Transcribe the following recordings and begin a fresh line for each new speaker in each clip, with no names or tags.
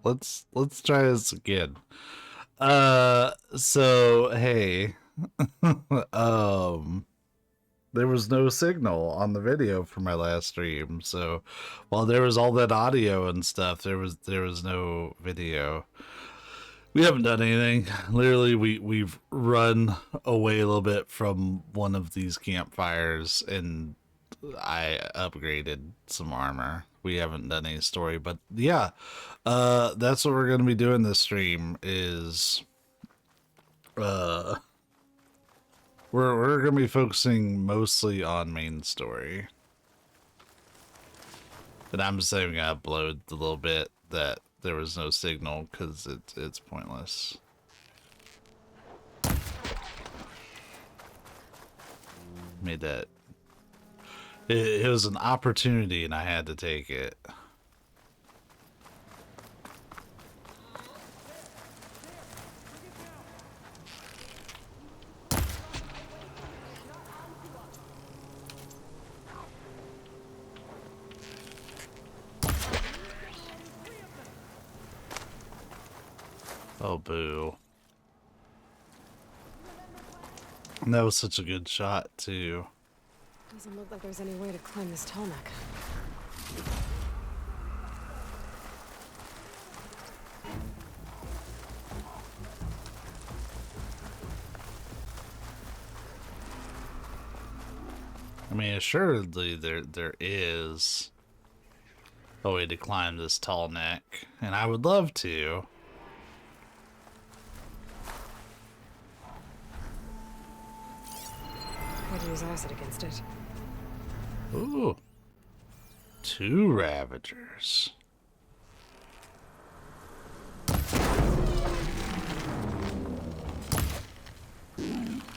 Let's try this again. So hey, um, there was no signal on the video for my last stream. So while there was all that audio and stuff, there was no video. We haven't done anything. Literally, we've run away a little bit from one of these campfires, and I upgraded some armor. We haven't done any story, but yeah, that's what we're gonna be doing this stream. Is uh, we're gonna be focusing mostly on main story, and I'm just saying I upload the little bit that there was no signal because it's pointless. Made that. It was an opportunity, and I had to take it. Oh, boo. And that was such a good shot, too.
Doesn't look like there's any way to climb this tall neck.
I mean, assuredly there is a way to climb this tall neck, and I would love to.
I'd use acid against it.
Ooh. 2 Ravagers.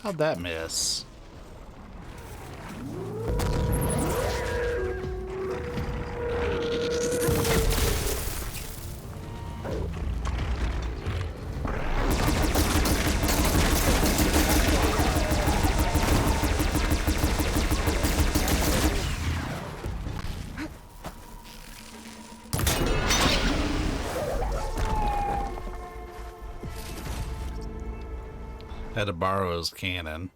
How'd that miss? Had to borrow his cannon.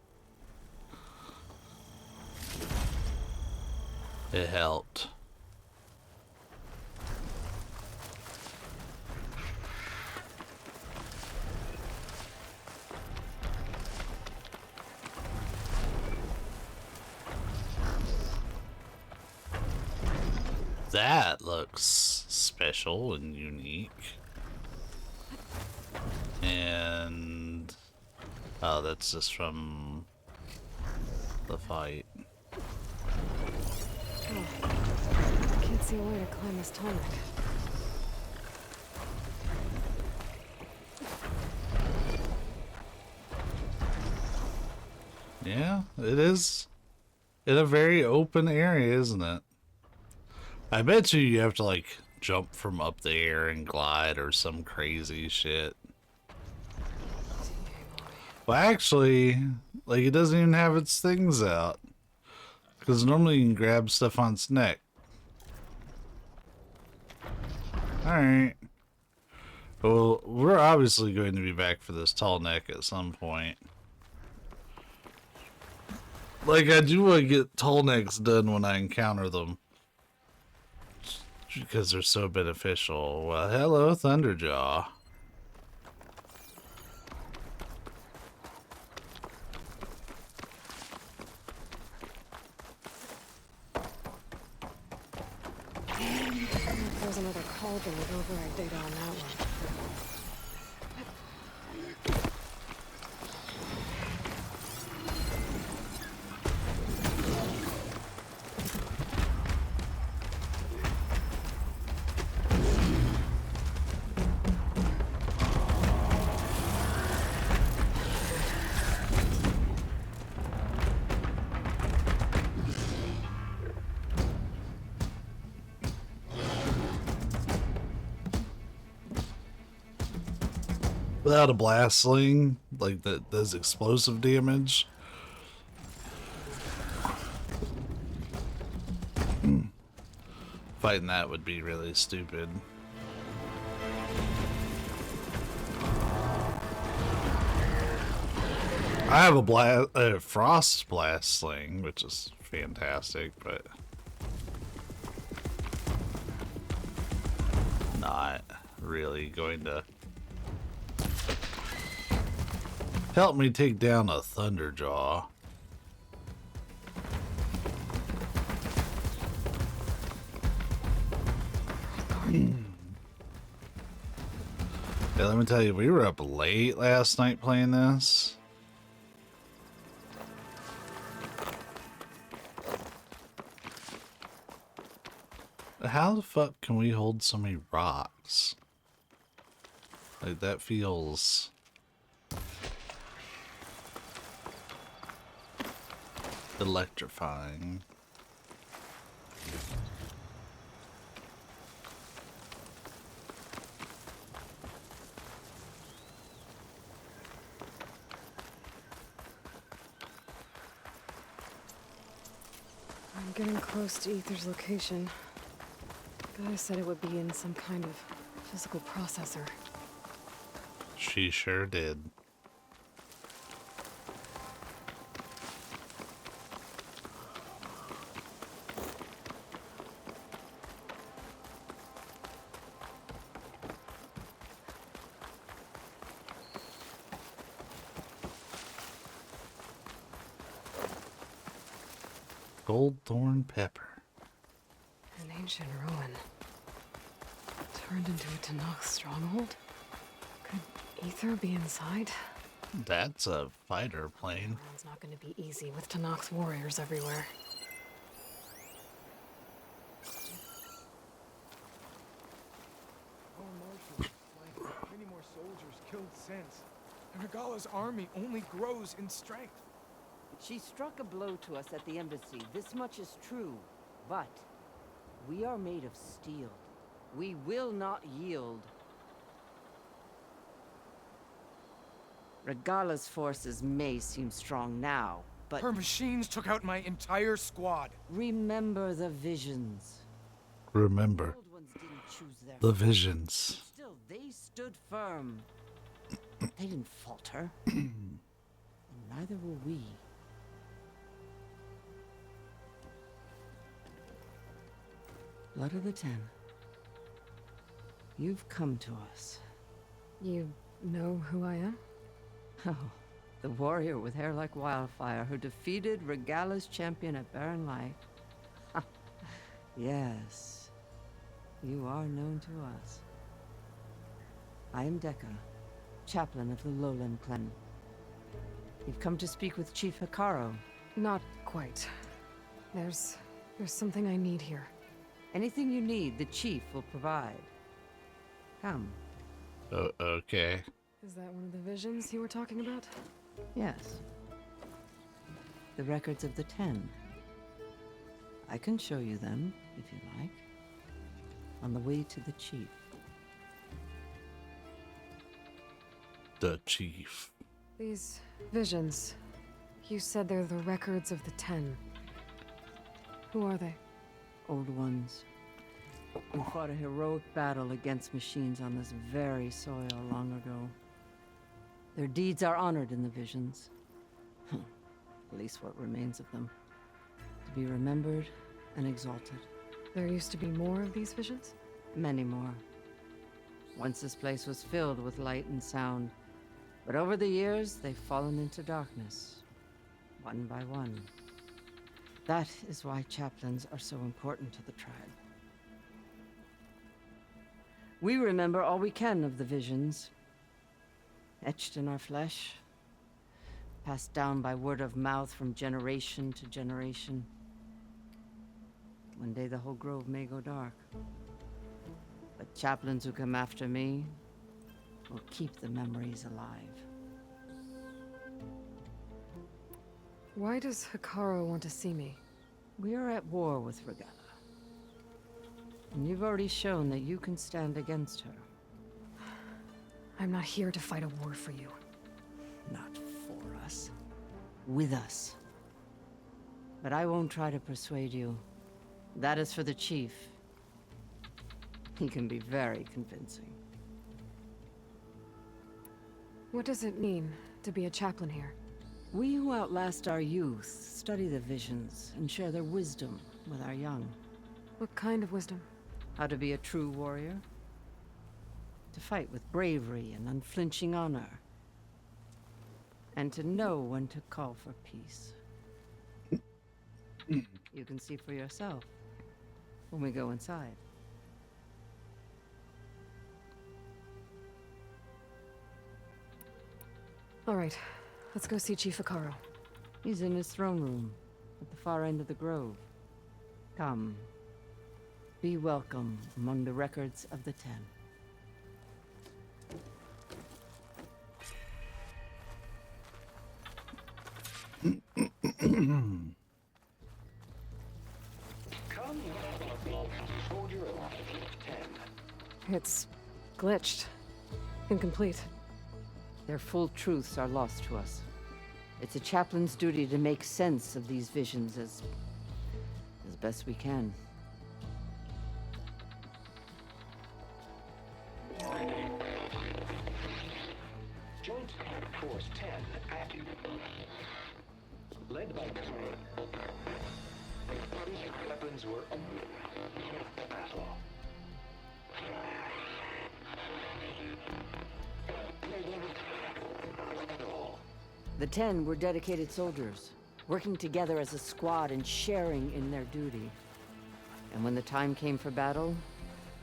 It helped. That looks special and unique. And oh, that's just from the fight.
Oh, I can't see a way to climb this tall neck.
Yeah, it is in a very open area, isn't it? I bet you have to like jump from up the air and glide or some crazy shit. Well, actually, like it doesn't even have its things out. Because normally you can grab stuff on its neck. Alright. Well, we're obviously going to be back for this tall neck at some point. Like, I do want to get tall necks done when I encounter them. Because they're so beneficial. Well, hello, Thunderjaw.
There's another cauldron with override data on that one.
Without a blast sling, like that does explosive damage. Fighting that would be really stupid. I have a frost blast sling, which is fantastic, but not really going to help me take down a Thunderjaw. Yeah, let me tell you, we were up late last night playing this. How the fuck can we hold so many rocks? Like, that feels electrifying.
I'm getting close to Ether's location. Guy said it would be in some kind of physical processor.
She sure did. Goldthorn pepper.
An ancient ruin. Turned into a Tanakh stronghold? Could Ether be inside?
That's a fighter plane.
It's not going to be easy with Tanakh's warriors everywhere.
Our marshals like many more soldiers killed since. And Regala's army only grows in strength.
She struck a blow to us at the embassy. This much is true. But we are made of steel. We will not yield. Regala's forces may seem strong now, but
Her machines took out my entire squad.
remember the visions.
Remember
Old ones didn't choose their
the visions.
Still, they stood firm. They didn't falter. And neither will we. Blood of the Ten. You've come to us.
You know who I am?
Oh, the warrior with hair like wildfire who defeated Regala's champion at Barren Light. Yes, you are known to us. I am Dekka, chaplain of the Lowland clan. You've come to speak with Chief Hikaro.
Not quite. There's something I need here.
Anything you need, the chief will provide. Come.
Oh, okay.
Is that one of the visions you were talking about?
Yes. The records of the 10. I can show you them, if you like. On the way to the chief.
The chief.
These visions. You said they're the records of the 10. Who are they?
Old ones. Who fought a heroic battle against machines on this very soil long ago. Their deeds are honored in the visions. At least what remains of them. To be remembered and exalted.
There used to be more of these visions?
Many more. Once this place was filled with light and sound. But over the years, they've fallen into darkness. One by one. That is why chaplains are so important to the tribe. We remember all we can of the visions. Etched in our flesh. Passed down by word of mouth from generation to generation. One day the whole grove may go dark. But chaplains who come after me will keep the memories alive.
Why does Hikaro want to see me?
We are at war with Regala. And you've already shown that you can stand against her.
I'm not here to fight a war for you.
Not for us. With us. But I won't try to persuade you. That is for the chief. He can be very convincing.
What does it mean to be a chaplain here?
We who outlast our youth study the visions and share their wisdom with our young.
What kind of wisdom?
How to be a true warrior. To fight with bravery and unflinching honor. And to know when to call for peace. You can see for yourself when we go inside.
All right, let's go see Chief Akaro.
He's in his throne room at the far end of the grove. Come. Be welcome among the records of the Ten.
It's glitched. Incomplete.
Their full truths are lost to us. It's a chaplain's duty to make sense of these visions as best we can.
Joint Force 10 active. Led by weapons were battle.
The Ten were dedicated soldiers, working together as a squad and sharing in their duty. And when the time came for battle,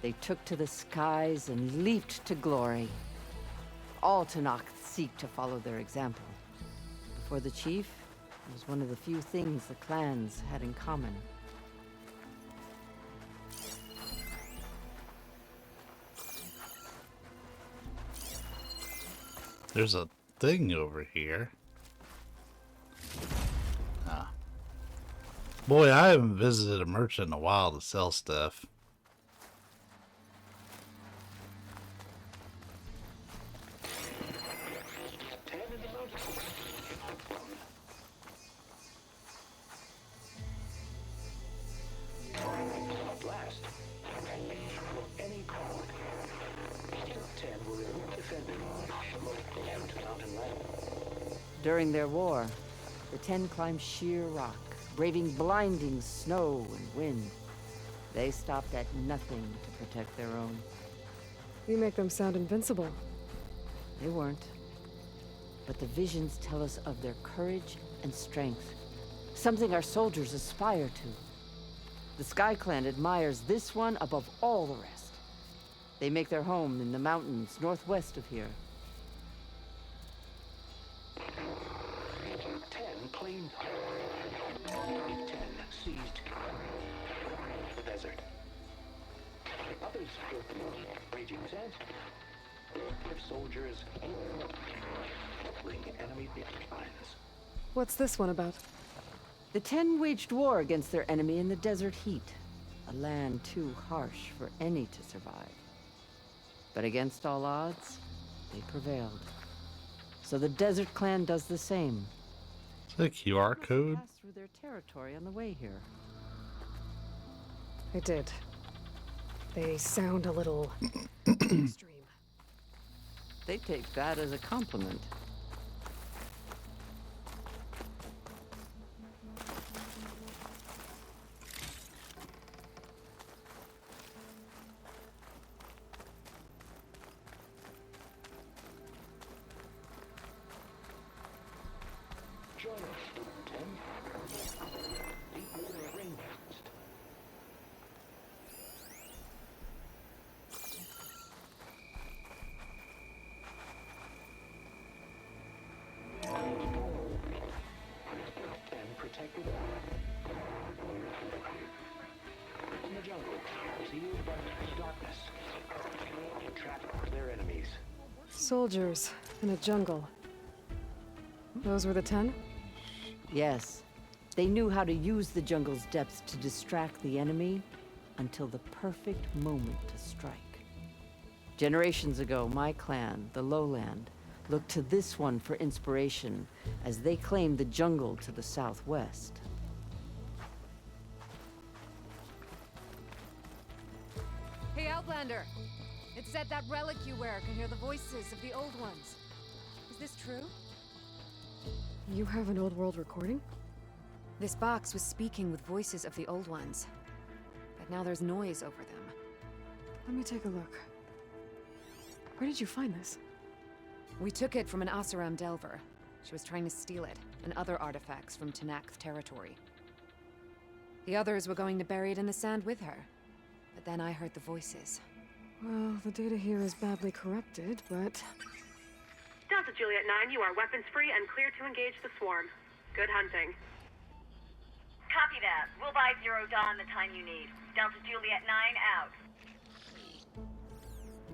they took to the skies and leaped to glory. All Tanakh seek to follow their example. Before the chief, it was one of the few things the clans had in common.
There's a thing over here. Ah. Boy, I haven't visited a merchant in a while to sell stuff.
During their war, the Ten climbed sheer rock, braving blinding snow and wind. They stopped at nothing to protect their own.
You make them sound invincible.
They weren't. But the visions tell us of their courage and strength, something our soldiers aspire to. The Sky Clan admires this one above all the rest. They make their home in the mountains northwest of here.
10 claimed. 10 seized the desert. Others raging sands. Soldiers killing enemy lines.
What's this one about?
The Ten waged war against their enemy in the desert heat, a land too harsh for any to survive. But against all odds, they prevailed. So the Desert Clan does the same.
Is that a QR code?
Passed through their territory on the way here.
I did. They sound a little extreme.
They take that as a compliment.
Join us, 10. Deep within a rainforest. Protected in the jungle, sealed by darkness, trapped their enemies.
Soldiers in a jungle. Those were the 10?
Yes, they knew how to use the jungle's depths to distract the enemy until the perfect moment to strike. Generations ago, my clan, the Lowland, looked to this one for inspiration as they claimed the jungle to the southwest.
Hey, Outlander! It said that relic you wear can hear the voices of the old ones.
Is this true? You have an old world recording? This box was speaking with voices of the old ones. But now there's noise over them. Let me take a look. Where did you find this? We took it from an Oseram Delver. She was trying to steal it, and other artifacts from Tenakth territory. The others were going to bury it in the sand with her. But then I heard the voices. Well, the data here is badly corrupted, but...
Delta Juliet 9, you are weapons free and clear to engage the swarm. Good hunting.
Copy that. We'll buy Zero Dawn the time you need. Delta Juliet 9 out.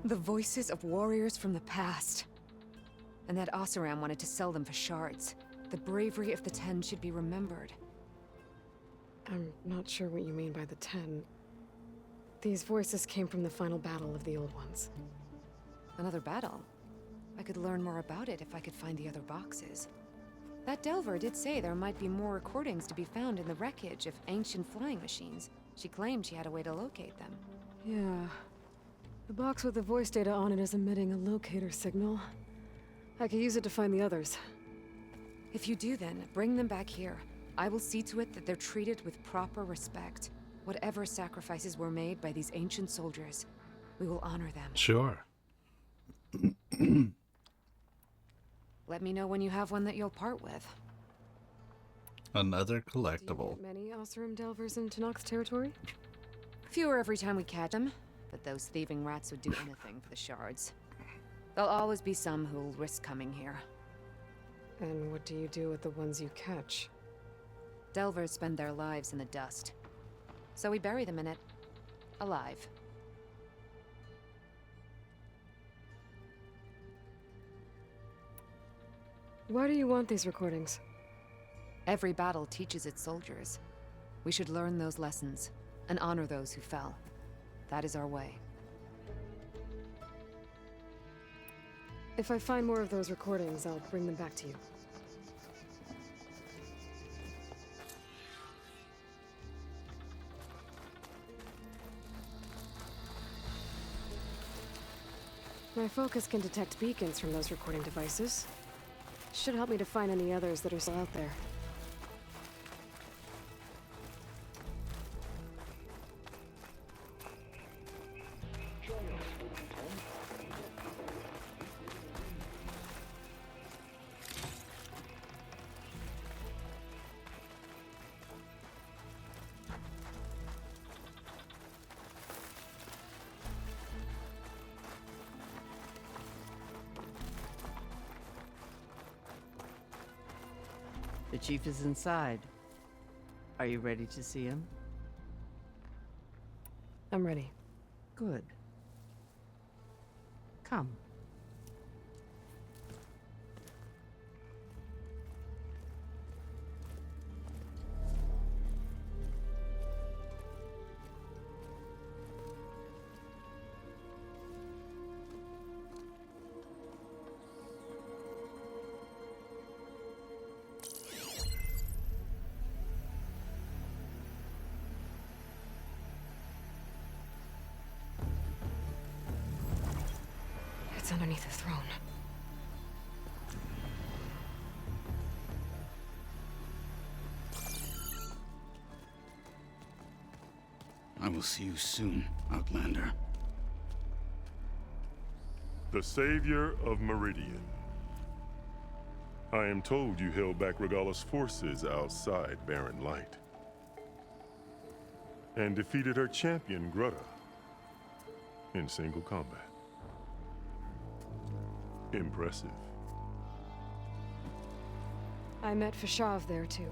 The voices of warriors from the past. And that Oseram wanted to sell them for shards. The bravery of the 10 should be remembered. I'm not sure what you mean by the 10. These voices came from the final battle of the Old Ones. Another battle? I could learn more about it if I could find the other boxes. That Delver did say there might be more recordings to be found in the wreckage of ancient flying machines. She claimed she had a way to locate them. Yeah. The box with the voice data on it is emitting a locator signal. I could use it to find the others. If you do then, bring them back here. I will see to it that they're treated with proper respect. Whatever sacrifices were made by these ancient soldiers, we will honor them.
Sure.
Let me know when you have one that you'll part with.
Another
Do you
collectible.
get many Oseram Delvers in Tenakth territory? Fewer every time we catch them, but those thieving rats would do anything for the shards. There'll always be some who'll risk coming here. And what do you do with the ones you catch? Delvers spend their lives in the dust. So we bury them in it, alive. Why do you want these recordings? Every battle teaches its soldiers. We should learn those lessons, and honor those who fell. That is our way. If I find more of those recordings, I'll bring them back to you. My focus can detect beacons from those recording devices. Should help me to find any others that are still out there.
The chief is inside. Are you ready to see him?
I'm ready.
Good. Come.
It's underneath the throne.
I will see you soon, Outlander.
The savior of Meridian. I am told you held back Regala's forces outside Barren Light. And defeated her champion, Grutta, in single combat. Impressive.
I met Fashav there, too.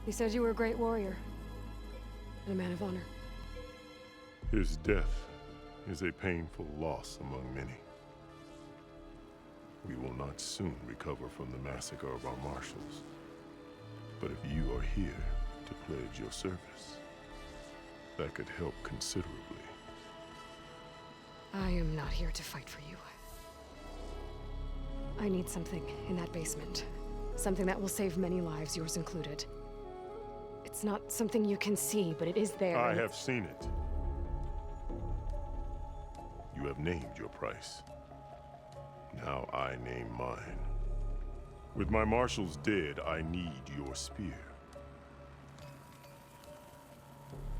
He said you were a great warrior. And a man of honor.
His death is a painful loss among many. We will not soon recover from the massacre of our marshals. But if you are here to pledge your service, that could help considerably.
I am not here to fight for you. I need something in that basement. Something that will save many lives, yours included. It's not something you can see, but it is there.
I have seen it. You have named your price. Now I name mine. With my marshals dead, I need your spear.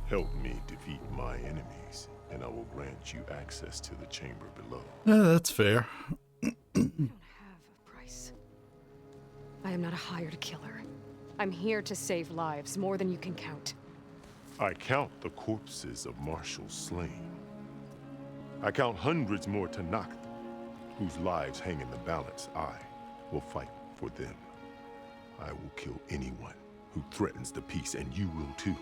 Help me defeat my enemies, and I will grant you access to the chamber below.
Yeah, that's fair.
I don't have a price. I am not a hired killer. I'm here to save lives, more than you can count.
I count the corpses of marshals slain. I count hundreds more Tanakh, whose lives hang in the balance. I will fight for them. I will kill anyone who threatens the peace, and you will too,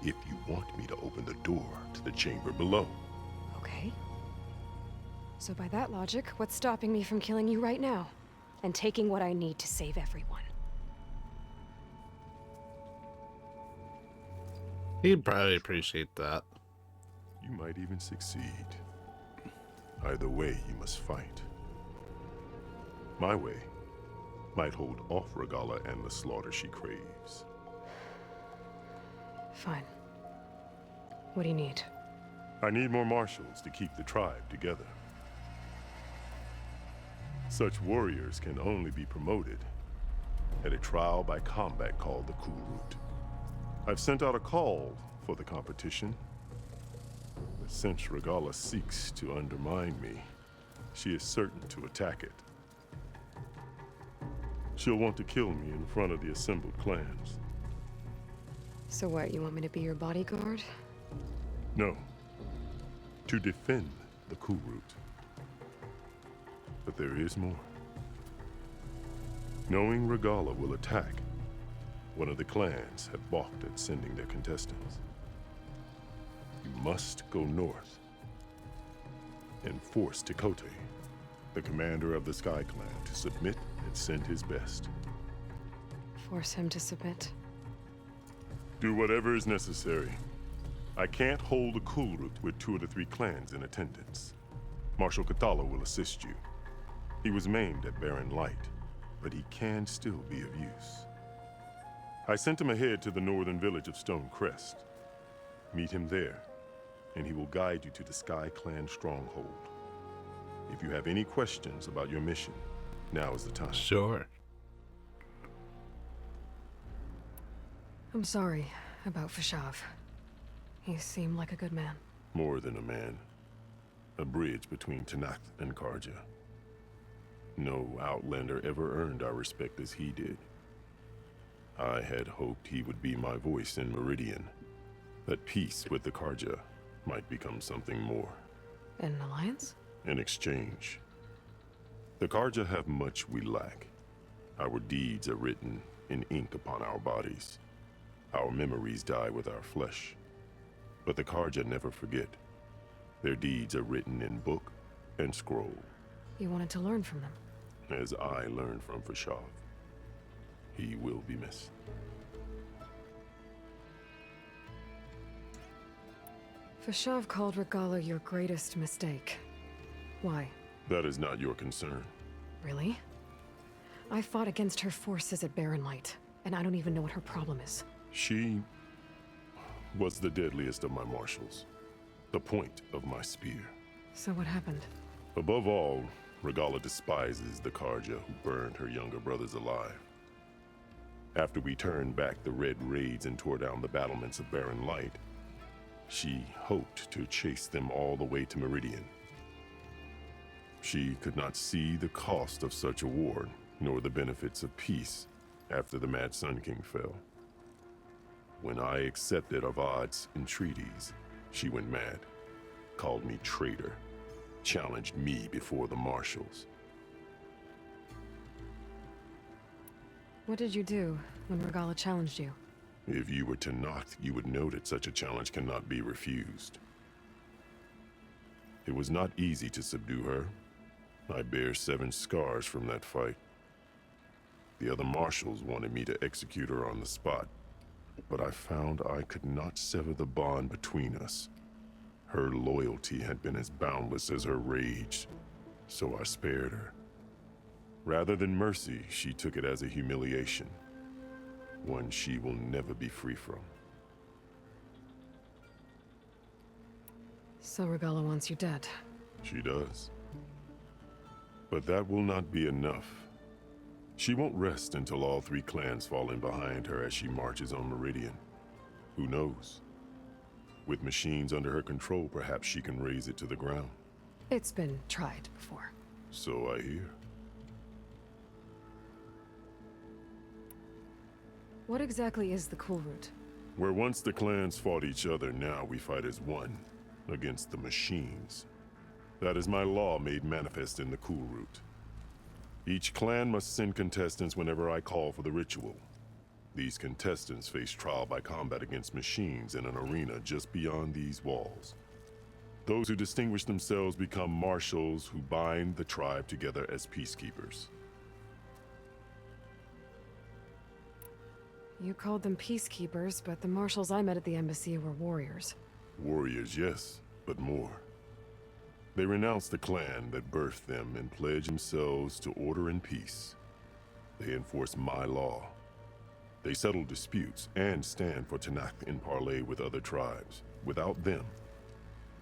if you want me to open the door to the chamber below.
Okay. So by that logic, what's stopping me from killing you right now? And taking what I need to save everyone?
He'd probably appreciate that.
You might even succeed. Either way, you must fight. My way might hold off Regalla and the slaughter she craves.
Fine. What do you need?
I need more marshals to keep the tribe together. Such warriors can only be promoted at a trial by combat called the Kulrut. I've sent out a call for the competition, but since Regalla seeks to undermine me, she is certain to attack it. She'll want to kill me in front of the assembled clans.
So what, you want me to be your bodyguard?
No, to defend the Kulrut. But there is more. Knowing Regalla will attack, one of the clans have balked at sending their contestants. You must go north and force Tekote, the commander of the Sky Clan, to submit and send his best.
Force him to submit?
Do whatever is necessary. I can't hold a Kulrut with 2 of the 3 clans in attendance. Marshal Kathala will assist you. He was maimed at Barren Light, but he can still be of use. I sent him ahead to the northern village of Stone Crest. Meet him there, and he will guide you to the Sky Clan stronghold. If you have any questions about your mission, now is the time.
Sure.
I'm sorry about Fashav. He seemed like a good man.
More than a man. A bridge between Tanakh and Karja. No Outlander ever earned our respect as he did. I had hoped he would be my voice in Meridian, that peace with the Karja might become something more.
An alliance?
In exchange. The Karja have much we lack. Our deeds are written in ink upon our bodies. Our memories die with our flesh. But the Karja never forget. Their deeds are written in book and scroll.
You wanted to learn from them?
As I learned from Fashav. He will be missed.
Fashav called Regalla your greatest mistake. Why?
That is not your concern.
Really? I fought against her forces at Barren Light, and I don't even know what her problem is.
She was the deadliest of my marshals. The point of my spear.
So what happened?
Above all, Regalla despises the Karja who burned her younger brothers alive. After we turned back the Red Raids and tore down the battlements of Barren Light, she hoped to chase them all the way to Meridian. She could not see the cost of such a war, nor the benefits of peace after the Mad Sun King fell. When I accepted Avad's entreaties, she went mad, called me traitor, challenged me before the marshals.
What did you do when Regalla challenged you?
If you were Tanakh, you would know that such a challenge cannot be refused. It was not easy to subdue her. I bear 7 scars from that fight. The other marshals wanted me to execute her on the spot, but I found I could not sever the bond between us. Her loyalty had been as boundless as her rage, so I spared her. Rather than mercy, she took it as a humiliation, one she will never be free from.
So Regalla wants you dead.
She does. But that will not be enough. She won't rest until all 3 clans fall in behind her as she marches on Meridian. Who knows? With machines under her control, perhaps she can raise it to the ground.
It's been tried before.
So I hear.
What exactly is the Cool Route?
Where once the clans fought each other, now we fight as one, against the machines. That is my law made manifest in the Cool Route. Each clan must send contestants whenever I call for the ritual. These contestants face trial by combat against machines in an arena just beyond these walls. Those who distinguish themselves become marshals who bind the tribe together as peacekeepers.
You called them peacekeepers, but the marshals I met at the embassy were warriors.
Warriors, yes, but more. They renounce the clan that birthed them and pledge themselves to order and peace. They enforce my law. They settle disputes and stand for Tanakh in parley with other tribes. Without them,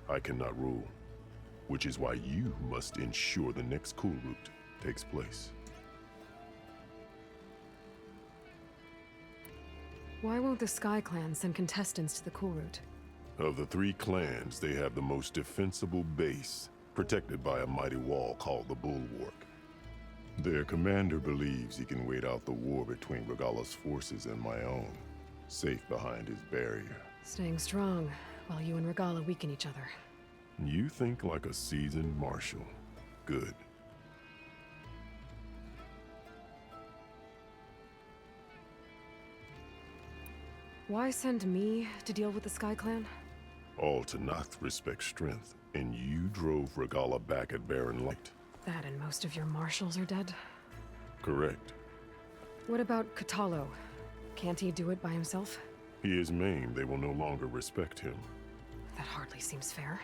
I cannot rule, which is why you must ensure the next Cool Route takes place.
Why won't the Sky Clan send contestants to the Cool Route?
Of the 3 clans, they have the most defensible base, protected by a mighty wall called the Bulwark. Their commander believes he can wait out the war between Regalla's forces and my own, safe behind his barrier.
Staying strong, while you and Regalla weaken each other.
You think like a seasoned marshal. Good.
Why send me to deal with the Sky Clan?
All Tanakh respect strength, and you drove Regalla back at Barren Light.
That and most of your marshals are dead?
Correct.
What about Katalo? Can't he do it by himself?
He is maimed. They will no longer respect him.
That hardly seems fair.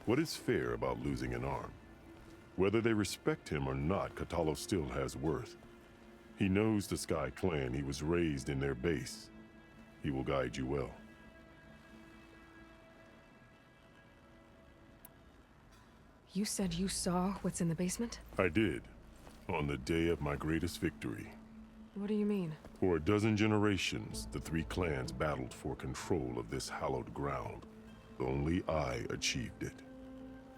What is fair about losing an arm? Whether they respect him or not, Katalo still has worth. He knows the Sky Clan. He was raised in their base. He will guide you well.
You said you saw what's in the basement?
I did, on the day of my greatest victory.
What do you mean?
For a dozen generations, the 3 clans battled for control of this hallowed ground. Only I achieved it.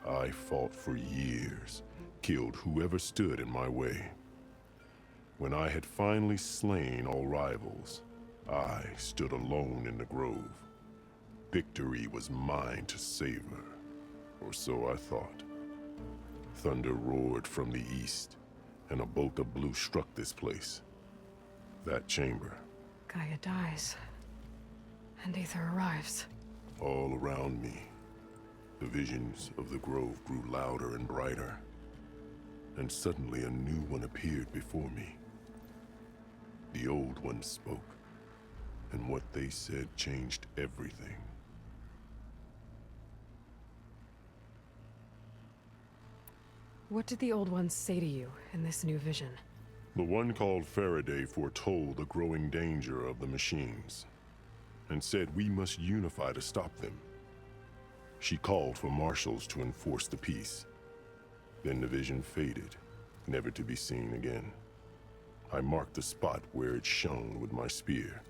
I fought for years, killed whoever stood in my way. When I had finally slain all rivals, I stood alone in the grove. Victory was mine to savor, or so I thought. Thunder roared from the east, and a bolt of blue struck this place. That chamber.
Gaia dies, and Aether arrives.
All around me, the visions of the grove grew louder and brighter, and suddenly a new one appeared before me. The old one spoke, and what they said changed everything.
What did the old ones say to you in this new vision?
The one called Faraday foretold the growing danger of the machines, and said we must unify to stop them. She called for marshals to enforce the peace. Then the vision faded, never to be seen again. I marked the spot where it shone with my spear,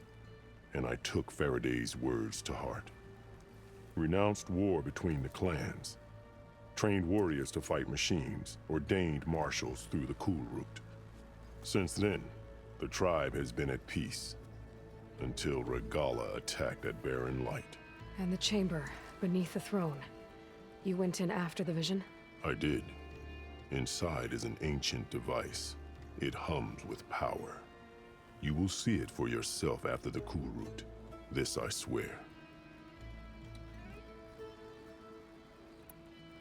and I took Faraday's words to heart. Renounced war between the clans, trained warriors to fight machines, ordained marshals through the Cool Route. Since then, the tribe has been at peace, until Regalla attacked at Barren Light.
And the chamber, beneath the throne. You went in after the vision?
I did. Inside is an ancient device. It hums with power. You will see it for yourself after the Cool Route. This I swear.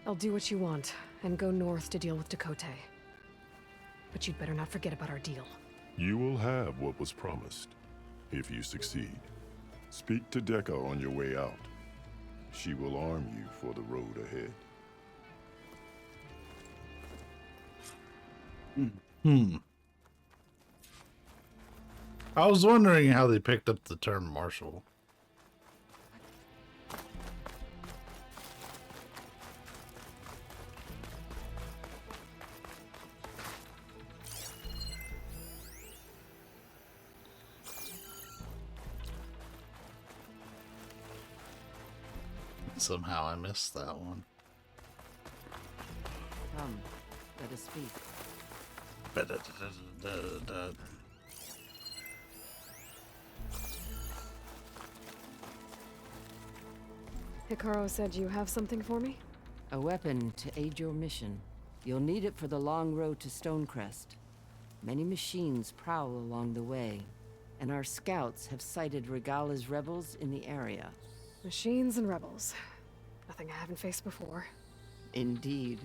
I'll do what you want, and go north to deal with Dakota. But you'd better not forget about our deal.
You will have what was promised, if you succeed. Speak to Deca on your way out. She will arm you for the road ahead.
I was wondering how they picked up the term marshal. Somehow I missed that one.
Come, let us speak.
Ba-da-da-da-da-da.
Hikaru said you have something for me?
A weapon to aid your mission. You'll need it for the long road to Stonecrest. Many machines prowl along the way, and our scouts have sighted Regala's rebels in the area.
Machines and rebels. Nothing I haven't faced before.
Indeed.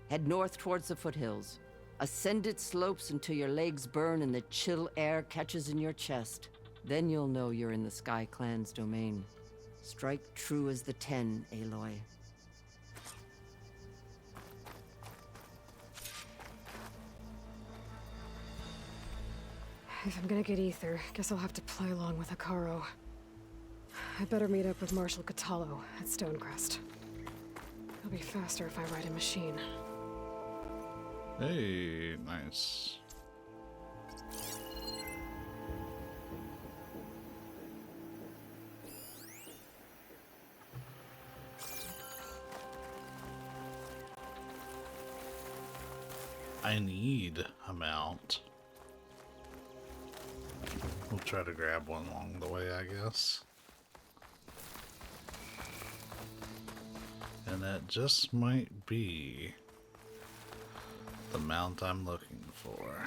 Head north towards the foothills. Ascend its slopes until your legs burn and the chill air catches in your chest. Then you'll know you're in the Sky Clan's domain. Strike true as the 10, Aloy.
If I'm gonna get ether, guess I'll have to play along with Hikaru. I better meet up with Marshal Catallo at Stonecrest. It'll be faster if I ride a machine.
Hey, nice. I need a mount. We'll try to grab one along the way, I guess. And that just might be the mount I'm looking for.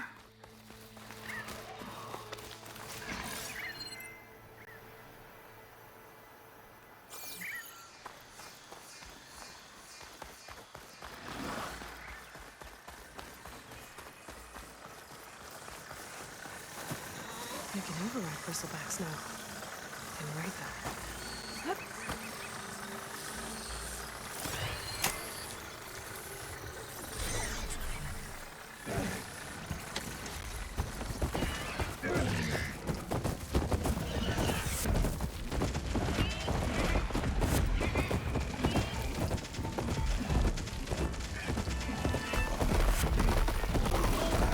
I can override bristlebacks now. And ride them. Hup.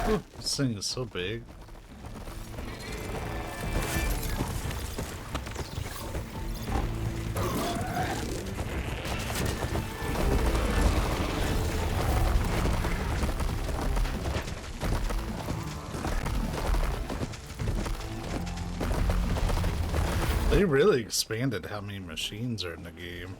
Ooh, this thing is so big. They really expanded how many machines are in the game.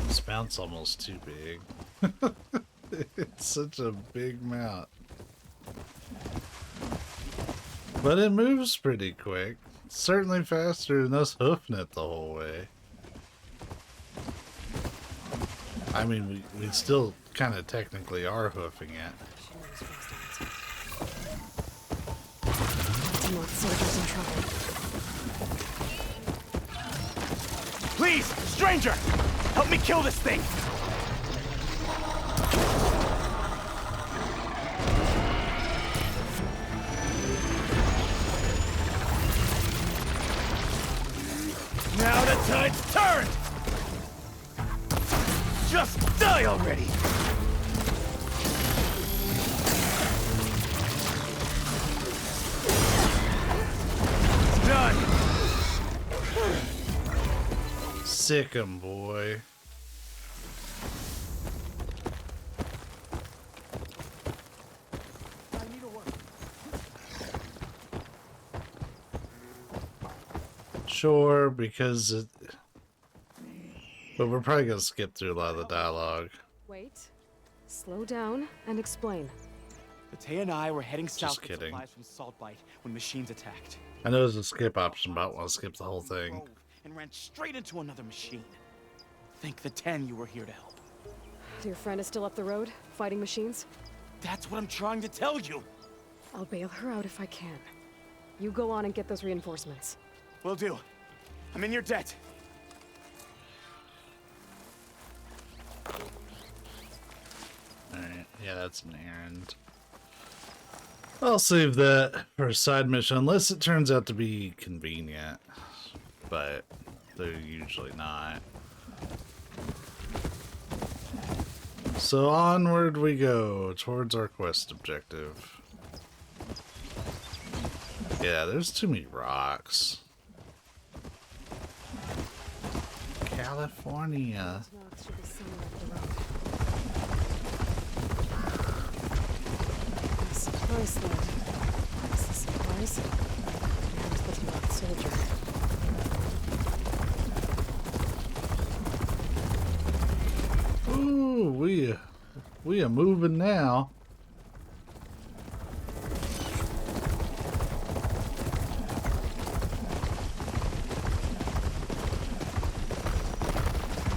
This mount's almost too big. It's such a big mount. But it moves pretty quick. Certainly faster than us hoofing it the whole way. I mean, we still kind of technically are hoofing it.
Soldiers in trouble.
Please, stranger! Help me kill this thing! Now the tide's turned! Just die already! It's done!
Sick 'em, boy. Sure, because it... But we're probably gonna skip through a lot of the dialogue.
Wait. Slow down and explain.
Batey and I were heading south with
kidding.
supplies from Saltbite when machines attacked.
I know there's a skip option, but I want to skip the whole thing.
And ran straight into another machine. Think the 10 you were here to help.
Your friend is still up the road, fighting machines?
That's what I'm trying to tell you.
I'll bail her out if I can. You go on and get those reinforcements.
Will do. I'm in your debt.
Alright, yeah, that's an errand. I'll save that for a side mission, unless it turns out to be convenient. But they're usually not. So onward we go towards our quest objective. Yeah, there's too many rocks. California.
Supplies sled. That's the supplies. There's the marked soldier.
Ooh, we are moving now.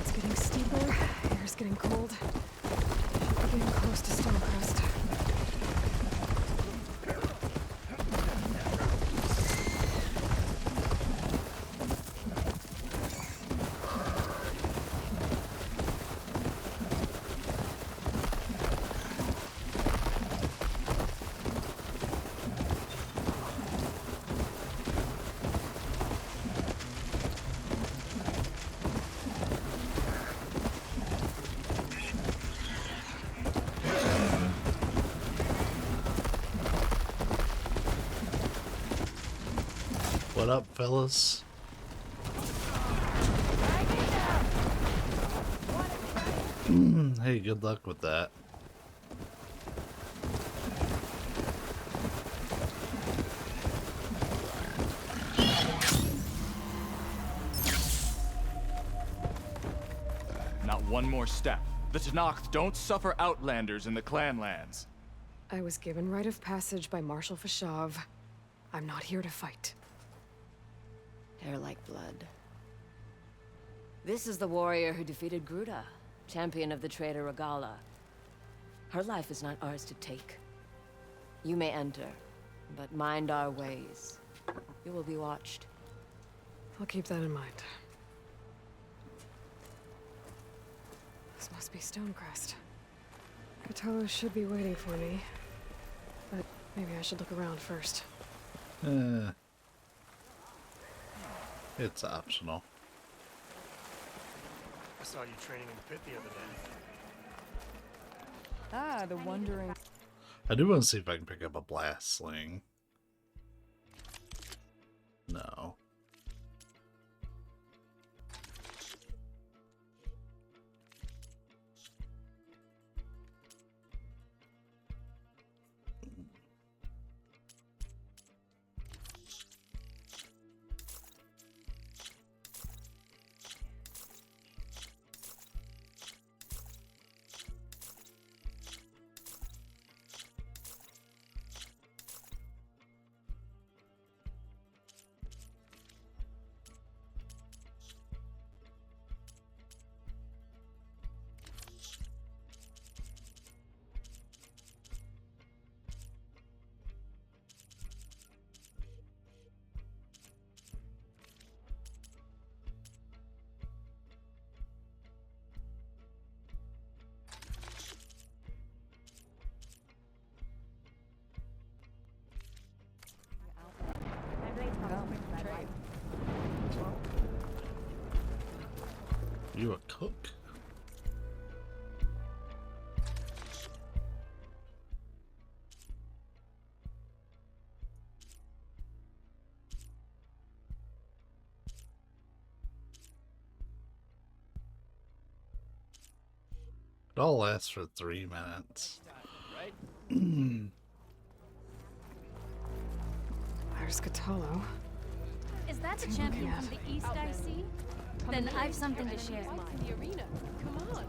It's getting steeper. Air's getting cold. We're getting close to Stonecrest.
What up, fellas? Hey, good luck with that.
Not one more step. The Tenakth don't suffer outlanders in the Clanlands.
I was given rite of passage by Marshal Fashav. I'm not here to fight.
Hair like blood. This is the warrior who defeated Gruta, champion of the traitor Regala. Her life is not ours to take. You may enter, but mind our ways. You will be watched.
I'll keep that in mind. This must be Stonecrest. Cthulhu should be waiting for me. But maybe I should look around first.
It's optional.
I saw you training in the pit the other day.
Ah, the wandering.
I do want to see if I can pick up a blast sling. No. You a cook? It all lasts for 3 minutes.
There's Cthulhu.
Is that the champion from the east I see? Then I've something to share.
In the arena. Come on.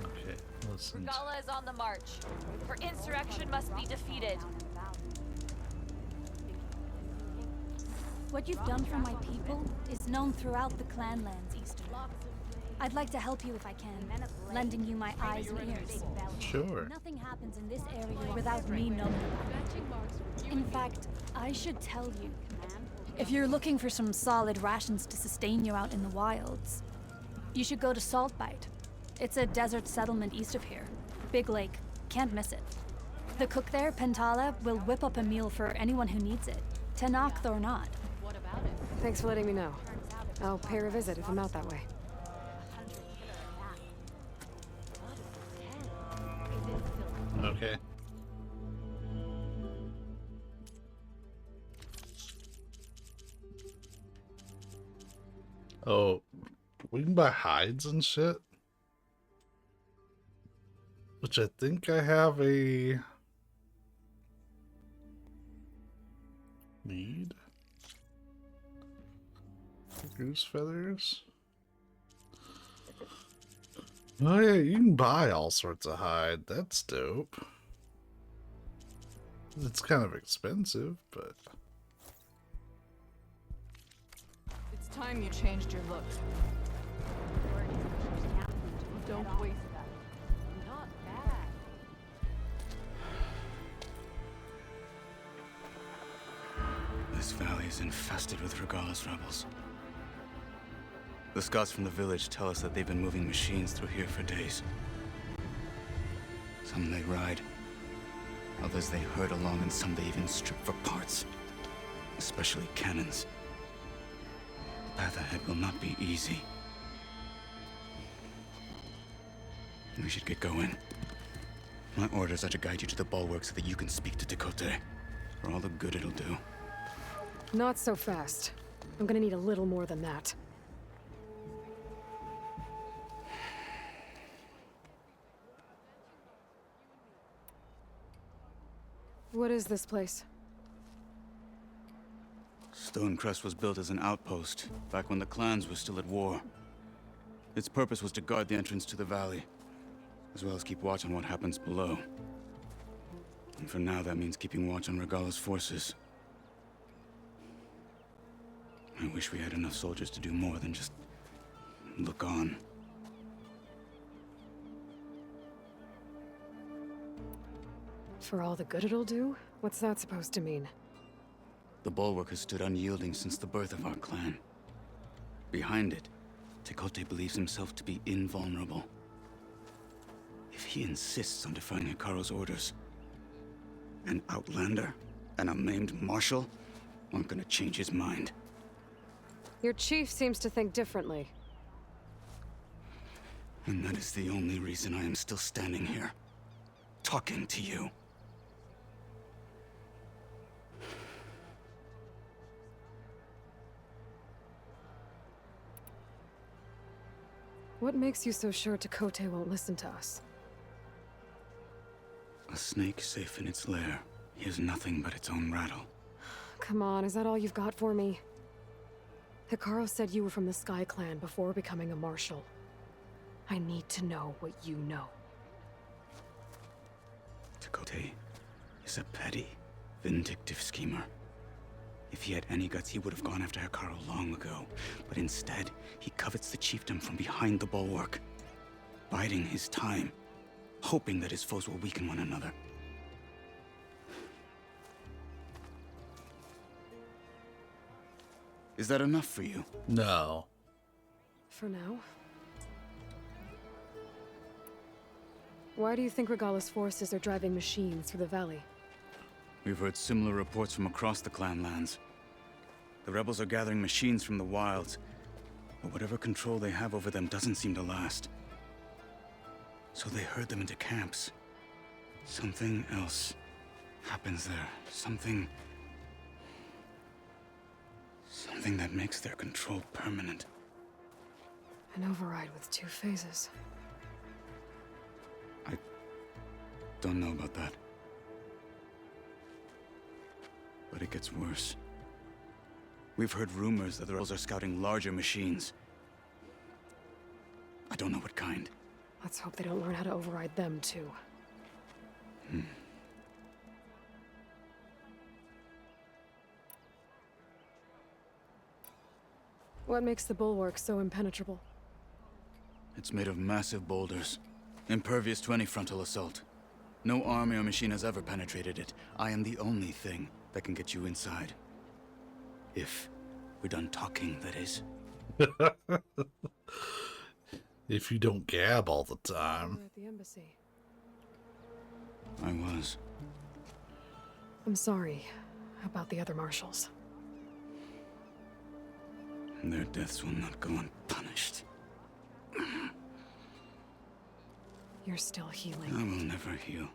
Okay, listen.
Regala is on the march. Her insurrection must be defeated.
What you've done for my people is known throughout the Clanlands, Easter. I'd like to help you if I can, lending you my eyes and ears.
Sure.
Nothing happens in this area without me knowing about it. In fact, I should tell you, if you're looking for some solid rations to sustain you out in the wilds, you should go to Saltbite. It's a desert settlement east of here. Big lake. Can't miss it. The cook there, Pentala, will whip up a meal for anyone who needs it, Tenakth or not.
Thanks for letting me know. I'll pay her a visit if I'm out that way.
Okay. Oh, we can buy hides and shit. Which I think I have a need. Goose feathers. Oh yeah, you can buy all sorts of hide. That's dope. It's kind of expensive, but
It's time you changed your look. Don't waste that. Not bad.
This valley is infested with Regala's rebels. The scouts from the village tell us that they've been moving machines through here for days. Some they ride, others they herd along, and some they even strip for parts. Especially cannons. The path ahead will not be easy. We should get going. My orders are to guide you to the bulwark so that you can speak to Tekote. For all the good it'll do.
Not so fast. I'm gonna need a little more than that. What is this place?
Stonecrest was built as an outpost, back when the clans were still at war. Its purpose was to guard the entrance to the valley, as well as keep watch on what happens below. And for now, that means keeping watch on Regala's forces. I wish we had enough soldiers to do more than just look on.
For all the good it'll do? What's that supposed to mean?
The bulwark has stood unyielding since the birth of our clan. Behind it, Tekote believes himself to be invulnerable. If he insists on defying Hikaru's orders, an outlander and a maimed marshal aren't gonna change his mind.
Your chief seems to think differently.
And that is the only reason I am still standing here, talking to you.
What makes you so sure Tekote won't listen to us?
A snake safe in its lair hears nothing but its own rattle.
Come on, is that all you've got for me? Hikaru said you were from the Sky Clan before becoming a marshal. I need to know what you know.
Tekote is a petty, vindictive schemer. If he had any guts, he would have gone after Hikaru long ago. But instead, he covets the chiefdom from behind the bulwark, biding his time, hoping that his foes will weaken one another. Is that enough for you?
no.
For now. Why do you think Regala's forces are driving machines through the valley?
We've heard similar reports from across the clan lands. The rebels are gathering machines from the wilds, but whatever control they have over them doesn't seem to last. So they herd them into camps. Something else happens there. Something that makes their control permanent.
An override with 2 phases.
I don't know about that. But it gets worse. We've heard rumors that the rebels are scouting larger machines. I don't know what kind.
Let's hope they don't learn how to override them, too. What makes the bulwark so impenetrable?
It's made of massive boulders, impervious to any frontal assault. No army or machine has ever penetrated it. I am the only thing that can get you inside. If we're done talking, that is.
If you don't gab all the time.
You were at the embassy.
I was.
I'm sorry about the other marshals.
Their deaths will not go unpunished.
You're still healing.
I will never heal.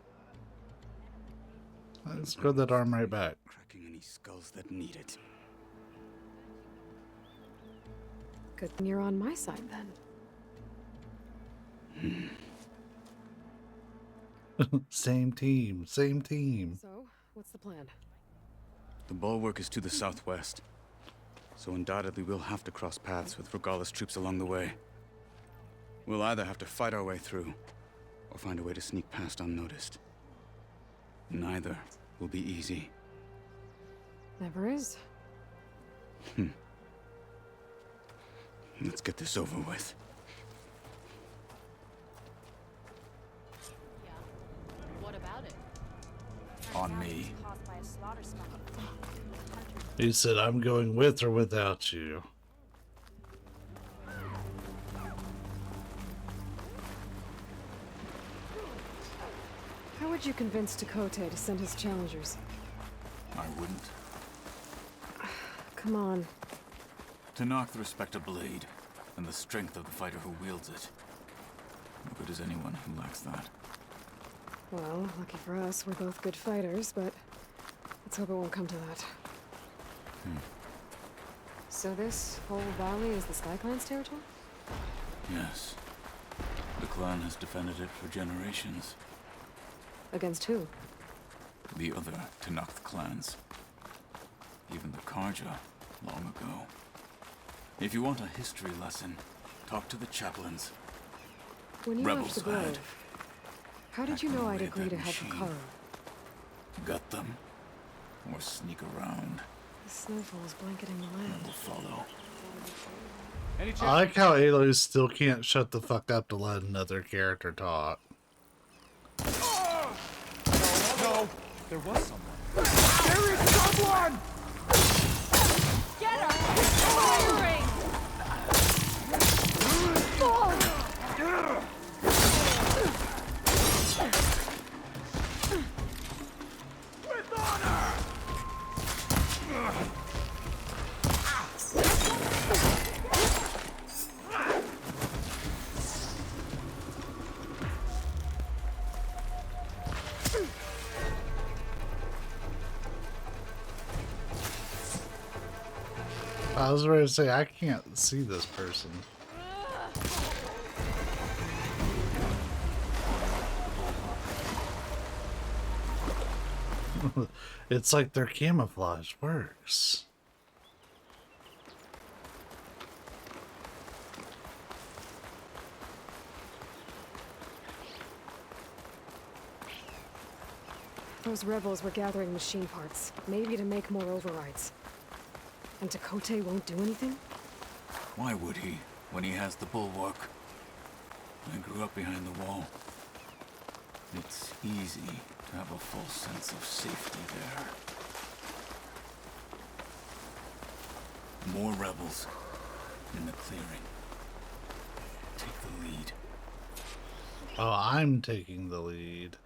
Let's grow that arm right back.
Cracking any skulls that need it.
Good thing you're on my side then.
Same team, same team.
So, what's the plan?
The bulwark is to the southwest, so undoubtedly we'll have to cross paths with Regala's troops along the way. We'll either have to fight our way through, or find a way to sneak past unnoticed. Neither will be easy.
Never is.
Let's get this over with.
What about it?
On me.
He said, I'm going with or without you.
How would you convince Dakota to send his challengers?
I wouldn't.
Come on.
To knock the respect of blade, and the strength of the fighter who wields it. No good is anyone who lacks that.
Well, lucky for us, we're both good fighters, but let's hope it won't come to that. So this whole valley is the Sky Clan's territory?
Yes. The clan has defended it for generations.
Against who?
The other Tenakth clans. Even the Karja, long ago. If you want a history lesson, talk to the chaplains.
When you
Rebels
left the
had.
Grove, how did you know I'd agree to help Kara?
Gut them, or sneak around.
The snowfall is blanketing the land.
Will follow.
I like how Aloy still can't shut the fuck up to let another character talk.
No, there was someone. There is someone!
Get up! Firing!
With honor!
I was ready to say, I can't see this person. It's like their camouflage works.
Those rebels were gathering machine parts, maybe to make more overrides. And Dakota won't do anything?
Why would he, when he has the bulwark? I grew up behind the wall. It's easy to have a false sense of safety there. More rebels in the clearing. Take the lead.
Oh, I'm taking the lead.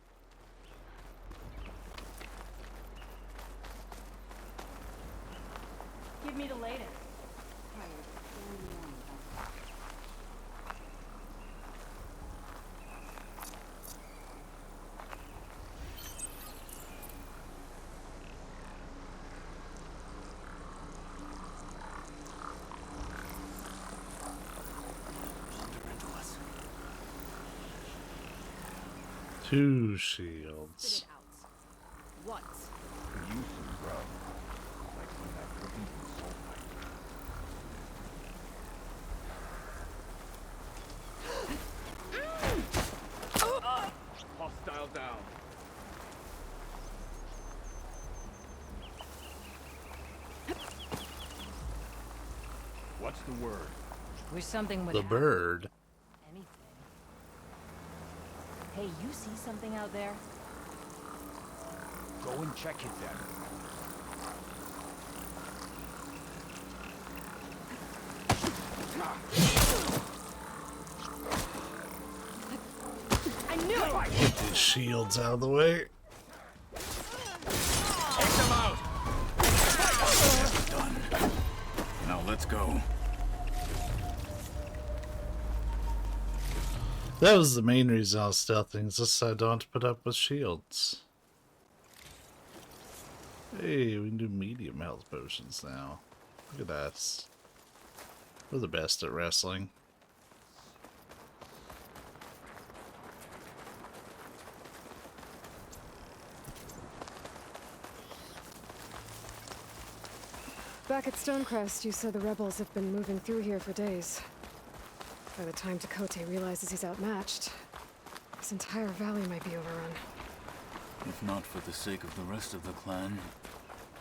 Give me the latest.
Two shields.
What?
Hostile down. What's the word?
Wish something would
The
happen.
bird.
Anything. Hey, you see something out there?
Go and check it then.
I knew it!
Get these shields out of the way.
Done. Now let's go.
That was the main reason I was stealthing, is just so I don't have to put up with shields. Hey, we can do medium health potions now. Look at us. We're the best at wrestling.
Back at Stonecrest, you said the rebels have been moving through here for days. By the time Tekote realizes he's outmatched, this entire valley might be overrun.
If not for the sake of the rest of the clan,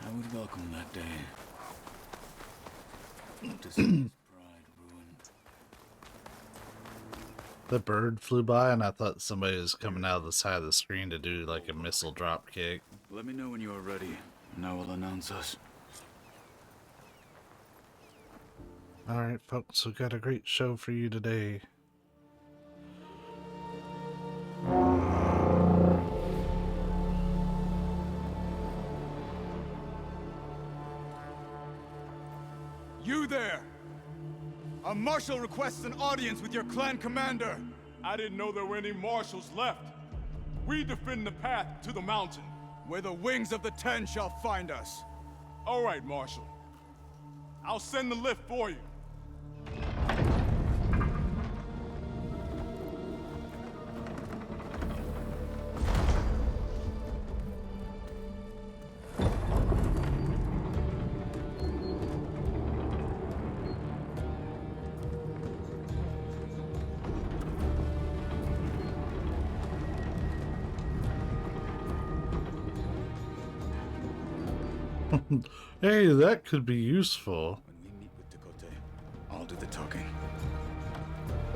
I would welcome that day. To see his pride ruined.
The bird flew by and I thought somebody was coming out of the side of the screen to do like a missile drop kick.
Let me know when you are ready, and I will announce us.
Alright folks, we've got a great show for you today.
You there! A marshal requests an audience with your clan commander.
I didn't know there were any marshals left. We defend the path to the mountain.
Where the wings of the Ten shall find us.
All right, Marshal. I'll send the lift for you.
Hey, that could be useful.
When we meet with Tekote, I'll do the talking.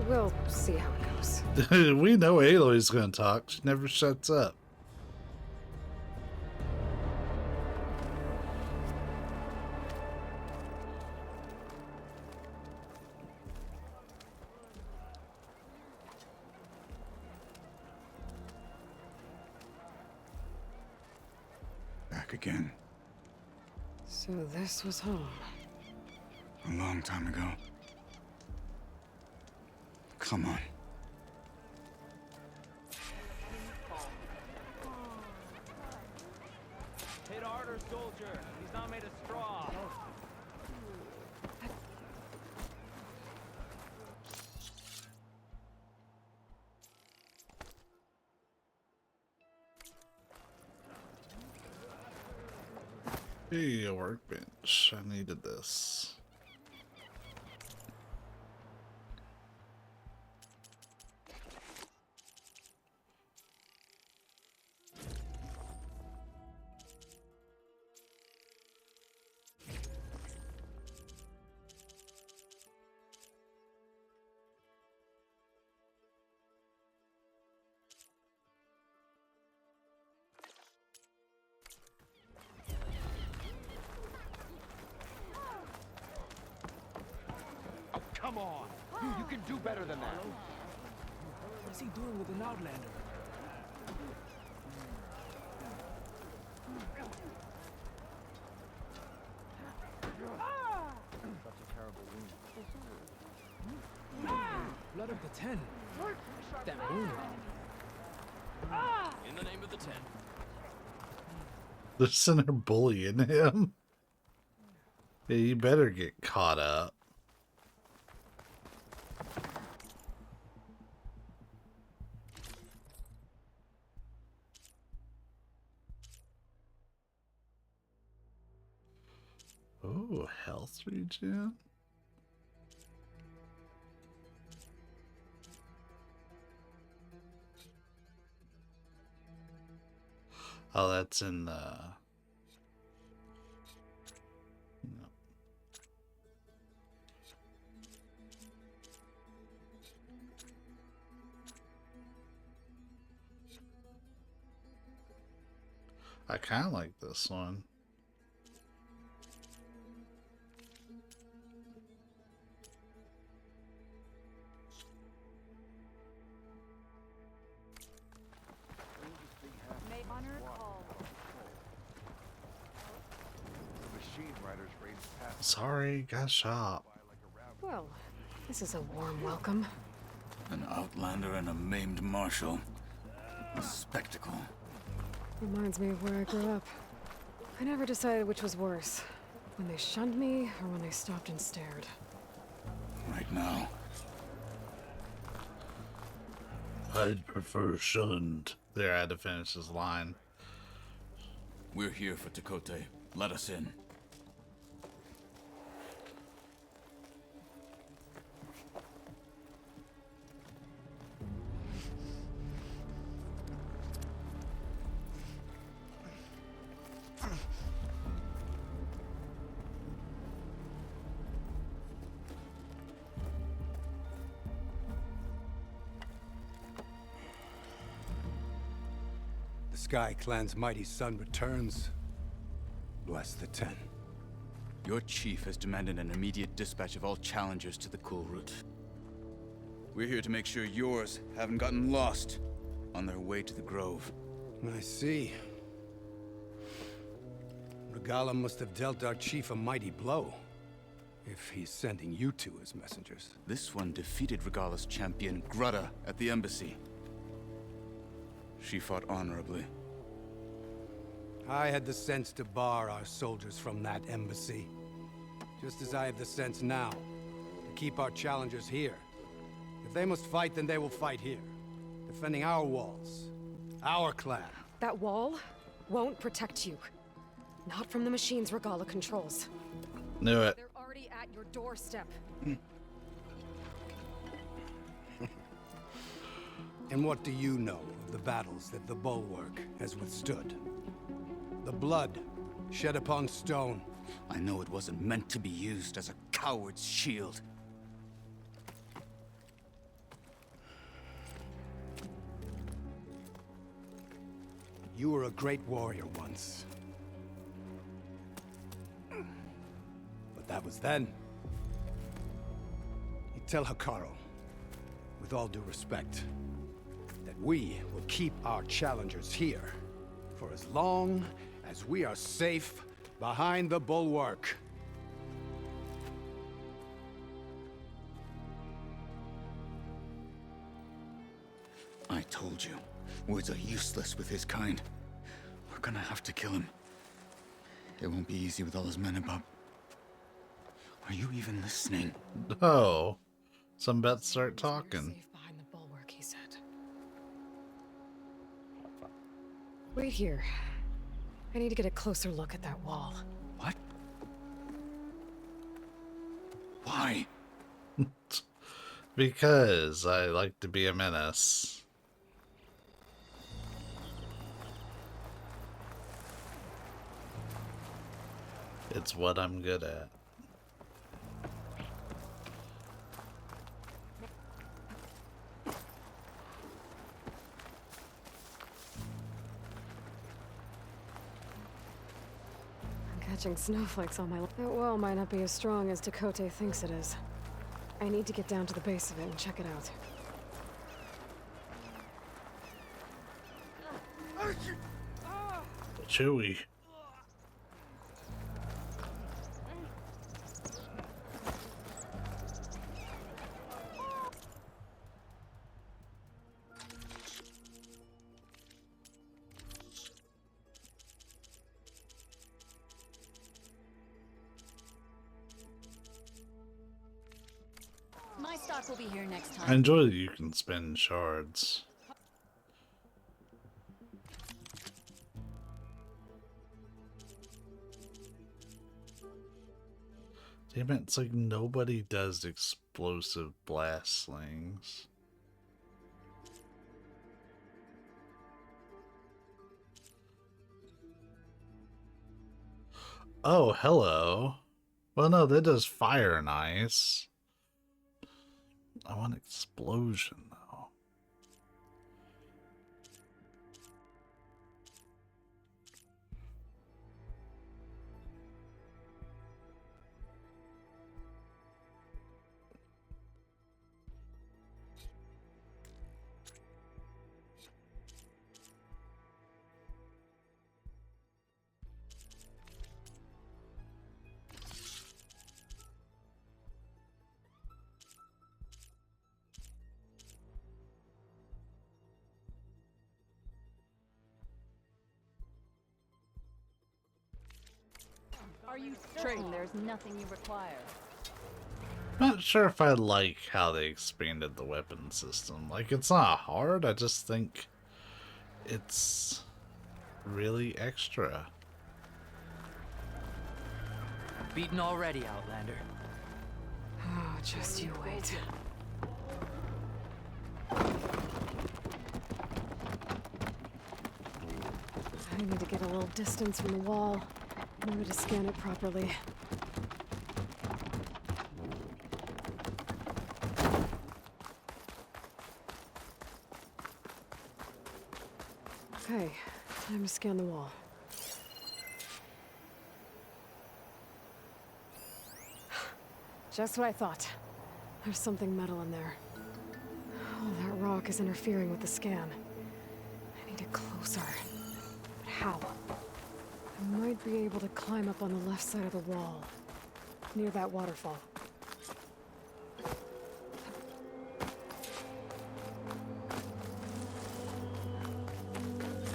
We'll see how it goes.
We know Aloy's gonna talk. She never shuts up.
Back again.
So this was home.
A long time ago. Come on.
Hit harder, soldier. He's not made of straw.
Hey, a workbench. I needed this.
Come on! You can do better than that!
What's he doing with an Outlander?
Such a terrible wound.
Blood of the Ten. That wound.
In the name of the Ten.
They're sitting there bullying him. Yeah, you better get caught up. Oh, health regen? Oh, that's in the... No. I kind of like this one. Sorry, got shot.
Well, this is a warm welcome.
An outlander and a maimed marshal. A spectacle.
Reminds me of where I grew up. I never decided which was worse. When they shunned me, or when they stopped and stared.
Right now.
I'd prefer shunned. There, I had to finish his line.
We're here for Tekote. Let us in.
The Sky Clan's mighty son returns. Bless the Ten.
Your chief has demanded an immediate dispatch of all challengers to the Cool Route. We're here to make sure yours haven't gotten lost on their way to the Grove.
I see. Regala must have dealt our chief a mighty blow, if he's sending you two as messengers.
This one defeated Regala's champion, Grutta, at the embassy. She fought honorably.
I had the sense to bar our soldiers from that embassy. Just as I have the sense now, to keep our challengers here. If they must fight, then they will fight here. Defending our walls. Our clan.
That wall won't protect you. Not from the machines Regala controls.
Knew it.
They're already at your doorstep.
And what do you know of the battles that the Bulwark has withstood? The blood shed upon stone.
I know it wasn't meant to be used as a coward's shield.
You were a great warrior once. But that was then. You tell Hikaru, with all due respect, that we will keep our challengers here for as long as we are safe behind the Bulwark.
I told you, words are useless with his kind. We're gonna have to kill him. It won't be easy with all his men about. Are you even listening?
Oh, some bets start talking.
Safe behind the bulwark, he said. Wait here. I need to get a closer look at that wall.
What? Why?
Because I like to be a menace. It's what I'm good at.
Catching snowflakes on my... That wall might not be as strong as Tekote thinks it is. I need to get down to the base of it and check it out.
Chewy.
My stock will be here next
I
time.
enjoy that you can spin shards. Damn it, it's like nobody does explosive blast slings. Oh, hello. Well, no, that does fire and ice. I want explosion, though.
Are you certain there's nothing you require?
Not sure if I like how they expanded the weapon system. Like, it's not hard, I just think it's really extra.
Beaten already, Outlander.
Oh, just you wait. I need to get a little distance from the wall in order to scan it properly. Okay, time to scan the wall. Just what I thought. There's something metal in there. Oh, that rock is interfering with the scan. I need it closer. But how? I might be able to climb up on the left side of the wall, near that waterfall.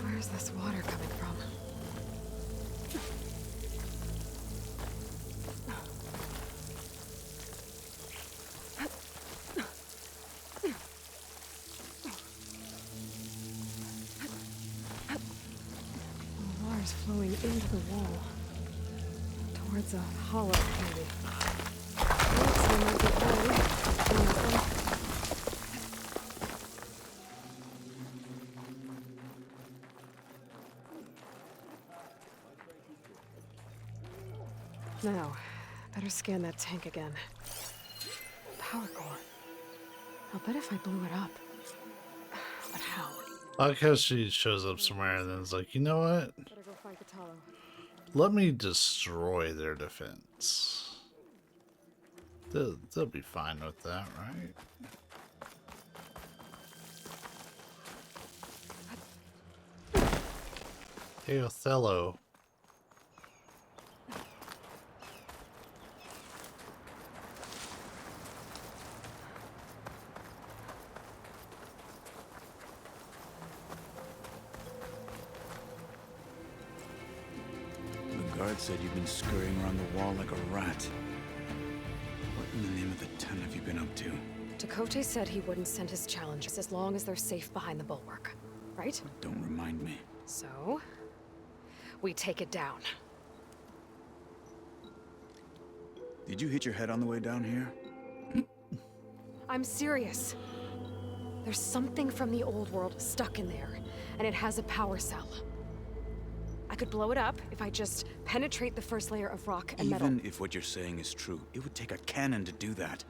Where's this water coming from? Flowing into the wall, towards a hollow, maybe. Looks like a way. Now, better scan that tank again. Power core. I'll bet if I blew it up. But how?
I like how she shows up somewhere and then is like, you know what?
Better go find Katalo.
Let me destroy their defense. They'll be fine with that, right? Hey, Othello.
The guard said you've been scurrying around the wall like a rat. What in the name of the ten have you been up to?
Dakota said he wouldn't send his challenges as long as they're safe behind the bulwark, right?
Don't remind me.
So, we take it down.
Did you hit your head on the way down here?
I'm serious. There's something from the old world stuck in there, and it has a power cell. I could blow it up if I just penetrate the first layer of rock and metal.
Even if what you're saying is true, it would take a cannon to do that.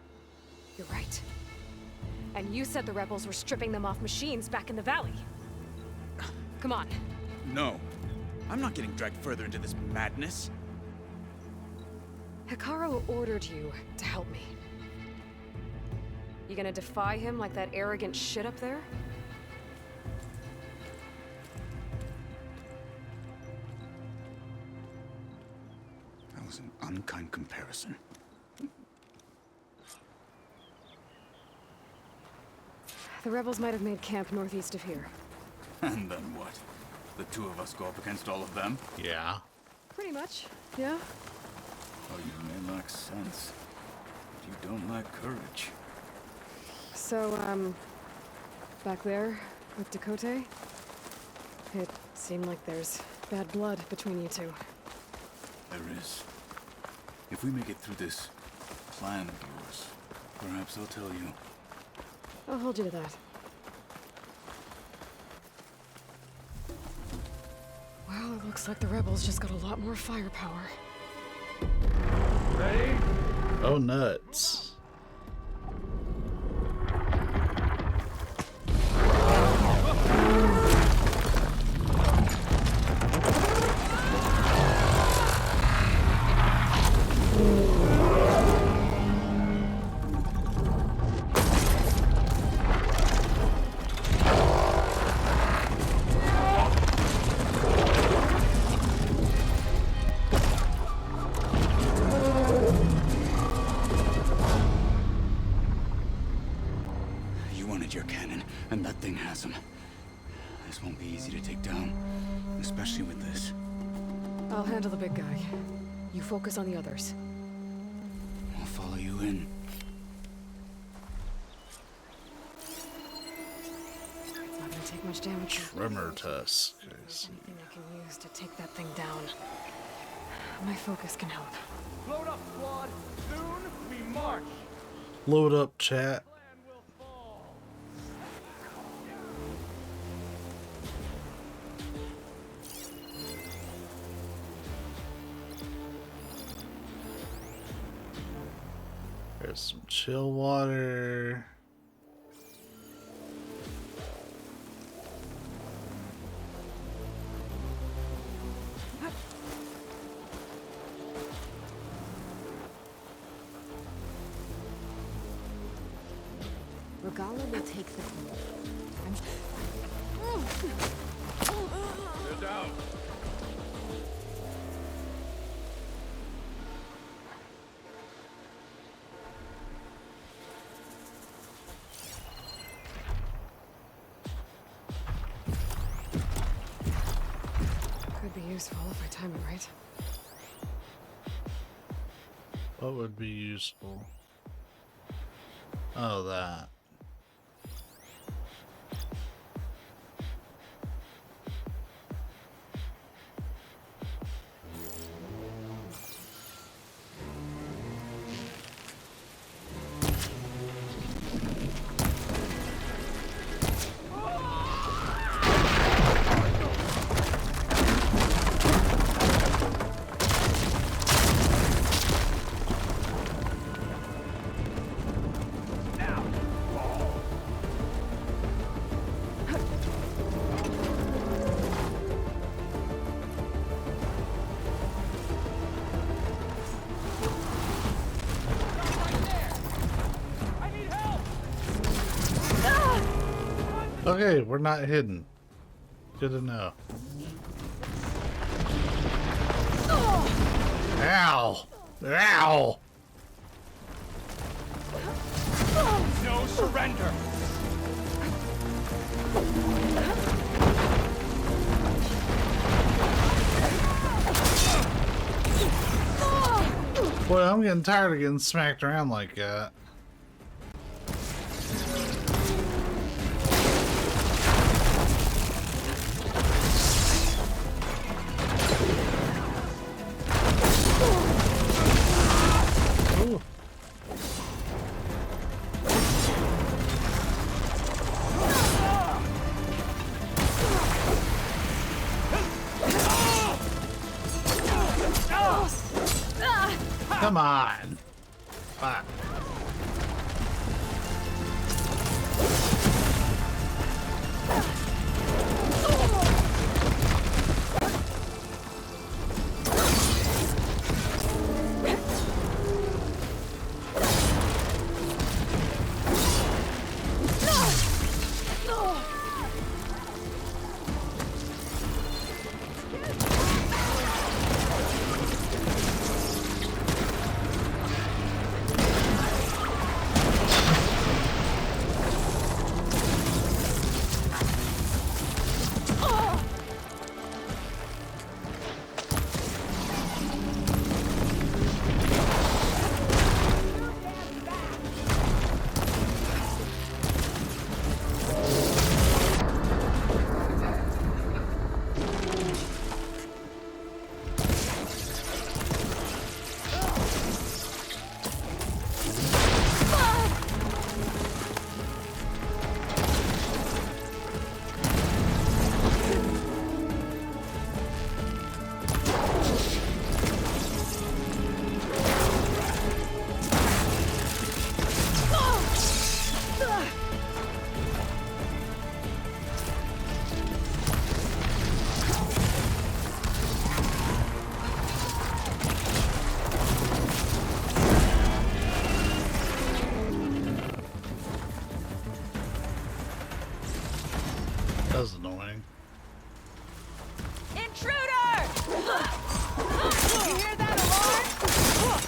You're right. And you said the rebels were stripping them off machines back in the valley. Come on.
No. I'm not getting dragged further into this madness.
Hikaru ordered you to help me. You gonna defy him like that arrogant shit up there?
That was an unkind comparison.
The rebels might have made camp northeast of here.
And then what? The two of us go up against all of them?
Yeah.
Pretty much, yeah.
Oh, you may lack sense, but you don't lack courage.
So, back there with Dakota, it seemed like there's bad blood between you two.
There is. If we make it through this plan of yours, perhaps I'll tell you.
I'll hold you to that. Well, it looks like the rebels just got a lot more firepower.
Ready? Oh, nuts.
Your cannon, and that thing has him. This won't be easy to take down, especially with this.
I'll handle the big guy. You focus on the others.
I'll follow you in.
It's not gonna take much damage.
Tremor tusk.
Anything I can use to take that thing down. My focus can help.
Load up, squad. Soon we march.
Load up, chat. There's some chill water.
Regala will take the...
They're down.
Could be useful if I time it right.
What would be useful? Oh, that. Okay, we're not hidden. Good to know. Ow! Ow!
No surrender.
Boy, I'm getting tired of getting smacked around like that. Come on. Fuck. That was annoying.
Intruder! You hear that alarm?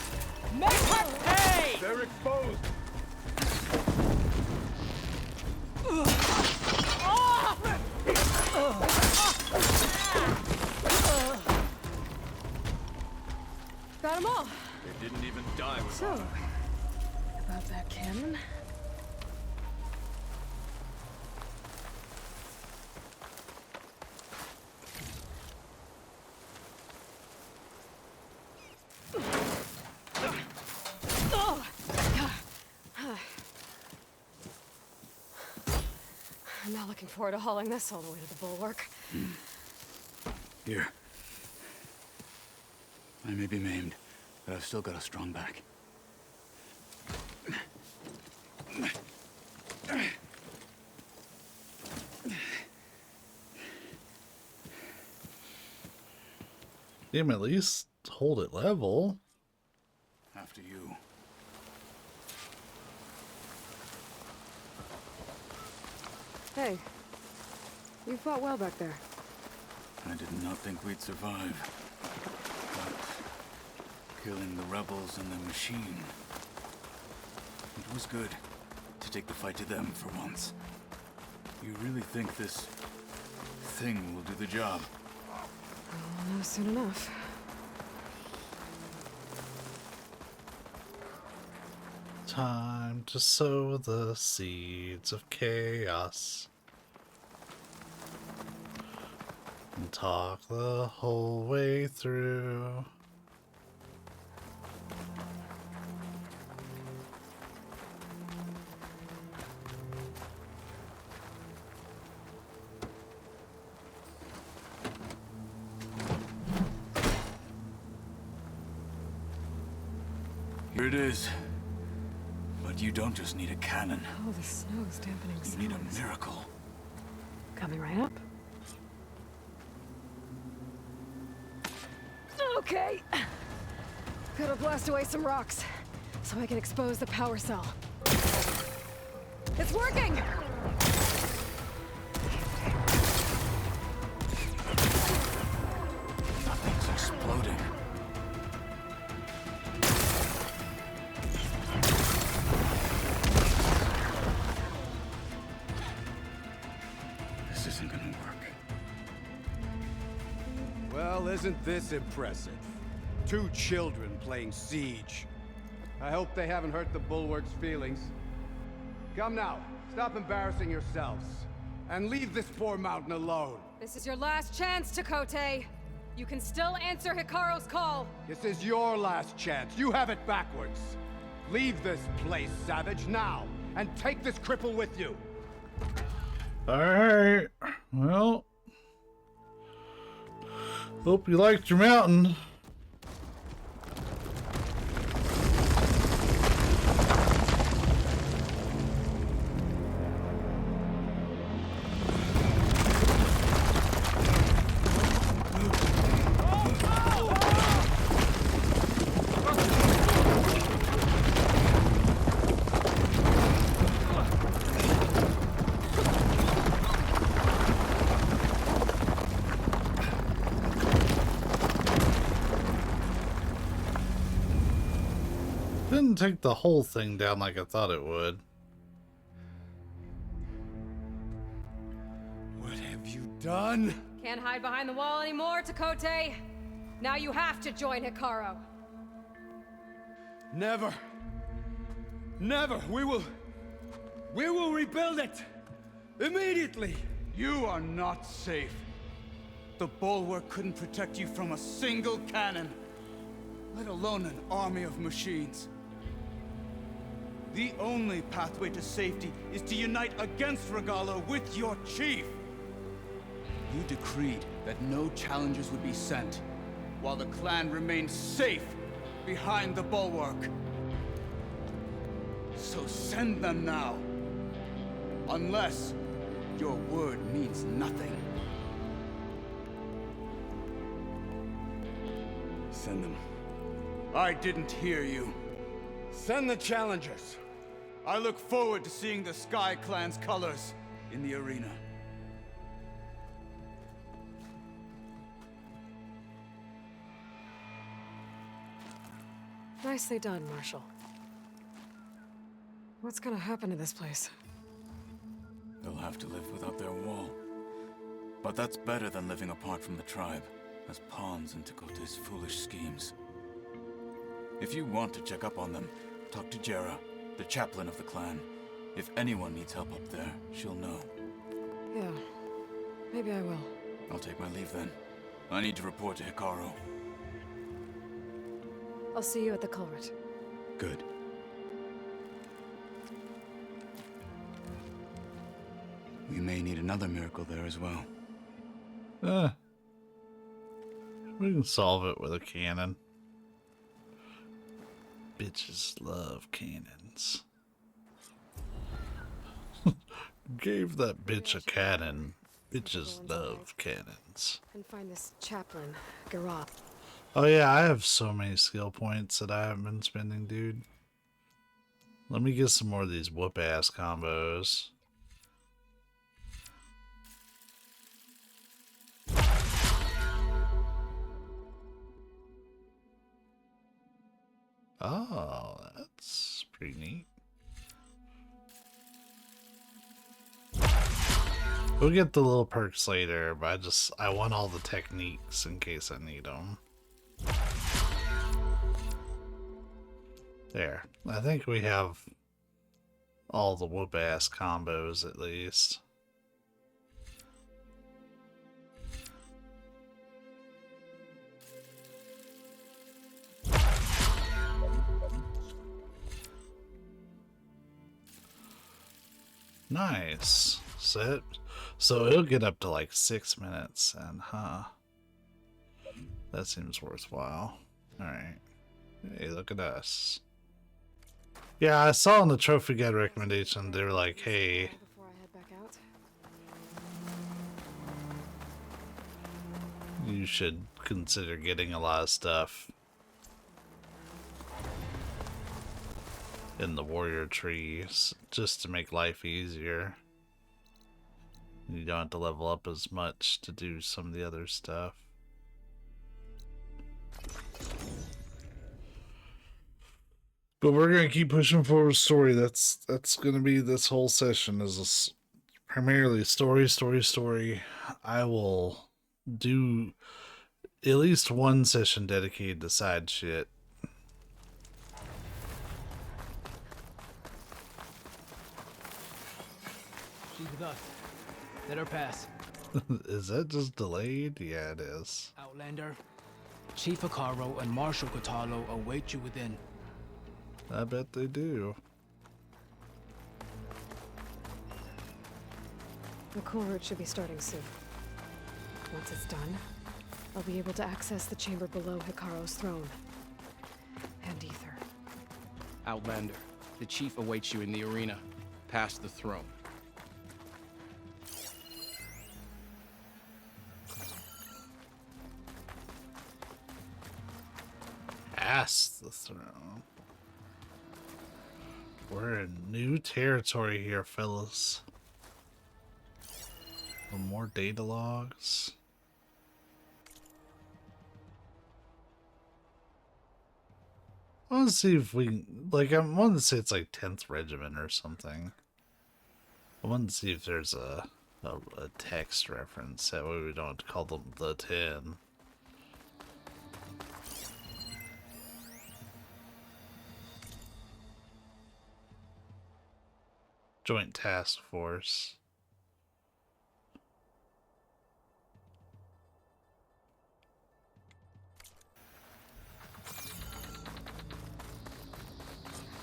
Make her pay!
They're exposed.
Die with
So, about that cannon? I'm not looking forward to hauling this all the way to the bulwark.
Here. I may be maimed, but I've still got a strong back.
Damn, at least hold it level.
After you.
Hey, you fought well back there.
I did not think we'd survive. But killing the rebels and the machine... It was good to take the fight to them for once. You really think this thing will do the job?
We'll know soon enough.
Time to sow the seeds of chaos. And talk the whole way through.
Here it is. But you don't just need a cannon.
Oh, the snow's dampening
You need a miracle.
Coming right up. Okay. Gotta blast away some rocks so I can expose the power cell. It's working!
Nothing's exploding.
This isn't gonna work.
Well, isn't this impressive? 2 children playing siege. I hope they haven't hurt the Bulwark's feelings. Come now, stop embarrassing yourselves. And leave this poor mountain alone.
This is your last chance, Chakotay. You can still answer Hikaru's call.
This is your last chance. You have it backwards. Leave this place, Savage, now. And take this cripple with you.
Alright. Well. Hope you liked your mountain. Didn't take the whole thing down like I thought it would.
What have you done?
Can't hide behind the wall anymore, Chakotay. Now you have to join Hikaru.
Never. Never. We will rebuild it. Immediately.
You are not safe. The Bulwark couldn't protect you from a single cannon, let alone an army of machines. The only pathway to safety is to unite against Regalo with your chief. You decreed that no challengers would be sent, while the clan remained safe behind the Bulwark. So send them now. Unless your word means nothing. Send them. I didn't hear you.
Send the challengers.
I look forward to seeing the Sky Clan's colors in the arena.
Nicely done, Marshal. What's gonna happen to this place?
They'll have to live without their wall. But that's better than living apart from the tribe, as pawns in Chakotay's foolish schemes. If you want to check up on them, talk to Jera, the chaplain of the clan. If anyone needs help up there, she'll know.
Yeah, maybe I will.
I'll take my leave then. I need to report to Hikaru.
I'll see you at the culvert.
Good. We may need another miracle there as well.
We can solve it with a cannon. Bitches love cannons. Gave that bitch a cannon. Bitches love cannons.
And find this chaplain, Garat.
Oh yeah, I have so many skill points that I haven't been spending, dude. Let me get some more of these whoop-ass combos. Oh, that's pretty neat. We'll get the little perks later, but I want all the techniques in case I need them. There. I think we have all the whoop-ass combos at least. Nice. So it'll get up to like 6 minutes, and that seems worthwhile. Alright. Hey, look at us. Yeah, I saw in the trophy guide recommendation, they were like, hey,
Before I head back out.
you should consider getting a lot of stuff in the warrior trees just to make life easier. You don't have to level up as much to do some of the other stuff. But we're gonna keep pushing forward story. That's gonna be this whole session is primarily story. I will do at least one session dedicated to side shit.
She's with us. Let her pass.
Is that just delayed? Yeah, it is.
Outlander, Chief Hikaru and Marshal Katalo await you within.
I bet they do.
The culvert should be starting soon. Once it's done, I'll be able to access the chamber below Hikaru's throne. And Ether.
Outlander, the chief awaits you in the arena, past the throne.
Past the throne. We're in new territory here, fellas. More data logs. I want to see if we like. I want to say it's like 10th Regiment or something. I want to see if there's a text reference. That way we don't have to call them the 10. Joint Task Force.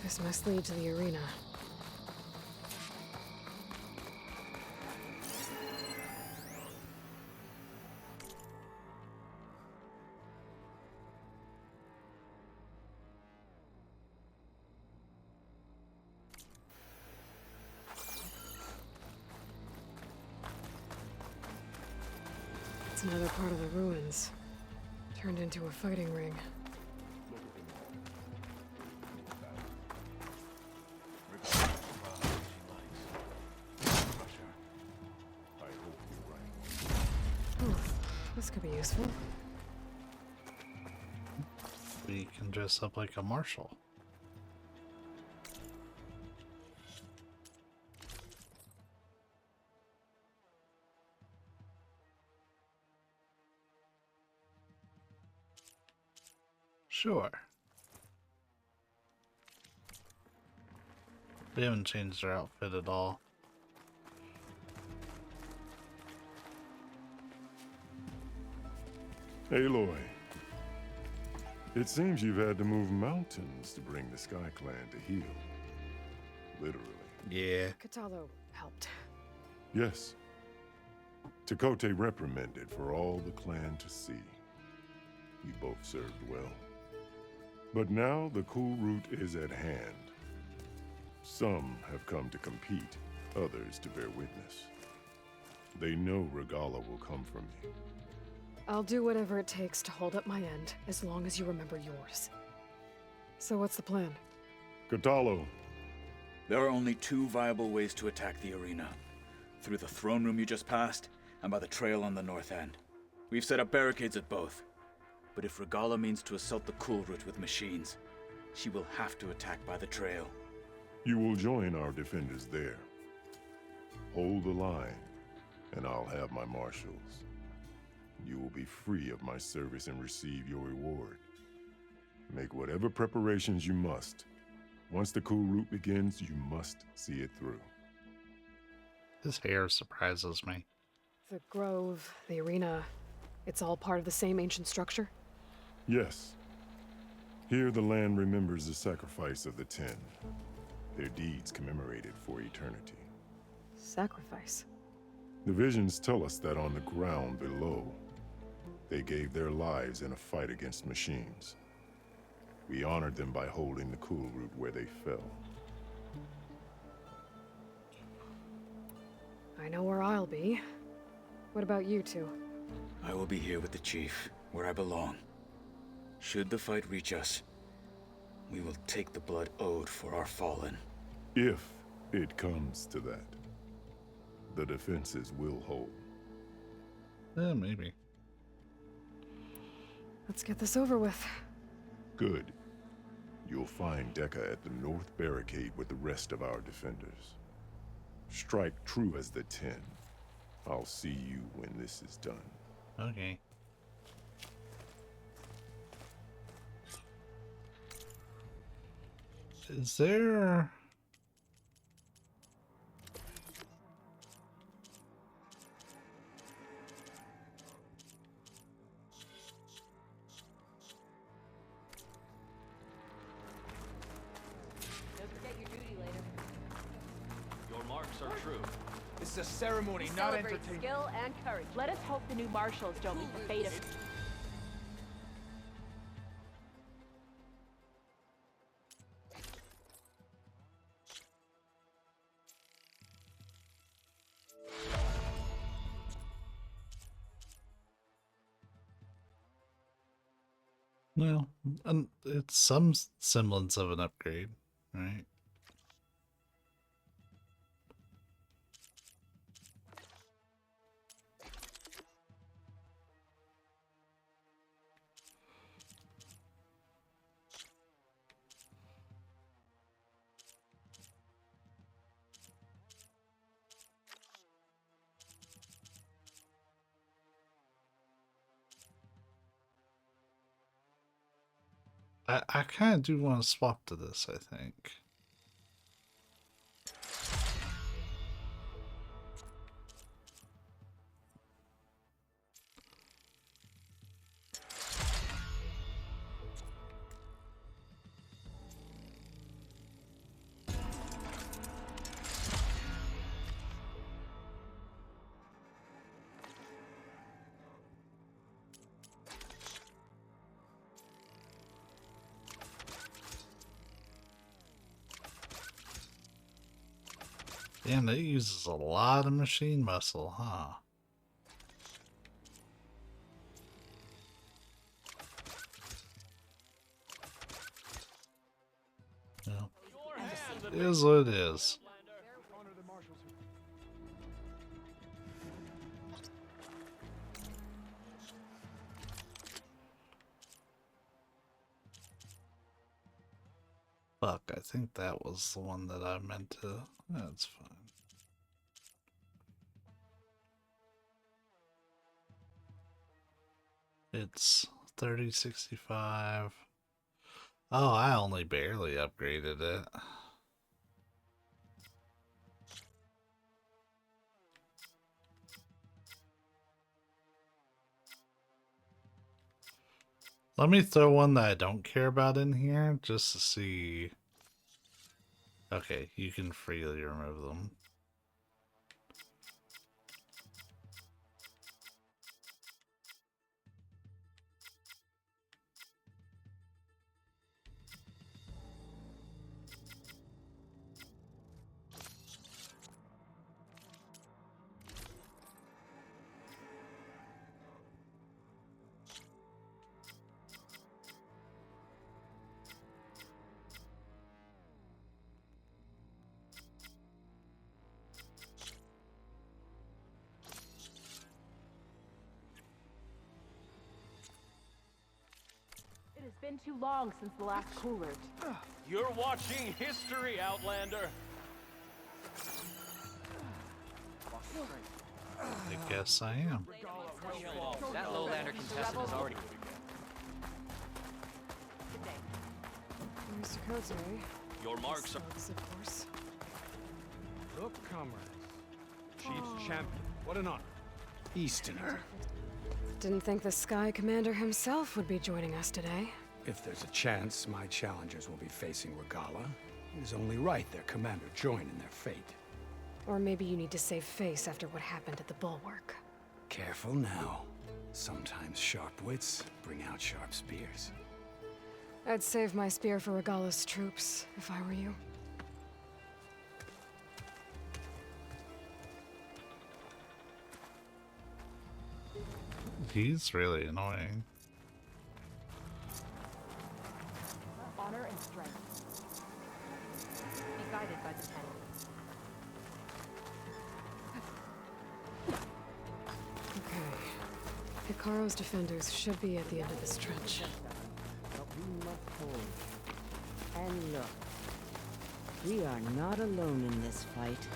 This must lead to the arena. It's another part of the ruins, turned into a fighting ring. Oh, this could be useful.
We can dress up like a marshal. Sure. They haven't changed their outfit at all.
Aloy, it seems you've had to move mountains to bring the Sky Clan to heel. Literally.
Yeah.
Catalo helped.
Yes. Tekote reprimanded for all the clan to see. You both served well. But now the cool route is at hand. Some have come to compete, others to bear witness. They know Regala will come from me.
I'll do whatever it takes to hold up my end, as long as you remember yours. So what's the plan?
Catalo.
There are only two viable ways to attack the arena. Through the throne room you just passed, and by the trail on the north end. We've set up barricades at both. But if Regala means to assault the cool route with machines, she will have to attack by the trail.
You will join our defenders there. Hold the line, and I'll have my marshals. You will be free of my service and receive your reward. Make whatever preparations you must. Once the cool route begins, you must see it through.
His hair surprises me.
The grove, the arena, it's all part of the same ancient structure?
Yes. Here the land remembers the sacrifice of the 10. Their deeds commemorated for eternity.
Sacrifice?
The visions tell us that on the ground below, they gave their lives in a fight against machines. We honored them by holding the cool route where they fell.
I know where I'll be. What about you two?
I will be here with the chief, where I belong. Should the fight reach us, we will take the blood owed for our fallen.
If it comes to that, the defenses will hold.
Yeah, maybe.
Let's get this over with.
Good. You'll find Dekka at the north barricade with the rest of our defenders. Strike true as the 10. I'll see you when this is done.
Okay. Is there...
Your marks are true.
This is a ceremony,
We
not
celebrate
entertainment.
skill and courage. Let us hope the new marshals don't meet the fate of...
Well, it's some semblance of an upgrade, right? I kind of do want to swap to this, I think. Damn, that uses a lot of machine muscle, huh? Well, it is what it is. Fuck, I think that was the one that I meant to... That's fine. It's 3065. Oh, I only barely upgraded it. Let me throw one that I don't care about in here just to see. Okay, you can freely remove them.
It has been too long since the last cooler.
You're watching history, Outlander.
I guess I am.
That lowlander contestant is already.
Mr. Coates, eh?
Your marks are.
Slugs, of course.
Look, comrades. Chief's champion. What an honor. Easterner.
Didn't think the Sky Commander himself would be joining us today.
If there's a chance my challengers will be facing Regala, it is only right their commander join in their fate.
Or maybe you need to save face after what happened at the Bulwark.
Careful now. Sometimes sharp wits bring out sharp spears.
I'd save my spear for Regala's troops, if I were you.
He's really annoying.
Honor and strength. Be guided by the pen.
Okay. Hikaro's defenders should be at the end of this trench.
But we must hold. And look, we are not alone in this fight.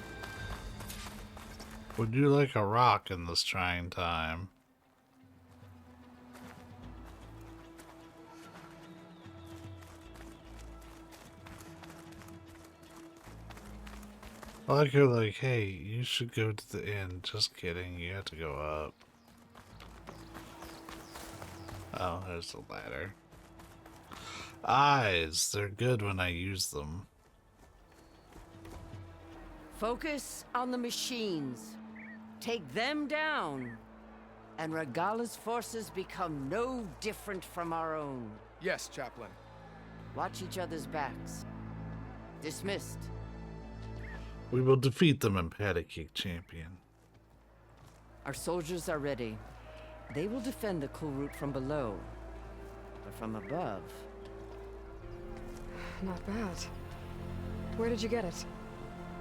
Would you like a rock in this trying time? I like her like, hey, you should go to the end. Just kidding, you have to go up. Oh, there's the ladder. Eyes, they're good when I use them.
Focus on the machines. Take them down. And Regala's forces become no different from our own.
Yes, Chaplain.
Watch each other's backs. Dismissed.
We will defeat them in Patty Cake Champion.
Our soldiers are ready. They will defend the cool route from below. But from above...
Not bad. Where did you get it?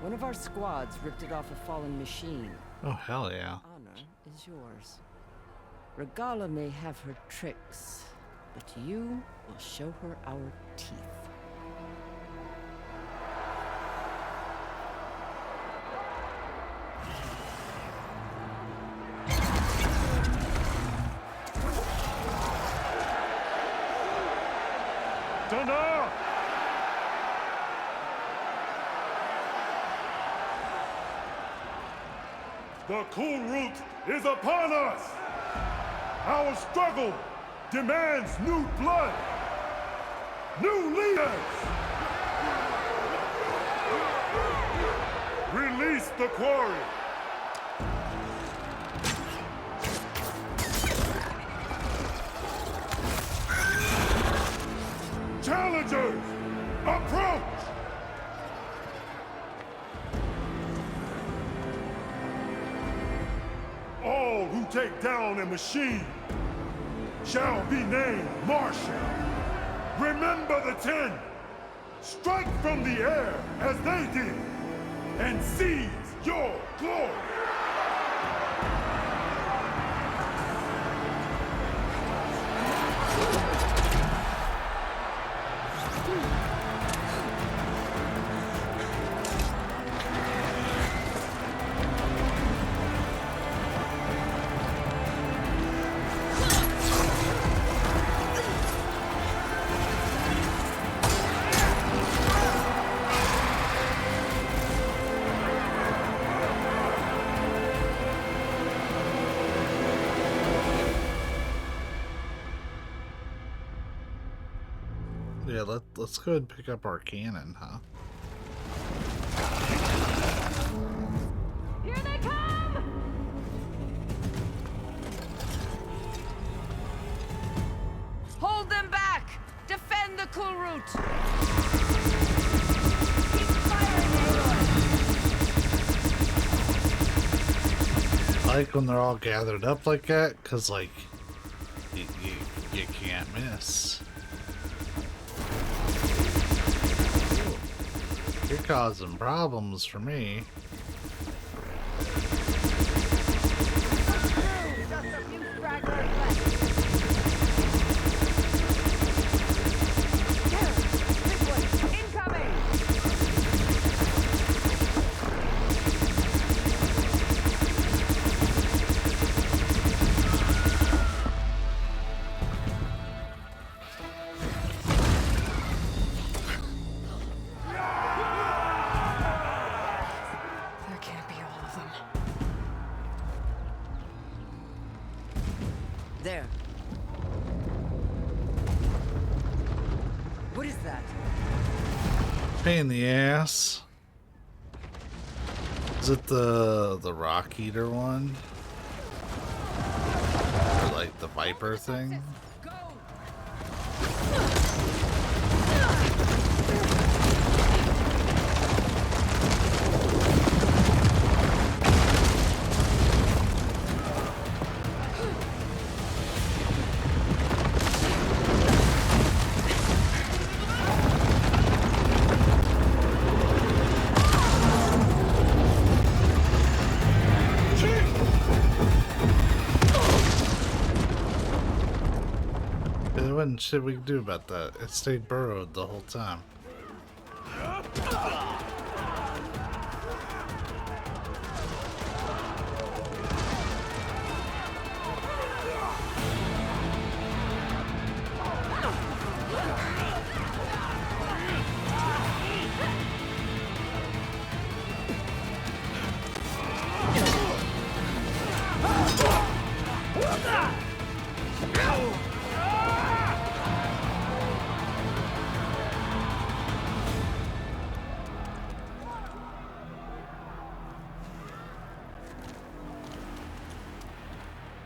One of our squads ripped it off a fallen machine.
Oh, hell yeah.
Honor is yours. Regala may have her tricks, but you will show her our teeth.
Thunder! The cool route is upon us! Our struggle demands new blood! New leaders! Release the quarry! Challengers, approach! All who take down a machine shall be named Marshal. Remember the 10. Strike from the air as they did, and seize your glory.
Yeah, let's go ahead and pick up our cannon, huh?
Here they come!
Hold them back! Defend the cool route!
I like when they're all gathered up like that, cause like you can't miss. You're causing problems for me.
Just a few stragglers left. Big one, incoming!
There can't be all of them.
There. What is that?
Pain in the ass. Is it the rock eater one? Or like the viper thing? There wasn't shit we could do about that. It stayed burrowed the whole time.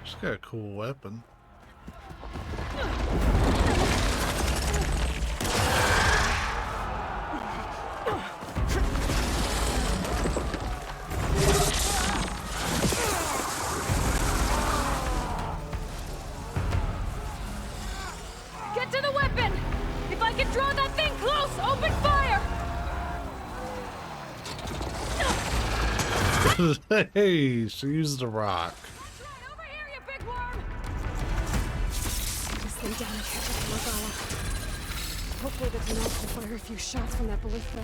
She's got a cool weapon.
Get to the weapon! If I can draw that thing close, open fire!
Hey, she used a rock.
Just lay down and catch up to Magala. Hopefully the Tenels will fire a few shots from that ballista.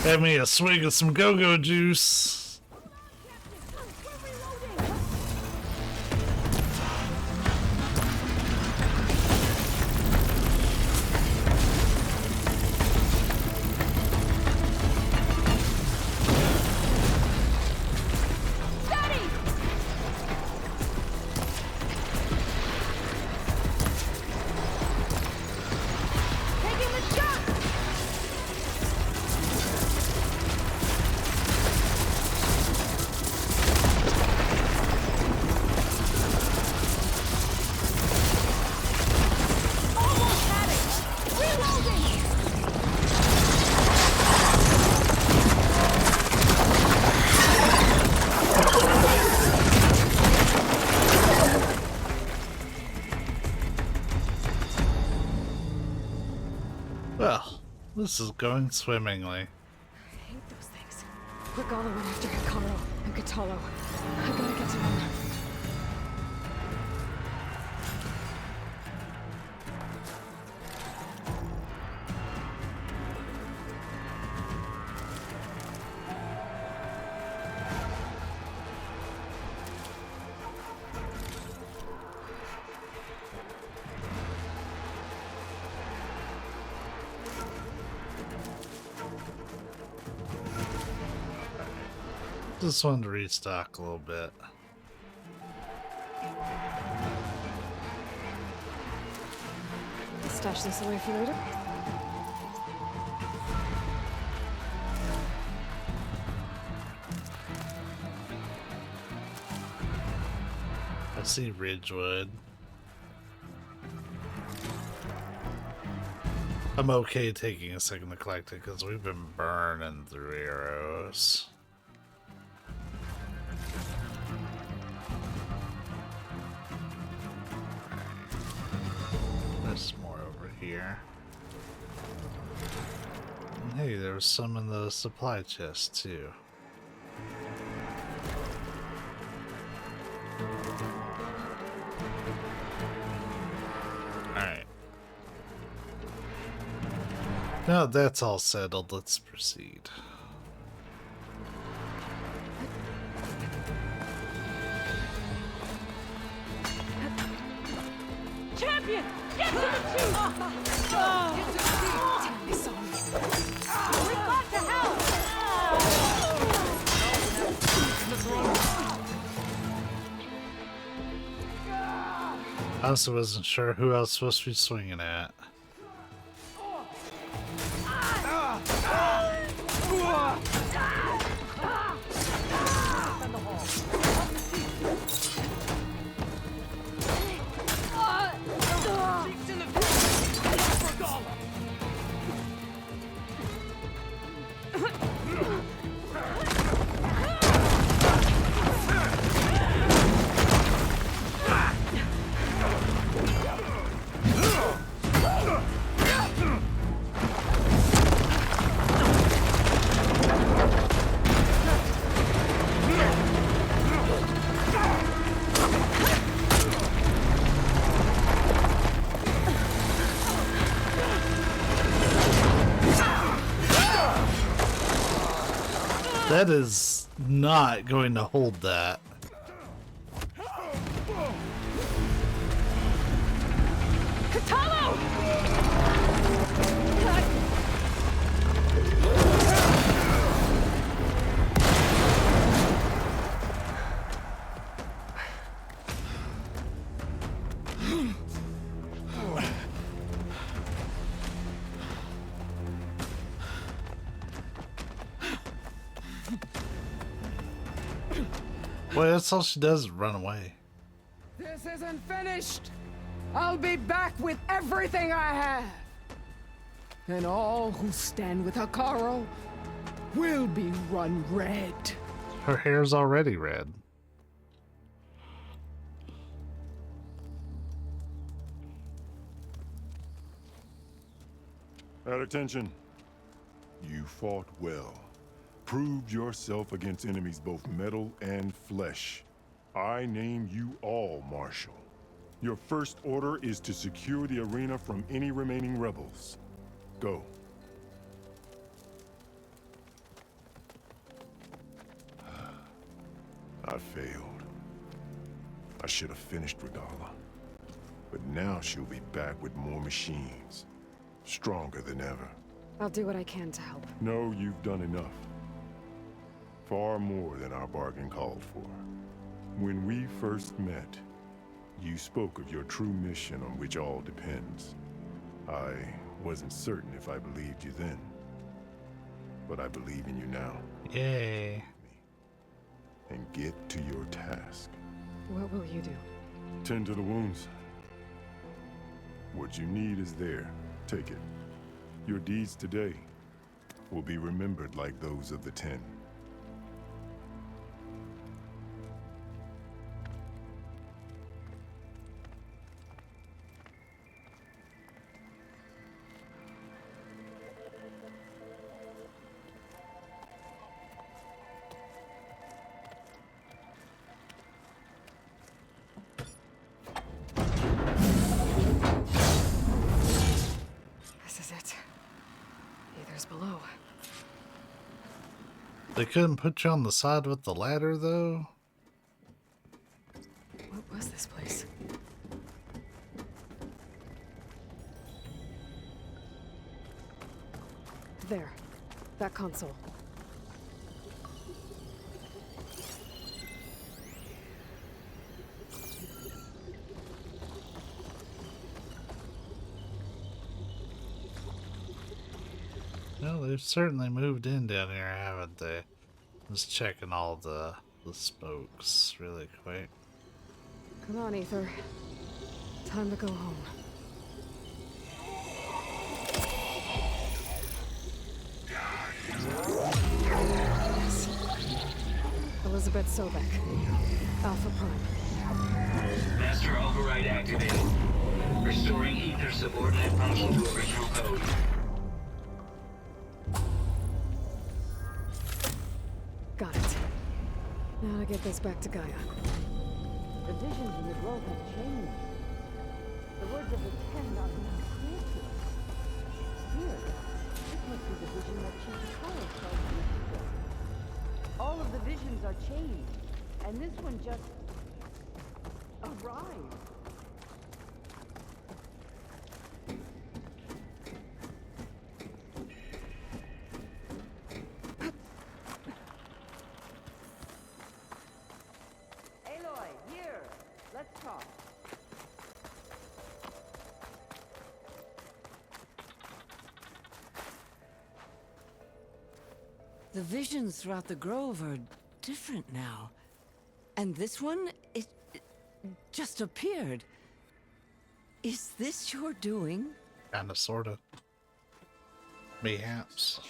Have me a swig of some go-go juice. This is going swimmingly.
I hate those things. Regala went after Hikaru and Katalo. I gotta get to them.
Just wanted to restock a little bit.
Stash this away for later.
I see Ridgewood. I'm okay taking a second to collect it because we've been burning through arrows. There's more over here. And hey, there was some in the supply chest too. Alright. Now that's all settled, let's proceed.
Champion! Get to the tube! Get to the tube!
Damn, they saw me.
We've got to help!
I also wasn't sure who I was supposed to be swinging at. That is not going to hold that. Well, that's all she does is run away.
This isn't finished. I'll be back with everything I have. And all who stand with Hikaru will be run red.
Her hair's already red.
At attention. You fought well. Proved yourself against enemies both metal and flesh. I name you all Marshal. Your first order is to secure the arena from any remaining rebels. Go. I failed. I should have finished Regala. But now she'll be back with more machines. Stronger than ever.
I'll do what I can to help.
No, you've done enough. Far more than our bargain called for. When we first met, you spoke of your true mission on which all depends. I wasn't certain if I believed you then, but I believe in you now.
Yay.
And get to your task.
What will you do?
Tend to the wounds. What you need is there. Take it. Your deeds today will be remembered like those of the 10.
They couldn't put you on the side with the ladder, though?
What was this place? There. That console.
Well, they've certainly moved in down here, haven't they? Just checking all the spokes really quick.
Come on, Ether. Time to go home. Yes. Elizabeth Sobek. Alpha Prime.
Master override activated. Restoring Ether subordinate function to original code.
Got it. Now to get this back to Gaia.
The visions in the grove have changed. The words of the Ten are being clear to us. Here, this must be the vision that Chief Kyle saw years ago. All of the visions are changed, and this one just arrived. Aloy, here! Let's talk. The visions throughout the grove are different now. And this one, it just appeared. Is this your doing?
Kinda, sorta. Mayhaps.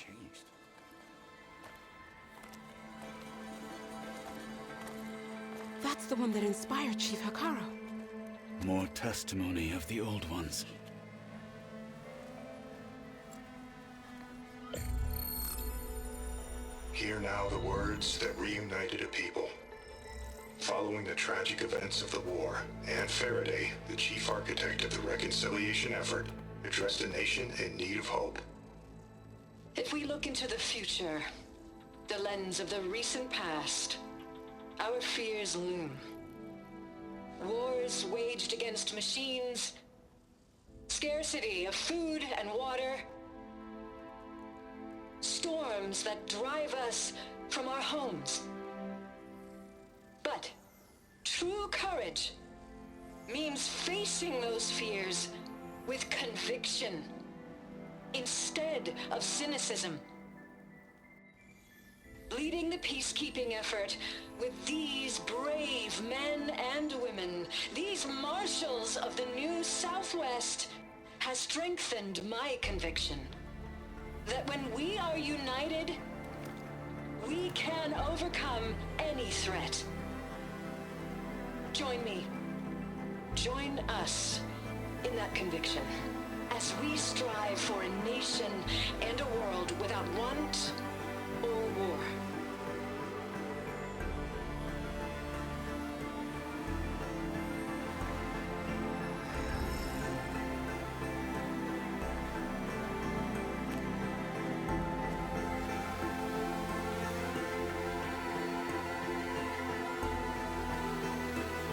That's the one that inspired Chief Hakaro.
More testimony of the old ones.
Hear now the words that reunited a people. Following the tragic events of the war, Anne Faraday, the chief architect of the reconciliation effort, addressed a nation in need of hope.
If we look into the future, the lens of the recent past, our fears loom. Wars waged against machines, scarcity of food and water, storms that drive us from our homes. But true courage means facing those fears with conviction instead of cynicism. Leading the peacekeeping effort with these brave men and women, these marshals of the new Southwest, has strengthened my conviction that when we are united, we can overcome any threat. Join me. Join us in that conviction as we strive for a nation and a world without want or war.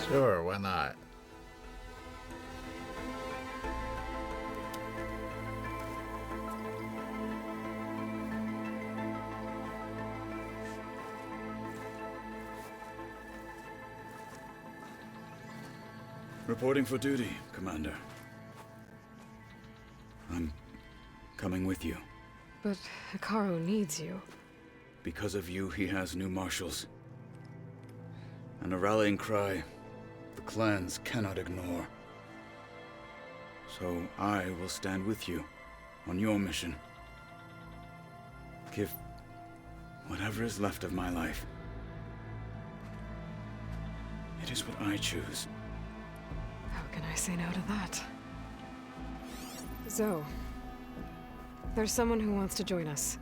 Sure, why not?
Reporting for duty, Commander. I'm coming with you.
But Hikaru needs you.
Because of you, he has new marshals. And a rallying cry the clans cannot ignore. So I will stand with you on your mission. Give whatever is left of my life. It is what I choose.
How can I say no to that? Zoe, there's someone who wants to join us.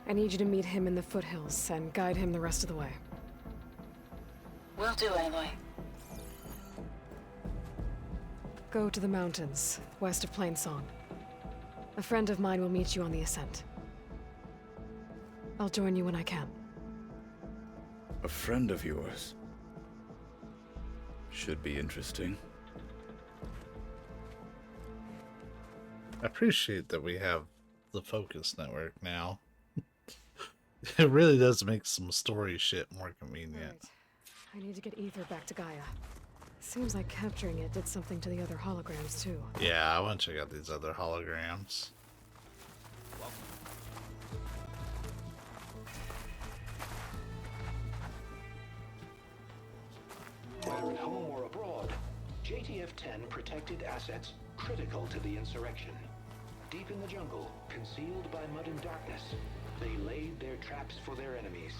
I need you to meet him in the foothills and guide him the rest of the way.
Will do, Aloy.
Go to the mountains, west of Plainsong. A friend of mine will meet you on the ascent. I'll join you when I can.
A friend of yours. Should be interesting.
I appreciate that we have the Focus Network now. It really does make some story shit more convenient.
I need to get Ether back to Gaia. Seems like capturing it did something to the other holograms, too.
Yeah, I want to check out these other holograms.
Whether at home or abroad, JTF-10 protected assets critical to the insurrection. Deep in the jungle, concealed by mud and darkness, they laid their traps for their enemies.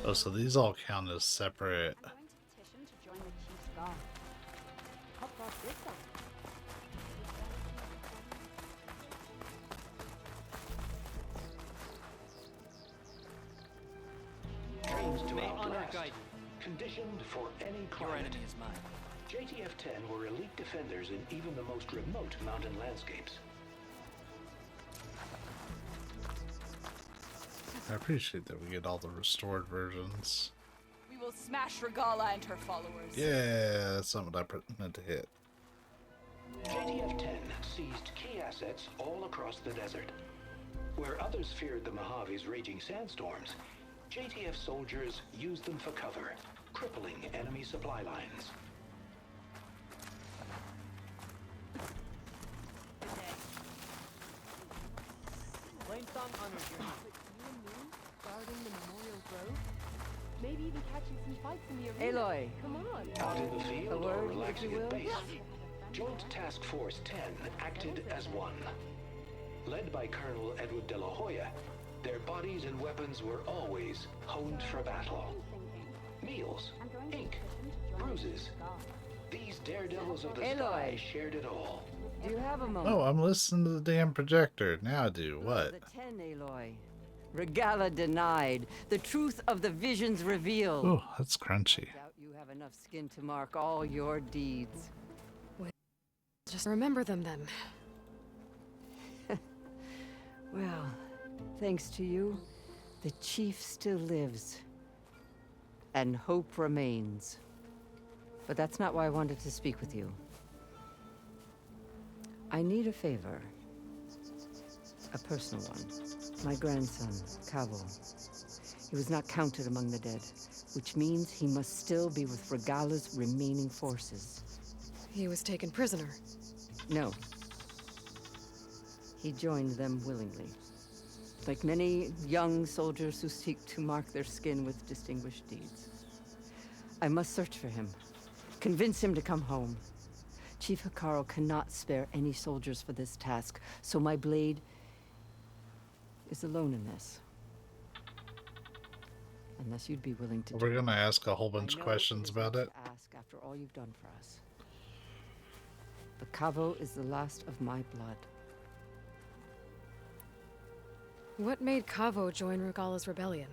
Oh, so these all count as separate.
I'm going to petition to join the Chief's Guard. How about this one?
Trains to
May honor
outlast,
guide
conditioned for any
Your
climate.
enemy is mine.
JTF-10 were elite defenders in even the most remote mountain landscapes.
I appreciate that we get all the restored versions.
We will smash Regala and her followers.
Yeah, that's something I meant to hit.
JTF-10 seized key assets all across the desert. Where others feared the Mojave's raging sandstorms, JTF soldiers used them for cover, crippling enemy supply lines.
Flamesong honors your name.
You and me, guarding the Memorial Grove? Maybe even catching some fights in the arena.
Aloy.
Come on.
Out in the
A
field
word,
or
if
relaxing
you
at
will?
base, Joint Task Force 10 acted as one. Led by Colonel Edward de la Hoya, their bodies and weapons were always honed for battle. Meals, ink, bruises. These daredevils of the sky shared it all.
Do you have a moment?
Oh, I'm listening to the damn projector. Now I do. What?
The 10, Aloy. Regala denied. The truth of the visions revealed.
Oh, that's crunchy.
I doubt you have enough skin to mark all your deeds.
Just remember them then.
Well, thanks to you, the chief still lives. And hope remains. But that's not why I wanted to speak with you. I need a favor. A personal one. My grandson, Cavo. He was not counted among the dead, which means he must still be with Regala's remaining forces.
He was taken prisoner.
No. He joined them willingly. Like many young soldiers who seek to mark their skin with distinguished deeds. I must search for him. Convince him to come home. Chief Hikaru cannot spare any soldiers for this task, so my blade is alone in this. Unless you'd be willing to.
We're gonna ask a whole bunch of questions about it.
Ask after all you've done for us. But Cavo is the last of my blood.
What made Cavo join Regala's rebellion?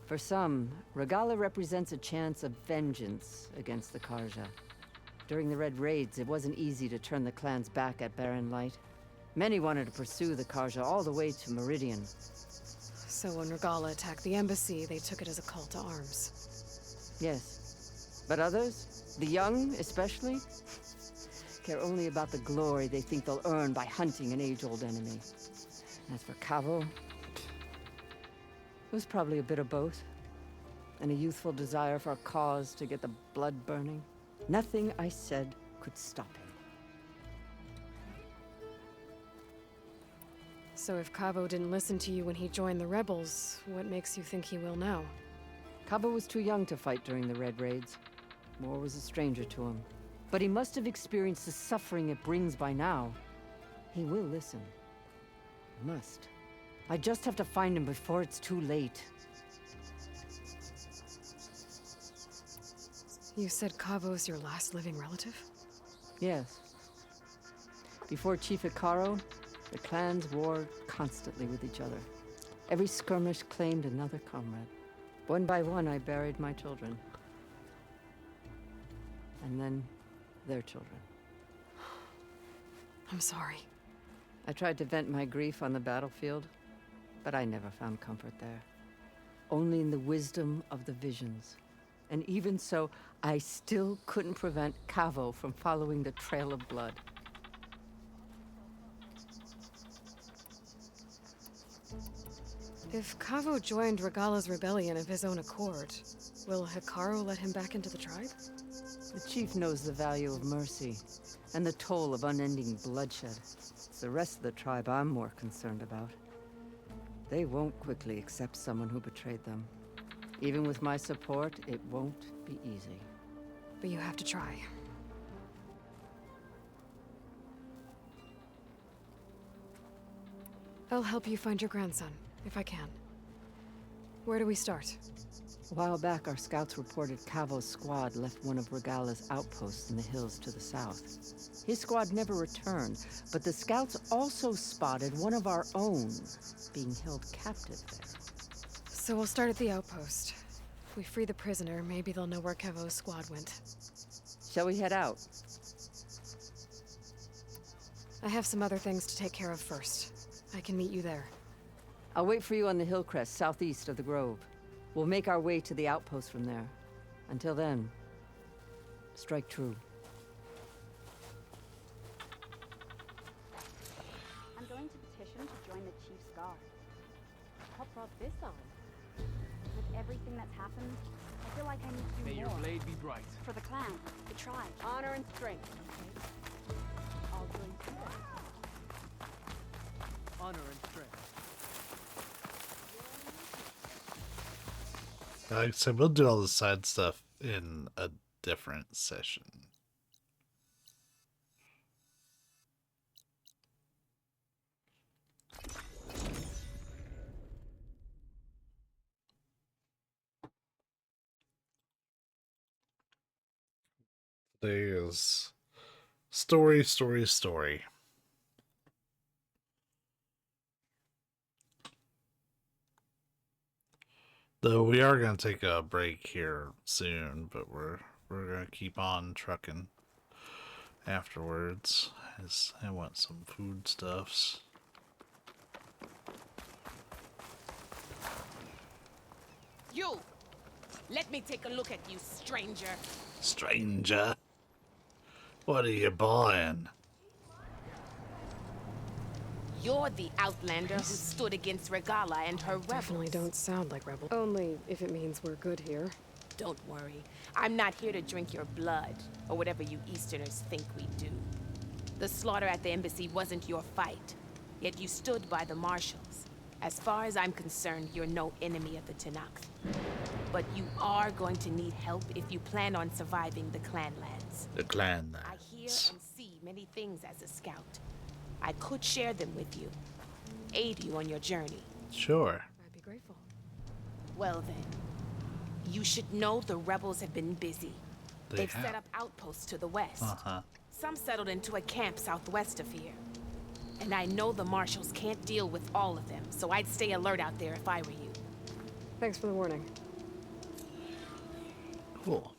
For some, Regala represents a chance of vengeance against the Karja. During the Red Raids, it wasn't easy to turn the clans back at Barren Light. Many wanted to pursue the Karja all the way to Meridian.
So when Regala attacked the embassy, they took it as a call to arms.
Yes. But others, the young especially, care only about the glory they think they'll earn by hunting an age-old enemy. As for Cavo, it was probably a bit of both. And a youthful desire for a cause to get the blood burning. Nothing I said could stop him.
So if Cavo didn't listen to you when he joined the rebels, what makes you think he will now?
Cavo was too young to fight during the Red Raids. War was a stranger to him. But he must have experienced the suffering it brings by now. He will listen. Must. I just have to find him before it's too late.
You said Cavo's your last living relative?
Yes. Before Chief Hikaru, the clans warred constantly with each other. Every skirmish claimed another comrade. One by one, I buried my children. And then their children.
I'm sorry.
I tried to vent my grief on the battlefield, but I never found comfort there. Only in the wisdom of the visions. And even so, I still couldn't prevent Cavo from following the trail of blood.
If Cavo joined Regala's rebellion of his own accord, will Hikaru let him back into the tribe?
The chief knows the value of mercy, and the toll of unending bloodshed. It's the rest of the tribe I'm more concerned about. They won't quickly accept someone who betrayed them. Even with my support, it won't be easy.
But you have to try. I'll help you find your grandson, if I can. Where do we start?
A while back, our scouts reported Cavo's squad left one of Regala's outposts in the hills to the south. His squad never returned, but the scouts also spotted one of our own being held captive there.
So we'll start at the outpost. If we free the prisoner, maybe they'll know where Cavo's squad went.
Shall we head out?
I have some other things to take care of first. I can meet you there.
I'll wait for you on the hill crest southeast of the grove. We'll make our way to the outpost from there. Until then, strike true.
I'm going to petition to join the Chief's Guard. What brought this on? With everything that's happened, I feel like I need to do
May
more.
your blade be bright.
For the clan, the tribe. Honor and strength. Okay? I'll join you.
Honor and strength.
Like I said, we'll do all the side stuff in a different session. Today is story. Though we are gonna take a break here soon, but we're gonna keep on trucking afterwards. As I want some foodstuffs.
You! Let me take a look at you, stranger.
Stranger, what are you buying?
You're the outlander who stood against Regala and her rebels.
Definitely don't sound like rebels. Only if it means we're good here.
Don't worry. I'm not here to drink your blood, or whatever you Easterners think we do. The slaughter at the embassy wasn't your fight, yet you stood by the marshals. As far as I'm concerned, you're no enemy of the Tenakth. But you are going to need help if you plan on surviving the clanlands.
The clanlands.
I hear and see many things as a scout. I could share them with you, aid you on your journey.
Sure.
I'd be grateful.
Well then, you should know the rebels have been busy. They've set up outposts to the west. Some settled into a camp southwest of here. And I know the marshals can't deal with all of them, so I'd stay alert out there if I were you.
Thanks for the warning.
Cool.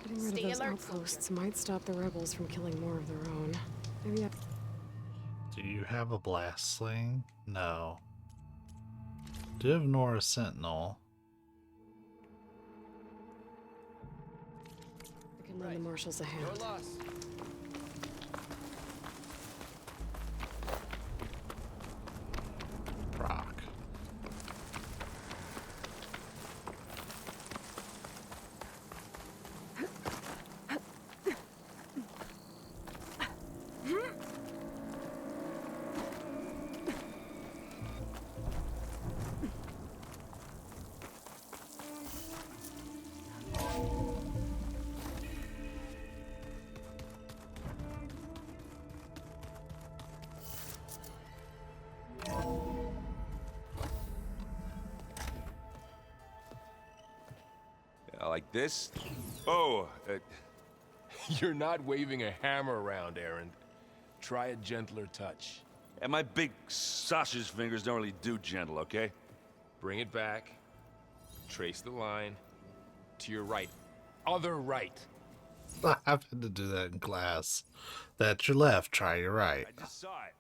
Getting rid of those outposts might stop the rebels from killing more of their own. Maybe I...
Do you have a blast sling? No. Do you have Nora Sentinel?
I can lend the marshals a hand.
Your loss.
Rock.
Like this? Oh,
You're not waving a hammer around, Errand. Try a gentler touch.
and my big sausage fingers don't really do gentle, okay?
Bring it back. Trace the line. To your right. Other right.
I happened to do that in class. That's your left, try your right.
I just saw it.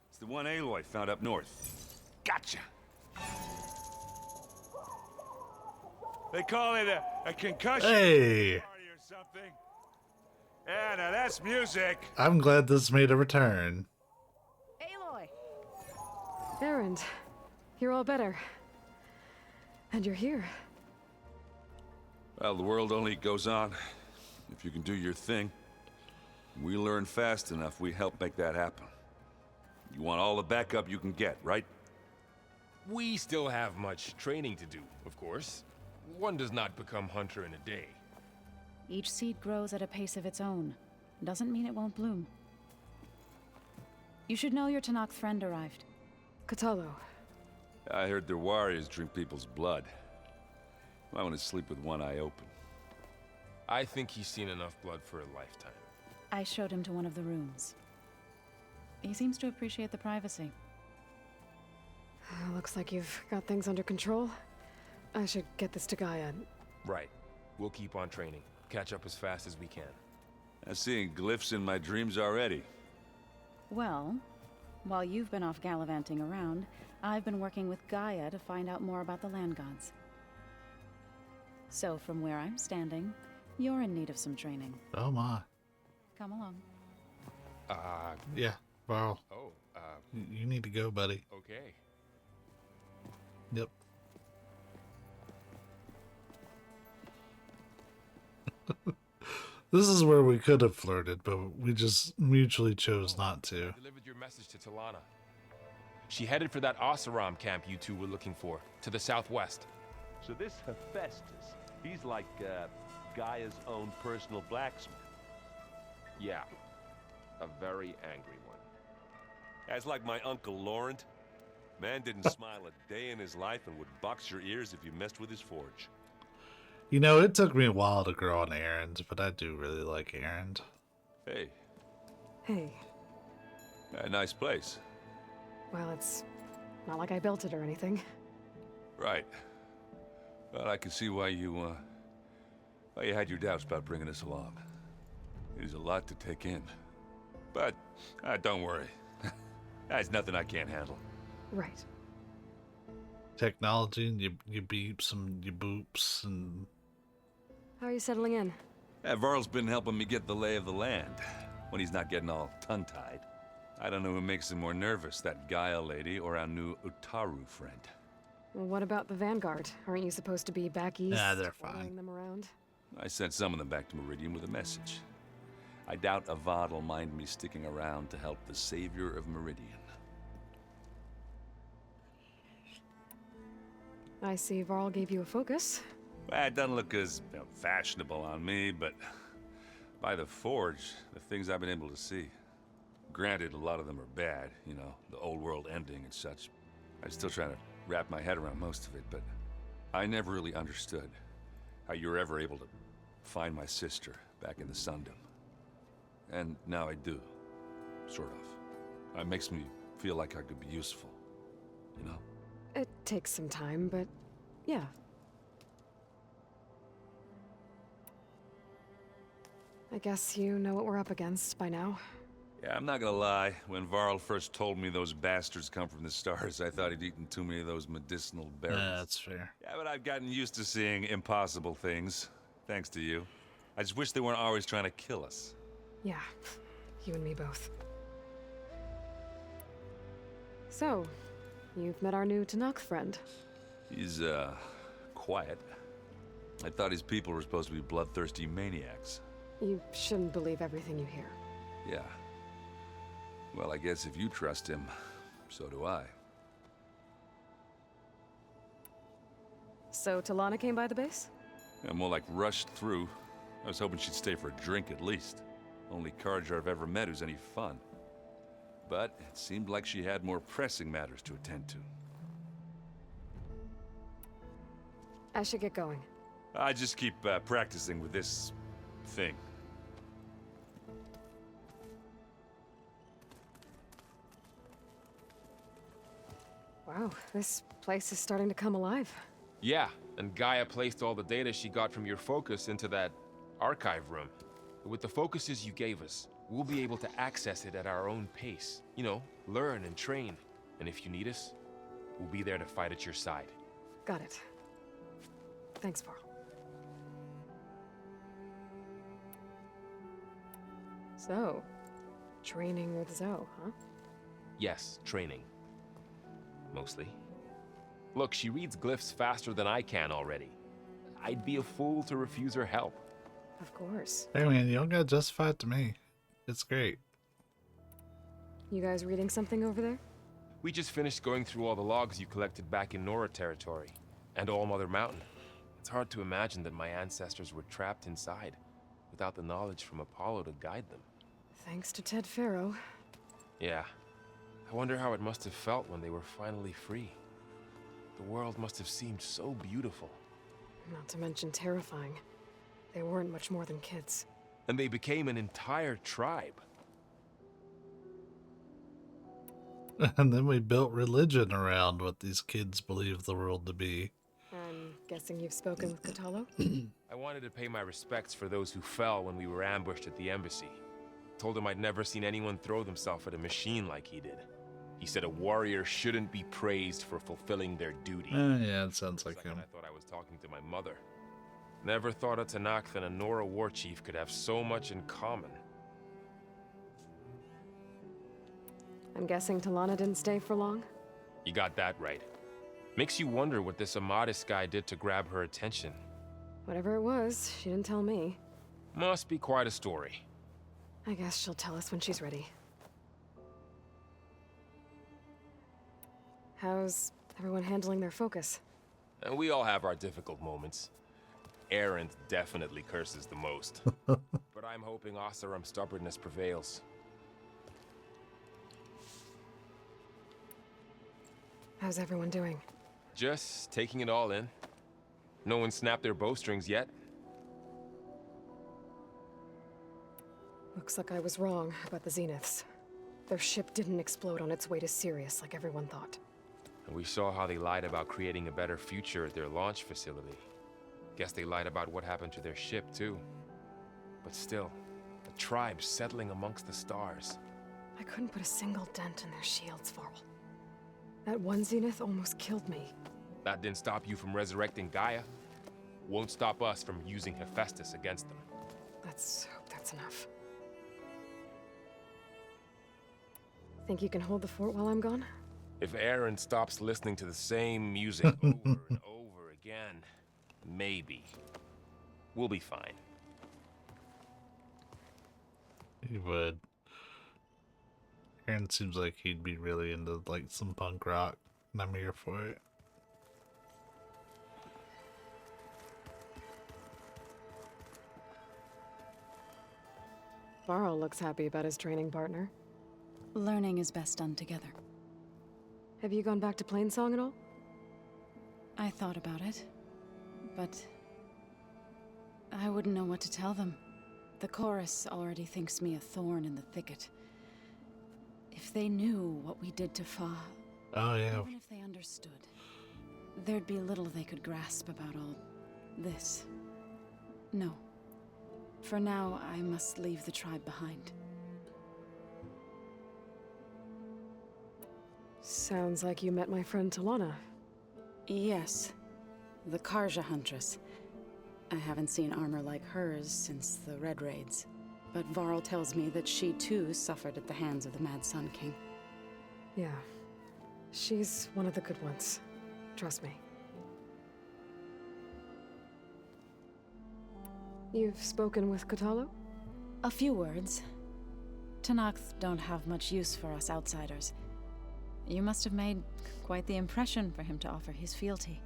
It's the one Aloy found up north. Gotcha. They call it a concussion
Hey!
party or something. Yeah, now that's music.
I'm glad this made a return.
Aloy!
Erend, you're all better. And you're here.
Well, the world only goes on if you can do your thing. We learn fast enough, we help make that happen. You want all the backup you can get, right?
We still have much training to do, of course. One does not become hunter in a day.
Each seed grows at a pace of its own. Doesn't mean it won't bloom. You should know your Tanakh friend arrived.
Katalo.
I heard their warriors drink people's blood. I want to sleep with one eye open.
I think he's seen enough blood for a lifetime.
I showed him to one of the rooms. He seems to appreciate the privacy.
Looks like you've got things under control. I should get this to Gaia.
Right. We'll keep on training. Catch up as fast as we can.
I'm seeing glyphs in my dreams already.
Well, while you've been off gallivanting around, I've been working with Gaia to find out more about the land gods. So from where I'm standing, you're in need of some training.
Oh my.
Come along.
Yeah, Varl.
Oh,
you need to go, buddy.
okay.
Yep. This is where we could have flirted, but we just mutually chose not to.
I delivered your message to Talana. She headed for that Oseram camp you two were looking for, to the southwest.
So this Hephaestus, he's like Gaia's own personal blacksmith.
Yeah. A very angry one.
That's like my Uncle Laurent. Man didn't smile a day in his life and would box your ears if you messed with his forge.
You know, it took me a while to grow on Erend, but I do really like Erend.
Hey,
Hey.
a nice place.
Well, it's not like I built it or anything.
Right. Well, I can see why you had your doubts about bringing us along. It is a lot to take in. But, don't worry. That's nothing I can't handle.
Right.
Technology and you beeps and you boops and...
How are you settling in?
Varl's been helping me get the lay of the land, when he's not getting all tongue-tied. I don't know who makes him more nervous, that Gaia lady or our new Utaru friend.
Well, what about the Vanguard? Aren't you supposed to be back east?
Nah, they're
following
fine.
them around?
I sent some of them back to Meridian with a message. I doubt Avad will mind me sticking around to help the savior of Meridian.
I see Varl gave you a focus.
Well, it doesn't look as fashionable on me, but by the Forge, the things I've been able to see. Granted, a lot of them are bad, you know, the old world ending and such. I'm still trying to wrap my head around most of it, but I never really understood how you were ever able to find my sister back in the Sundom. And now I do, sort of. It makes me feel like I could be useful, you know?
It takes some time, but yeah. I guess you know what we're up against by now.
Yeah, I'm not gonna lie. When Varl first told me those bastards come from the stars, I thought he'd eaten too many of those medicinal berries.
Yeah, that's fair.
Yeah, but I've gotten used to seeing impossible things, thanks to you. I just wish they weren't always trying to kill us.
Yeah, you and me both. So, you've met our new Tanakh friend.
He's, quiet. I thought his people were supposed to be bloodthirsty maniacs.
You shouldn't believe everything you hear.
Yeah. Well, I guess if you trust him, so do I.
So Talana came by the base?
Yeah, more like rushed through. I was hoping she'd stay for a drink at least. Only Carja I've ever met who's any fun. But it seemed like she had more pressing matters to attend to.
I should get going.
I just keep practicing with this thing.
Wow, this place is starting to come alive.
Yeah, and Gaia placed all the data she got from your focus into that archive room. With the focuses you gave us, we'll be able to access it at our own pace. You know, learn and train. And if you need us, we'll be there to fight at your side.
Got it. Thanks, Varl. So, training with Zoe, huh?
Yes, training. Mostly. Look, she reads glyphs faster than I can already. I'd be a fool to refuse her help.
Of course.
Hey man, you don't gotta justify it to me. It's great.
You guys reading something over there?
We just finished going through all the logs you collected back in Nora territory, and All Mother Mountain. It's hard to imagine that my ancestors were trapped inside, without the knowledge from Apollo to guide them.
Thanks to Ted Faro.
Yeah. I wonder how it must have felt when they were finally free. The world must have seemed so beautiful.
Not to mention terrifying. They weren't much more than kids.
And they became an entire tribe.
And then we built religion around what these kids believe the world to be.
I'm guessing you've spoken with Kotallo?
I wanted to pay my respects for those who fell when we were ambushed at the embassy. Told him I'd never seen anyone throw themselves at a machine like he did. He said a warrior shouldn't be praised for fulfilling their duty.
Yeah, it sounds like him.
I thought I was talking to my mother. Never thought a Tanakh and a Nora war chief could have so much in common.
I'm guessing Talana didn't stay for long?
You got that right. Makes you wonder what this Amadis guy did to grab her attention.
Whatever it was, she didn't tell me.
Must be quite a story.
I guess she'll tell us when she's ready. How's everyone handling their focus?
And we all have our difficult moments. Erend definitely curses the most. But I'm hoping Oseram's stubbornness prevails.
How's everyone doing?
Just taking it all in. No one snapped their bowstrings yet.
Looks like I was wrong about the Zeniths. Their ship didn't explode on its way to Sirius like everyone thought.
And we saw how they lied about creating a better future at their launch facility. Guess they lied about what happened to their ship, too. But still, a tribe settling amongst the stars.
I couldn't put a single dent in their shields, Varl. That one Zenith almost killed me.
That didn't stop you from resurrecting Gaia. Won't stop us from using Hephaestus against them.
Let's hope that's enough. Think you can hold the fort while I'm gone?
If Aaron stops listening to the same music over and over again, maybe. We'll be fine.
He would. Aaron seems like he'd be really into like some punk rock, and I'm here for it.
Varl looks happy about his training partner.
Learning is best done together.
Have you gone back to Plainsong at all?
I thought about it, but I wouldn't know what to tell them. The chorus already thinks me a thorn in the thicket. If they knew what we did to Fa,
oh yeah,
even if they understood, there'd be little they could grasp about all this. No. For now, I must leave the tribe behind.
Sounds like you met my friend Talana.
Yes. The Karja Huntress. I haven't seen armor like hers since the Red Raids. But Varl tells me that she too suffered at the hands of the Mad Sun King.
Yeah. She's one of the good ones. Trust me. You've spoken with Kotallo?
A few words. Tanakh don't have much use for us outsiders. You must have made quite the impression for him to offer his fealty.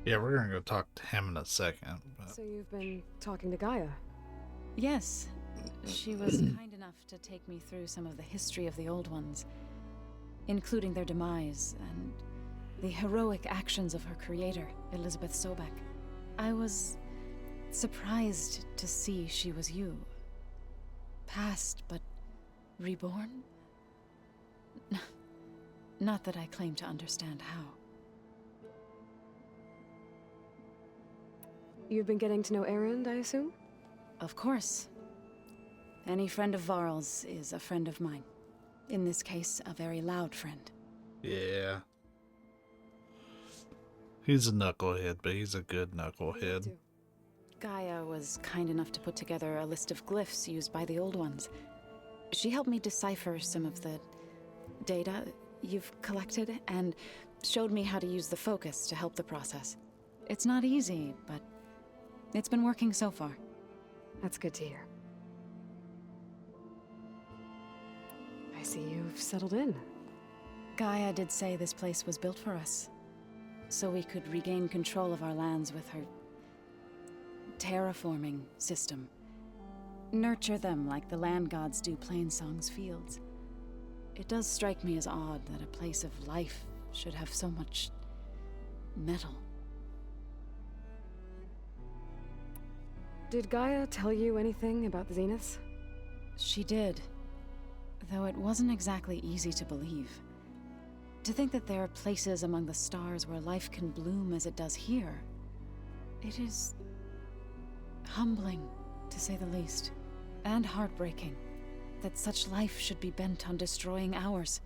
Yeah, we're gonna go talk to him in a second. But...
So you've been talking to Gaia?
Yes. She was kind enough to take me through some of the history of the Old Ones, including their demise and the heroic actions of her creator, Elizabeth Sobek. I was surprised to see she was you. Past, but reborn? Not that I claim to understand how.
You've been getting to know Erend, I assume?
Of course. Any friend of Varl's is a friend of mine. In this case, a very loud friend.
Yeah. He's a knucklehead, but he's a good knucklehead.
Gaia was kind enough to put together a list of glyphs used by the Old Ones. She helped me decipher some of the data you've collected and showed me how to use the focus to help the process. It's not easy, but it's been working so far.
That's good to hear. I see you've settled in.
Gaia did say this place was built for us, so we could regain control of our lands with her terraforming system. Nurture them like the land gods do Plainsong's fields. It does strike me as odd that a place of life should have so much metal.
Did Gaia tell you anything about the Zeniths?
She did, though it wasn't exactly easy to believe. To think that there are places among the stars where life can bloom as it does here, it is humbling, to say the least, and heartbreaking that such life should be bent on destroying ours.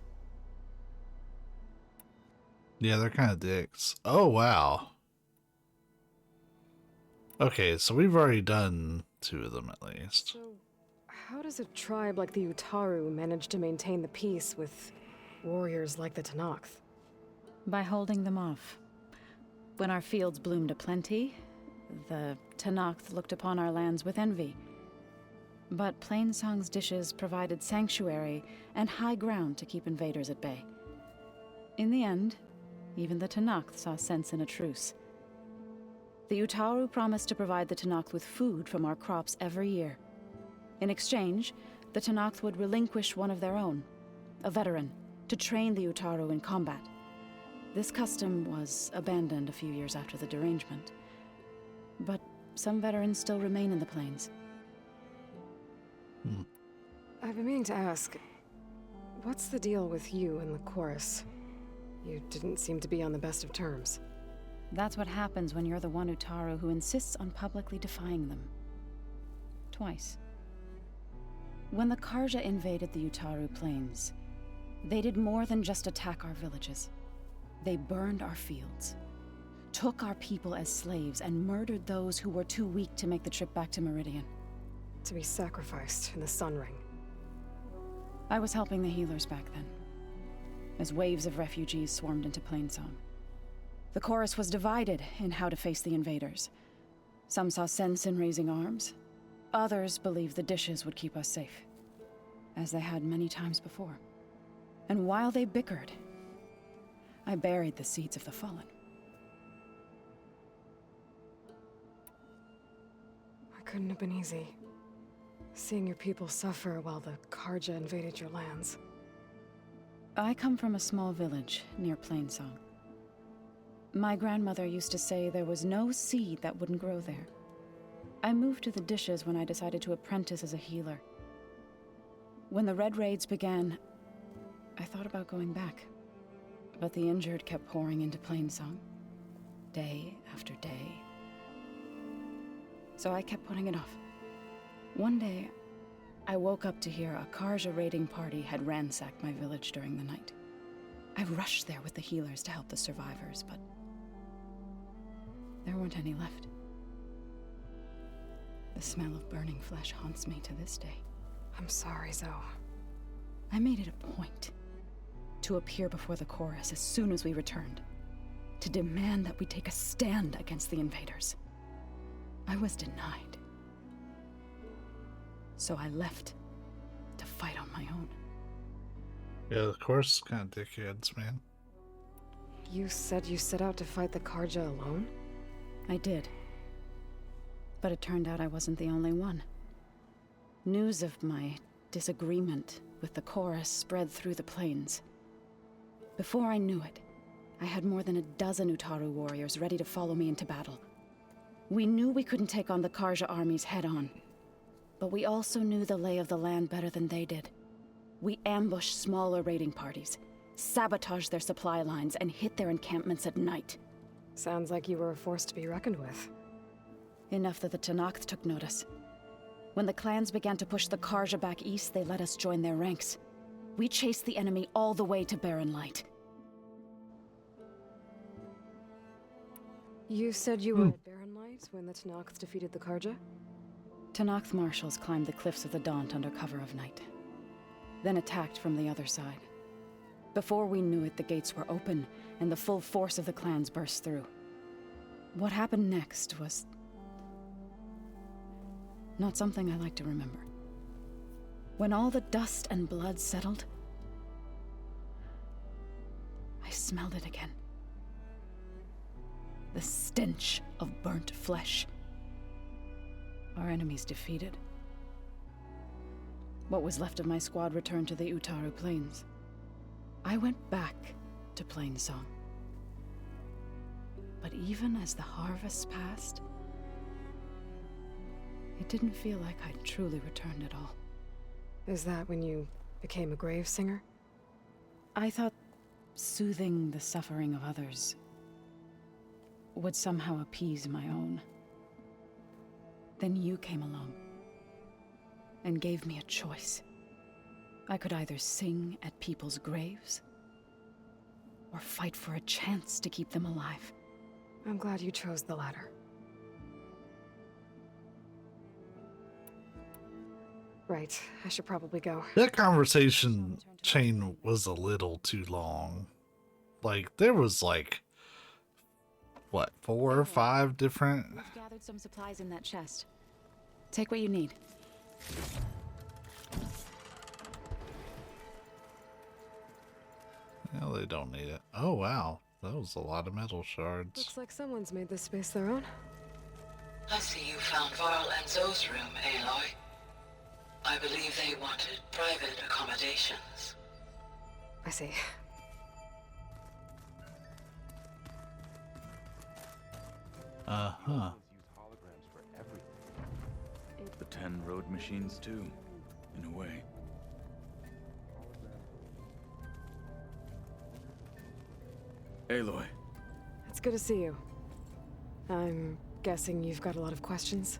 Yeah, they're kind of dicks. Oh, wow. Okay, so we've already done 2 of them at least.
So, how does a tribe like the Utaru manage to maintain the peace with warriors like the Tenakth?
By holding them off. When our fields bloomed aplenty, the Tenakth looked upon our lands with envy. But Plainsong's dishes provided sanctuary and high ground to keep invaders at bay. In the end, even the Tenakth saw sense in a truce. The Utaru promised to provide the Tenakth with food from our crops every year. In exchange, the Tenakth would relinquish one of their own, a veteran, to train the Utaru in combat. This custom was abandoned a few years after the derangement. But some veterans still remain in the plains.
I've been meaning to ask, what's the deal with you and the chorus? You didn't seem to be on the best of terms.
That's what happens when you're the one Utaru who insists on publicly defying them. Twice. When the Karja invaded the Utaru plains, they did more than just attack our villages. They burned our fields, took our people as slaves, and murdered those who were too weak to make the trip back to Meridian.
To be sacrificed in the Sun Ring.
I was helping the healers back then, as waves of refugees swarmed into Plainsong. The chorus was divided in how to face the invaders. Some saw sense in raising arms. Others believed the dishes would keep us safe, as they had many times before. And while they bickered, I buried the seeds of the fallen.
It couldn't have been easy. Seeing your people suffer while the Karja invaded your lands.
I come from a small village near Plainsong. My grandmother used to say there was no seed that wouldn't grow there. I moved to the dishes when I decided to apprentice as a healer. When the Red Raids began, I thought about going back. But the injured kept pouring into Plainsong, day after day. So I kept putting it off. One day, I woke up to hear a Karja raiding party had ransacked my village during the night. I rushed there with the healers to help the survivors, but there weren't any left. The smell of burning flesh haunts me to this day.
I'm sorry, Zoe.
I made it a point to appear before the chorus as soon as we returned, to demand that we take a stand against the invaders. I was denied. So I left to fight on my own.
Yeah, the chorus is kind of dickheads, man.
You said you set out to fight the Karja alone?
I did. But it turned out I wasn't the only one. News of my disagreement with the chorus spread through the plains. Before I knew it, I had more than a dozen Utaru warriors ready to follow me into battle. We knew we couldn't take on the Karja armies head-on, but we also knew the lay of the land better than they did. We ambushed smaller raiding parties, sabotaged their supply lines, and hit their encampments at night.
Sounds like you were a force to be reckoned with.
Enough that the Tenakth took notice. When the clans began to push the Karja back east, they let us join their ranks. We chased the enemy all the way to Barren Light.
You said you were at Barren Light when the Tenakth defeated the Karja?
Tenakth marshals climbed the cliffs of the Daunt under cover of night, then attacked from the other side. Before we knew it, the gates were open, and the full force of the clans burst through. What happened next was not something I like to remember. When all the dust and blood settled, I smelled it again. The stench of burnt flesh. Our enemies defeated. What was left of my squad returned to the Utaru Plains. I went back to Plainsong. But even as the harvest passed, it didn't feel like I'd truly returned at all.
Is that when you became a grave singer?
I thought soothing the suffering of others would somehow appease my own. Then you came along and gave me a choice. I could either sing at people's graves or fight for a chance to keep them alive.
I'm glad you chose the latter. Right, I should probably go.
That conversation chain was a little too long. Like, there was like, what, 4 or 5 different...
We've gathered some supplies in that chest. Take what you need.
No, they don't need it. Oh, wow. That was a lot of metal shards.
Looks like someone's made this space their own.
I see you found Varl and Zoe's room, Aloy. I believe they wanted private accommodations.
I see.
Uh-huh.
The 10 road machines too, in a way. Aloy.
It's good to see you. I'm guessing you've got a lot of questions?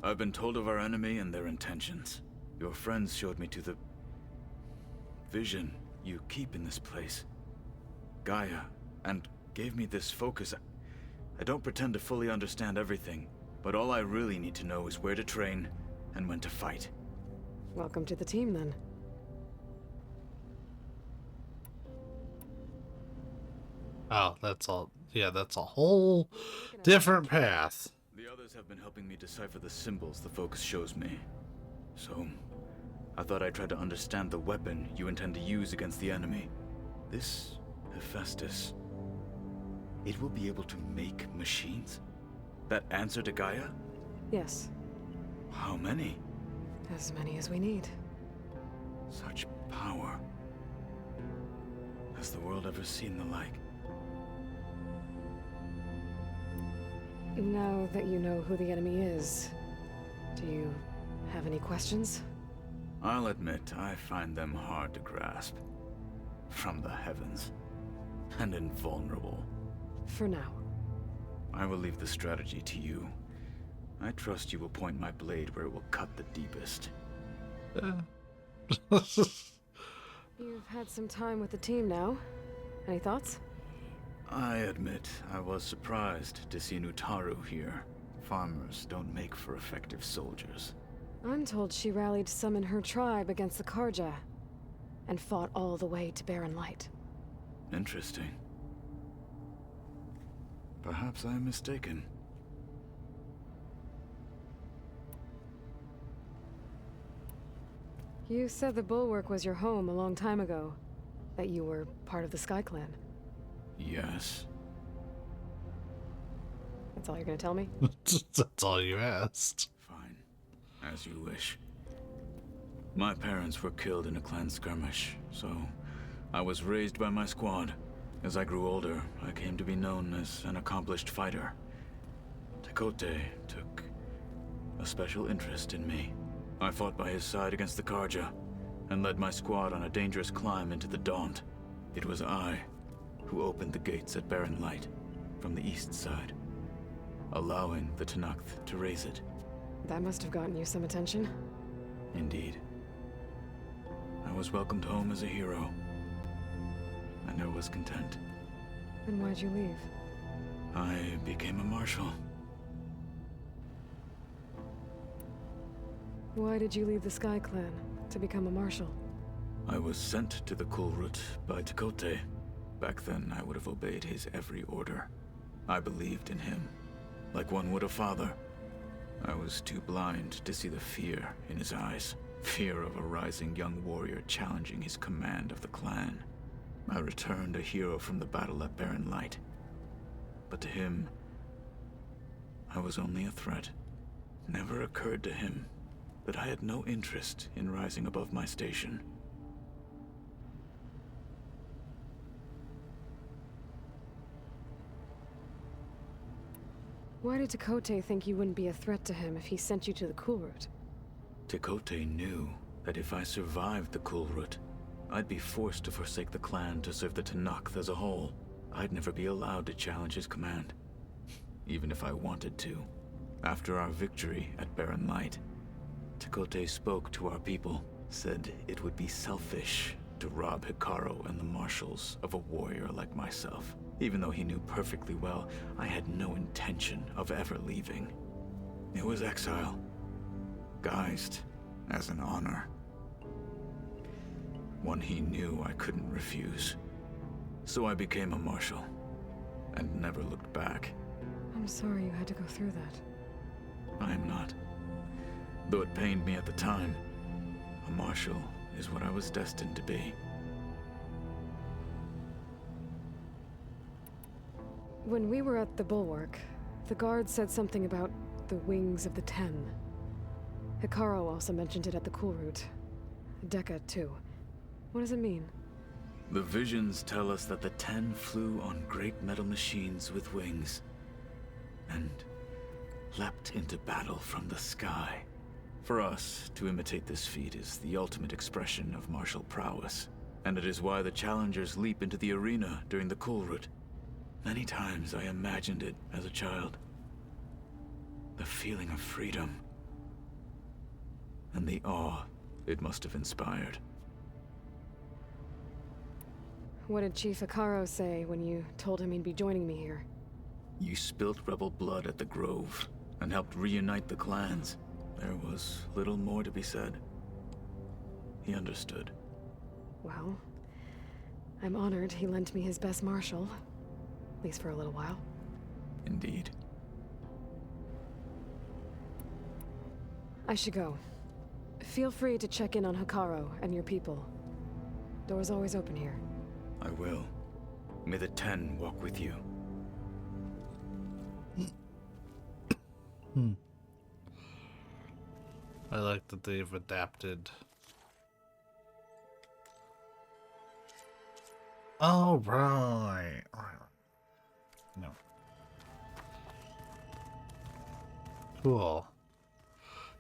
I've been told of our enemy and their intentions. Your friends showed me to the vision you keep in this place, Gaia, and gave me this focus. I don't pretend to fully understand everything, but all I really need to know is where to train and when to fight.
Welcome to the team, then.
Oh, that's all. Yeah, that's a whole different path.
The others have been helping me decipher the symbols the focus shows me. So, I thought I'd try to understand the weapon you intend to use against the enemy. This Hephaestus, it will be able to make machines? That answer to Gaia?
Yes.
How many?
As many as we need.
Such power. Has the world ever seen the like?
Now that you know who the enemy is, do you have any questions?
I'll admit, I find them hard to grasp. From the heavens. And invulnerable.
For now.
I will leave the strategy to you. I trust you will point my blade where it will cut the deepest.
You've had some time with the team now. Any thoughts?
I admit, I was surprised to see an Utaru here. Farmers don't make for effective soldiers.
I'm told she rallied some in her tribe against the Karja, and fought all the way to Barren Light.
Interesting. Perhaps I'm mistaken.
You said the Bulwark was your home a long time ago. That you were part of the Sky Clan.
Yes.
That's all you're gonna tell me?
That's all you asked.
Fine. As you wish. My parents were killed in a clan skirmish, so I was raised by my squad. As I grew older, I came to be known as an accomplished fighter. Tekote took a special interest in me. I fought by his side against the Karja, and led my squad on a dangerous climb into the Daunt. It was I who opened the gates at Barren Light, from the east side.
allowing the Tenakth to raise it.
That must have gotten you some attention.
Indeed. I was welcomed home as a hero, and I was content.
Then why'd you leave?
I became a marshal.
Why did you leave the Sky Clan to become a marshal?
I was sent to the Kulrut by Tekote. Back then, I would have obeyed his every order. I believed in him, like one would a father. I was too blind to see the fear in his eyes. Fear of a rising young warrior challenging his command of the clan. I returned a hero from the battle at Barren Light. But to him, I was only a threat. Never occurred to him that I had no interest in rising above my station.
Why did Tekote think you wouldn't be a threat to him if he sent you to the Kulrut?
Tekote knew that if I survived the Kulrut, I'd be forced to forsake the clan to serve the Tenakth as a whole. I'd never be allowed to challenge his command, even if I wanted to. After our victory at Barren Light, Tekote spoke to our people, said it would be selfish to rob Hikaru and the marshals of a warrior like myself. Even though he knew perfectly well I had no intention of ever leaving. It was exile, guised as an honor. One he knew I couldn't refuse. So I became a marshal, and never looked back.
I'm sorry you had to go through that.
I am not. Though it pained me at the time, a marshal is what I was destined to be.
When we were at the Bulwark, the guard said something about the Wings of the Ten. Hikaru also mentioned it at the Kulrut. Dekka, too. What does it mean?
The visions tell us that the Ten flew on great metal machines with wings, and leapt into battle from the sky. For us, to imitate this feat is the ultimate expression of martial prowess, and it is why the challengers leap into the arena during the Kulrut. Many times I imagined it as a child. The feeling of freedom, and the awe it must have inspired.
What did Chief Hikaru say when you told him he'd be joining me here?
You spilt rebel blood at the Grove, and helped reunite the clans. There was little more to be said. He understood.
Well, I'm honored he lent me his best marshal. At least for a little while.
Indeed.
I should go. Feel free to check in on Hikaru and your people. Door's always open here.
I will. May the Ten walk with you.
I like that they've adapted. Oh, right. No. Cool.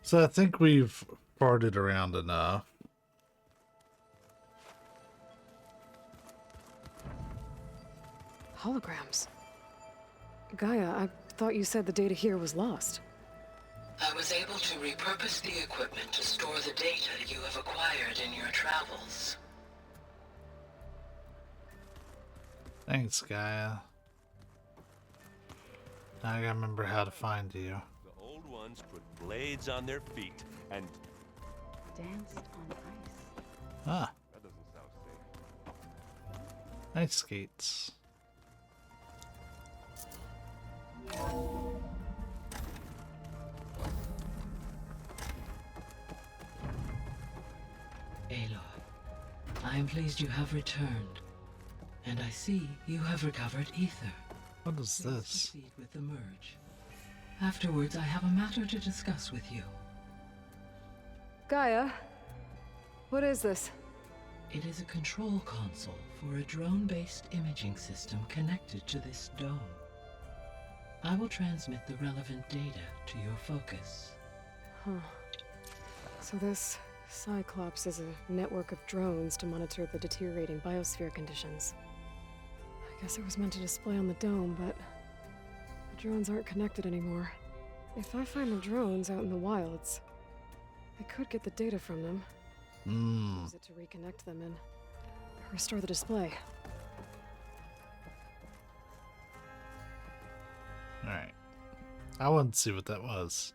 So I think we've farted around enough.
Holograms. Gaia, I thought you said the data here was lost.
I was able to repurpose the equipment to store the data you have acquired in your travels.
Thanks, Gaia. Now I gotta remember how to find you.
The old ones put blades on their feet and
danced on ice.
Ah.
That doesn't sound safe.
Ice skates.
Aloy, I am pleased you have returned. And I see you have recovered ether.
What is
Please
this?
proceed with the merge. Afterwards, I have a matter to discuss with you.
Gaia, what is this?
It is a control console for a drone-based imaging system connected to this dome. I will transmit the relevant data to your focus.
Huh. So this Cyclops is a network of drones to monitor the deteriorating biosphere conditions. I guess it was meant to display on the dome, but The drones aren't connected anymore. If I find the drones out in the wilds, I could get the data from them. Use it to reconnect them and restore the display.
Alright. I want to see what that was.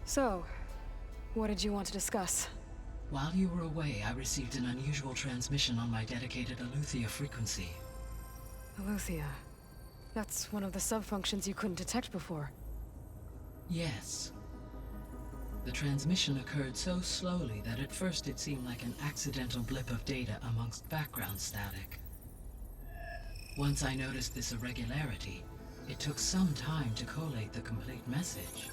So, what did you want to discuss?
While you were away, I received an unusual transmission on my dedicated Aletheia frequency.
Aletheia. That's one of the sub-functions you couldn't detect before.
Yes. The transmission occurred so slowly that at first it seemed like an accidental blip of data amongst background static. Once I noticed this irregularity, it took some time to collate the complete message.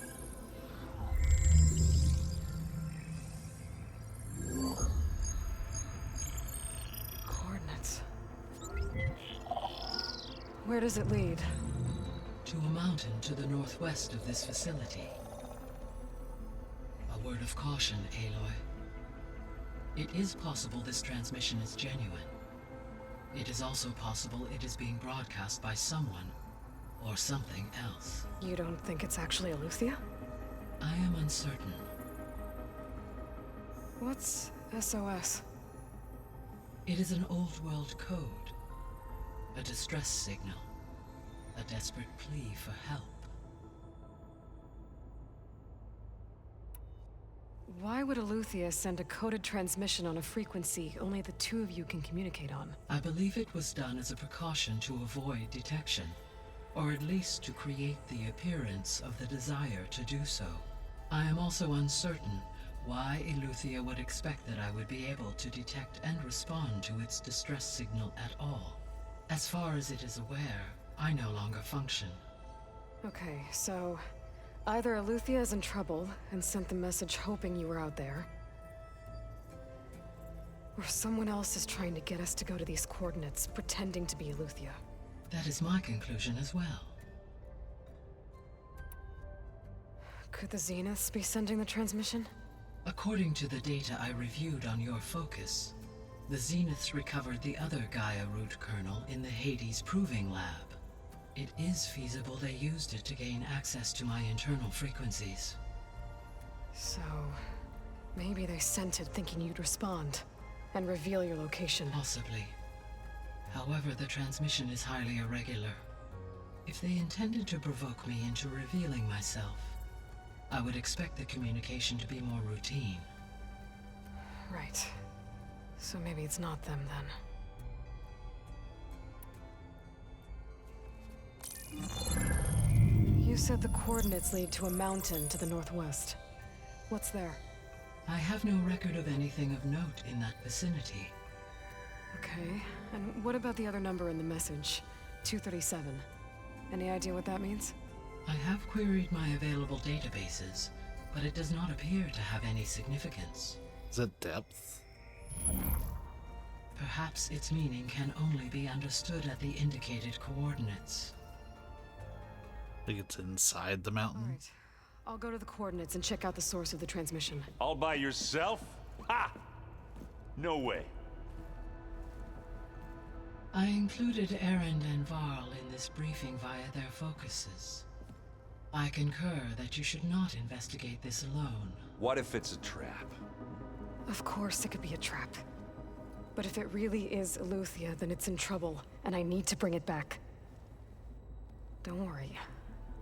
Coordinates. Where does it lead?
To a mountain to the northwest of this facility. A word of caution, Aloy. It is possible this transmission is genuine. It is also possible it is being broadcast by someone or something else.
You don't think it's actually Aletheia?
I am uncertain.
What's SOS?
It is an old world code. A distress signal. A desperate plea for help.
Why would Aletheia send a coded transmission on a frequency only the two of you can communicate on?
I believe it was done as a precaution to avoid detection, or at least to create the appearance of the desire to do so. I am also uncertain why Aletheia would expect that I would be able to detect and respond to its distress signal at all. As far as it is aware, I no longer function.
Okay, so either Aletheia is in trouble and sent the message hoping you were out there, or someone else is trying to get us to go to these coordinates, pretending to be Aletheia.
That is my conclusion as well.
Could the Zeniths be sending the transmission?
According to the data I reviewed on your focus, the Zeniths recovered the other Gaia root kernel in the Hades Proving Lab. It is feasible they used it to gain access to my internal frequencies.
So, maybe they sent it thinking you'd respond and reveal your location.
Possibly. However, the transmission is highly irregular. If they intended to provoke me into revealing myself, I would expect the communication to be more routine.
Right. So maybe it's not them then. You said the coordinates lead to a mountain to the northwest. What's there?
I have no record of anything of note in that vicinity.
Okay, and what about the other number in the message? 237. Any idea what that means?
I have queried my available databases, but it does not appear to have any significance.
Is it depth?
Perhaps its meaning can only be understood at the indicated coordinates.
I think it's inside the mountain.
All right. I'll go to the coordinates and check out the source of the transmission.
All by yourself? Ha! No way.
I included Erend and Varl in this briefing via their focuses. I concur that you should not investigate this alone.
What if it's a trap?
Of course it could be a trap. But if it really is Aletheia, then it's in trouble, and I need to bring it back. Don't worry.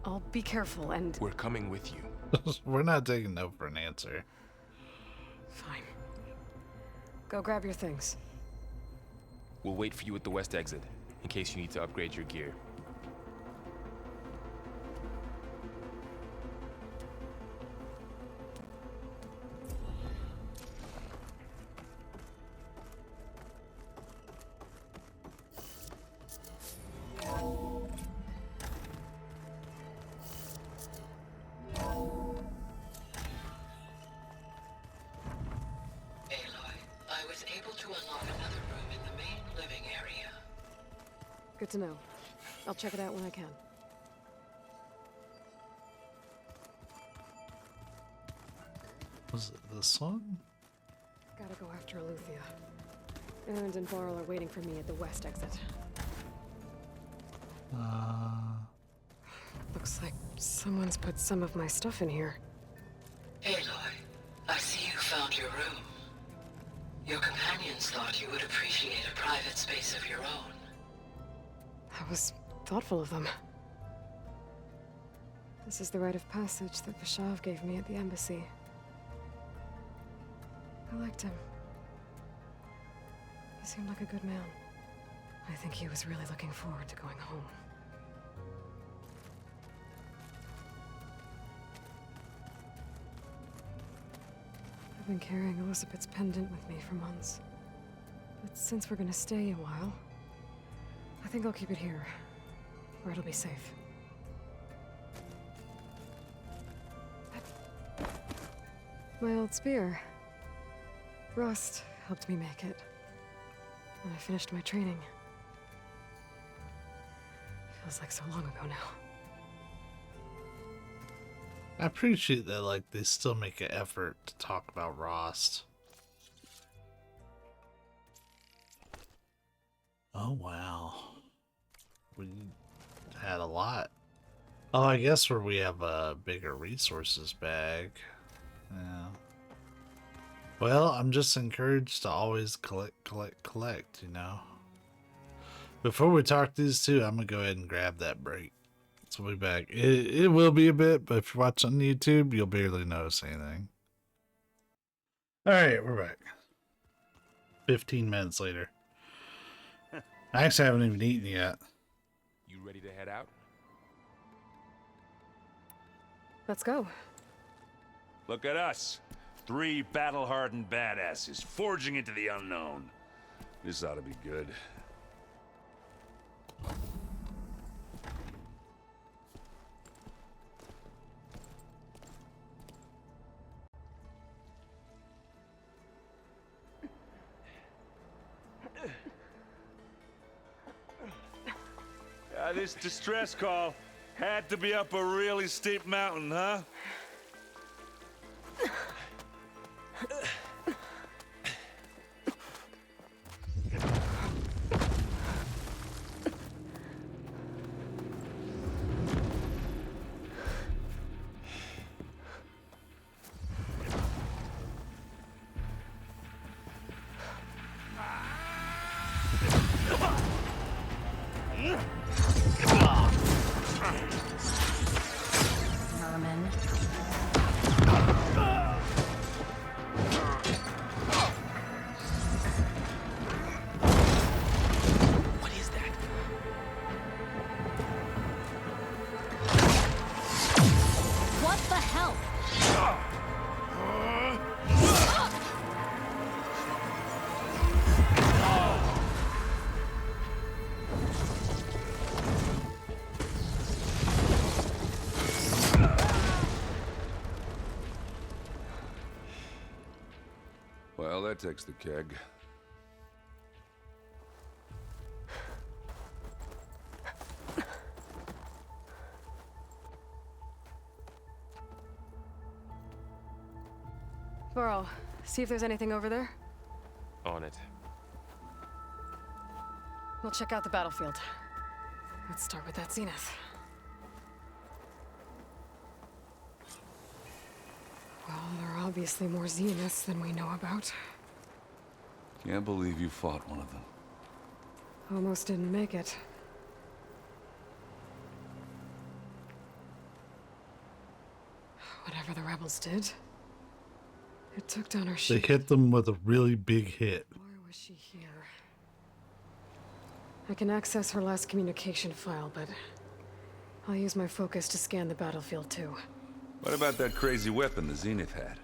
I'll be careful and...
We're coming with you.
We're not taking no for an answer.
Fine. Go grab your things.
We'll wait for you at the west exit, in case you need to upgrade your gear.
Good to know. I'll check it out when I can.
Was it this one?
Gotta go after Eleuthia. Erend and Varl are waiting for me at the west exit. Looks like someone's put some of my stuff in here.
Aloy, I see you found your room. Your companions thought you would appreciate a private space of your own.
That was thoughtful of them. This is the rite of passage that Vishav gave me at the embassy. I liked him. He seemed like a good man. I think he was really looking forward to going home. I've been carrying Elizabeth's pendant with me for months. But since we're gonna stay a while, I think I'll keep it here, where it'll be safe. My old spear. Rust helped me make it. When I finished my training. Feels like so long ago now.
I appreciate that, like, they still make an effort to talk about Rost. Oh, wow. We had a lot. Oh, I guess where we have a bigger resources bag. Yeah. Well, I'm just encouraged to always collect, you know. Before we talk these two, I'm going to go ahead and grab that break. So we'll be back. It will be a bit, but if you're watching on YouTube, you'll barely notice anything. Alright, we're back. 15 minutes later. I actually haven't even eaten yet.
You ready to head out?
Let's go.
Look at us. 3 battle-hardened badasses forging into the unknown. This ought to be good. This distress call had to be up a really steep mountain, huh?
Vermin.
What is that?
What the hell?
Well, that takes the keg.
Varl, see if there's anything over there.
On it.
We'll check out the battlefield. Let's start with that zenith. Well, there are obviously more zeniths than we know about.
Can't believe you fought one of them.
Almost didn't make it. Whatever the rebels did, it took down our
They
ship.
hit them with a really big hit.
Why was she here? I can access her last communication file, but I'll use my focus to scan the battlefield too.
What about that crazy weapon the Zenith had?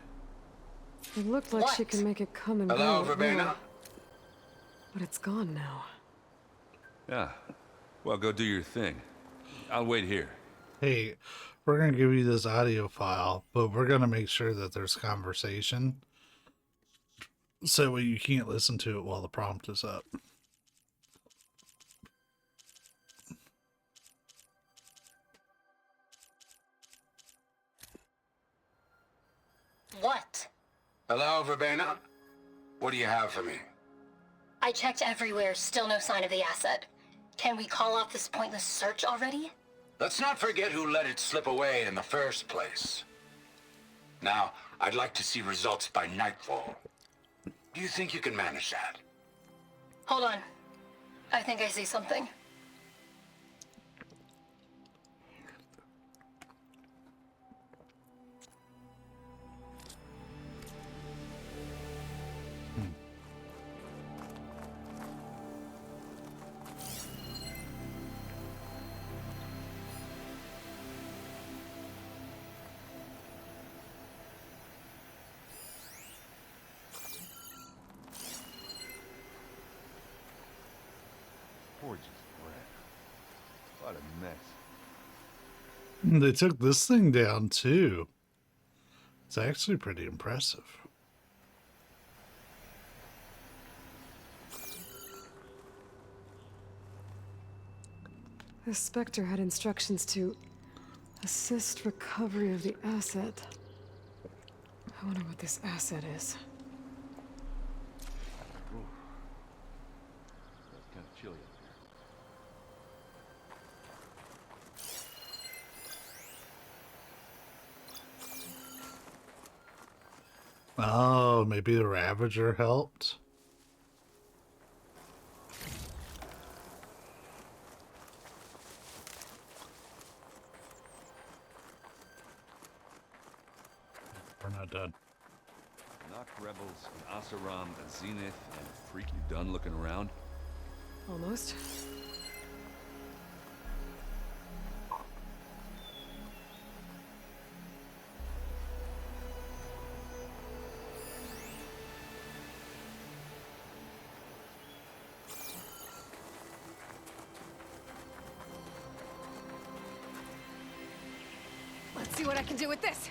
It looked like she can make it come and
Hello,
go. at
Verbena?
will. But it's gone now.
Yeah. Well, go do your thing. I'll wait here.
Hey, we're going to give you this audio file, but we're going to make sure that there's conversation. So you can't listen to it while the prompt is up.
what?
Hello, Verbena? What do you have for me?
I checked everywhere, still no sign of the asset. Can we call off this pointless search already?
Let's not forget who let it slip away in the first place. Now, I'd like to see results by nightfall. Do you think you can manage that?
Hold on. I think I see something.
Gorgeous bread. What a mess.
They took this thing down too. It's actually pretty impressive.
The Spectre had instructions to assist recovery of the asset. I wonder what this asset is.
Ooh. It's kind of chilly up here.
Oh, maybe the Ravager helped. We're not done.
Knock rebels, an Asaram, a Zenith, and a freak. You done looking around?
Almost. Let's see what I can do with this.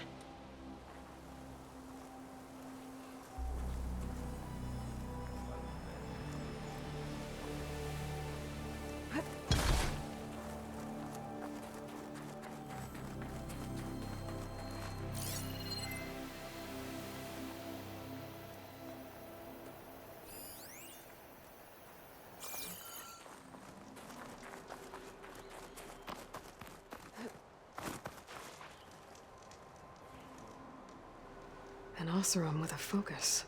An Oseram with a focus.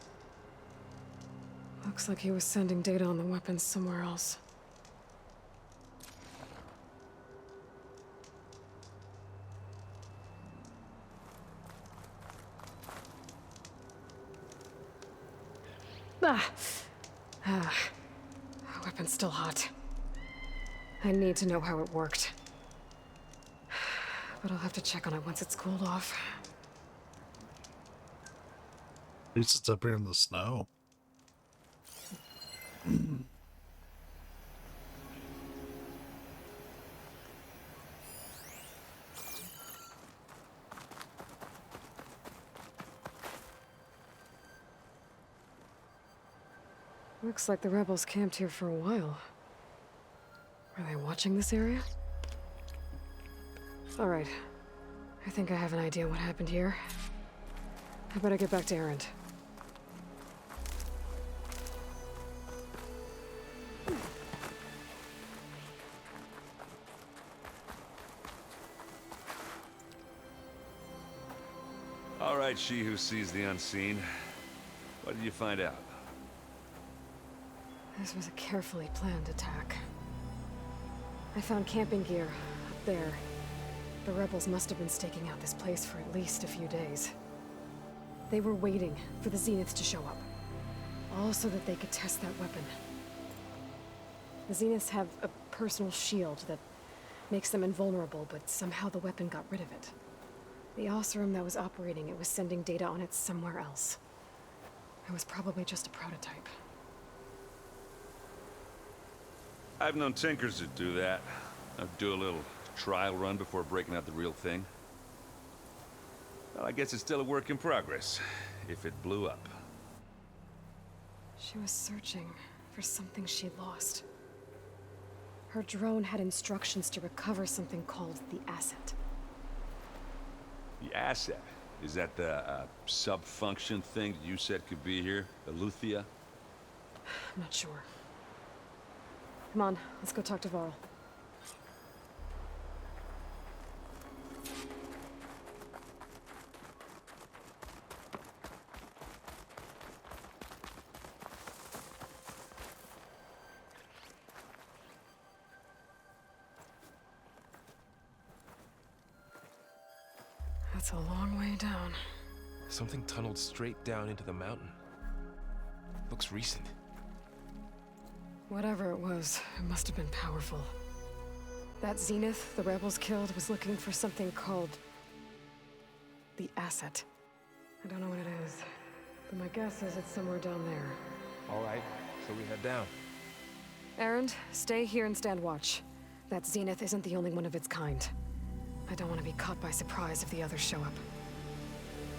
Looks like he was sending data on the weapons somewhere else. Weapon's still hot. I need to know how it worked. But I'll have to check on it once it's cooled off.
At least it's up here in the snow.
Looks like the rebels camped here for a while. Are they watching this area? All right. I think I have an idea what happened here. I better get back to Erend.
All right, she who sees the unseen. What did you find out?
This was a carefully planned attack. I found camping gear up there. The rebels must have been staking out this place for at least a few days. They were waiting for the Zeniths to show up, all so that they could test that weapon. The Zeniths have a personal shield that makes them invulnerable, but somehow the weapon got rid of it. The Oseram that was operating it was sending data on it somewhere else. It was probably just a prototype.
I've known tinkers that do that. I'd do a little trial run before breaking out the real thing. Well, I guess it's still a work in progress, if it blew up.
She was searching for something she lost. Her drone had instructions to recover something called the asset.
The asset? Is that the sub-function thing that you said could be here? Eleuthia?
I'm not sure. Come on, let's go talk to Varl. That's a long way down.
Something tunneled straight down into the mountain. Looks recent.
Whatever it was, it must have been powerful. That Zenith the rebels killed was looking for something called the asset. I don't know what it is, but my guess is it's somewhere down there.
All right, so we head down.
Erend, stay here and stand watch. That Zenith isn't the only one of its kind. I don't want to be caught by surprise if the others show up.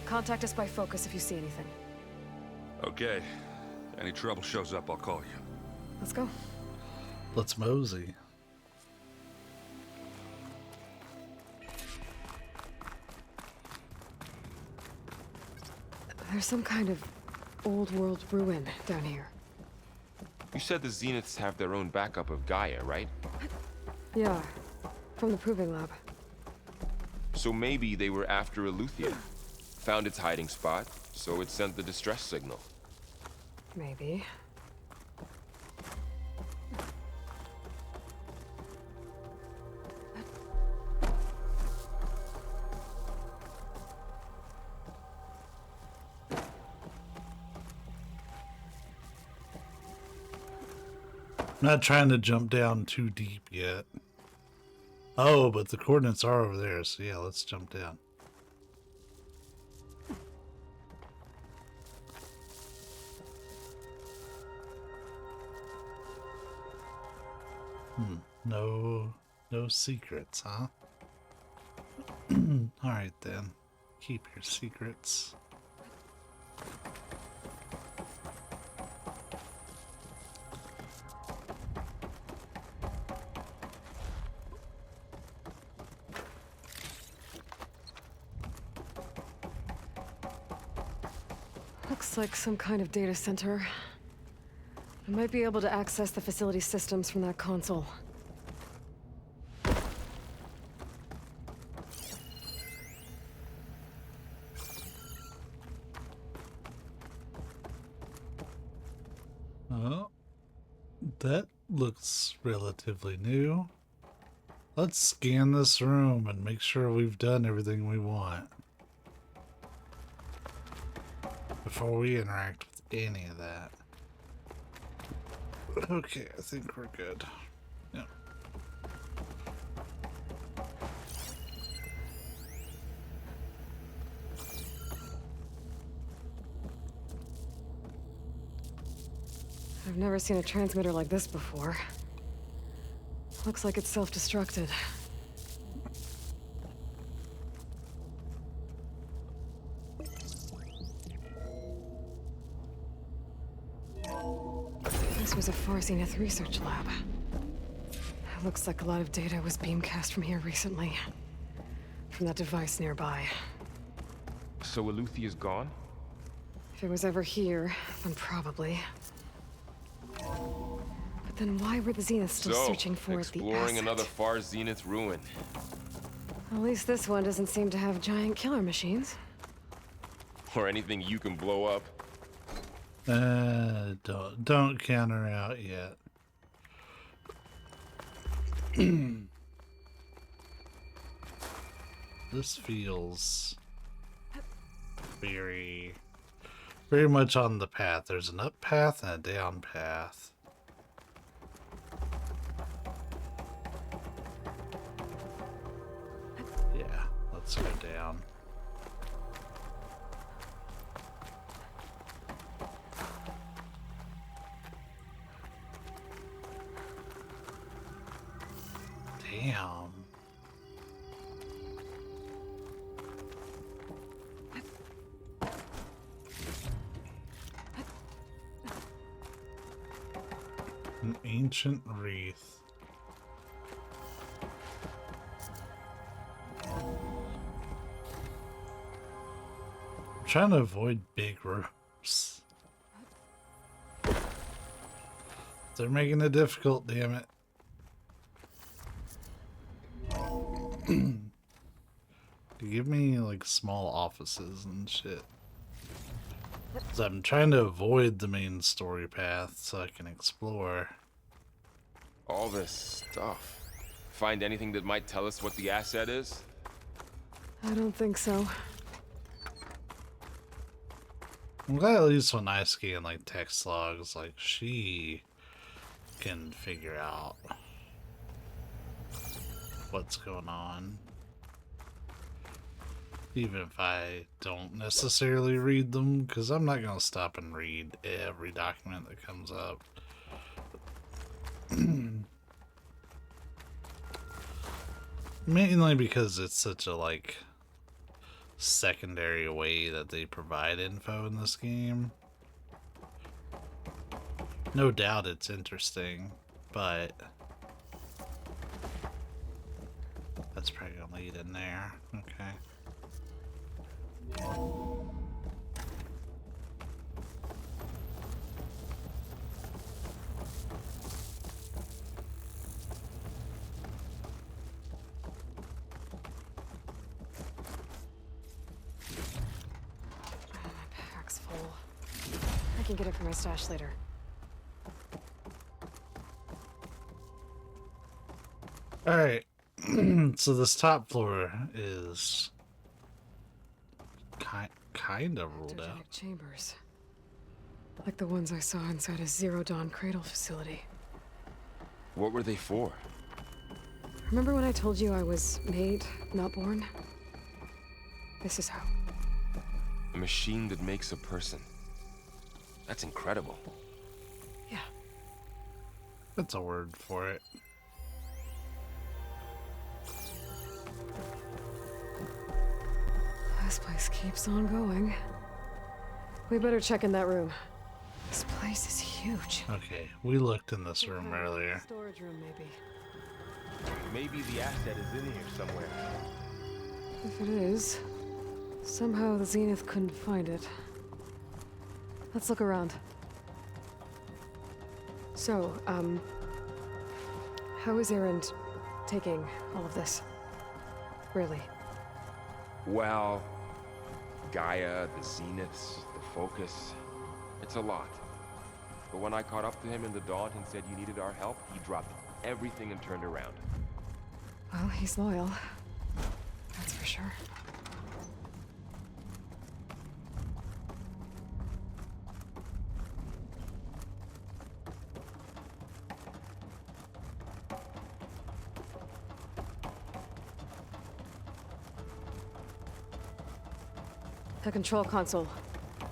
Contact us by focus if you see anything.
Okay. Any trouble shows up, I'll call you.
Let's go.
Let's mosey.
There's some kind of old world ruin down here.
You said the Zeniths have their own backup of Gaia, right?
Yeah, from the proving lab.
So maybe they were after Eleuthia. Found its hiding spot, so it sent the distress signal.
Maybe.
I'm not trying to jump down too deep yet. Oh, but the coordinates are over there, so yeah, let's jump down. No secrets, huh? Alright then. Keep your secrets.
Looks like some kind of data center. I might be able to access the facility systems from that console.
Oh, that looks relatively new. Let's scan this room and make sure we've done everything we want before we interact with any of that. Okay, I think we're good. Yep.
I've never seen a transmitter like this before. Looks like it's self-destructed. This was a Far Zenith research lab. Looks like a lot of data was beamcast from here recently. From that device nearby.
So Eleuthia's gone?
If it was ever here, then probably. But then why were the Zeniths still searching for the asset?
Exploring another Far Zenith ruin.
At least this one doesn't seem to have giant killer machines.
Or anything you can blow up.
Don't counter out yet. This feels very much on the path. There's an up path and a down path. Yeah, let's go down. Damn. An ancient wreath. trying to avoid big rooms. They're making it difficult, damn it. Give me like small offices and shit. So I'm trying to avoid the main story path so I can explore.
All this stuff. Find anything that might tell us what the asset is?
I don't think so.
I'm glad at least when I scan like text logs, like she can figure out what's going on. Even if I don't necessarily read them, because I'm not going to stop and read every document that comes up. Mainly because it's such a like secondary way that they provide info in this game. No doubt it's interesting, but that's probably gonna lead in there. Okay.
I can get it from my stash later.
Alright. So this top floor is kind of ruled out.
Autogenic chambers. Like the ones I saw inside a Zero Dawn cradle facility.
What were they for?
Remember when I told you I was made, not born? This is how.
A machine that makes a person. That's incredible.
Yeah.
That's a word for it.
This place keeps on going. We better check in that room. This place is huge.
Okay, we looked in this room earlier.
Storage room, maybe.
Maybe the asset is in here somewhere.
If it is, somehow the Zenith couldn't find it. Let's look around. So, how is Erend taking all of this? Really?
Well, Gaia, the Zeniths, the Focus. It's a lot. But when I caught up to him in the dawn and said you needed our help, he dropped everything and turned around.
Well, he's loyal. That's for sure. The control console.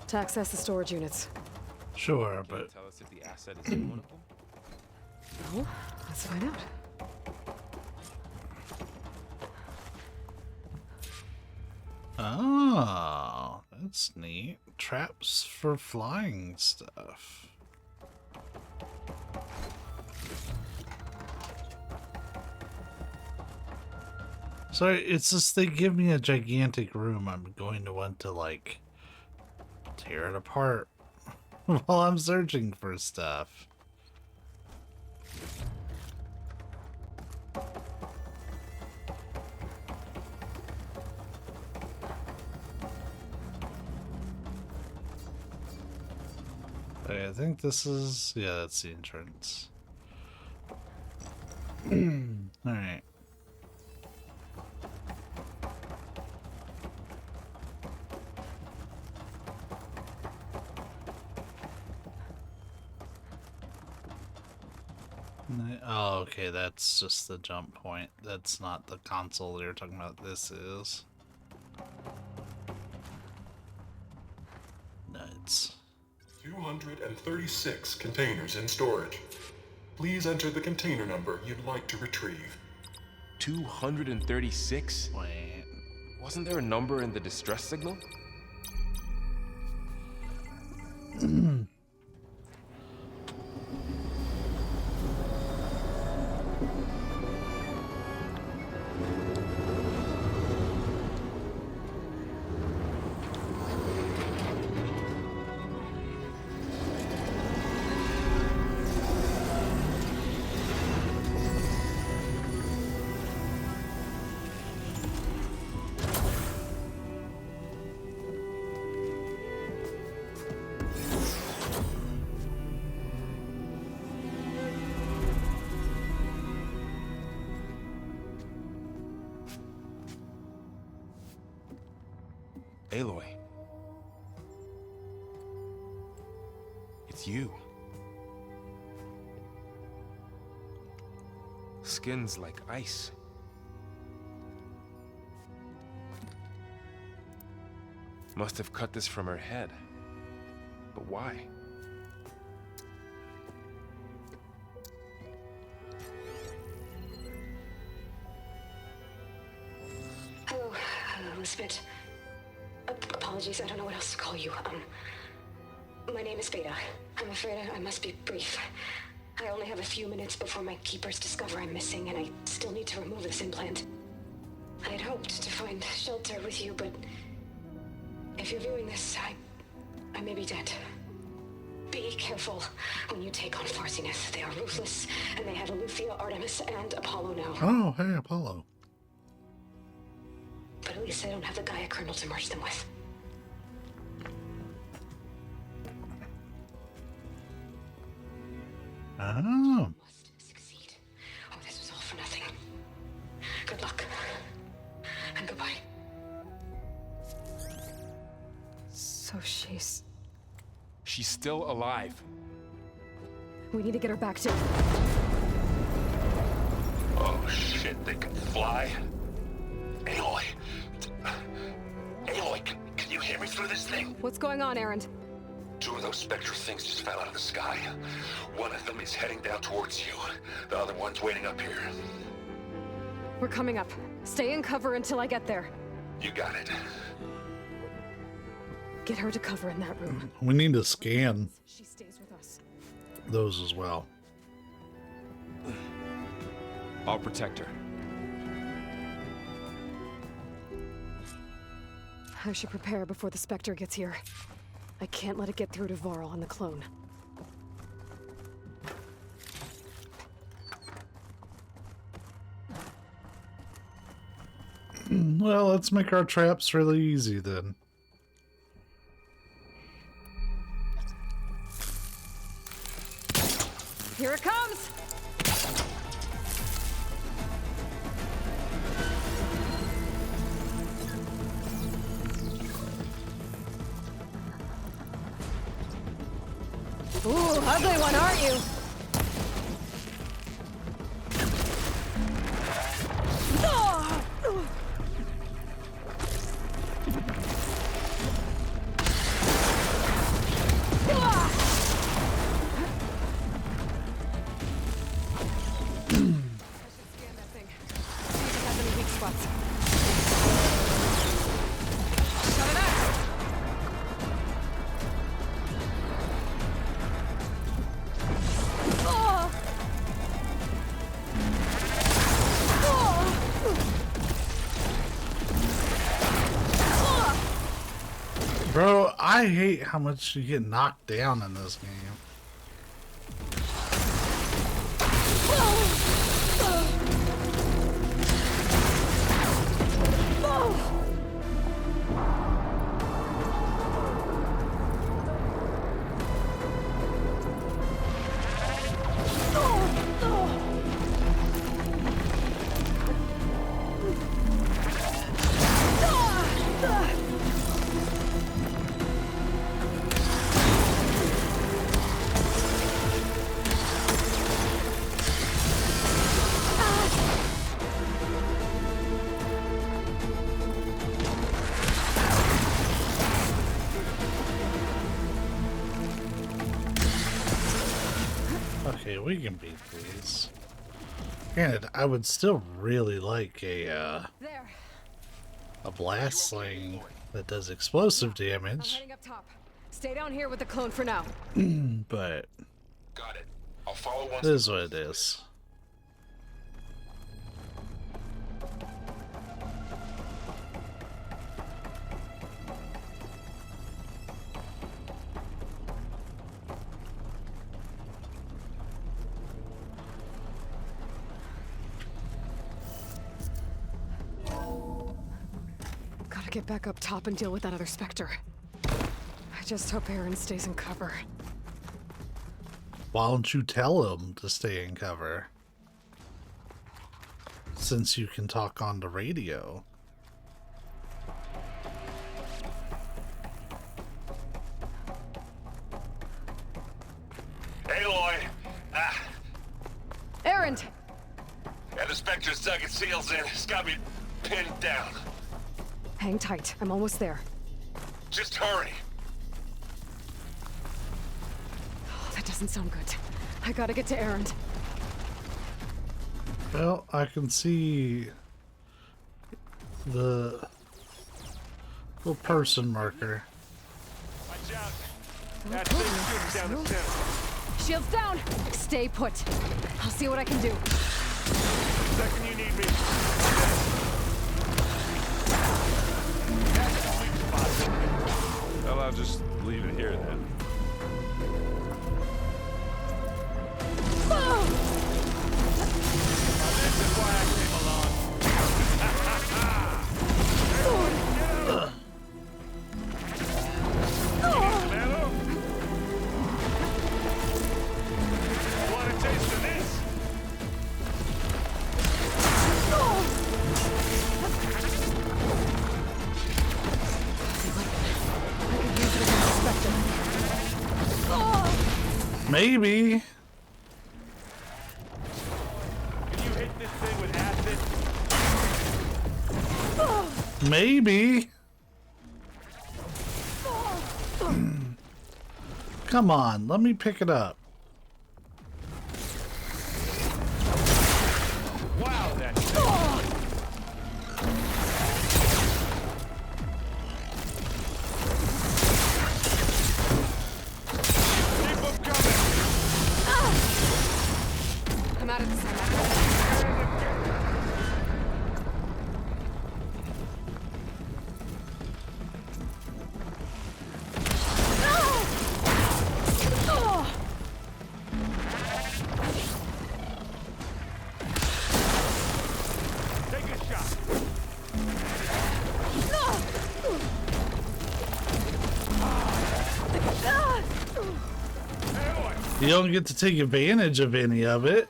To access the storage units.
Sure,
Can you
but
tell us if the asset is in one of them?
No, let's find out.
oh, that's neat. Traps for flying stuff. Sorry, it's just they give me a gigantic room. I'm going to want to like tear it apart while I'm searching for stuff. Okay, I think this is, yeah, that's the entrance. Alright. Oh, okay, that's just the jump point. That's not the console you're talking about. This is. Nuts.
236 containers in storage. Please enter the container number you'd like to retrieve.
236?
Wait.
Wasn't there a number in the distress signal? Aloy. It's you. Skin's like ice. Must have cut this from her head. But why?
Hello, Elizabeth. Apologies, I don't know what else to call you. My name is Beta. I'm afraid I must be brief. I only have a few minutes before my keepers discover I'm missing, and I still need to remove this implant. I had hoped to find shelter with you, but if you're viewing this, I may be dead. Be careful when you take on Farsineth. They are ruthless, and they have Eleuthia, Artemis, and Apollo now.
Oh, hey, Apollo.
But at least I don't have the Gaia kernel to merge them with.
Oh.
Must succeed. Oh, this was all for nothing. Good luck. And goodbye.
So she's...
She's still alive.
We need to get her back to...
Oh shit, they can fly? Aloy! Aloy, can you hear me through this thing?
What's going on, Erend?
2 of those spectral things just fell out of the sky. One of them is heading down towards you. The other one's waiting up here.
We're coming up. Stay in cover until I get there.
You got it.
Get her to cover in that room.
We need to scan
She stays with us.
those as well.
I'll protect her.
I should prepare before the Spectre gets here. I can't let it get through to Varl and the clone.
Well, let's make our traps really easy then.
Here it comes! Ooh, ugly one, aren't you?
Bro, I hate how much you get knocked down in this game. Okay, we can beat these. Granted, I would still really like a blast sling that does explosive
I'm
damage,
heading up top. Stay down here with the clone for now.
but
Got it. I'll follow once.
it is what it is.
Gotta get back up top and deal with that other Spectre. I just hope Aaron stays in cover.
Why don't you tell him to stay in cover? Since you can talk on the radio.
Erend!
Yeah, the Spectre's dug its heels in. It's got me pinned down.
Hang tight. I'm almost there.
Just hurry.
Oh, that doesn't sound good. I gotta get to Erend.
Well, I can see the little person marker.
Watch out. That thing's shooting down the center.
Shields down! Stay put. I'll see what I can do.
Second you need me. Well, I'll just leave it here then. This is why I came along. Want a taste of this?
Maybe.
Can you hit this thing with acid?
Maybe. Come on, let me pick it up.
Wow, that's
I'm out of the center.
Take a shot.
You don't get to take advantage of any of it.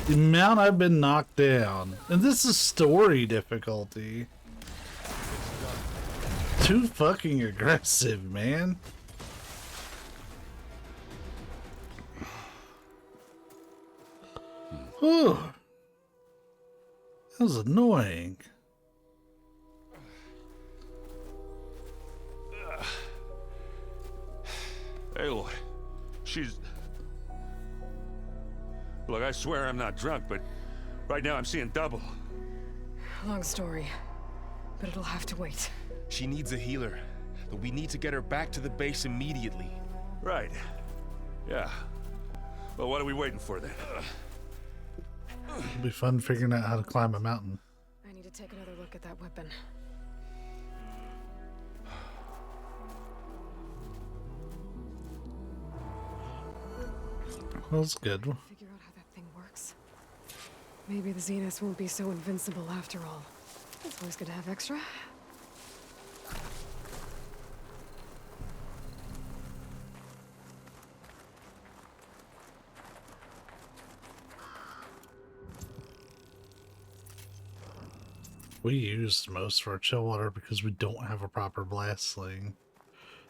The amount I've been knocked down. And this is story difficulty. Too fucking aggressive, man. Whew. That was annoying.
Aloy, she's... Look, I swear I'm not drunk, but right now I'm seeing double.
Long story, but it'll have to wait.
She needs a healer, but we need to get her back to the base immediately.
Right. Yeah. Well, what are we waiting for then?
It'll be fun figuring out how to climb a mountain.
I need to take another look at that weapon.
Well, that's good.
Figure out how that thing works. Maybe the Zeniths won't be so invincible after all. It's always good to have extra.
We used most of our chill water because we don't have a proper blast sling.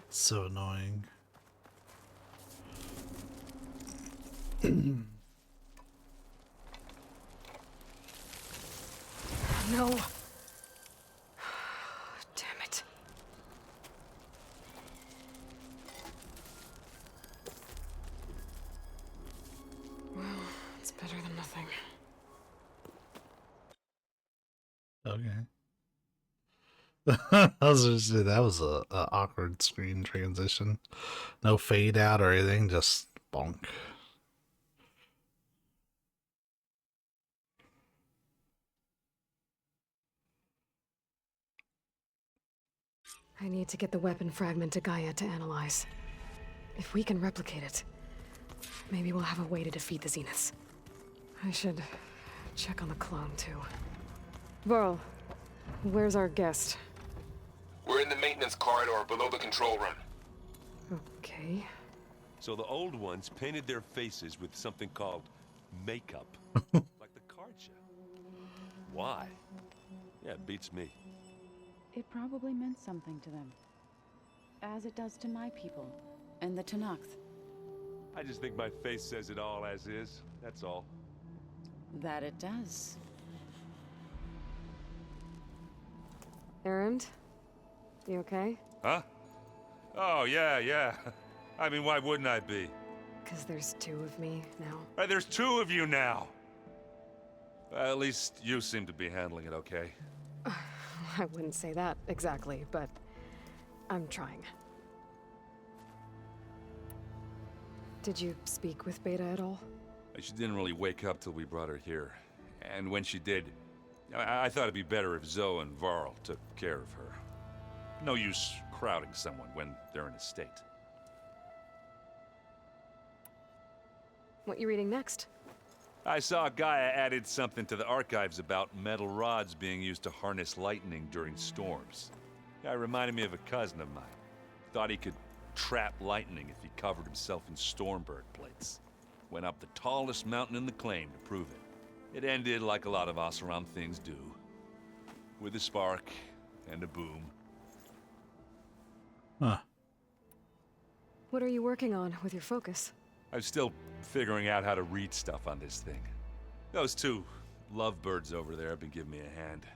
It's so annoying.
No. Damn it. Well, it's better than nothing.
Okay. I was just saying, that was a awkward screen transition. No fade out or anything, just bonk.
I need to get the weapon fragment to Gaia to analyze. If we can replicate it, maybe we'll have a way to defeat the Zeniths. I should check on the clone, too. Varl, where's our guest?
We're in the maintenance corridor below the control room.
Okay.
So the old ones painted their faces with something called makeup. Like the card show. Why? Yeah, it beats me.
It probably meant something to them. As it does to my people. And the Tenakth.
I just think my face says it all as is, that's all.
That it does.
Errand? You okay?
Huh? Oh, yeah. I mean, why wouldn't I be?
Because there's two of me now.
There's two of you now! At least you seem to be handling it okay.
I wouldn't say that exactly, but I'm trying. Did you speak with Beta at all?
She didn't really wake up till we brought her here. And when she did, I thought it'd be better if Zoe and Varl took care of her. No use crowding someone when they're in a state.
What you reading next?
I saw Gaia added something to the archives about metal rods being used to harness lightning during storms. Guy reminded me of a cousin of mine. Thought he could trap lightning if he covered himself in Stormbird plates. Went up the tallest mountain in the claim to prove it. It ended like a lot of Oseram things do. With a spark and a boom.
Huh.
What are you working on with your focus?
I'm still figuring out how to read stuff on this thing. Those two lovebirds over there have been giving me a hand.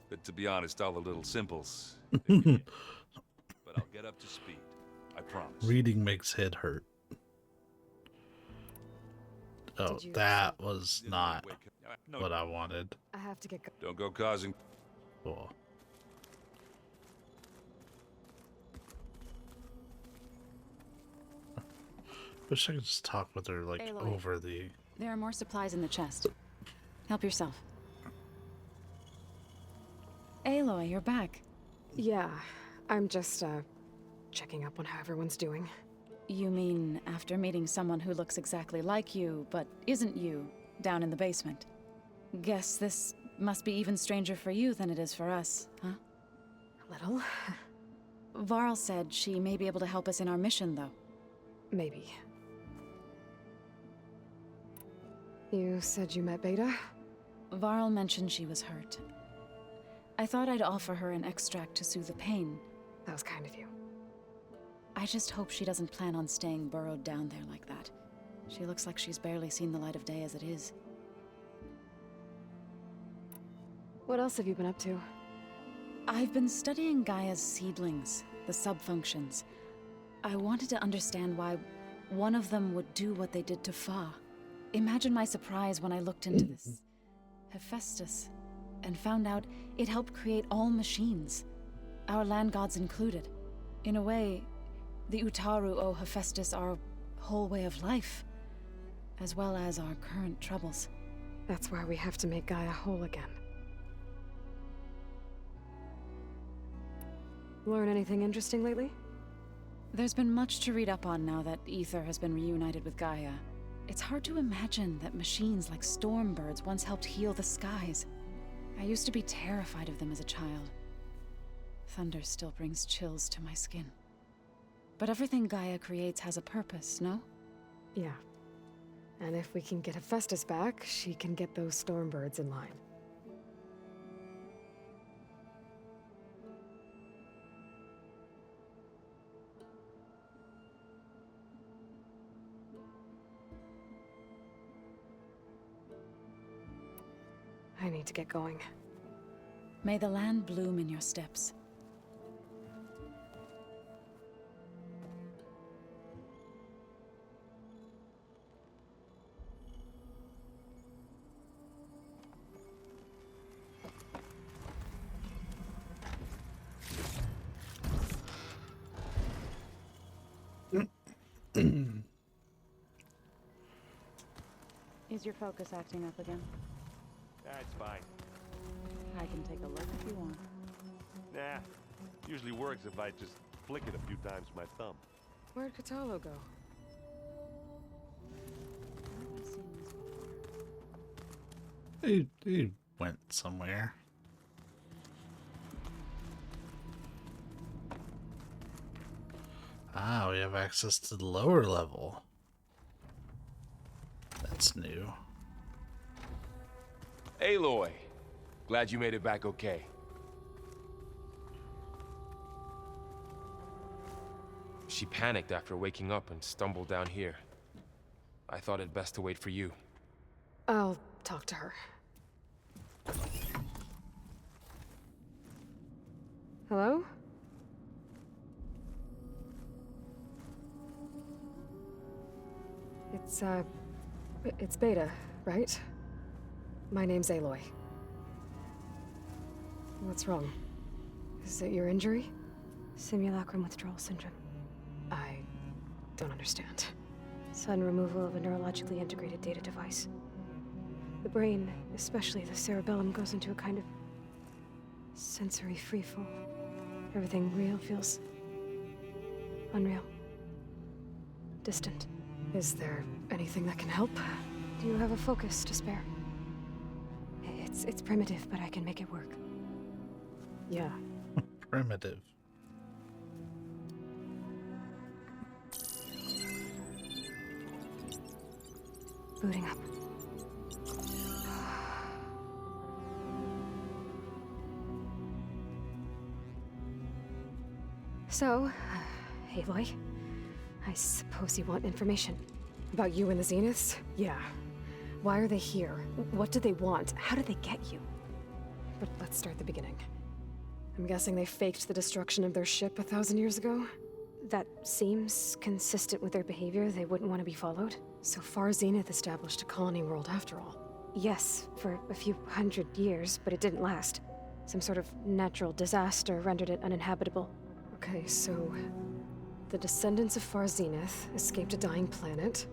But to be honest, all the little symbols... But I'll get up to speed. I promise.
Reading makes head hurt. Oh, that was not what I wanted.
I have to get
Don't go causing...
Cool. Wish I could just talk with her, like,
Aloy.
over the...
There are more supplies in the chest. Help yourself. Aloy, you're back.
Yeah, I'm just, checking up on how everyone's doing.
You mean after meeting someone who looks exactly like you, but isn't you, down in the basement? Guess this must be even stranger for you than it is for us, huh?
A little.
Varl said she may be able to help us in our mission, though.
Maybe. You said you met Beta?
Varl mentioned she was hurt. I thought I'd offer her an extract to soothe the pain.
That was kind of you.
I just hope she doesn't plan on staying burrowed down there like that. She looks like she's barely seen the light of day as it is.
What else have you been up to?
I've been studying Gaia's seedlings, the subfunctions. I wanted to understand why one of them would do what they did to Fa. Imagine my surprise when I looked into this Hephaestus and found out it helped create all machines, our land gods included. In a way, the Utaru owe Hephaestus our whole way of life, as well as our current troubles.
That's why we have to make Gaia whole again. Learn anything interesting lately?
There's been much to read up on now that Ether has been reunited with Gaia. It's hard to imagine that machines like Stormbirds once helped heal the skies. I used to be terrified of them as a child. Thunder still brings chills to my skin. But everything Gaia creates has a purpose, no?
Yeah. And if we can get Hephaestus back, she can get those Stormbirds in line. I need to get going.
May the land bloom in your steps. Is your focus acting up again?
That's fine.
I can take a look if you want.
Nah, usually works if I just flick it a few times with my thumb.
Where'd Katalo go?
He went somewhere. Ah, we have access to the lower level. That's new.
Aloy, glad you made it back okay. She panicked after waking up and stumbled down here. I thought it best to wait for you.
I'll talk to her. Hello? It's Beta, right? My name's Aloy. What's wrong? Is it your injury?
Simulacrum withdrawal syndrome.
I don't understand.
Sudden removal of a neurologically integrated data device. The brain, especially the cerebellum, goes into a kind of sensory freefall. Everything real feels unreal. Distant.
Is there anything that can help?
Do you have a focus to spare? It's primitive, but I can make it work.
Yeah.
Primitive.
Booting up.
So, Aloy, I suppose you want information. About you and the Zeniths? Yeah. Why are they here? What do they want? How did they get you? But let's start at the beginning. I'm guessing they faked the destruction of their ship 1,000 years ago?
That seems consistent with their behavior. They wouldn't want to be followed.
So far, Zenith established a colony world after all.
Yes, for a few hundred years, but it didn't last. Some sort of natural disaster rendered it uninhabitable.
Okay, so the descendants of Far Zenith escaped a dying planet,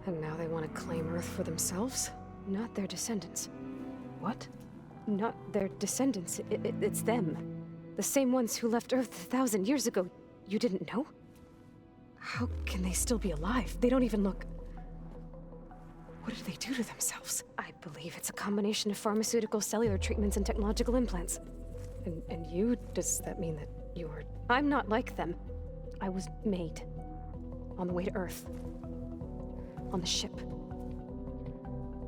and now they want to claim Earth for themselves?
Not their descendants.
What?
Not their descendants. It's them. The same ones who left Earth 1,000 years ago. You didn't know?
How can they still be alive? They don't even look... What did they do to themselves?
I believe it's a combination of pharmaceutical, cellular treatments, and technological implants.
And you? Does that mean that you're...
I'm not like them. I was made. On the way to Earth. On the ship.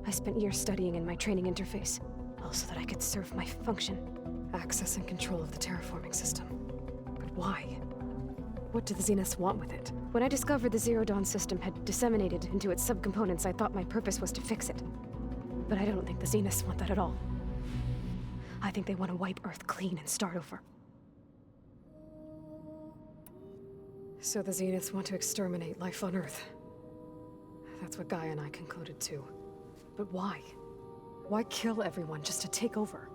I spent years studying in my training interface, so that I could serve my function.
Access and control of the terraforming system. But why? What do the Zeniths want with it?
When I discovered the Zero Dawn system had disseminated into its subcomponents, I thought my purpose was to fix it. But I don't think the Zeniths want that at all. I think they want to wipe Earth clean and start over.
So the Zeniths want to exterminate life on Earth. That's what Guy and I concluded too. But why? Why kill everyone just to take over?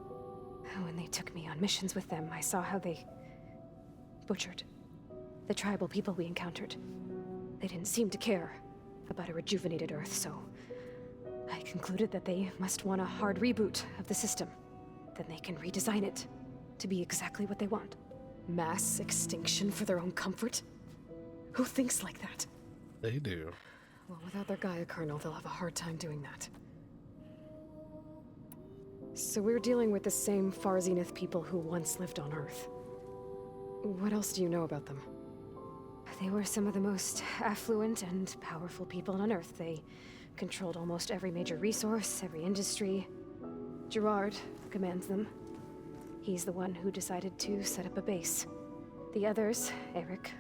When they took me on missions with them, I saw how they butchered the tribal people we encountered. They didn't seem to care about a rejuvenated Earth, so I concluded that they must want a hard reboot of the system. Then they can redesign it to be exactly what they want.
Mass extinction for their own comfort? Who thinks like that?
They do.
Well, without their Gaia kernel, they'll have a hard time doing that. So we're dealing with the same Far Zenith people who once lived on Earth. What else do you know about them?
They were some of the most affluent and powerful people on Earth. They controlled almost every major resource, every industry. Gerard commands them. He's the one who decided to set up a base. The others, Eric,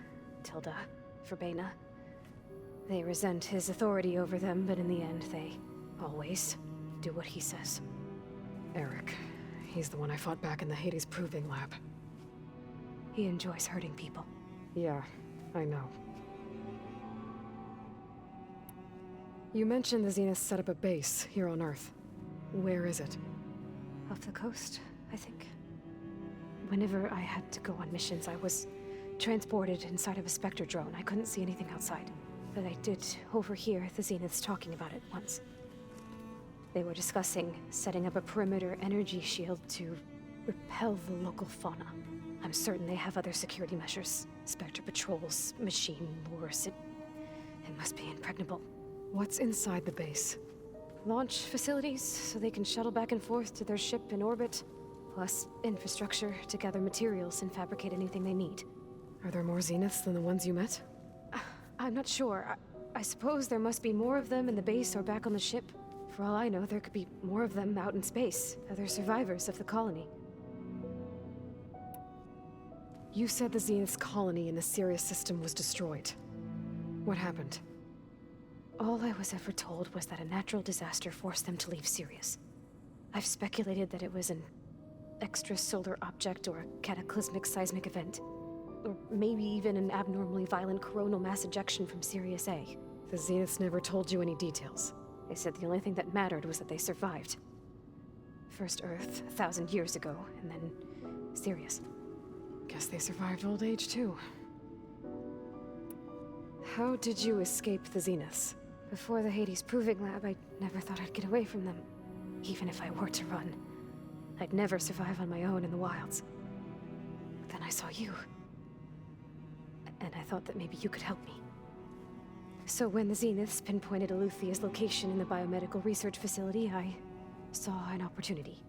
Tilda, Verbena, they resent his authority over them, but in the end, they always do what he says.
Eric. He's the one I fought back in the Hades Proving Lab.
He enjoys hurting people.
Yeah, I know. You mentioned the Zeniths set up a base here on Earth. Where is it?
Off the coast, I think. Whenever I had to go on missions, I was transported inside of a Spectre drone. I couldn't see anything outside. But I did overhear the Zeniths talking about it once. They were discussing setting up a perimeter energy shield to repel the local fauna. I'm certain they have other security measures. Spectre patrols, machine lures. It must be impregnable.
What's inside the base?
Launch facilities, so they can shuttle back and forth to their ship in orbit. Plus infrastructure to gather materials and fabricate anything they need.
Are there more Zeniths than the ones you met?
I'm not sure. I suppose there must be more of them in the base or back on the ship. For all I know, there could be more of them out in space, other survivors of the colony.
You said the Zenith's colony in the Sirius system was destroyed. What happened?
All I was ever told was that a natural disaster forced them to leave Sirius. I've speculated that it was an extrasolar object or a cataclysmic seismic event. Or maybe even an abnormally violent coronal mass ejection from Sirius A.
The Zeniths never told you any details.
They said the only thing that mattered was that they survived. First Earth, 1,000 years ago, and then Sirius.
Guess they survived old age too. How did you escape the Zeniths?
Before the Hades Proving Lab, I never thought I'd get away from them. Even if I were to run. I'd never survive on my own in the wilds. But then I saw you. And I thought that maybe you could help me. So when the Zeniths pinpointed Eluthia's location in the biomedical research facility, I saw an opportunity.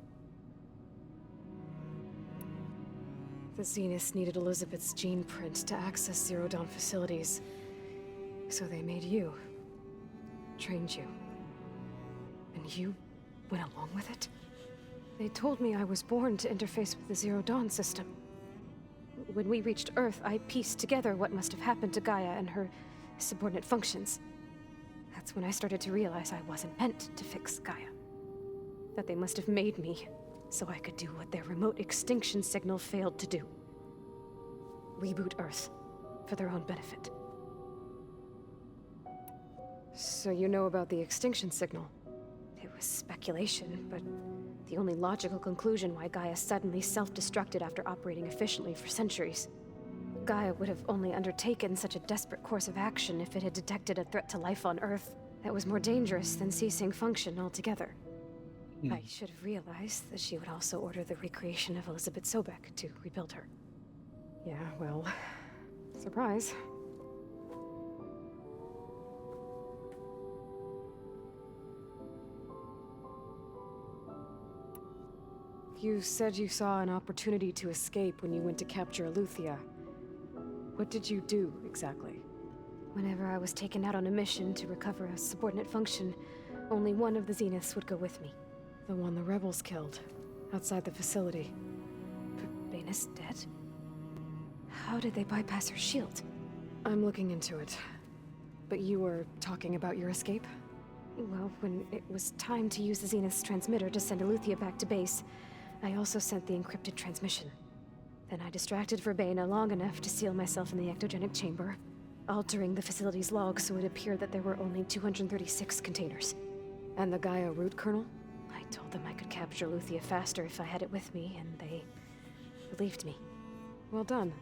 The Zeniths needed Elizabeth's gene print to access Zero Dawn facilities. So they made you. Trained you. And you went along with it? They told me I was born to interface with the Zero Dawn system.
When we reached Earth, I pieced together what must have happened to Gaia and her subordinate functions. That's when I started to realize I wasn't meant to fix Gaia. That they must have made me so I could do what their remote extinction signal failed to do. Reboot Earth for their own benefit.
So you know about the extinction signal?
It was speculation, but the only logical conclusion why Gaia suddenly self-destructed after operating efficiently for centuries. Gaia would have only undertaken such a desperate course of action if it had detected a threat to life on Earth that was more dangerous than ceasing function altogether. I should have realized that she would also order the recreation of Elizabeth Sobek to rebuild her.
Yeah, well, surprise. You said you saw an opportunity to escape when you went to capture Eluthia. What did you do, exactly?
Whenever I was taken out on a mission to recover a subordinate function, only one of the Zeniths would go with me.
The one the rebels killed, outside the facility.
But Baina's dead? How did they bypass her shield?
I'm looking into it. But you were talking about your escape?
Well, when it was time to use the Zenith's transmitter to send Eluthia back to base, I also sent the encrypted transmission. Then I distracted Verbena long enough to seal myself in the ectogenic chamber, altering the facility's log so it appeared that there were only 236 containers.
And the Gaia root kernel?
I told them I could capture Eluthia faster if I had it with me, and they believed me.
Well done.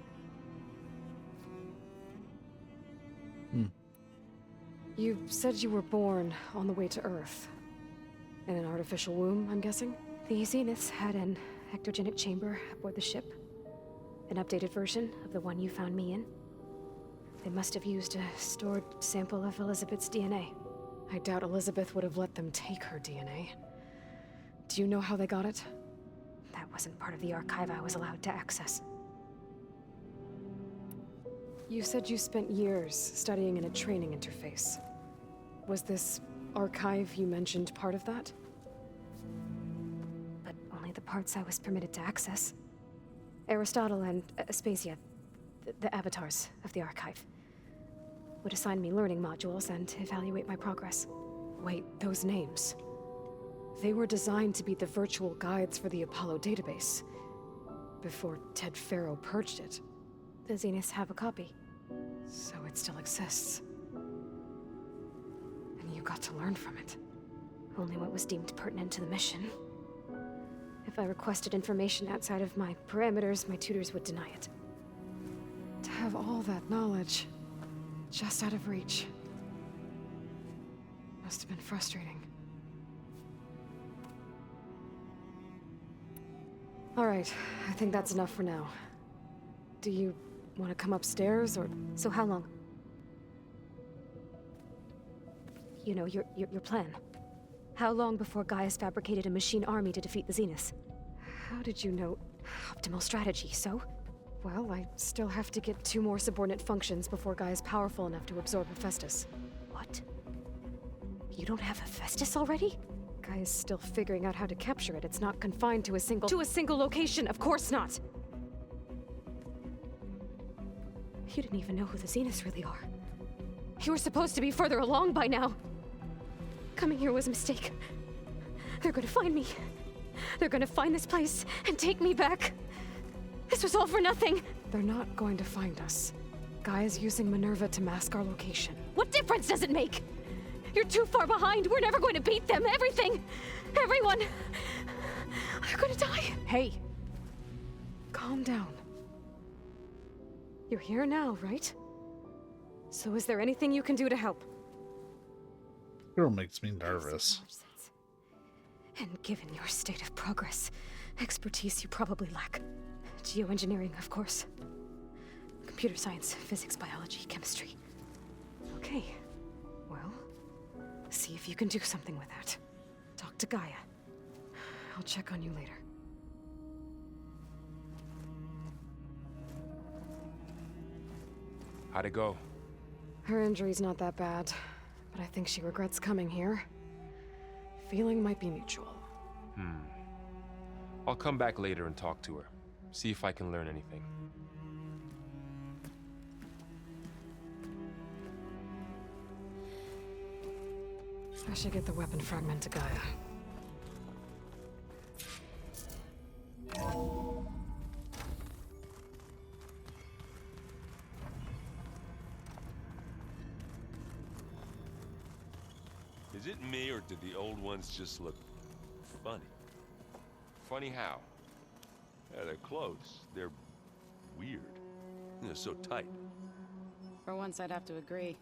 You said you were born on the way to Earth. In an artificial womb, I'm guessing?
The Zeniths had an ectogenic chamber aboard the ship. An updated version of the one you found me in. They must have used a stored sample of Elizabeth's DNA.
I doubt Elizabeth would have let them take her DNA. Do you know how they got it?
That wasn't part of the archive I was allowed to access.
You said you spent years studying in a training interface. Was this archive you mentioned part of that?
But only the parts I was permitted to access. Aristotle and Aspasia, the avatars of the archive, would assign me learning modules and evaluate my progress.
Wait, those names. They were designed to be the virtual guides for the Apollo database, before Ted Faro purged it.
The Zeniths have a copy.
So it still exists. And you got to learn from it.
Only what was deemed pertinent to the mission. If I requested information outside of my parameters, my tutors would deny it.
To have all that knowledge, just out of reach. Must have been frustrating. All right, I think that's enough for now. Do you want to come upstairs, or...
So how long? You know, your plan. How long before Gaia's fabricated a machine army to defeat the Zeniths?
How did you know?
Optimal strategy, so?
Well, I still have to get 2 more subordinate functions before Gaia's powerful enough to absorb Hephaestus.
What? You don't have Hephaestus already?
Gaia's still figuring out how to capture it. It's not confined to a single... To a single location, of course not! You didn't even know who the Zeniths really are. You were supposed to be further along by now. Coming here was a mistake. They're gonna find me. They're gonna find this place and take me back. This was all for nothing. They're not going to find us. Gaia's using Minerva to mask our location. What difference does it make? You're too far behind. We're never going to beat them. Everything. Everyone. They're gonna die. Hey. Calm down. You're here now, right? So is there anything you can do to help?
Girl makes me nervous.
And given your state of progress, expertise you probably lack. Geoengineering, of course. Computer science, physics, biology, chemistry. Okay. Well, see if you can do something with that. Talk to Gaia. I'll check on you later.
How'd it go?
Her injury's not that bad, but I think she regrets coming here. Feeling might be mutual.
I'll come back later and talk to her. See if I can learn anything.
I should get the weapon fragment to Gaia.
Is it me, or did the old ones just look funny?
Funny how?
Yeah, their clothes, they're weird. They're so tight.
For once, I'd have to agree.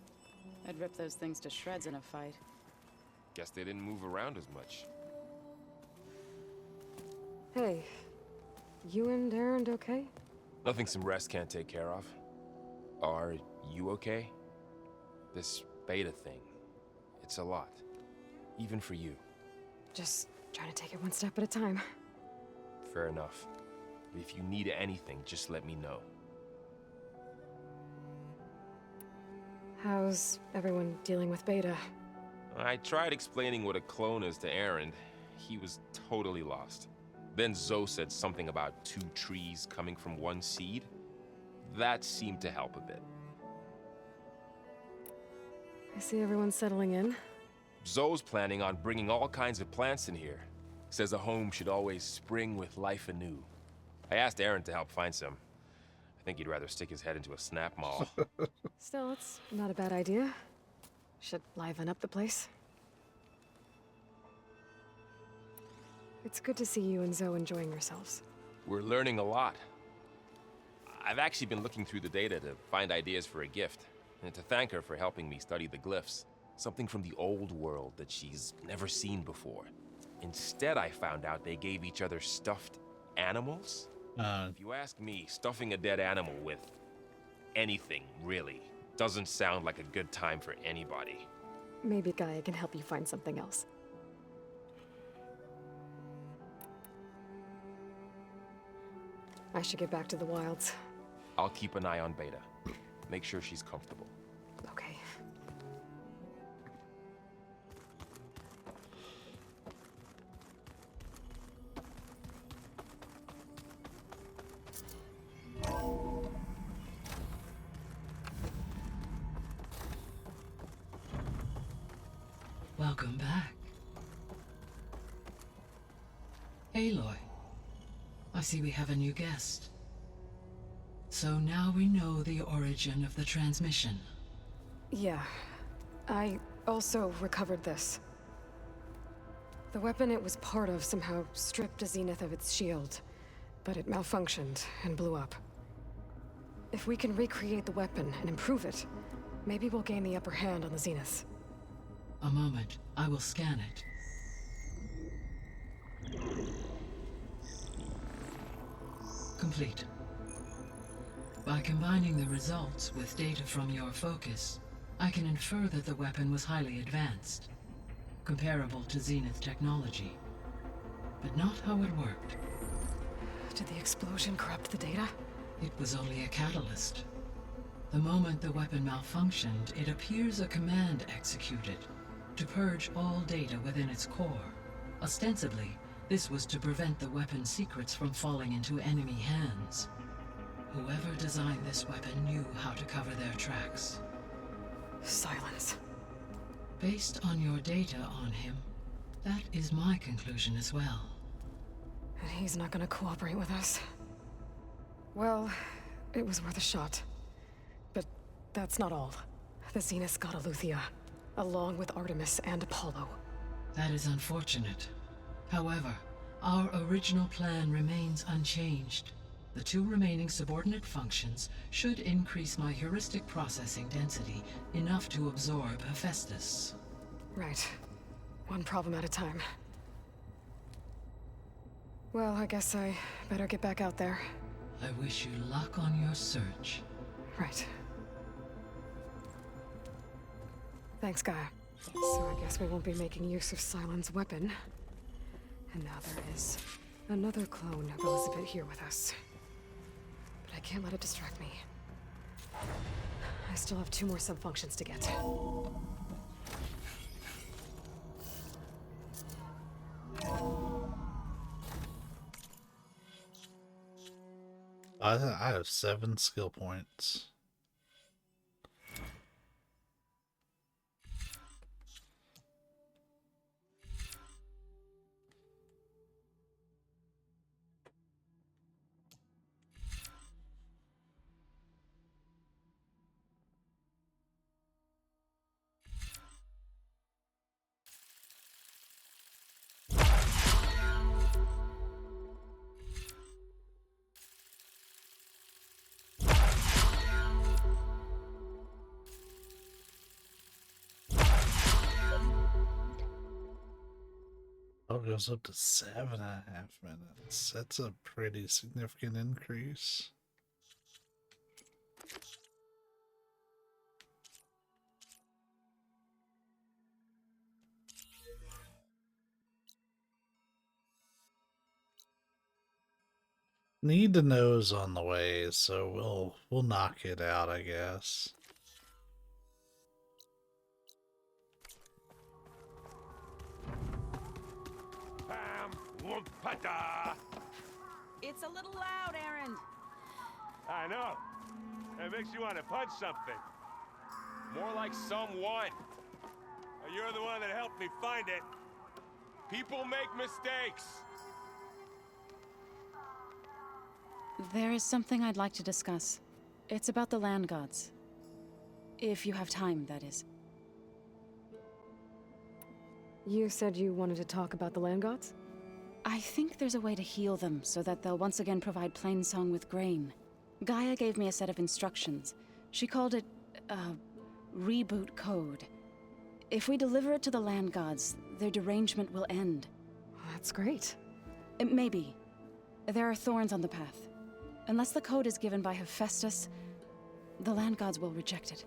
I'd rip those things to shreds in a fight.
Guess they didn't move around as much.
Hey, you and Aaron okay?
Nothing some rest can't take care of. Are you okay? This beta thing, it's a lot. Even for you.
Just trying to take it one step at a time.
Fair enough. If you need anything, just let me know.
How's everyone dealing with Beta?
I tried explaining what a clone is to Aaron. He was totally lost. Then Zoe said something about 2 trees coming from 1 seed. That seemed to help a bit.
I see everyone settling in.
Zoe's planning on bringing all kinds of plants in here. Says a home should always spring with life anew. I asked Aaron to help find some. I think he'd rather stick his head into a snap mall.
Still, it's not a bad idea. Should liven up the place. It's good to see you and Zoe enjoying yourselves.
We're learning a lot. I've actually been looking through the data to find ideas for a gift, and to thank her for helping me study the glyphs. Something from the old world that she's never seen before. Instead, I found out they gave each other stuffed animals. If you ask me, stuffing a dead animal with anything, really, doesn't sound like a good time for anybody.
Maybe Gaia can help you find something else. I should get back to the wilds.
I'll keep an eye on Beta. Make sure she's comfortable.
Okay.
Welcome back. Aloy, I see we have a new guest. So now we know the origin of the transmission.
Yeah. I also recovered this. The weapon it was part of somehow stripped a Zenith of its shield, but it malfunctioned and blew up. If we can recreate the weapon and improve it, maybe we'll gain the upper hand on the Zeniths.
A moment, I will scan it. Complete. By combining the results with data from your focus, I can infer that the weapon was highly advanced, comparable to Zenith technology, but not how it worked.
Did the explosion corrupt the data?
It was only a catalyst. The moment the weapon malfunctioned, it appears a command executed to purge all data within its core. Ostensibly, this was to prevent the weapon's secrets from falling into enemy hands.
Whoever designed this weapon knew how to cover their tracks.
Silence.
Based on your data on him, that is my conclusion as well.
And he's not gonna cooperate with us. Well, it was worth a shot. But that's not all. The Zenith's got Eleuthia, along with Artemis and Apollo.
That is unfortunate. However, our original plan remains unchanged. The 2 remaining subordinate functions should increase my heuristic processing density enough to absorb Hephaestus.
Right. One problem at a time. Well, I guess I better get back out there.
I wish you luck on your search.
Right. Thanks, Gaia. So I guess we won't be making use of Cylon's weapon. And now there is another clone of Elizabeth here with us. But I can't let it distract me. I still have 2 more sub-functions to get.
I have 7 skill points. Oh, it goes up to 7.5 minutes. That's a pretty significant increase. Need to know's on the way, so we'll knock it out, I guess.
It's a little loud, Aaron.
I know. It makes you want to punch something.
More like someone.
You're the one that helped me find it.
People make mistakes.
There is something I'd like to discuss. It's about the land gods. If you have time, that is.
You said you wanted to talk about the land gods?
I think there's a way to heal them so that they'll once again provide Plainsong with grain. Gaia gave me a set of instructions. She called it reboot code. If we deliver it to the land gods, their derangement will end.
That's great.
Maybe. There are thorns on the path. Unless the code is given by Hephaestus, the land gods will reject it.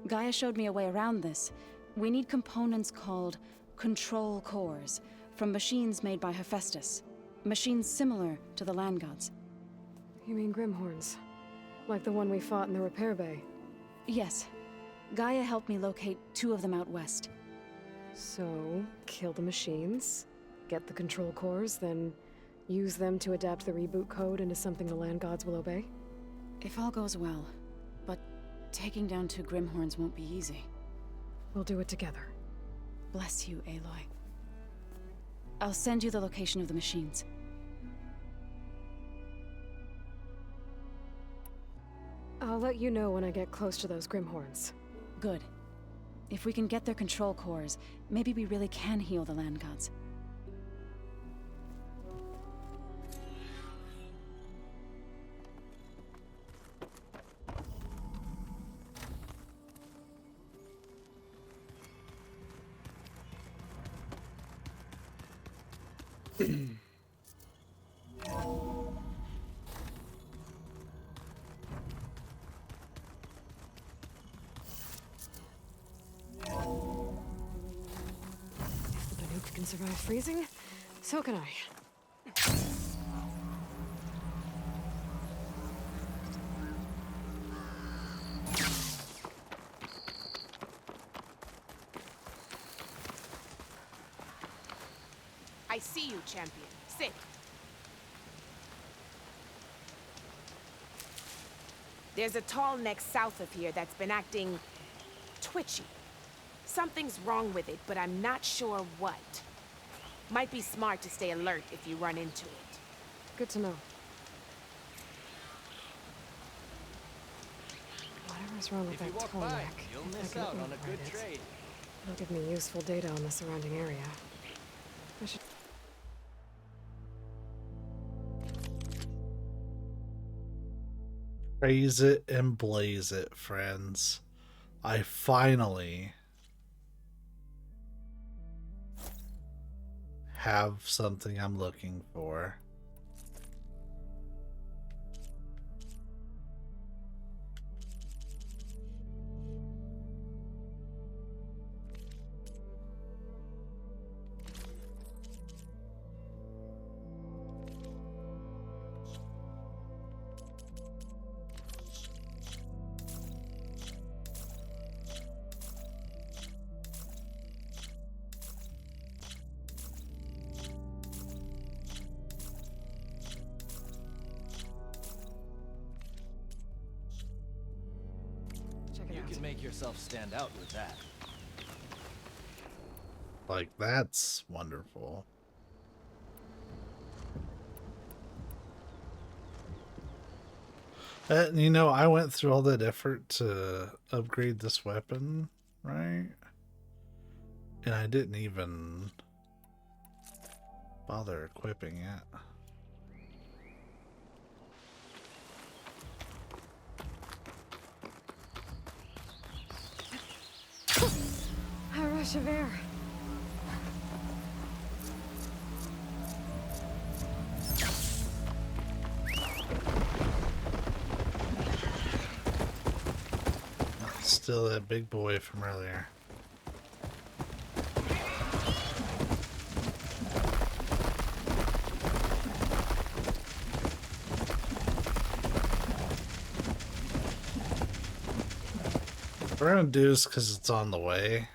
Gaia showed me a way around this. We need components called control cores from machines made by Hephaestus. Machines similar to the land gods.
You mean Grimhorns? Like the one we fought in the repair bay?
Yes. Gaia helped me locate 2 of them out west.
So, kill the machines, get the control cores, then use them to adapt the reboot code into something the land gods will obey?
If all goes well. But taking down 2 Grimhorns won't be easy.
We'll do it together.
Bless you, Aloy. I'll send you the location of the machines.
I'll let you know when I get close to those Grimhorns.
Good. If we can get their control cores, maybe we really can heal the land gods.
Can survive freezing, so can I.
I see you, champion. Sit.
There's a tall neck south of here that's been acting twitchy. Something's wrong with it, but I'm not sure what. Might be smart to stay alert if you run into it.
Good to know. Whatever's wrong with that tall neck,
you'll
if I
miss
can
out on a
override
good
it,
trade.
it'll give me useful data on the surrounding area. I should...
Praise it and blaze it, friends. I finally have something I'm looking for.
You can make yourself stand out with that.
Like, that's wonderful. You know, I went through all that effort to upgrade this weapon, right? And I didn't even bother equipping it.
A rush of air.
Still that big boy from earlier. We're gonna do this because it's on the way.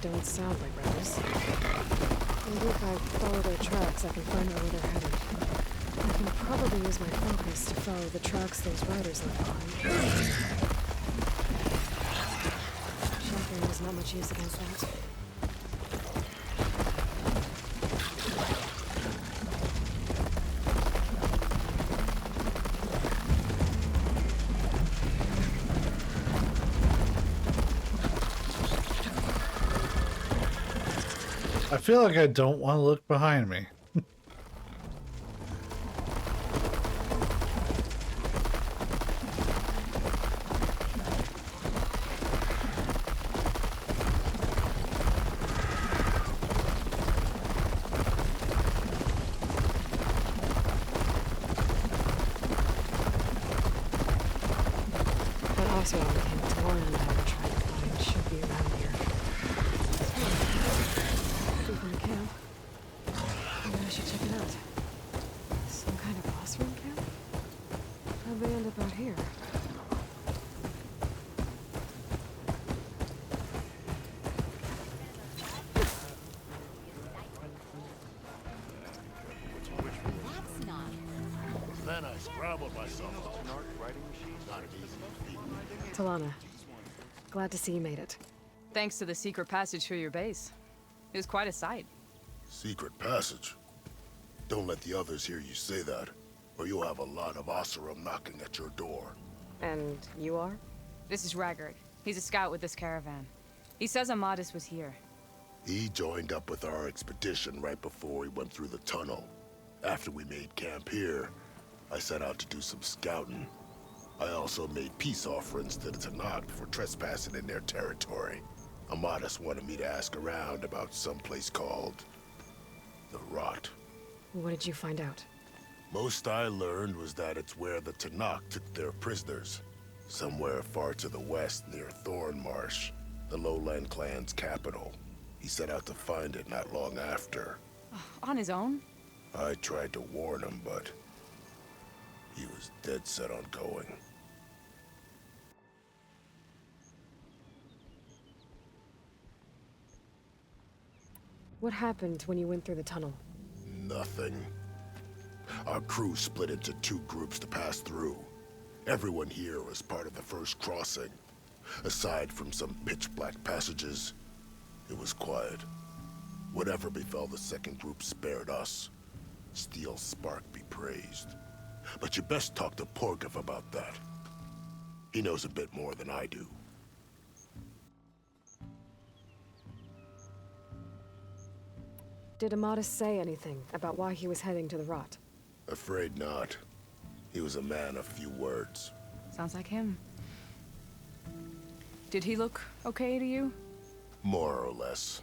Don't sound like brothers. Maybe if I follow their tracks, I can find out where they're headed. I can probably use my focus to follow the tracks those riders left behind. Shotgun is not much use against that.
I feel like I don't want to look behind me.
That also became Talana and I were trying to find should be around here. From the camp. Maybe I should check it out. Some kind of boss room camp? How'd they end up out here?
Then I scrambled myself. Not easy.
Talana, glad to see you made it.
Thanks to the secret passage through your base. It was quite a sight.
Secret passage? Don't let the others hear you say that, or you'll have a lot of Oseram knocking at your door.
And you are?
This is Raggard. He's a scout with this caravan. He says Amadis was here.
He joined up with our expedition right before we went through the tunnel. After we made camp here, I set out to do some scouting. I also made peace offerings to the Tanakh for trespassing in their territory. Amatis wanted me to ask around about some place called the Rot.
What did you find out?
Most I learned was that it's where the Tanakh took their prisoners. Somewhere far to the west near Thornmarsh, the Lowland clan's capital. He set out to find it not long after.
On his own?
I tried to warn him, but he was dead set on going.
What happened when you went through the tunnel?
Nothing. Our crew split into 2 groups to pass through. Everyone here was part of the first crossing. Aside from some pitch-black passages, it was quiet. Whatever befell the second group spared us. Steel Spark be praised. But you best talk to Porgov about that. He knows a bit more than I do.
Did Amatis say anything about why he was heading to the Rot?
Afraid not. He was a man of few words.
Sounds like him. Did he look okay to you?
More or less.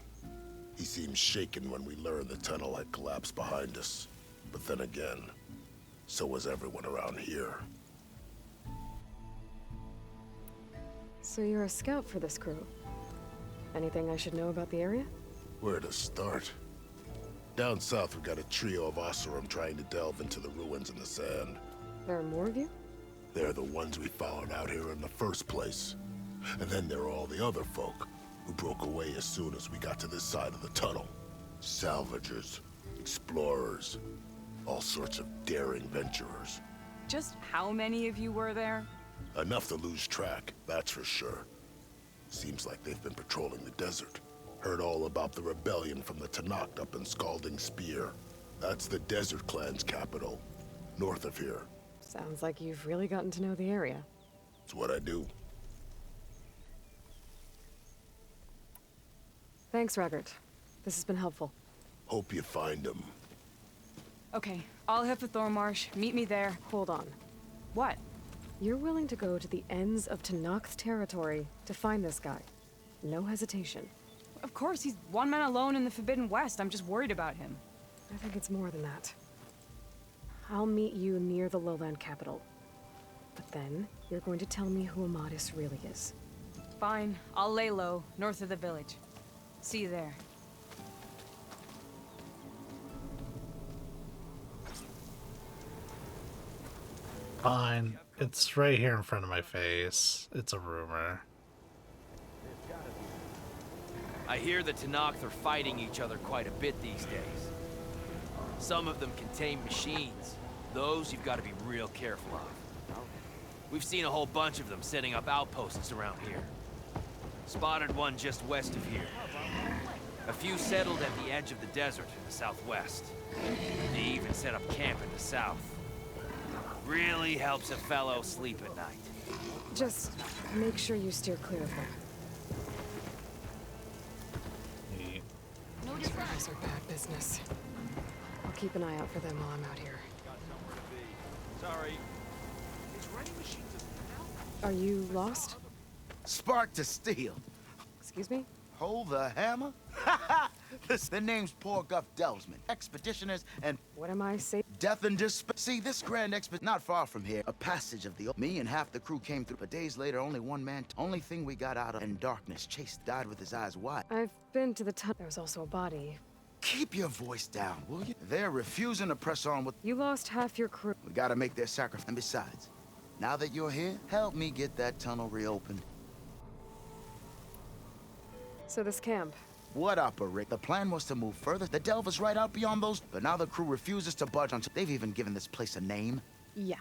He seemed shaken when we learned the tunnel had collapsed behind us. But then again, so was everyone around here.
So you're a scout for this crew. Anything I should know about the area?
Where to start? Down south, we got a trio of Oseram trying to delve into the ruins in the sand.
There are more of you?
They're the ones we followed out here in the first place. And then there are all the other folk who broke away as soon as we got to this side of the tunnel. Salvagers, explorers, all sorts of daring venturers.
Just how many of you were there?
Enough to lose track, that's for sure. Seems like they've been patrolling the desert. Heard all about the rebellion from the Tanakh up in Scalding Spear. That's the Desert Clan's capital, north of here.
Sounds like you've really gotten to know the area.
It's what I do.
Thanks, Raggart. This has been helpful.
Hope you find him.
Okay, I'll head for Thornmarsh. Meet me there.
Hold on.
What?
You're willing to go to the ends of Tanakh's territory to find this guy. No hesitation.
Of course, he's one man alone in the Forbidden West. I'm just worried about him.
I think it's more than that. I'll meet you near the lowland capital. But then, you're going to tell me who Amatis really is.
Fine. I'll lay low, north of the village. See you there.
Fine. It's right here in front of my face. It's a rumor.
I hear the Tanakh are fighting each other quite a bit these days. Some of them contain machines. Those you've got to be real careful of. We've seen a whole bunch of them setting up outposts around here. Spotted one just west of here. A few settled at the edge of the desert in the southwest. They even set up camp in the south. Really helps a fellow sleep at night.
Just make sure you steer clear of them. These rebels are bad business. I'll keep an eye out for them while I'm out here.
Sorry.
Are you lost?
Spark to steel.
Excuse me?
Hold the hammer? The name's Porgov Delsman. Expeditioners and...
What am I saying?
Death and despair. See, this grand not far from here. A passage of the... Me and half the crew came through, but days later, only one man... Only thing we got out of in darkness. Chase died with his eyes wide.
I've been to the tunnel. There was also a body.
Keep your voice down, will you? They're refusing to press on with...
You lost half your crew.
We gotta make their sacrifice. And besides, now that you're here, help me get that tunnel reopened.
So this camp...
What operate? The plan was to move further. The delve is right out beyond those, but now the crew refuses to budge until they've even given this place a name.
Yeah.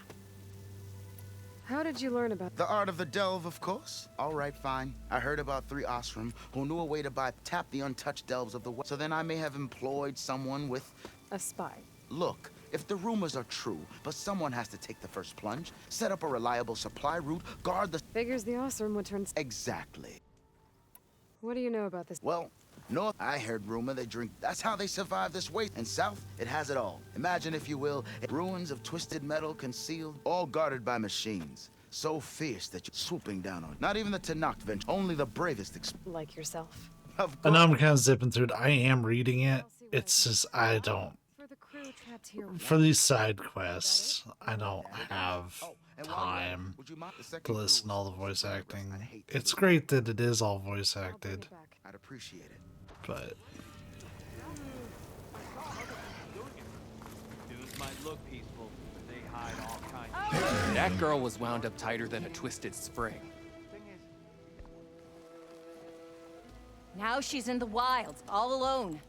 How did you learn about...
The art of the delve, of course. All right, fine. I heard about 3 Osram who knew a way to tap the untouched delves of the West. So then I may have employed someone with...
A spy.
Look, if the rumors are true, but someone has to take the first plunge, set up a reliable supply route, guard the...
Figures the Osram would turn...
Exactly.
What do you know about this?
Well... North, I heard rumor they drink. That's how they survive this waste. And south, it has it all. Imagine, if you will, ruins of twisted metal concealed, all guarded by machines. So fierce that you're swooping down on. Not even the Tanakh venture, only the bravest.
Like yourself.
Of
I know
course.
I'm kind of zipping through it. I am reading it. It's just I don't. For these side quests, I don't have time to listen to all the voice acting. It's great that it is all voice acted,
I'd appreciate it.
but
Dudes might look peaceful, but they hide all kinds.
That girl was wound up tighter than a twisted spring.
Now she's in the wilds, all alone.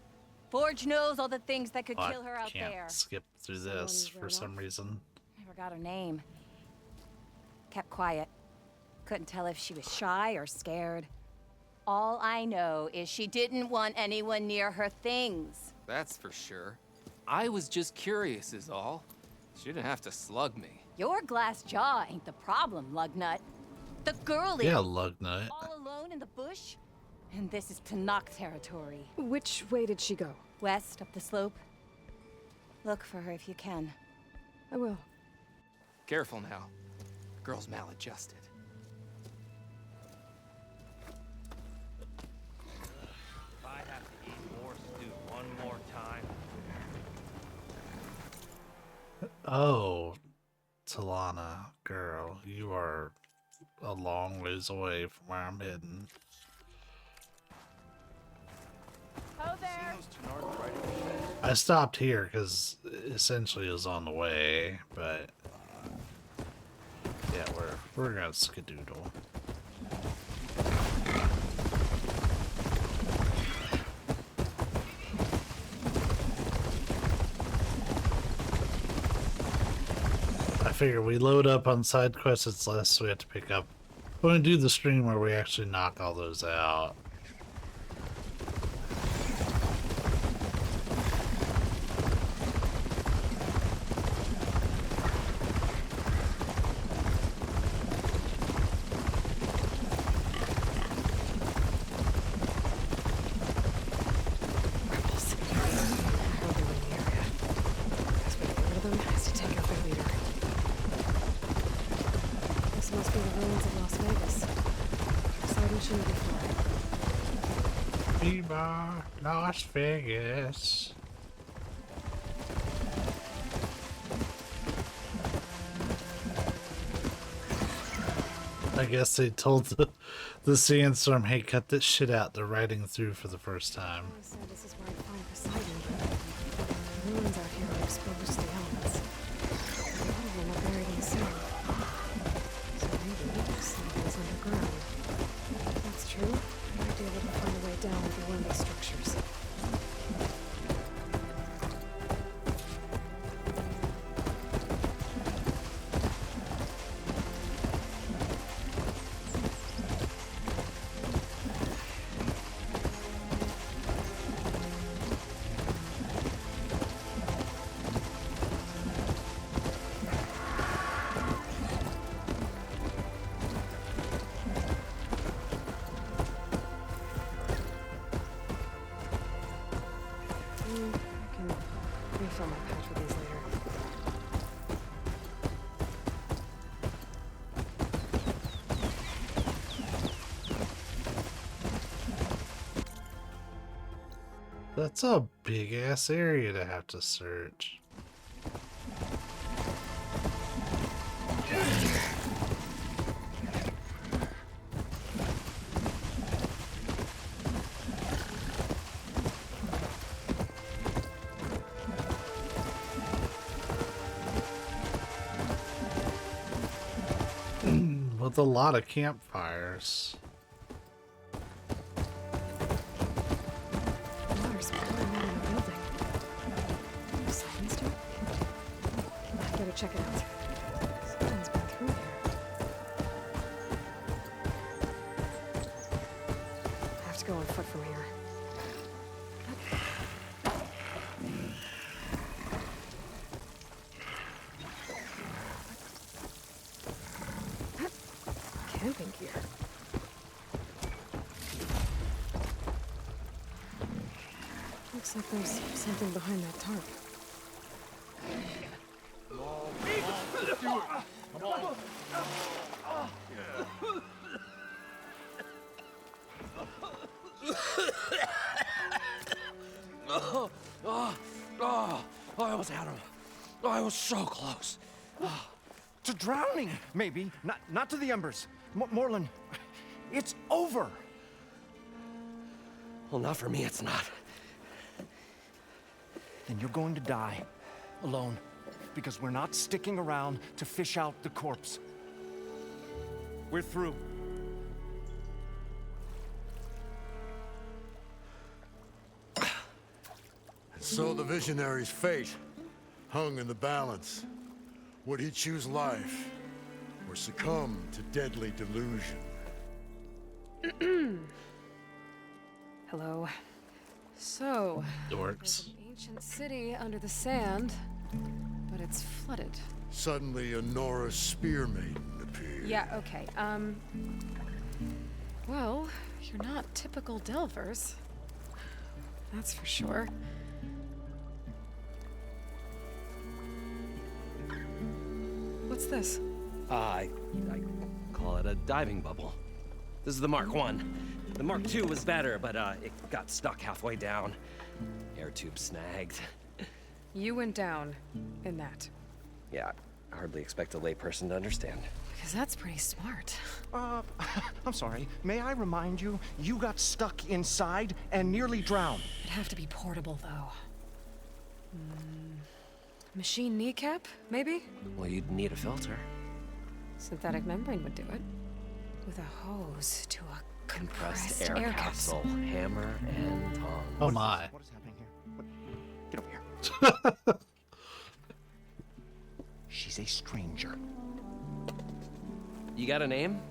Forge knows all the things that could kill her out
can't
there.
skip through this for some reason.
Never got her name. Kept quiet. Couldn't tell if she was shy or scared. All I know is she didn't want anyone near her things.
That's for sure. I was just curious is all. She didn't have to slug me.
Your glass jaw ain't the problem, Lugnut. The girl is.
Yeah, Lugnut.
All alone in the bush? And this is Tanakh territory.
Which way did she go?
West, up the slope. Look for her if you can.
I will.
Careful now. Girl's maladjusted.
If I have to eat more stew one more time.
Oh, Talana, girl, you are a long ways away from where I'm heading.
Oh, there.
I stopped here because essentially it was on the way, but yeah, we're gonna skedoodle. I figure we load up on side quests, it's less we have to pick up. We're gonna do the stream where we actually knock all those out. Viva Las Vegas. I guess they told the sandstorm, hey, cut this shit out. They're riding through for the first time.
This is where I'd find Poseidon, but the ruins out here are exposed to the elements. A lot of them are buried in the sand. So maybe something's underground. If that's true, I might be able to find a way down through one of these structures. I can refill my pouch with these later.
That's a big ass area to have to search. With a lot of campfires.
Water's pouring out of the building. Poseidon's doing? I better check it out. Someone's been through here. I have to go on foot from here. Camping gear. Looks like there's something behind that tarp.
I almost had him. I was so close.
To drowning, maybe. Not to the embers. Moreland, it's over.
Well, not for me, it's not.
Then you're going to die. Alone. Because we're not sticking around to fish out the corpse. We're through.
So the visionary's fate hung in the balance. Would he choose life or succumb to deadly delusion?
Hello. So,
Dorks.
there's an ancient city under the sand, but it's flooded.
Suddenly, a Nora spear maiden appeared.
Yeah, okay. Well, you're not typical Delvers. That's for sure. What's this?
I call it a diving bubble. This is the Mark I. The Mark II was better, but it got stuck halfway down. Air tube snagged.
You went down in that.
Yeah, I hardly expect a layperson to understand.
Because that's pretty smart.
I'm sorry. May I remind you, you got stuck inside and nearly drowned.
It'd have to be portable, though. Machine kneecap, maybe?
Well, you'd need a filter.
Synthetic membrane would do it. With a hose to a compressed
air capsule. Hammer and tongs.
Oh my.
What is happening here? Get over here. She's a stranger.
You got a name?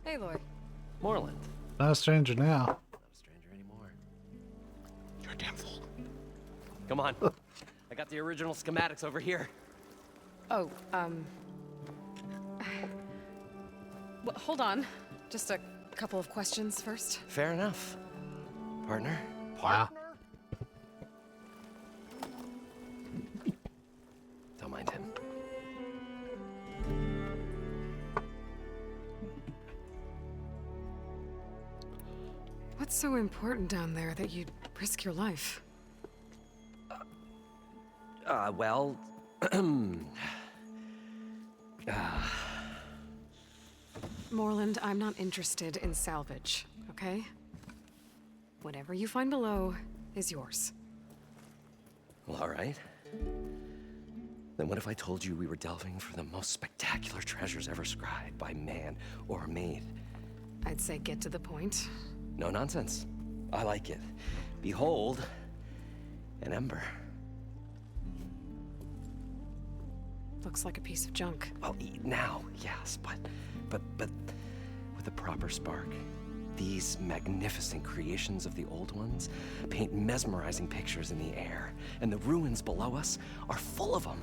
Aloy.
Moreland.
Not a stranger now.
Not a stranger anymore.
You're a damn fool.
Come on. I got the original schematics over here.
Oh, well, hold on. Just a couple of questions first.
Fair enough. Partner?
Wow.
Don't mind him.
What's so important down there that you'd risk your life?
Well...
Moreland, I'm not interested in salvage, okay? Whatever you find below is yours.
Well, all right. Then what if I told you we were delving for the most spectacular treasures ever scribed by man or maid?
I'd say get to the point.
No nonsense. I like it. Behold, an ember.
Looks like a piece of junk.
Well, now, yes, but with a proper spark. These magnificent creations of the old ones paint mesmerizing pictures in the air, and the ruins below us are full of them.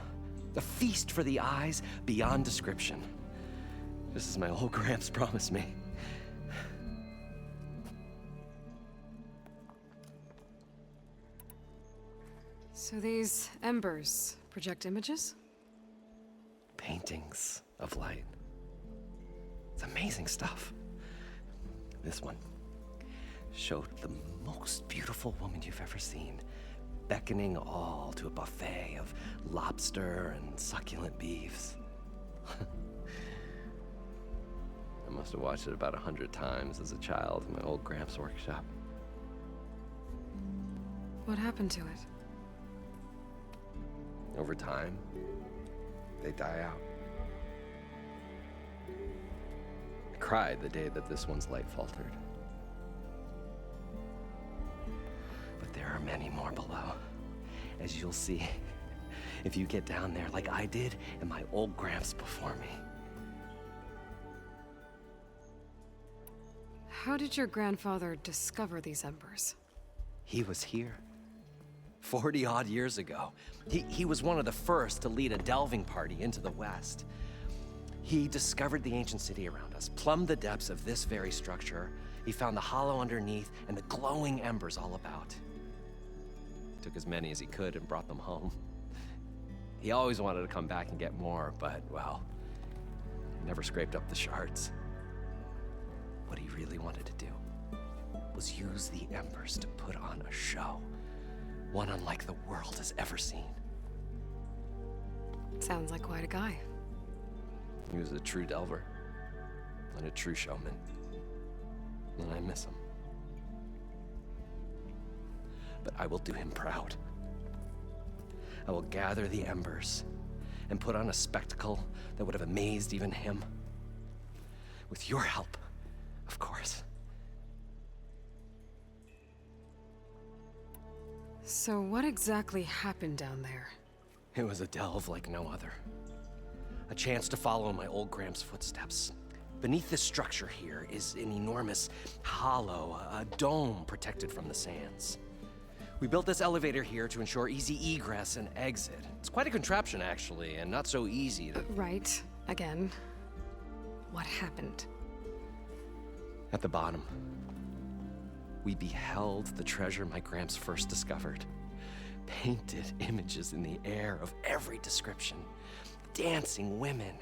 A feast for the eyes beyond description. Just as my old Gramps promised me.
So these embers project images?
Paintings of light. It's amazing stuff. This one showed the most beautiful woman you've ever seen, beckoning all to a buffet of lobster and succulent beefs. I must have watched it about 100 times as a child in my old Gramps' workshop.
What happened to it?
Over time, they die out. I cried the day that this one's light faltered. But there are many more below, as you'll see if you get down there like I did and my old Gramps before me.
How did your grandfather discover these embers?
He was here 40-odd years ago. He was one of the first to lead a delving party into the West. He discovered the ancient city around us, plumbed the depths of this very structure. He found the hollow underneath and the glowing embers all about. Took as many as he could and brought them home. He always wanted to come back and get more, but, well, never scraped up the shards. What he really wanted to do was use the embers to put on a show, one unlike the world has ever seen.
Sounds like quite a guy.
He was a true delver and a true showman, and I miss him. But I will do him proud. I will gather the embers and put on a spectacle that would have amazed even him. With your help, of course.
So what exactly happened down there?
It was a delve like no other. A chance to follow in my old Gramps' footsteps. Beneath this structure here is an enormous hollow, a dome protected from the sands. We built this elevator here to ensure easy egress and exit. It's quite a contraption, actually, and not so easy to...
Right. Again. What happened?
At the bottom, we beheld the treasure my Gramps first discovered. Painted images in the air of every description. Dancing women,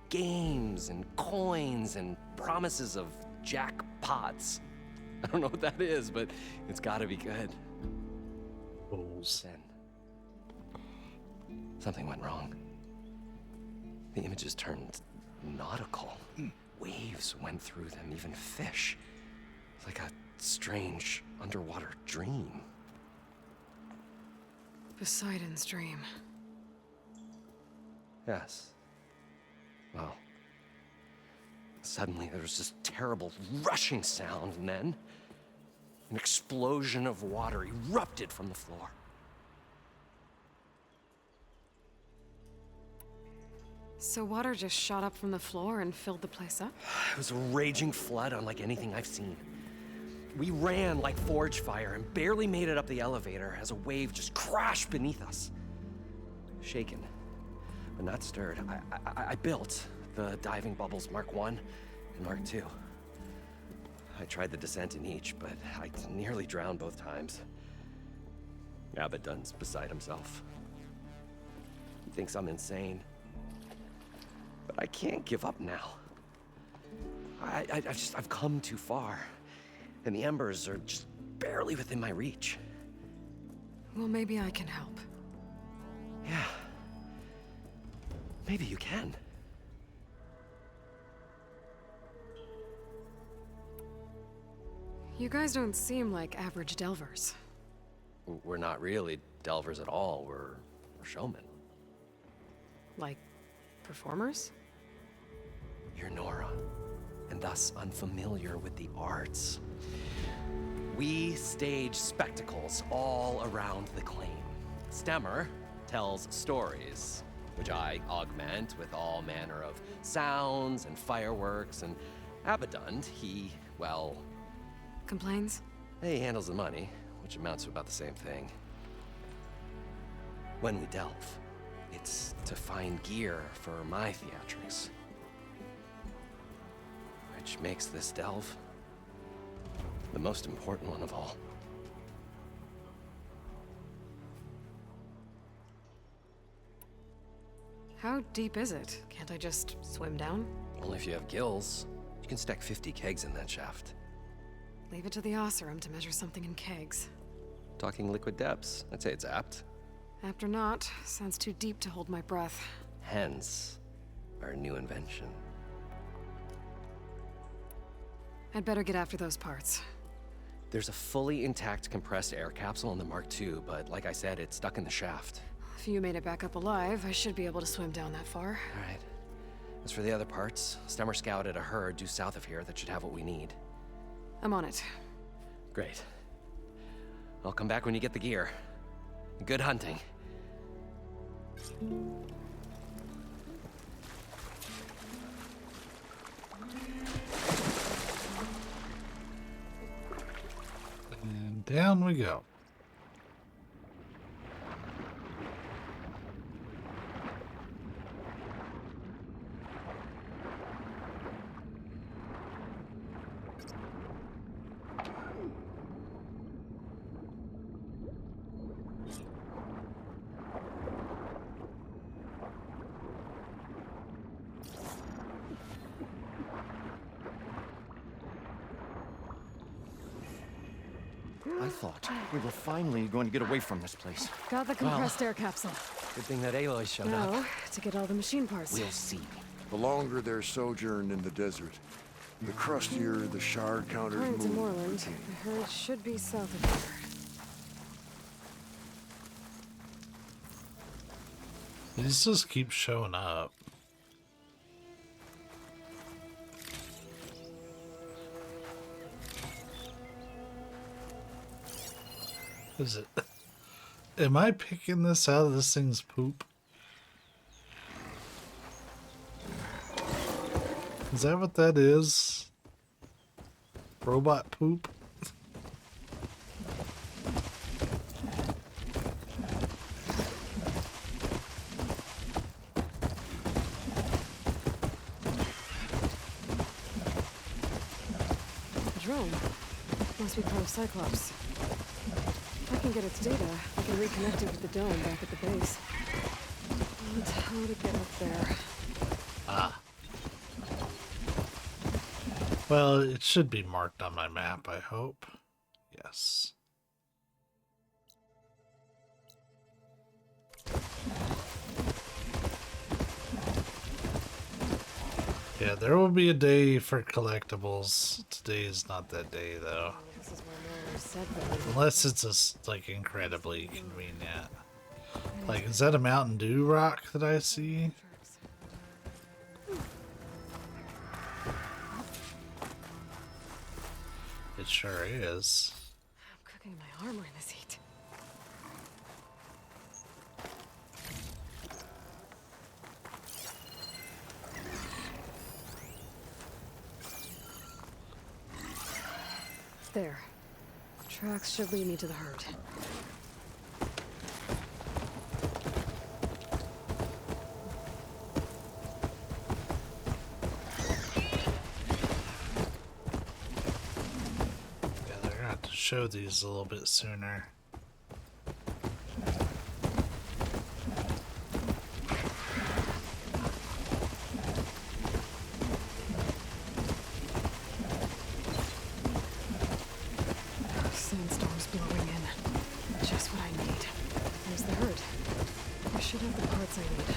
games and coins and promises of jackpots. I don't know what that is, but it's gotta be good. Then, something went wrong. The images turned nautical. Waves went through them, even fish. Like a strange underwater dream.
Poseidon's dream.
Yes. Well, suddenly there was this terrible rushing sound, and then an explosion of water erupted from the floor.
So water just shot up from the floor and filled the place up?
It was a raging flood unlike anything I've seen. We ran like forge fire and barely made it up the elevator as a wave just crashed beneath us. Shaken, but not stirred, I built the diving bubbles Mark 1 and Mark 2. I tried the descent in each, but I nearly drowned both times. Abaddon's beside himself. He thinks I'm insane. But I can't give up now. I've come too far. And the embers are just barely within my reach.
Well, maybe I can help.
Yeah. Maybe you can.
You guys don't seem like average delvers.
We're not really delvers at all. We're showmen.
Like performers?
You're Nora, and thus unfamiliar with the arts. We stage spectacles all around the claim. Stemmer tells stories, which I augment with all manner of sounds and fireworks, and Abaddon, he, well...
Complains?
He handles the money, which amounts to about the same thing. When we delve, it's to find gear for my theatrics. Which makes this delve the most important one of all.
How deep is it? Can't I just swim down?
Only if you have gills. You can stack 50 kegs in that shaft.
Leave it to the Oseram to measure something in kegs.
Talking liquid depths, I'd say it's apt.
Apt or not, sounds too deep to hold my breath.
Hence, our new invention.
I'd better get after those parts.
There's a fully intact compressed air capsule in the Mark II, but like I said, it's stuck in the shaft.
If you made it back up alive, I should be able to swim down that far.
All right. As for the other parts, Stemmer scouted a herd due south of here that should have what we need.
I'm on it.
Great. I'll come back when you get the gear. Good hunting.
And down we go.
thought we were finally going to get away from this place.
Got the compressed air capsule.
Good thing that Aloy showed up.
Now, to get all the machine parts.
We'll see.
The longer their sojourn in the desert, the crustier the shard counters
According to
move.
Moreland, the herd should be south of here.
These just keep showing up. Is it? Am I picking this out of this thing's poop? Is that what that is? Robot poop?
A drone. Must be part of Cyclops. If I can get its data, I can reconnect it with the dome back at the base. But how to get up there?
Ah. Well, it should be marked on my map, I hope. Yes. Yeah, there will be a day for collectibles. Today is not that day, though.
This is where Miller said that.
Unless it's just, like, incredibly convenient. Like, is that a Mountain Dew rock that I see? It sure is.
I'm cooking my armor in this heat. There. Tracks should lead me to the herd.
Yeah, they're gonna have to show these a little bit sooner.
Sandstorm's blowing in. Just what I need. There's the herd. I should have the parts I need.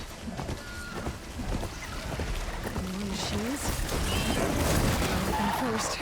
More machines? Open first.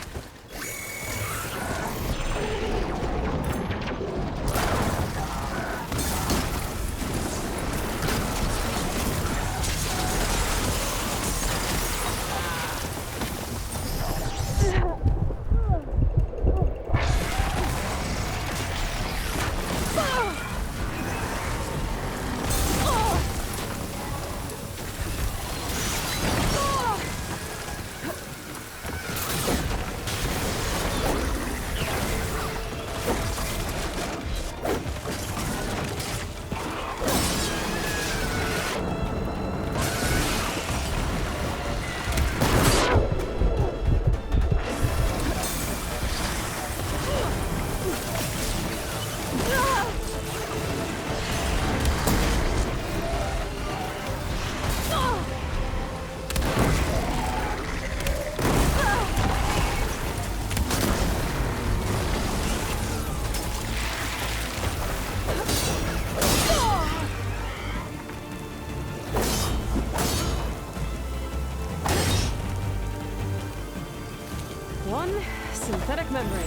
One synthetic membrane.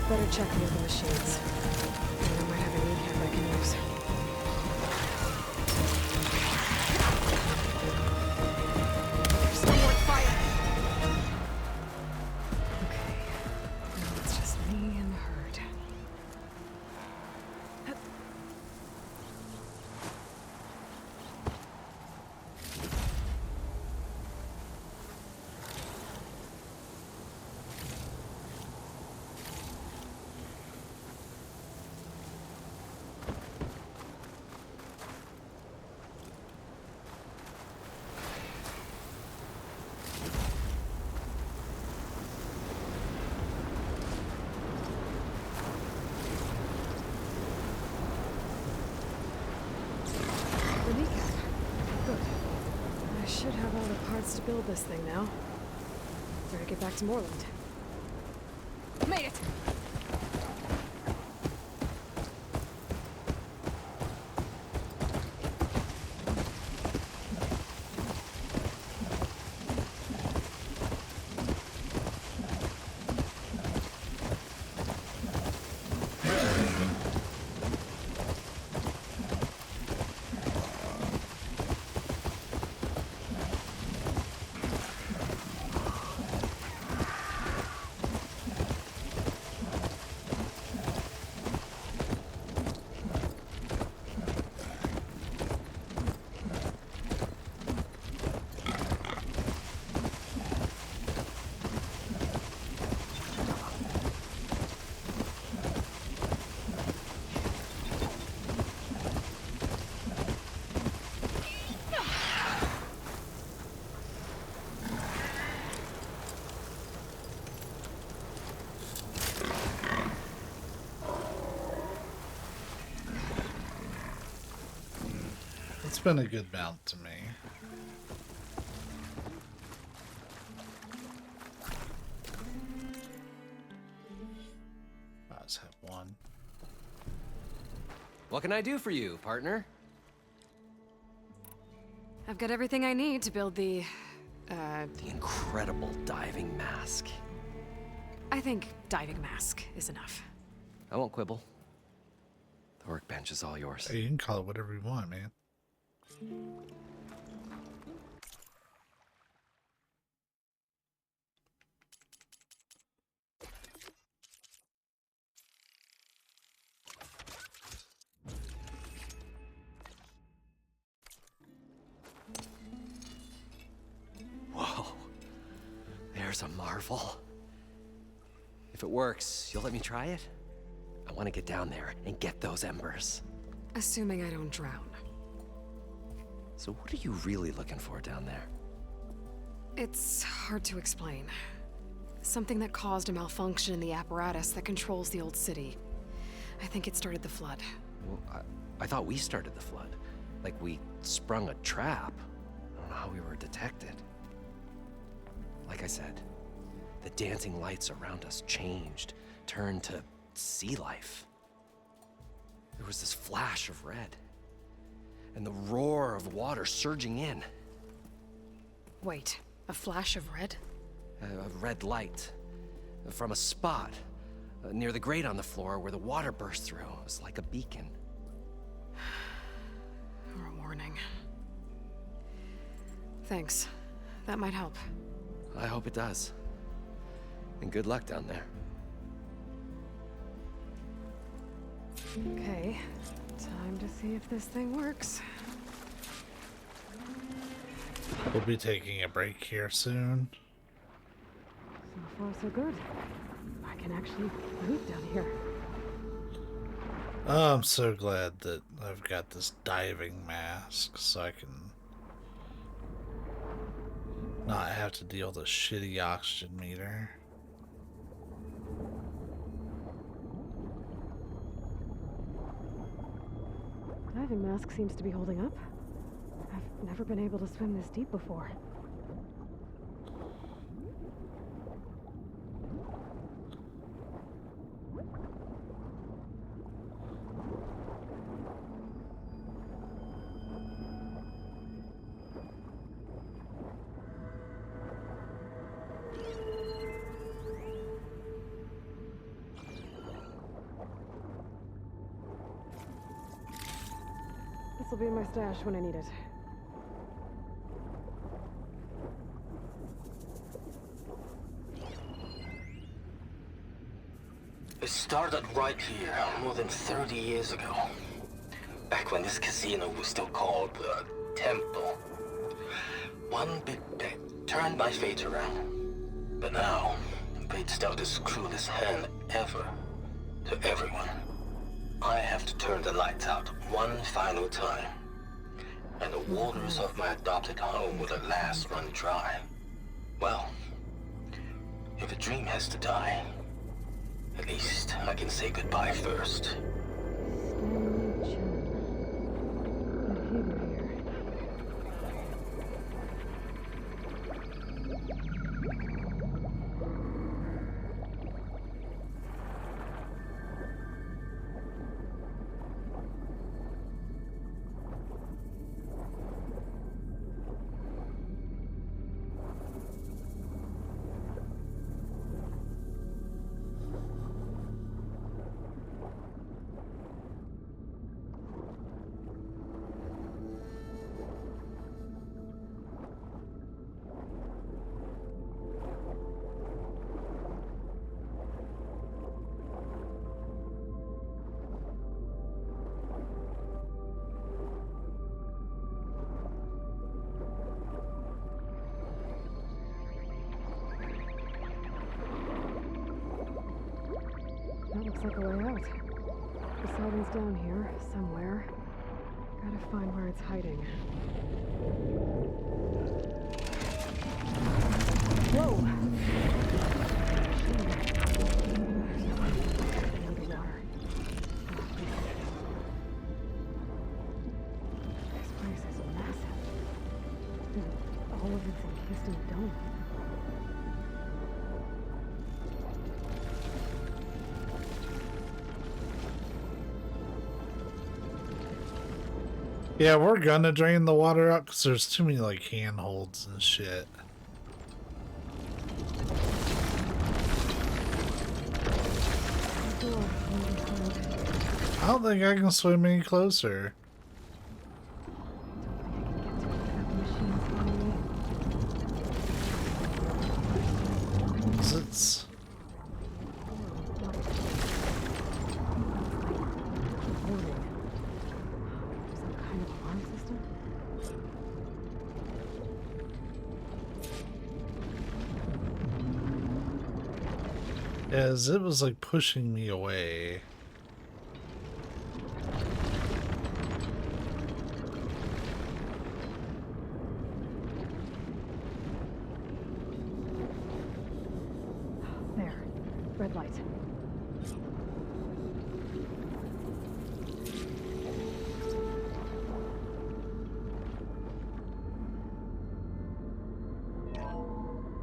Better check the other machines. I might have a new camera I can use. There's no more fire. Okay. Now it's just me and the herd. The kneecap. Good. I should have all the parts to build this thing now. Better get back to Moreland.
Made it!
It's been a good mount to me. I just have one.
What can I do for you, partner?
I've got everything I need to build the
incredible diving mask.
I think diving mask is enough.
I won't quibble. The workbench is all yours.
Hey, you can call it whatever you want, man.
Whoa. There's a marvel. If it works, you'll let me try it? I want to get down there and get those embers.
Assuming I don't drown.
So what are you really looking for down there?
It's hard to explain. Something that caused a malfunction in the apparatus that controls the old city. I think it started the flood.
Well, I thought we started the flood. Like we sprung a trap. I don't know how we were detected. Like I said, the dancing lights around us changed, turned to sea life. There was this flash of red, and the roar of water surging in.
Wait, a flash of red?
A red light from a spot near the grate on the floor where the water burst through. It was like a beacon.
Or a warning. Thanks. That might help.
I hope it does. And good luck down there.
Okay, time to see if this thing works.
We'll be taking a break here soon.
So far, so good. I can actually move down here.
Oh, I'm so glad that I've got this diving mask so I can not have to deal with a shitty oxygen meter.
Diving mask seems to be holding up. I've never been able to swim this deep before. This will be in my stash when I need it.
It started right here, more than 30 years ago. Back when this casino was still called the Temple. One big bet turned my fate around. But now, fate's dealt this cruelest hand ever to everyone. I have to turn the lights out one final time. And the waters of my adopted home will at last run dry. Well, if a dream has to die, at least I can say goodbye first.
That looks like a way out. The siren's down here, somewhere. Gotta find where it's hiding. Whoa! Underwater. This place it's encased in a dome.
Yeah, we're gonna drain the water out because there's too many like handholds and shit. I don't think I can swim any closer. It's as it was like pushing me away.
There. Red light.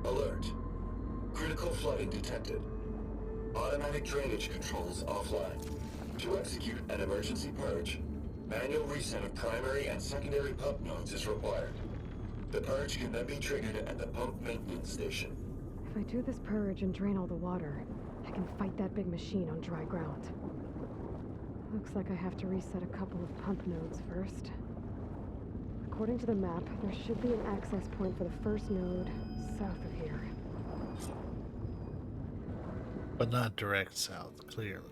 Alert. Critical flooding detected. Automatic drainage controls offline. To execute an emergency purge, manual reset of primary and secondary pump nodes is required. The purge can then be triggered at the pump maintenance station.
If I do this purge and drain all the water, I can fight that big machine on dry ground. Looks like I have to reset a couple of pump nodes first. According to the map, there should be an access point for the first node south of here.
But not direct south, clearly.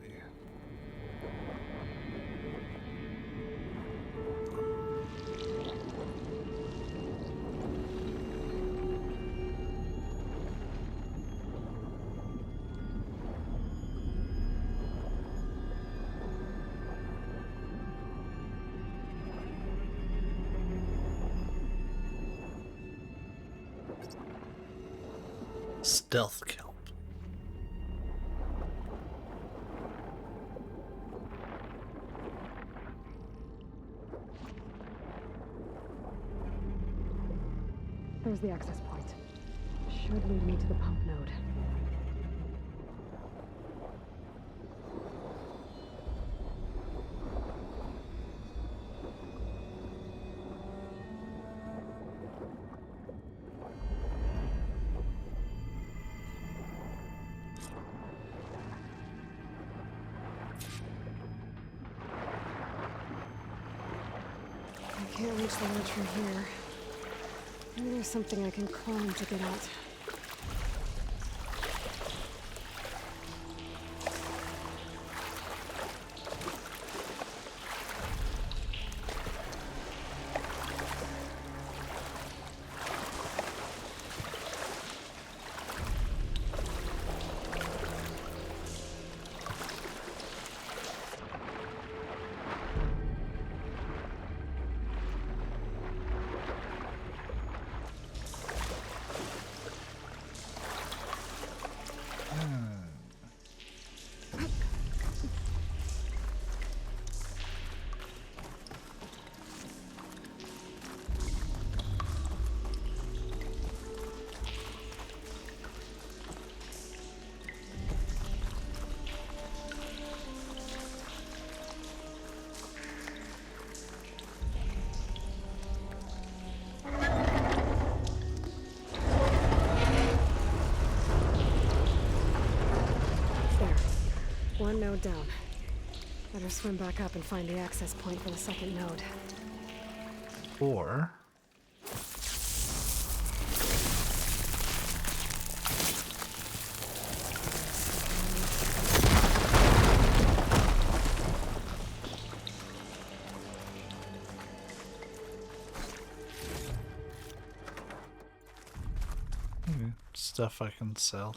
Stealth kelp.
There's the access point. Should lead me to the pump node. I can't reach the ledge from here. Maybe there's something I can climb to get out. One node down. Better swim back up and find the access point for the second node.
Or stuff I can sell.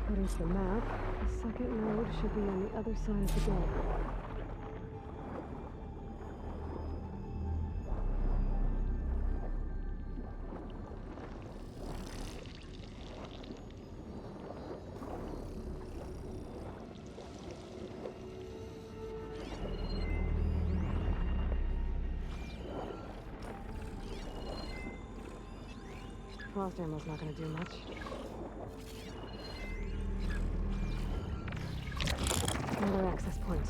According to the map, the second node should be on the other side of the door. frost ammo's not gonna do much. Another access point.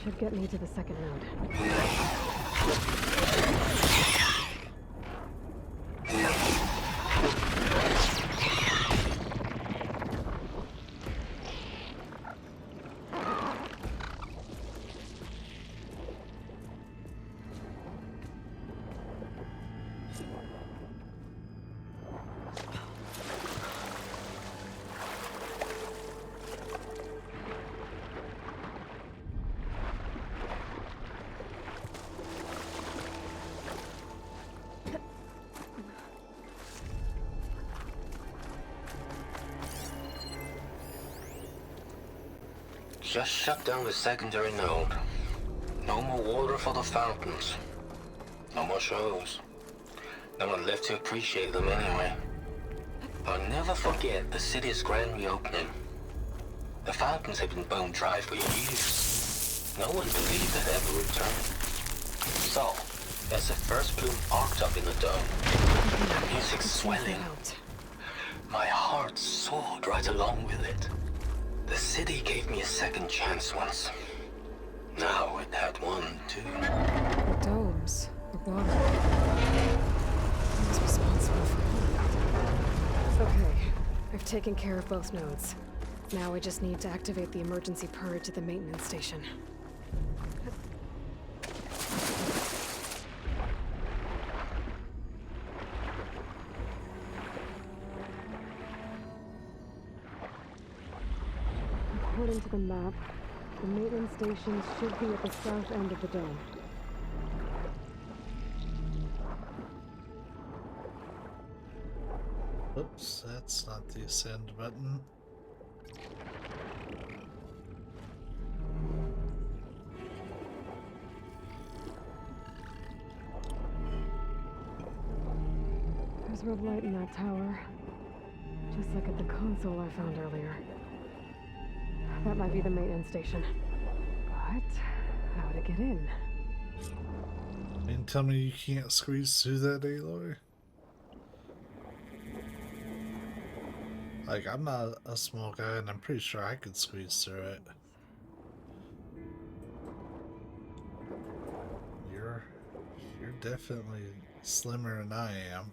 Should get me to the second node.
Just shut down the secondary node. No more water for the fountains. No more shows. No one left to appreciate them anyway. I'll never forget the city's grand reopening. The fountains had been bone dry for years. No one believed they'd ever return. So, as the first plume arced up in the dome, the music swelling, my heart soared right along with it. The city gave me a second chance once. Now it had one, too.
The domes, the water. Who's responsible for all? Okay, I've taken care of both nodes. Now I just need to activate the emergency purge at the maintenance station. According to the map, the maintenance station should be at the south end of the dome.
Oops, that's not the ascend button.
There's red light in that tower, just like at the console I found earlier. That might be the maintenance station. But how to get in?
And tell me you can't squeeze through that, Aloy? Like, I'm not a small guy, and I'm pretty sure I could squeeze through it. You're definitely slimmer than I am.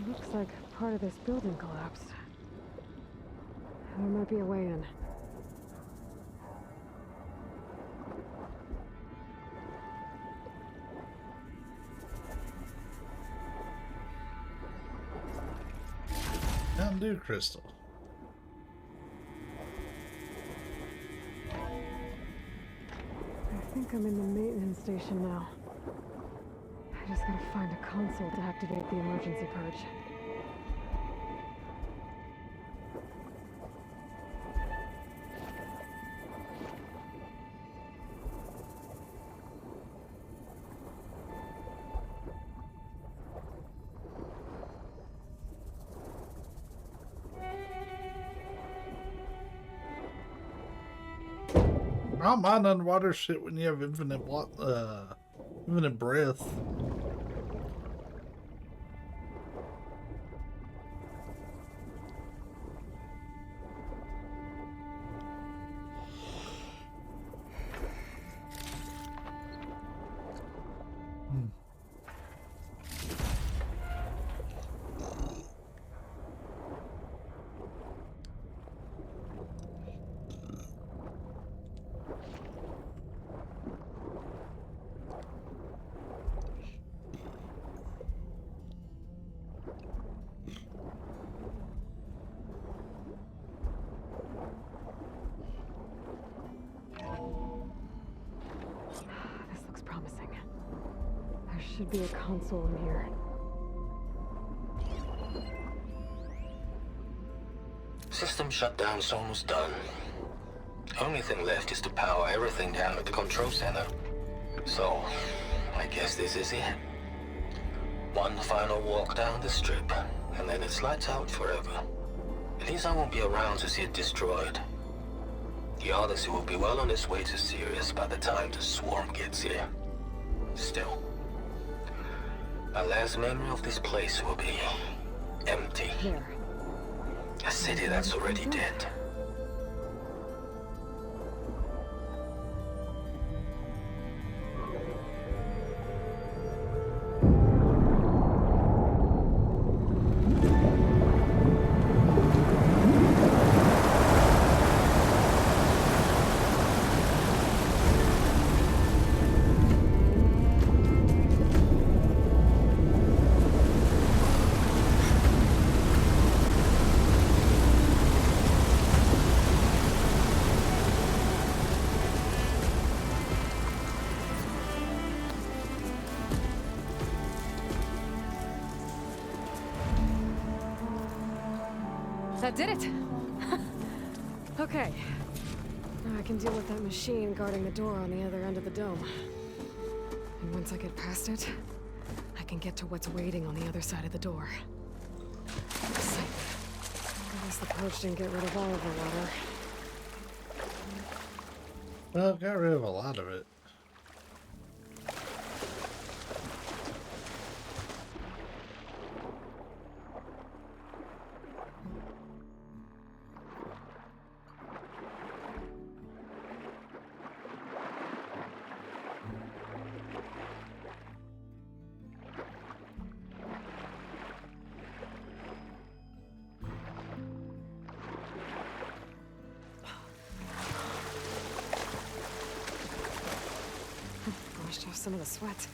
Looks like part of this building collapsed. There might be a way in.
Mountain Dew crystal.
I think I'm in the maintenance station now. I just gotta find a console to activate the emergency purge.
I don't mind underwater shit when you have infinite breath.
This looks promising. There should be a console in here.
System shutdown's almost done. Only thing left is to power everything down at the control center. So, I guess this is it. One final walk down the strip, and then it's lights out forever. At least I won't be around to see it destroyed. The Odyssey will be well on its way to Sirius by the time the swarm gets here. Still, my last memory of this place will be empty.
Here.
A city that's already dead.
That did it! Okay. Now I can deal with that machine guarding the door on the other end of the dome. And once I get past it, I can get to what's waiting on the other side of the door. Safe. I guess the purge didn't get rid of all of the water.
Well, got rid of a lot of it.
Washed off some of the sweat.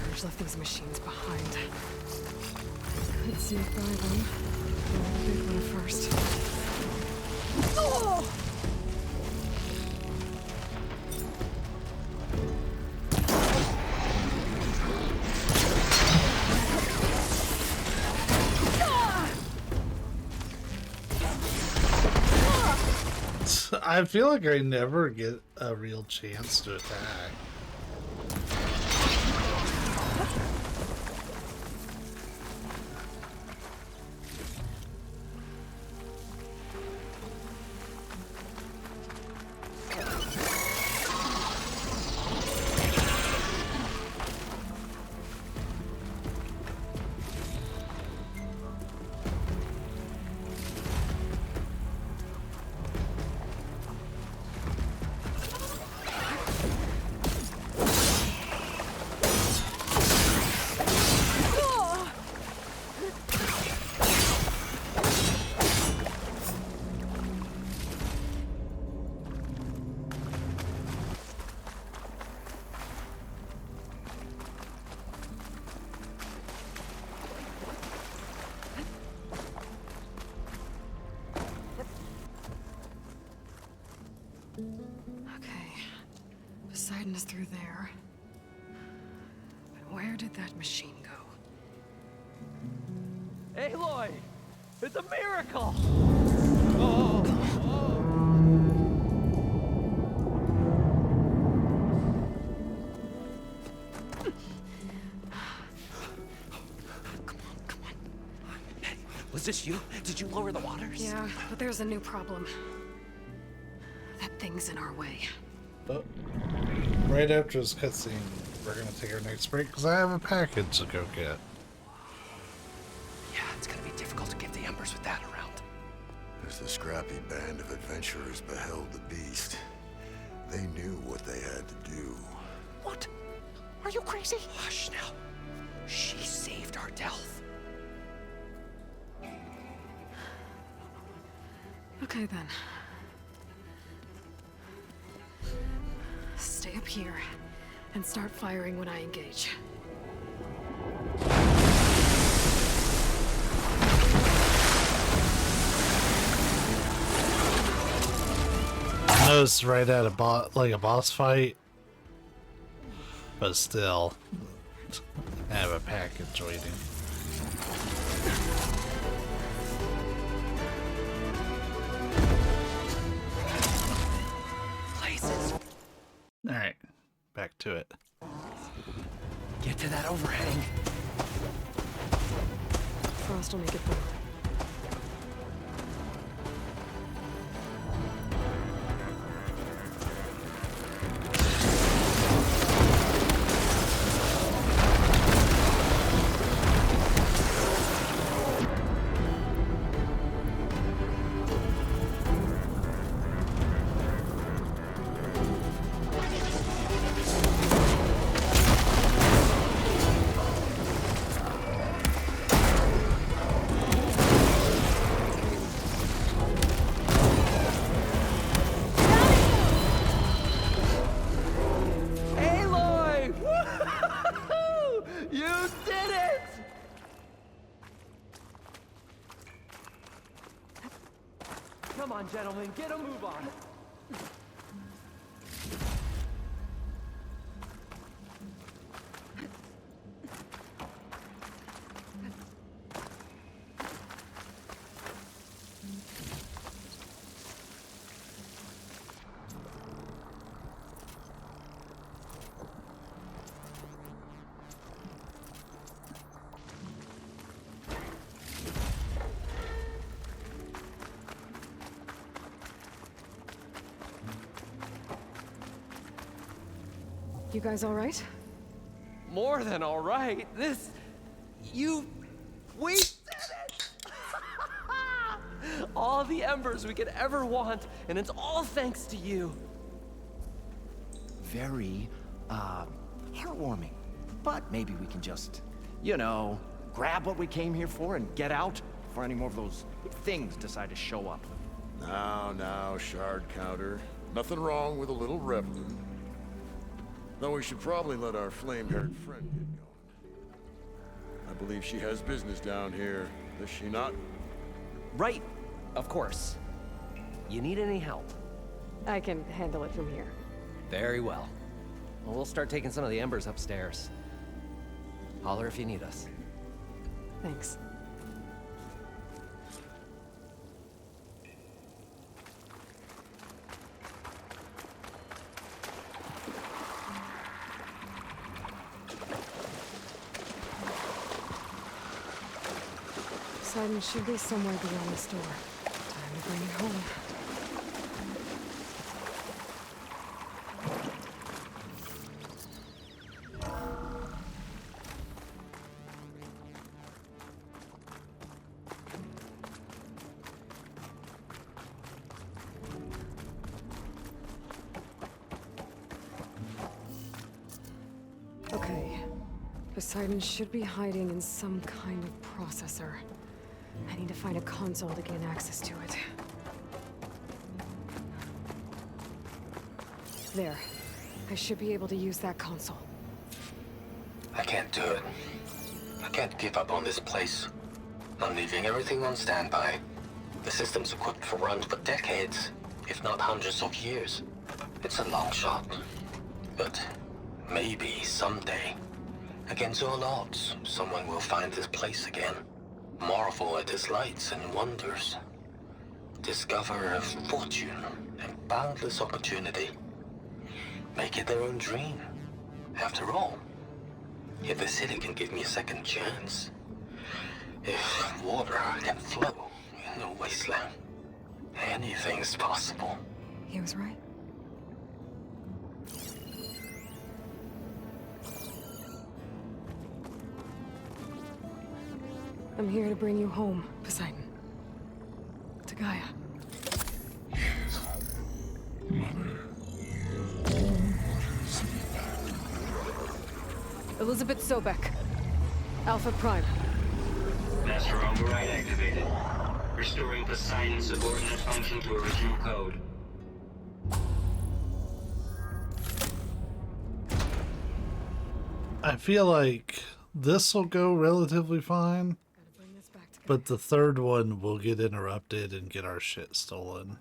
Purge left these machines behind. Could sneak by them. The big one first. Oh!
I feel like I never get a real chance to attack. Poseidon is through there. But where did that machine go?
Aloy! It's a miracle! Was this you? Did you lower the waters?
Yeah, but there's a new problem. That thing's in our way.
Oh. Right after this cutscene, we're gonna take our next break because I have a package to go get.
Yeah, it's gonna be difficult to get the embers with that around.
As the scrappy band of adventurers beheld the beast, they knew what they had to do.
What? Are you crazy? Hush now. She saved our Delph.
Okay then. Stay up here and start firing when I engage.
know it's right at a like a boss fight, but still, I have a package waiting.
Places.
All right, back to it.
Get to that overhang.
Frost will make it through.
Aloy! You did it! Come on, gentlemen, get a move on.
You guys all right?
More than all right. This... We did it! All the embers we could ever want, and it's all thanks to you.
Very, heartwarming. But maybe we can just, you know, grab what we came here for and get out before any more of those things decide to show up.
Now, shard counter. Nothing wrong with a little reveling. Though we should probably let our flame-haired friend get going. I believe she has business down here, does she not?
Right, of course. You need any help?
I can handle it from here.
Very well. Well, we'll start taking some of the embers upstairs. Holler if you need us.
Thanks. Poseidon should be somewhere beyond this door. Time to bring it home. Okay. Poseidon should be hiding in some kind of processor. I need to find a console to gain access to it. There. I should be able to use that console.
I can't do it. I can't give up on this place. I'm leaving everything on standby. The system's equipped for runs for decades, if not hundreds of years. It's a long shot. But maybe someday, against all odds, someone will find this place again. Marvel at its lights and wonders. Discover a fortune and boundless opportunity. Make it their own dream. After all, if the city can give me a second chance, if water can flow in a wasteland, anything's possible.
He was right. I'm here to bring you home, Poseidon. To Gaia. Elizabeth Sobek. Alpha Prime.
Master override activated. Restoring Poseidon's subordinate function to original code.
I feel like this will go relatively fine, but the third one will get interrupted and get our shit stolen.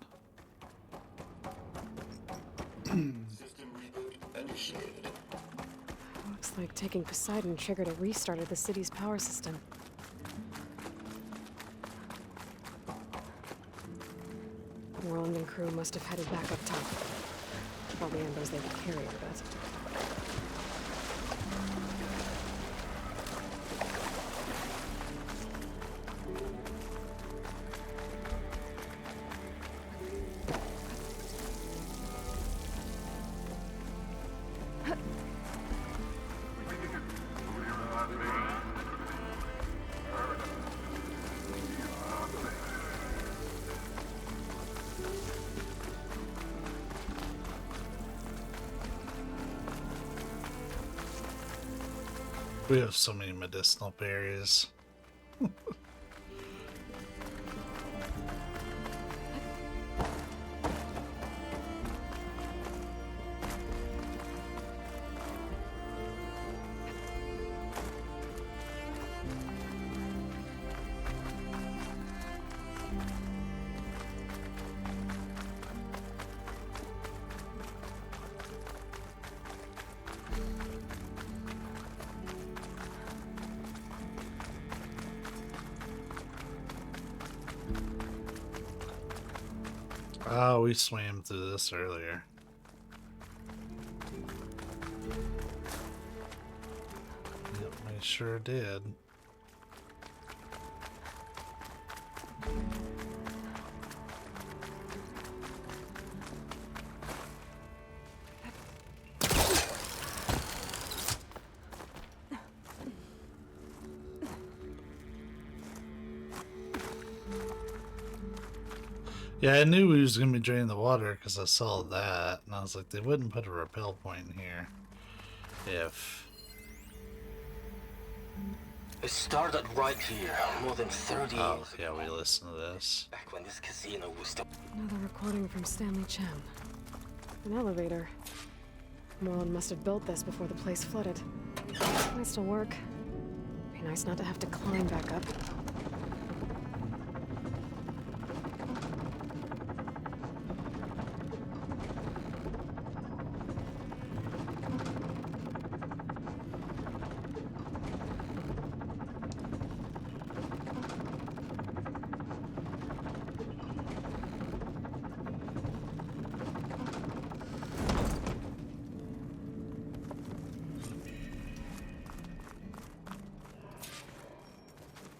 System reboot initiated.
Looks like taking Poseidon triggered a restart of the city's power system. Roland and crew must have headed back up top. All the embers they could carry, I bet.
We have so many medicinal berries. Oh, we swam through this earlier. Yep, we sure did. Yeah, I knew we was going to be draining the water because I saw that. And I was like, they wouldn't put a rappel point in here. If...
It started right here, more than 30 years
Oh, yeah, we listened to this.
back when this casino was still...
Another recording from Stanley Chen. An elevator. Moreland must have built this before the place flooded. Might still work. Be nice not to have to climb back up.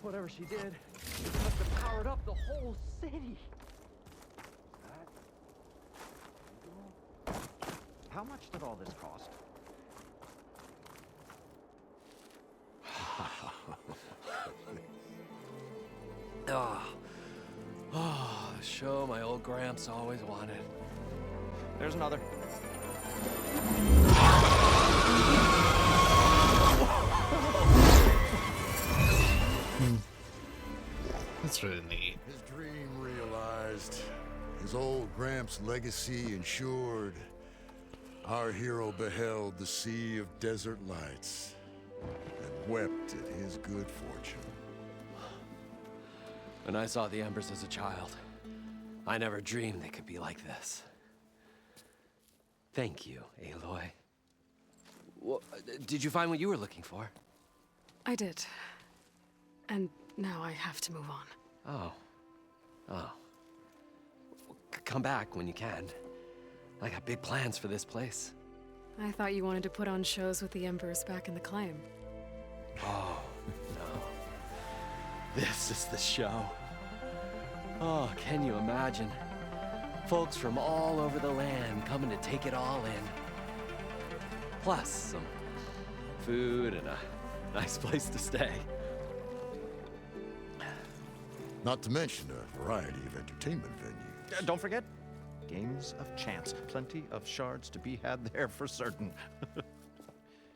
Whatever she did, it must have powered up the whole city. How much did all this cost?
Oh, the show my old Gramps always wanted.
There's another.
That's really neat.
His dream realized. His old Gramps' legacy ensured. Our hero beheld the sea of desert lights and wept at his good fortune.
When I saw the embers as a child, I never dreamed they could be like this. Thank you, Aloy. Well, did you find what you were looking for?
I did. And now I have to move on.
Oh. Oh. Come back when you can. I got big plans for this place.
I thought you wanted to put on shows with the Embers back in the claim.
Oh, no. This is the show. Oh, can you imagine? Folks from all over the land coming to take it all in. Plus some food and a nice place to stay.
Not to mention a variety of entertainment venues.
Don't forget, games of chance. Plenty of shards to be had there for certain.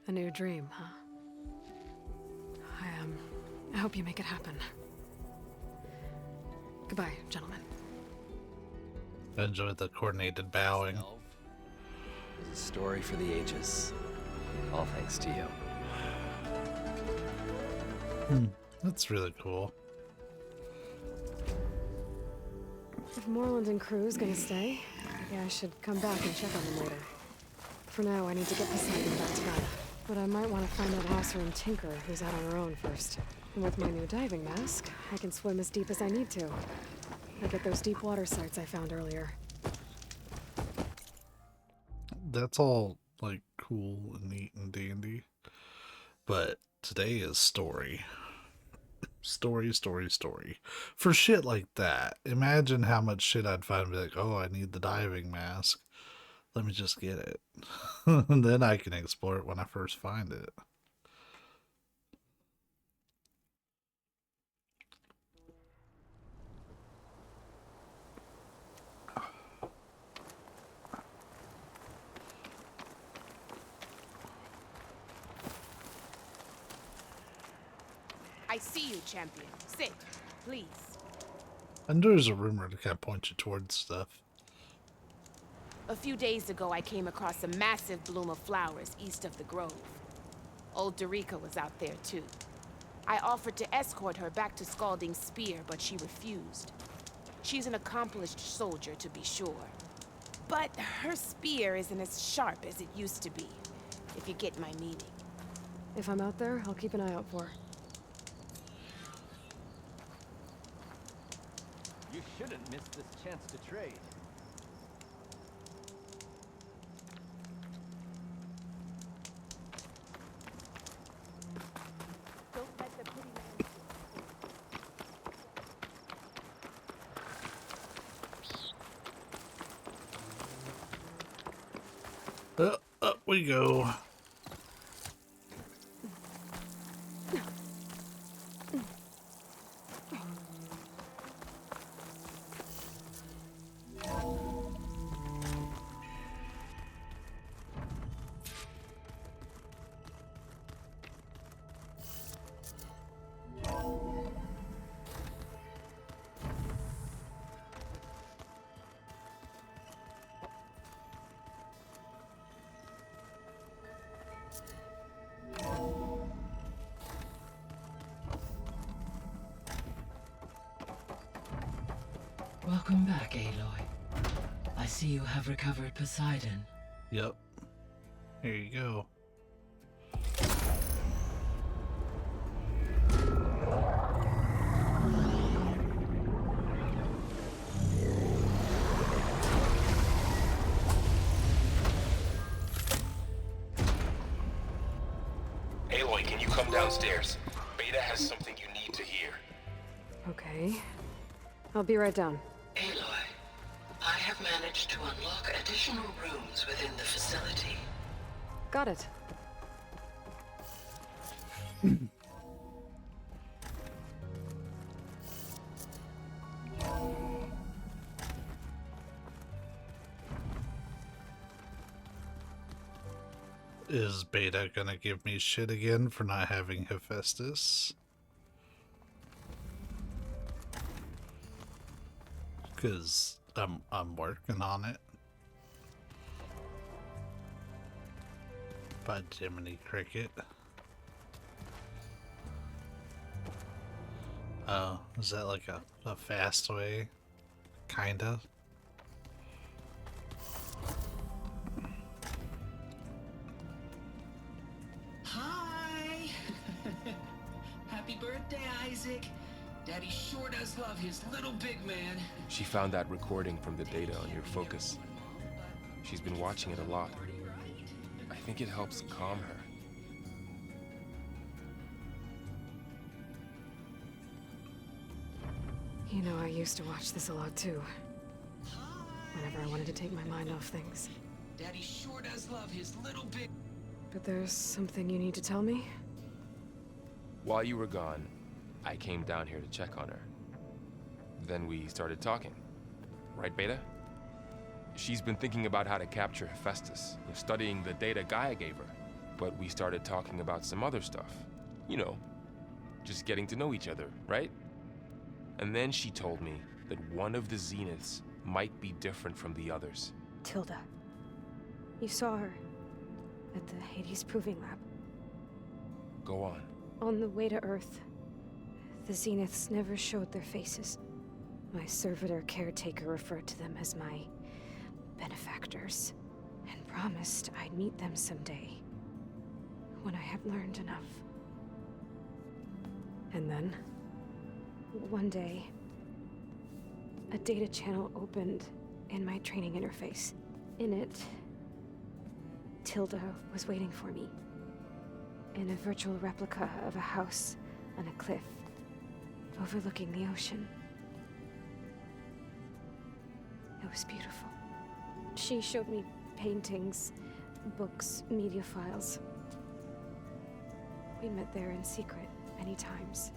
A new dream, huh? I hope you make it happen. Goodbye, gentlemen.
I enjoyed the coordinated bowing.
It's a story for the ages. All thanks to you.
That's really cool.
If Moreland and crew's gonna stay, I Yeah, I should come back and check on them later. For now, I need to get Poseidon back to Gaia. But I might want to find that Oseram tinker who's out on her own first. And with my new diving mask, I can swim as deep as I need to. Look at those deep water sites I found earlier.
That's all, like, cool and neat and dandy. But today is story. Story. For shit like that, imagine how much shit I'd find and be like, oh, I need the diving mask. Let me just get it. And then I can explore it when I first find it.
I see you, champion. Sit, please.
And there's a rumor to kind of point you towards stuff.
A few days ago, I came across a massive bloom of flowers east of the grove. Old Dorica was out there, too. I offered to escort her back to Scalding's Spear, but she refused. She's an accomplished soldier, to be sure. But her spear isn't as sharp as it used to be, if you get my meaning.
If I'm out there, I'll keep an eye out for her.
You shouldn't miss this chance to trade.
Don't let the pretty man...
Up we go.
Welcome back, Aloy. I see you have recovered Poseidon.
Yep. Here you go.
Aloy, can you come downstairs? Beta has something you need to hear.
Okay. I'll be right down.
Aloy, I have managed to unlock additional rooms within the facility.
Got it.
Is Beta gonna give me shit again for not having Hephaestus? Because I'm working on it. By Jiminy Cricket. Oh, is that like a fast way? Kinda.
Hi! Happy birthday, Isaac. Daddy sure does love his little big man.
She found that recording from the data on your focus. She's been watching it a lot. I think it helps calm her.
You know, I used to watch this a lot too. Whenever I wanted to take my mind off things.
Daddy sure does love his little big...
But there's something you need to tell me?
While you were gone, I came down here to check on her. Then we started talking. Right, Beta? She's been thinking about how to capture Hephaestus, studying the data Gaia gave her. But we started talking about some other stuff. You know, just getting to know each other, right? And then she told me that one of the Zeniths might be different from the others.
Tilda. You saw her at the Hades Proving Lab.
Go on.
On the way to Earth, the Zeniths never showed their faces. My servitor caretaker referred to them as my
benefactors, and promised I'd meet them someday, when I had learned enough. And then, one day, a data channel opened in my training interface. In it, Tilda was waiting for me, in a virtual replica of a house on a cliff, overlooking the ocean. It was beautiful. She showed me paintings, books, media files. We met there in secret many times.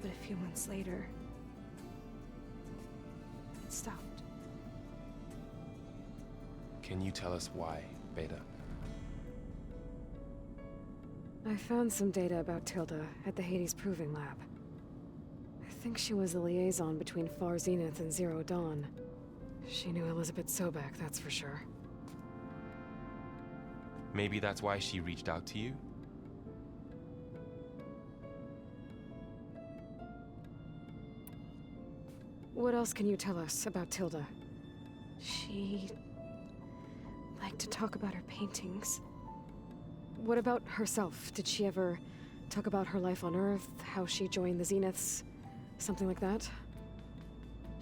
But a few months later, it stopped.
Can you tell us why, Beta?
I found some data about Tilda at the Hades Proving Lab. I think she was a liaison between Far Zenith and Zero Dawn. She knew Elizabeth Sobek, that's for sure.
Maybe that's why she reached out to you?
What else can you tell us about Tilda? She liked to talk about her paintings. What about herself? Did she ever talk about her life on Earth, how she joined the Zeniths, something like that?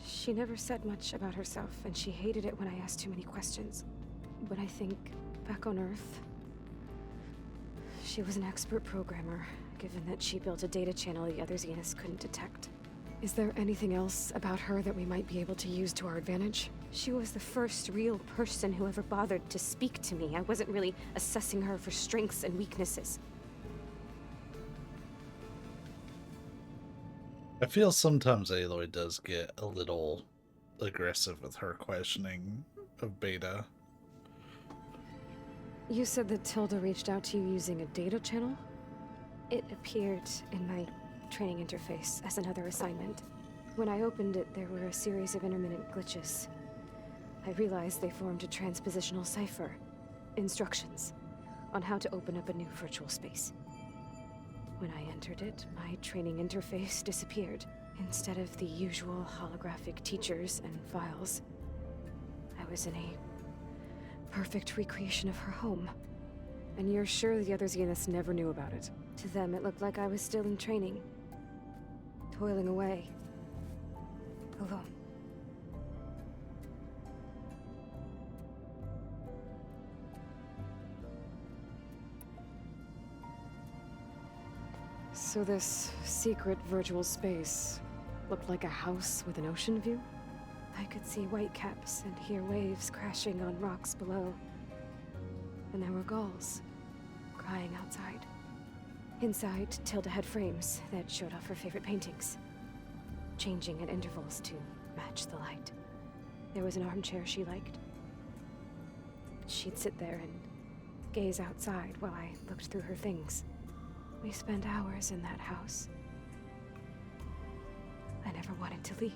She never said much about herself, and she hated it when I asked too many questions. But I think, back on Earth, she was an expert programmer, given that she built a data channel the other Zeniths couldn't detect. Is there anything else about her that we might be able to use to our advantage?
She was the first real person who ever bothered to speak to me. I wasn't really assessing her for strengths and weaknesses.
I feel sometimes Aloy does get a little aggressive with her questioning of Beta.
You said that Tilda reached out to you using a data channel?
It appeared in my training interface as another assignment. When I opened it, there were a series of intermittent glitches. I realized they formed a transpositional cipher. Instructions on how to open up a new virtual space. When I entered it, my training interface disappeared. Instead of the usual holographic teachers and files, I was in a perfect recreation of her home.
And you're sure the other Zeniths never knew about it?
To them, it looked like I was still in training. Toiling away. Alone.
So this secret virtual space looked like a house with an ocean view?
I could see whitecaps and hear waves crashing on rocks below.
And there were gulls
crying outside. Inside, Tilda had frames that showed off her favorite paintings, changing at intervals to match the light. There was an armchair she liked. She'd sit there and gaze outside while I looked through her things. We spent hours in that house. I never wanted to leave.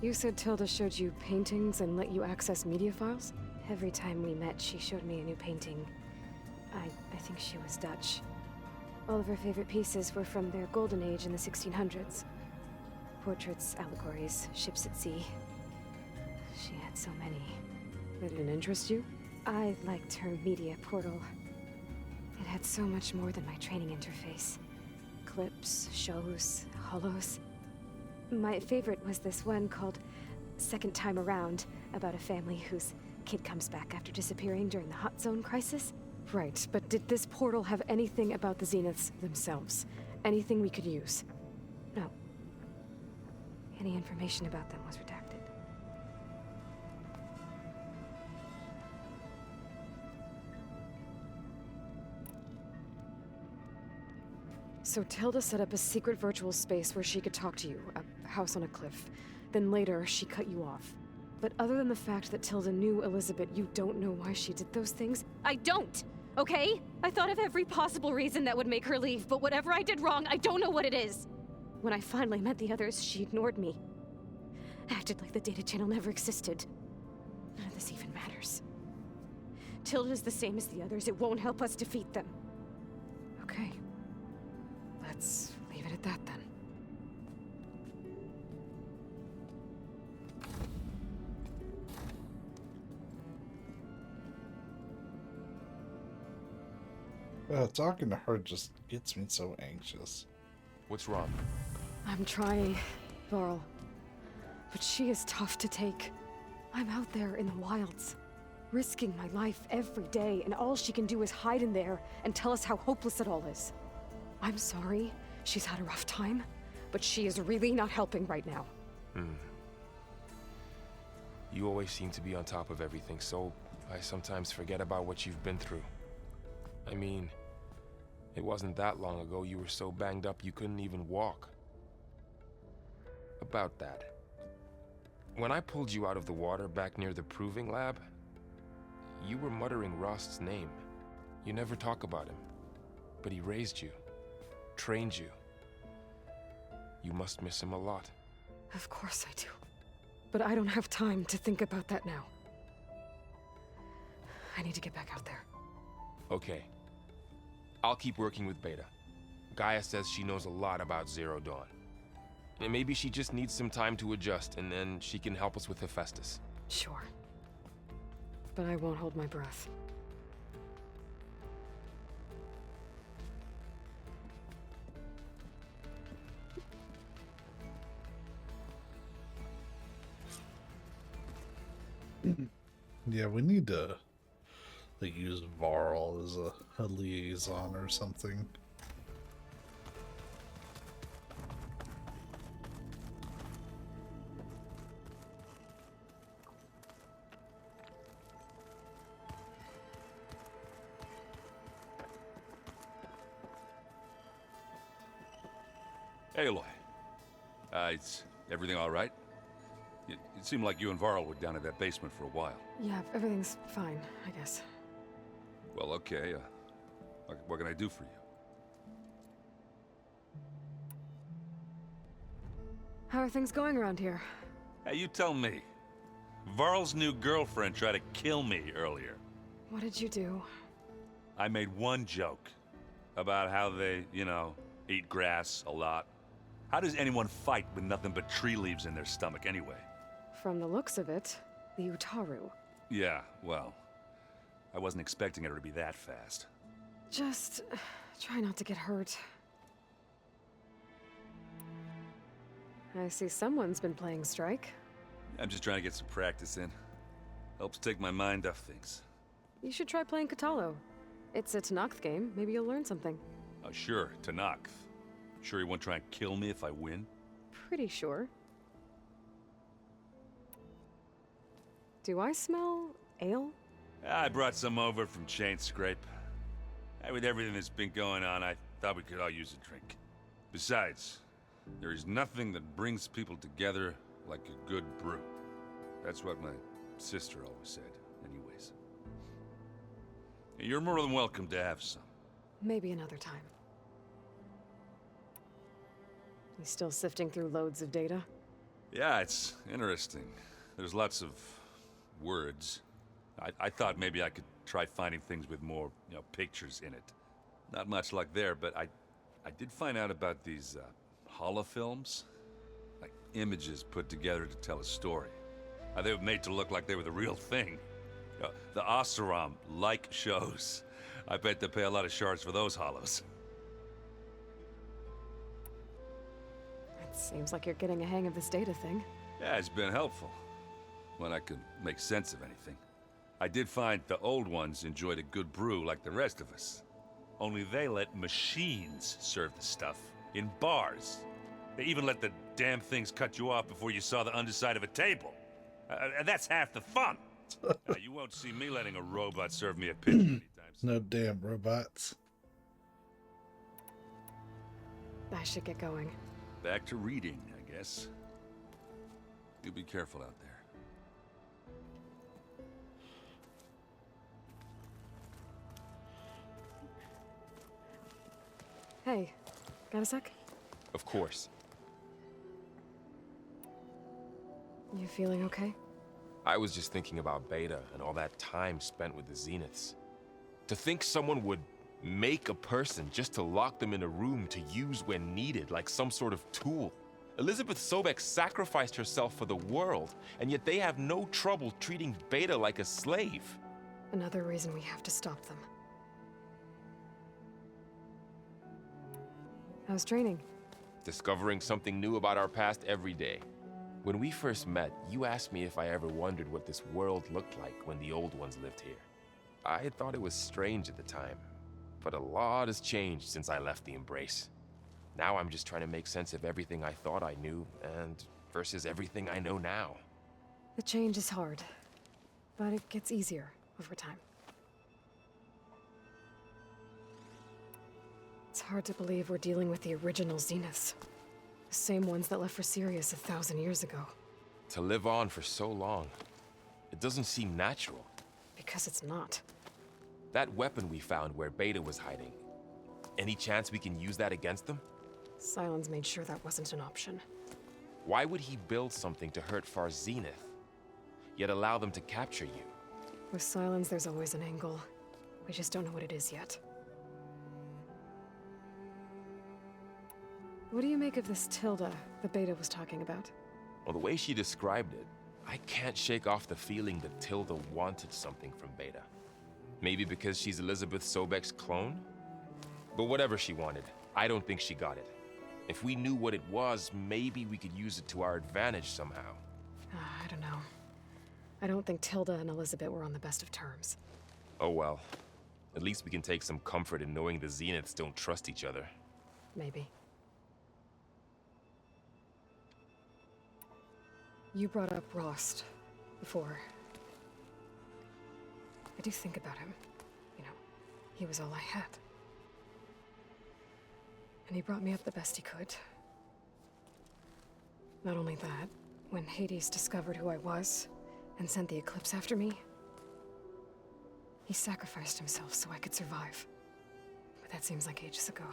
You said Tilda showed you paintings and let you access media files?
Every time we met, she showed me a new painting. I think she was Dutch. All of her favorite pieces were from their golden age in the 1600s. Portraits, allegories, ships at sea. She had so many.
Did it interest you?
I liked her media portal. It had so much more than my training interface. Clips, shows, holos. My favorite was this one called Second Time Around, about a family whose kid comes back after disappearing during the Hot Zone crisis.
Right, but did this portal have anything about the Zeniths themselves? Anything we could use?
No. Any information about them was redacted.
So Tilda set up a secret virtual space where she could talk to you, a house on a cliff. Then later, she cut you off. But other than the fact that Tilda knew Elizabeth, you don't know why she did those things?
I don't! Okay? I thought of every possible reason that would make her leave, but whatever I did wrong, I don't know what it is. When I finally met the others, she ignored me. Acted like the data channel never existed. None of this even matters.
Tilda's the same as the others. It won't help us defeat them. Okay. Let's leave it at that then.
Talking to her just gets me so anxious.
What's wrong?
I'm trying, Varl. But she is tough to take. I'm out there in the wilds, risking my life every day, and all she can do is hide in there and tell us how hopeless it all is. I'm sorry she's had a rough time, but she is really not helping right now.
You always seem to be on top of everything, so I sometimes forget about what you've been through. I mean, it wasn't that long ago you were so banged up you couldn't even walk. About that. When I pulled you out of the water back near the proving lab, you were muttering Rost's name. You never talk about him, but he raised you, trained you. You must miss him a lot.
Of course I do. But I don't have time to think about that now. I need to get back out there.
Okay. I'll keep working with Beta. Gaia says she knows a lot about Zero Dawn. And maybe she just needs some time to adjust, and then she can help us with Hephaestus.
Sure. But I won't hold my breath.
Yeah, we need to like use Varl as a liaison or something.
Hey, Aloy. Is everything all right? It seemed like you and Varl were down in that basement for a while.
Yeah, everything's fine, I guess.
Well, okay. What can I do for you?
How are things going around here?
Hey, you tell me. Varl's new girlfriend tried to kill me earlier.
What did you do?
I made one joke about how they, eat grass a lot. How does anyone fight with nothing but tree leaves in their stomach anyway?
From the looks of it, the Utaru.
Yeah, well, I wasn't expecting her to be that fast.
Just try not to get hurt. I see someone's been playing Strike.
I'm just trying to get some practice in. Helps take my mind off things.
You should try playing Katalo. It's a Tenakth game. Maybe you'll learn something.
Oh, sure, Tenakth. Sure he won't try and kill me if I win?
Pretty sure. Do I smell ale?
I brought some over from Chain Scrape. With everything that's been going on, I thought we could all use a drink. Besides, there is nothing that brings people together like a good brew. That's what my sister always said, anyways. You're more than welcome to have some.
Maybe another time. You still sifting through loads of data?
Yeah, it's interesting. There's lots of words. I thought maybe I could try finding things with more, pictures in it. Not much luck there, but I did find out about these holofilms. Like images put together to tell a story. They were made to look like they were the real thing. The Oseram like shows. I bet they pay a lot of shards for those hollows.
It seems like you're getting a hang of this data thing.
Yeah, it's been helpful. When I could make sense of anything. I did find the old ones enjoyed a good brew like the rest of us. Only they let machines serve the stuff in bars. They even let the damn things cut you off before you saw the underside of a table. And that's half the fun. You won't see me letting a robot serve me a pitch anytime soon.
No damn robots.
I should get going.
Back to reading, I guess. You be careful out there.
Hey, got a sec?
Of course.
You feeling okay?
I was just thinking about Beta and all that time spent with the Zeniths. To think someone would make a person just to lock them in a room to use when needed, like some sort of tool. Elizabeth Sobek sacrificed herself for the world, and yet they have no trouble treating Beta like a slave.
Another reason we have to stop them. How's training?
Discovering something new about our past every day. When we first met, you asked me if I ever wondered what this world looked like when the old ones lived here. I had thought it was strange at the time, but a lot has changed since I left the Embrace. Now I'm just trying to make sense of everything I thought I knew and versus everything I know now.
The change is hard, but it gets easier over time. It's hard to believe we're dealing with the original Zeniths. The same ones that left for Sirius 1,000 years ago.
To live on for so long, it doesn't seem natural.
Because it's not.
That weapon we found where Beta was hiding, any chance we can use that against them?
Sylens made sure that wasn't an option.
Why would he build something to hurt Far Zenith, yet allow them to capture you?
With Sylens, there's always an angle. We just don't know what it is yet. What do you make of this Tilda the Beta was talking about?
Well, the way she described it, I can't shake off the feeling that Tilda wanted something from Beta. Maybe because she's Elizabeth Sobek's clone? But whatever she wanted, I don't think she got it. If we knew what it was, maybe we could use it to our advantage somehow.
I don't know. I don't think Tilda and Elizabeth were on the best of terms.
Oh well. At least we can take some comfort in knowing the Zeniths don't trust each other.
Maybe. You brought up Rost before. I do think about him. You know, he was all I had. And he brought me up the best he could. Not only that, when Hades discovered who I was and sent the Eclipse after me, he sacrificed himself so I could survive. But that seems like ages ago.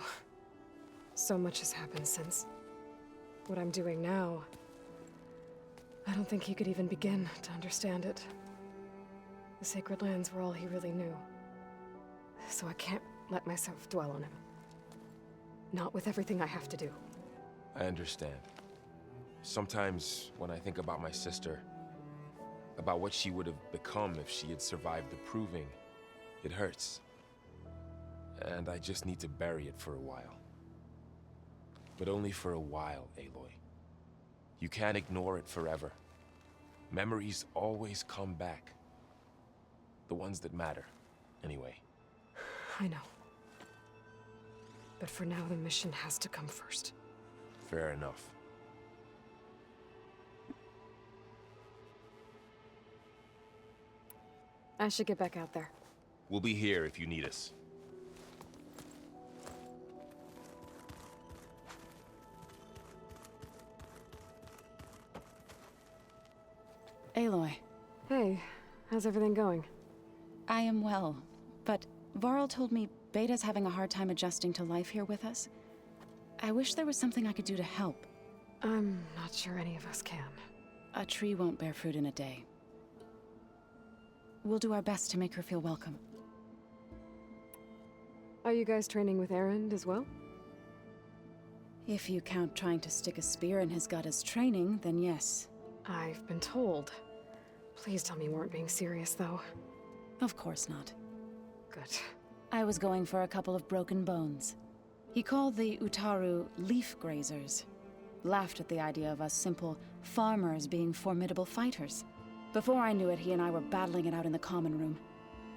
So much has happened since. What I'm doing now, I don't think he could even begin to understand it. The Sacred Lands were all he really knew. So I can't let myself dwell on him. Not with everything I have to do.
I understand. Sometimes, when I think about my sister, about what she would have become if she had survived the Proving, it hurts. And I just need to bury it for a while. But only for a while, Aloy. You can't ignore it forever. Memories always come back. The ones that matter, anyway.
I know. But for now, the mission has to come first.
Fair enough.
I should get back out there.
We'll be here if you need us.
Aloy.
Hey, how's everything going?
I am well, but Varl told me Beta's having a hard time adjusting to life here with us. I wish there was something I could do to help.
I'm not sure any of us can.
A tree won't bear fruit in a day. We'll do our best to make her feel welcome.
Are you guys training with Erend as well?
If you count trying to stick a spear in his gut as training, then yes.
I've been told. Please tell me you weren't being serious, though.
Of course not.
Good.
I was going for a couple of broken bones. He called the Utaru leaf grazers. Laughed at the idea of us simple farmers being formidable fighters. Before I knew it, he and I were battling it out in the common room.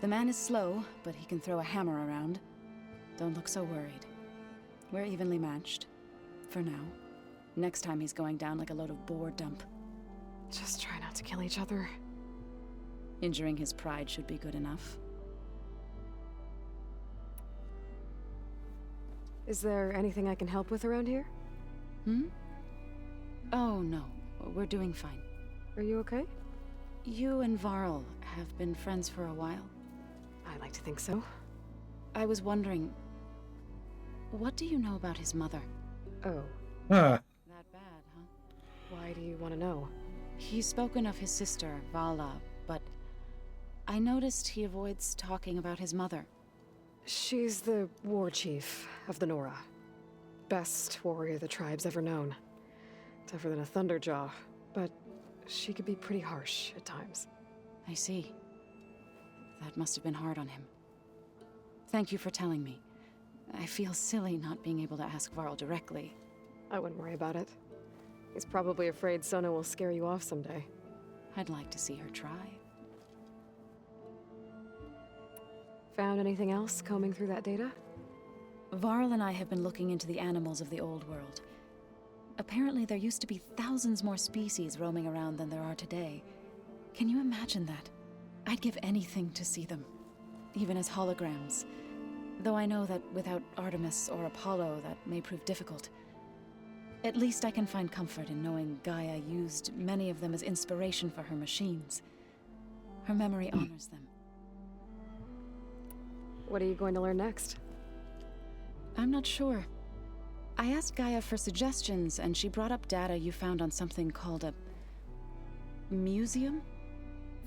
The man is slow, but he can throw a hammer around. Don't look so worried. We're evenly matched. For now. Next time he's going down like a load of boar dump.
Just try not to kill each other.
Injuring his pride should be good enough.
Is there anything I can help with around here?
Oh, no. We're doing fine.
Are you okay?
You and Varl have been friends for a while.
I like to think so.
I was wondering, what do you know about his mother?
Oh.
Huh.
That bad, huh?
Why do you want to know?
He's spoken of his sister, Vala, but I noticed he avoids talking about his mother.
She's the war chief of the Nora. Best warrior the tribe's ever known. Tougher than a Thunderjaw, but she could be pretty harsh at times.
I see. That must have been hard on him. Thank you for telling me. I feel silly not being able to ask Varl directly.
I wouldn't worry about it. He's probably afraid Sona will scare you off someday.
I'd like to see her try.
Found anything else combing through that data?
Varl and I have been looking into the animals of the old world. Apparently there used to be thousands more species roaming around than there are today. Can you imagine that? I'd give anything to see them, even as holograms. Though I know that without Artemis or Apollo, that may prove difficult. At least I can find comfort in knowing Gaia used many of them as inspiration for her machines. Her memory honors them.
What are you going to learn next?
I'm not sure. I asked Gaia for suggestions, and she brought up data you found on something called a museum?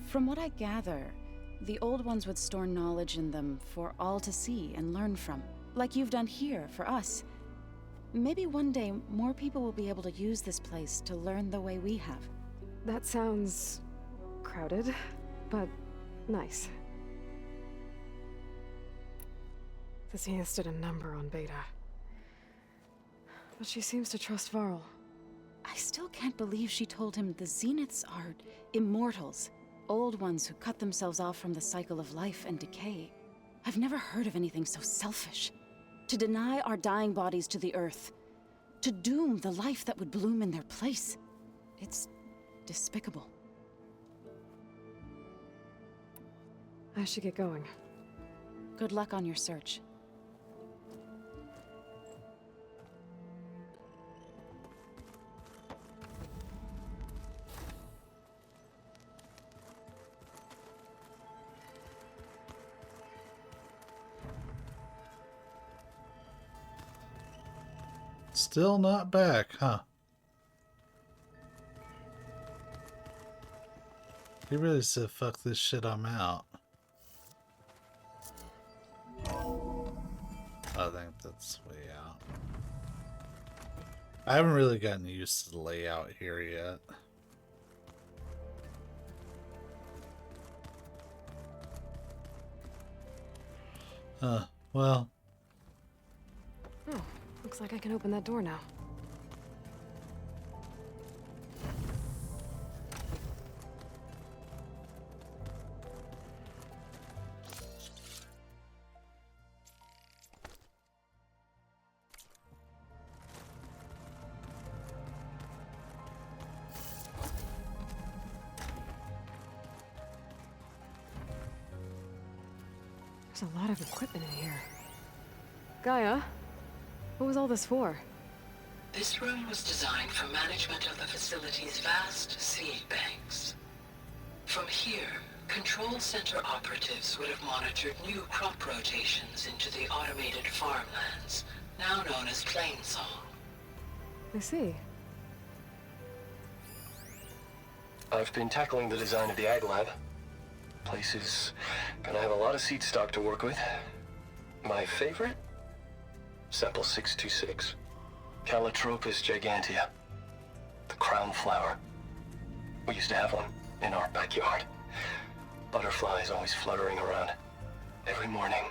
From what I gather, the old ones would store knowledge in them for all to see and learn from, like you've done here for us. Maybe one day more people will be able to use this place to learn the way we have.
That sounds crowded, but nice. The Zeniths did a number on Beta. But she seems to trust Varl.
I still can't believe she told him the Zeniths are immortals. Old ones who cut themselves off from the cycle of life and decay. I've never heard of anything so selfish. To deny our dying bodies to the earth. To doom the life that would bloom in their place. It's despicable.
I should get going.
Good luck on your search.
Still not back, huh? He really said, fuck this shit, I'm out. I think that's way out. I haven't really gotten used to the layout here yet. Well.
Oh, looks like I can open that door now. There's a lot of equipment in here. Gaia, what was all this for?
This room was designed for management of the facility's vast seed banks. From here, control center operatives would have monitored new crop rotations into the automated farmlands, now known as Plainsong.
I see.
I've been tackling the design of the Ag Lab. Place is gonna have a lot of seed stock to work with. My favorite? Sample 626. Calotropis gigantea. The crown flower. We used to have one in our backyard. Butterflies always fluttering around. Every morning,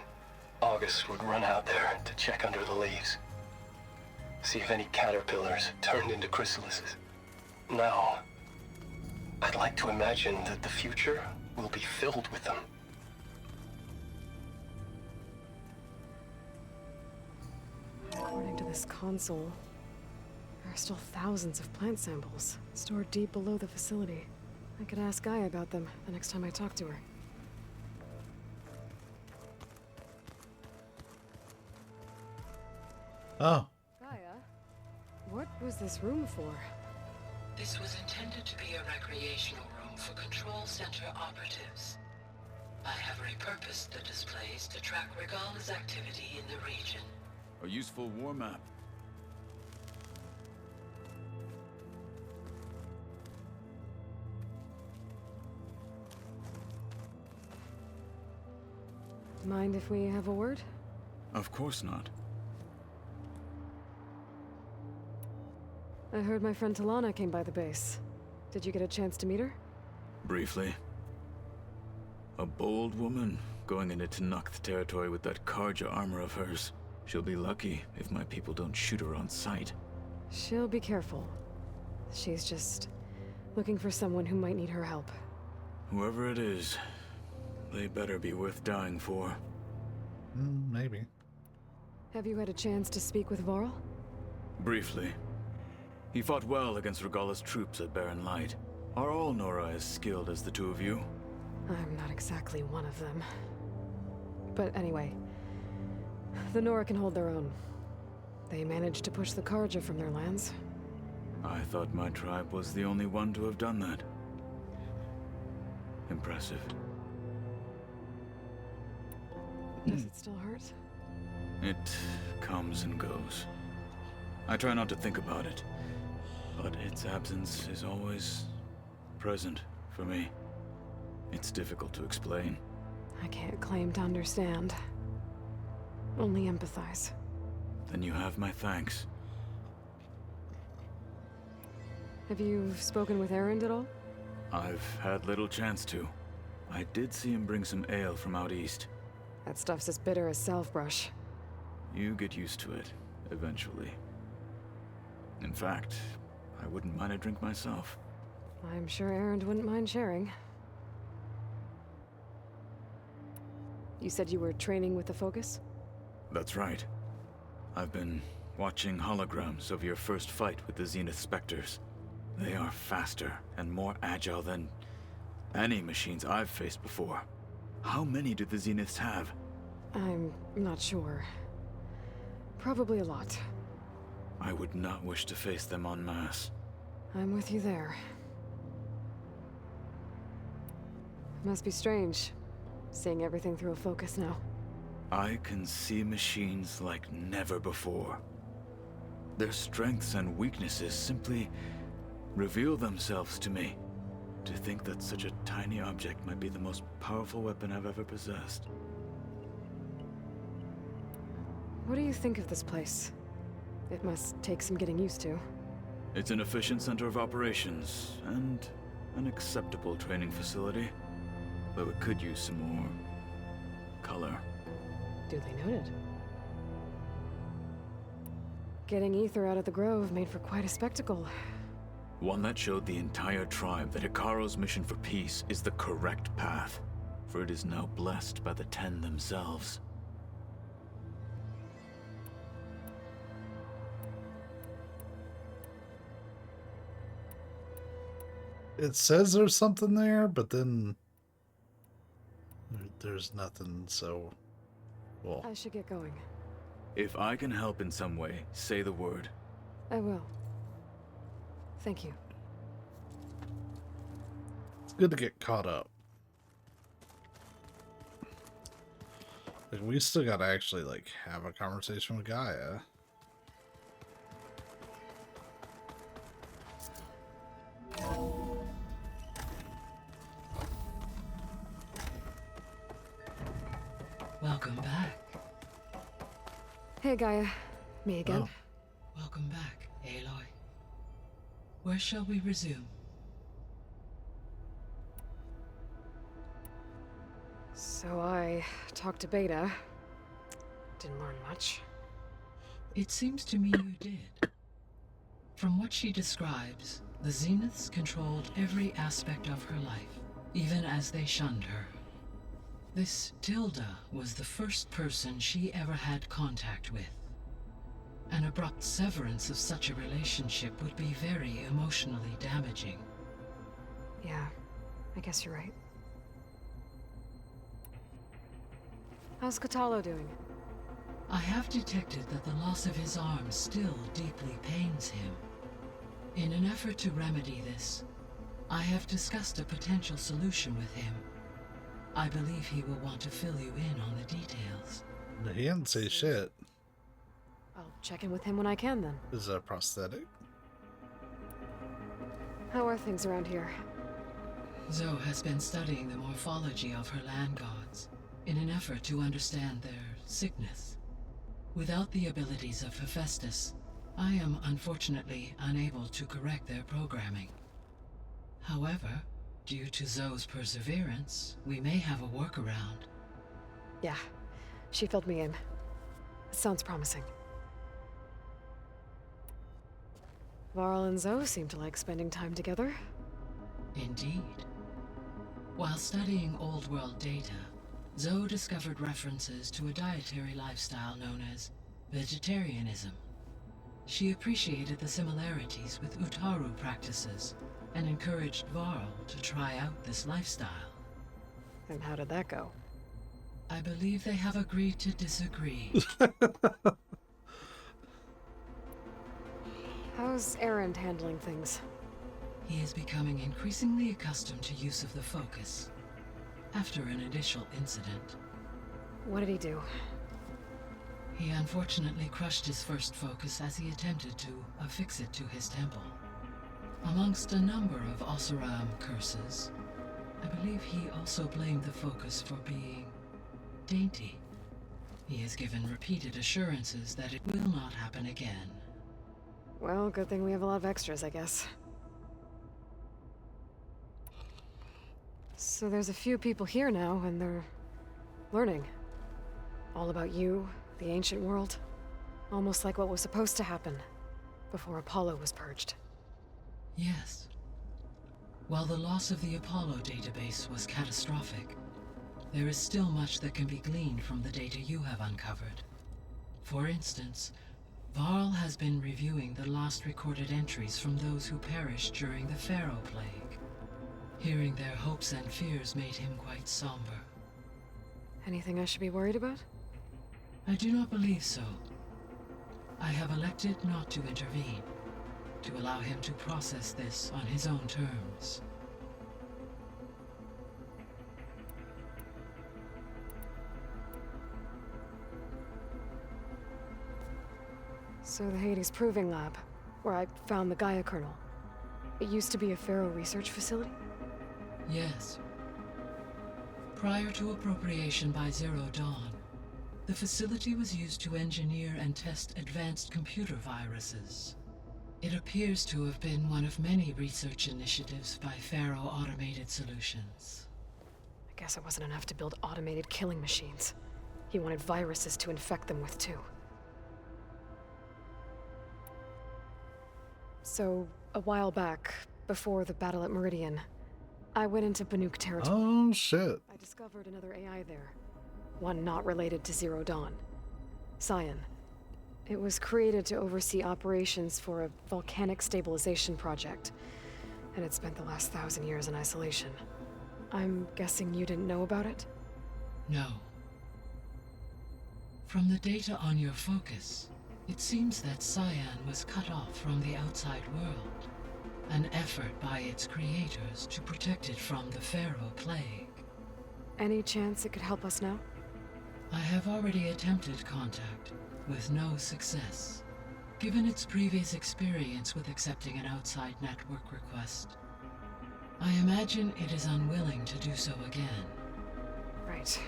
August would run out there to check under the leaves. See if any caterpillars turned into chrysalises. Now, I'd like to imagine that the future will be filled with them.
According to this console, there are still thousands of plant samples stored deep below the facility. I could ask Gaia about them the next time I talk to her.
Oh.
Gaia, what was this room for?
This was intended to be a recreational room for control center operatives. I have repurposed the displays to track Regala's activity in the region.
A useful war map.
Mind if we have a word?
Of course not.
I heard my friend Talana came by the base. Did you get a chance to meet her?
Briefly. A bold woman going into Tenakth territory with that Karja armor of hers. She'll be lucky if my people don't shoot her on sight.
She'll be careful. She's just looking for someone who might need her help.
Whoever it is, they better be worth dying for.
Maybe.
Have you had a chance to speak with Varl?
Briefly. He fought well against Regalla's troops at Barren Light. Are all Nora as skilled as the two of you?
I'm not exactly one of them. But anyway, the Nora can hold their own. They managed to push the Karja from their lands.
I thought my tribe was the only one to have done that. Impressive.
Does it still hurt?
It comes and goes. I try not to think about it, but its absence is always present for me. It's difficult to explain.
I can't claim to understand. Only empathize.
Then you have my thanks.
Have you spoken with Erend at all?
I've had little chance to. I did see him bring some ale from out east.
That stuff's as bitter as salve-brush.
You get used to it, eventually. In fact, I wouldn't mind a drink myself.
I'm sure Erend wouldn't mind sharing. You said you were training with the Focus?
That's right. I've been watching holograms of your first fight with the Zenith Spectres. They are faster and more agile than any machines I've faced before. How many do the Zeniths have?
I'm not sure. Probably a lot.
I would not wish to face them en masse.
I'm with you there. Must be strange, seeing everything through a Focus now.
I can see machines like never before. Their strengths and weaknesses simply reveal themselves to me. To think that such a tiny object might be the most powerful weapon I've ever possessed.
What do you think of this place? It must take some getting used to.
It's an efficient center of operations, and an acceptable training facility. Though it could use some more color.
Duly noted. Getting Ether out of the Grove made for quite a spectacle.
One that showed the entire tribe that Hekarro's mission for peace is the correct path, for it is now blessed by the Ten themselves.
It says there's something there, but then there's nothing, so well.
I should get going.
If I can help in some way, say the word.
I will. Thank you.
It's good to get caught up. Like, we still gotta actually, like, have a conversation with Gaia.
Welcome back.
Hey, Gaia. Me again.
Oh.
Welcome back, Aloy. Where shall we resume?
So I talked to Beta. Didn't learn much.
It seems to me you did. From what she describes, the Zeniths controlled every aspect of her life, even as they shunned her. This Tilda was the first person she ever had contact with. An abrupt severance of such a relationship would be very emotionally damaging.
Yeah, I guess you're right. How's Kotallo doing?
I have detected that the loss of his arm still deeply pains him. In an effort to remedy this, I have discussed a potential solution with him. I believe he will want to fill you in on the details.
He didn't say shit.
I'll check in with him when I can, then.
Is that a prosthetic?
How are things around here?
Zoe has been studying the morphology of her land gods. in an effort to understand their sickness. Without the abilities of Hephaestus, I am unfortunately unable to correct their programming. However, due to Zoe's perseverance, we may have a workaround.
Yeah, she filled me in. It sounds promising. Varl and Zoe seem to like spending time together.
Indeed. While studying Old World data, Zoe discovered references to a dietary lifestyle known as vegetarianism. She appreciated the similarities with Utaru practices and encouraged Varl to try out this lifestyle.
And how did that go?
I believe they have agreed to disagree.
How's Erend handling things?
He is becoming increasingly accustomed to use of the focus after an initial incident.
What did he do?
He unfortunately crushed his first focus as he attempted to affix it to his temple. Amongst a number of Oseram curses, I believe he also blamed the focus for being dainty. He has given repeated assurances that it will not happen again.
Well, good thing we have a lot of extras, I guess. So there's a few people here now, and they're learning. All about you, the ancient world. Almost like what was supposed to happen before Apollo was purged.
Yes. While the loss of the Apollo database was catastrophic, there is still much that can be gleaned from the data you have uncovered. For instance, Varl has been reviewing the last recorded entries from those who perished during the Pharaoh Plague. Hearing their hopes and fears made him quite somber.
Anything I should be worried about?
I do not believe so. I have elected not to intervene, to allow him to process this on his own terms.
So the Hades Proving Lab, where I found the Gaia kernel. It used to be a Pharaoh research facility?
Yes. Prior to appropriation by Zero Dawn, the facility was used to engineer and test advanced computer viruses. It appears to have been one of many research initiatives by Pharaoh Automated Solutions.
I guess it wasn't enough to build automated killing machines. He wanted viruses to infect them with too. So, a while back, before the battle at Meridian, I went into Banuk territory.
Oh, shit.
I discovered another AI there. One not related to Zero Dawn. Cyan. It was created to oversee operations for a volcanic stabilization project, and it spent the last 1,000 years in isolation. I'm guessing you didn't know about it?
No. From the data on your focus, it seems that Cyan was cut off from the outside world, an effort by its creators to protect it from the Pharaoh Plague.
Any chance it could help us now?
I have already attempted contact, with no success. Given its previous experience with accepting an outside network request, I imagine it is unwilling to do so again.
Right.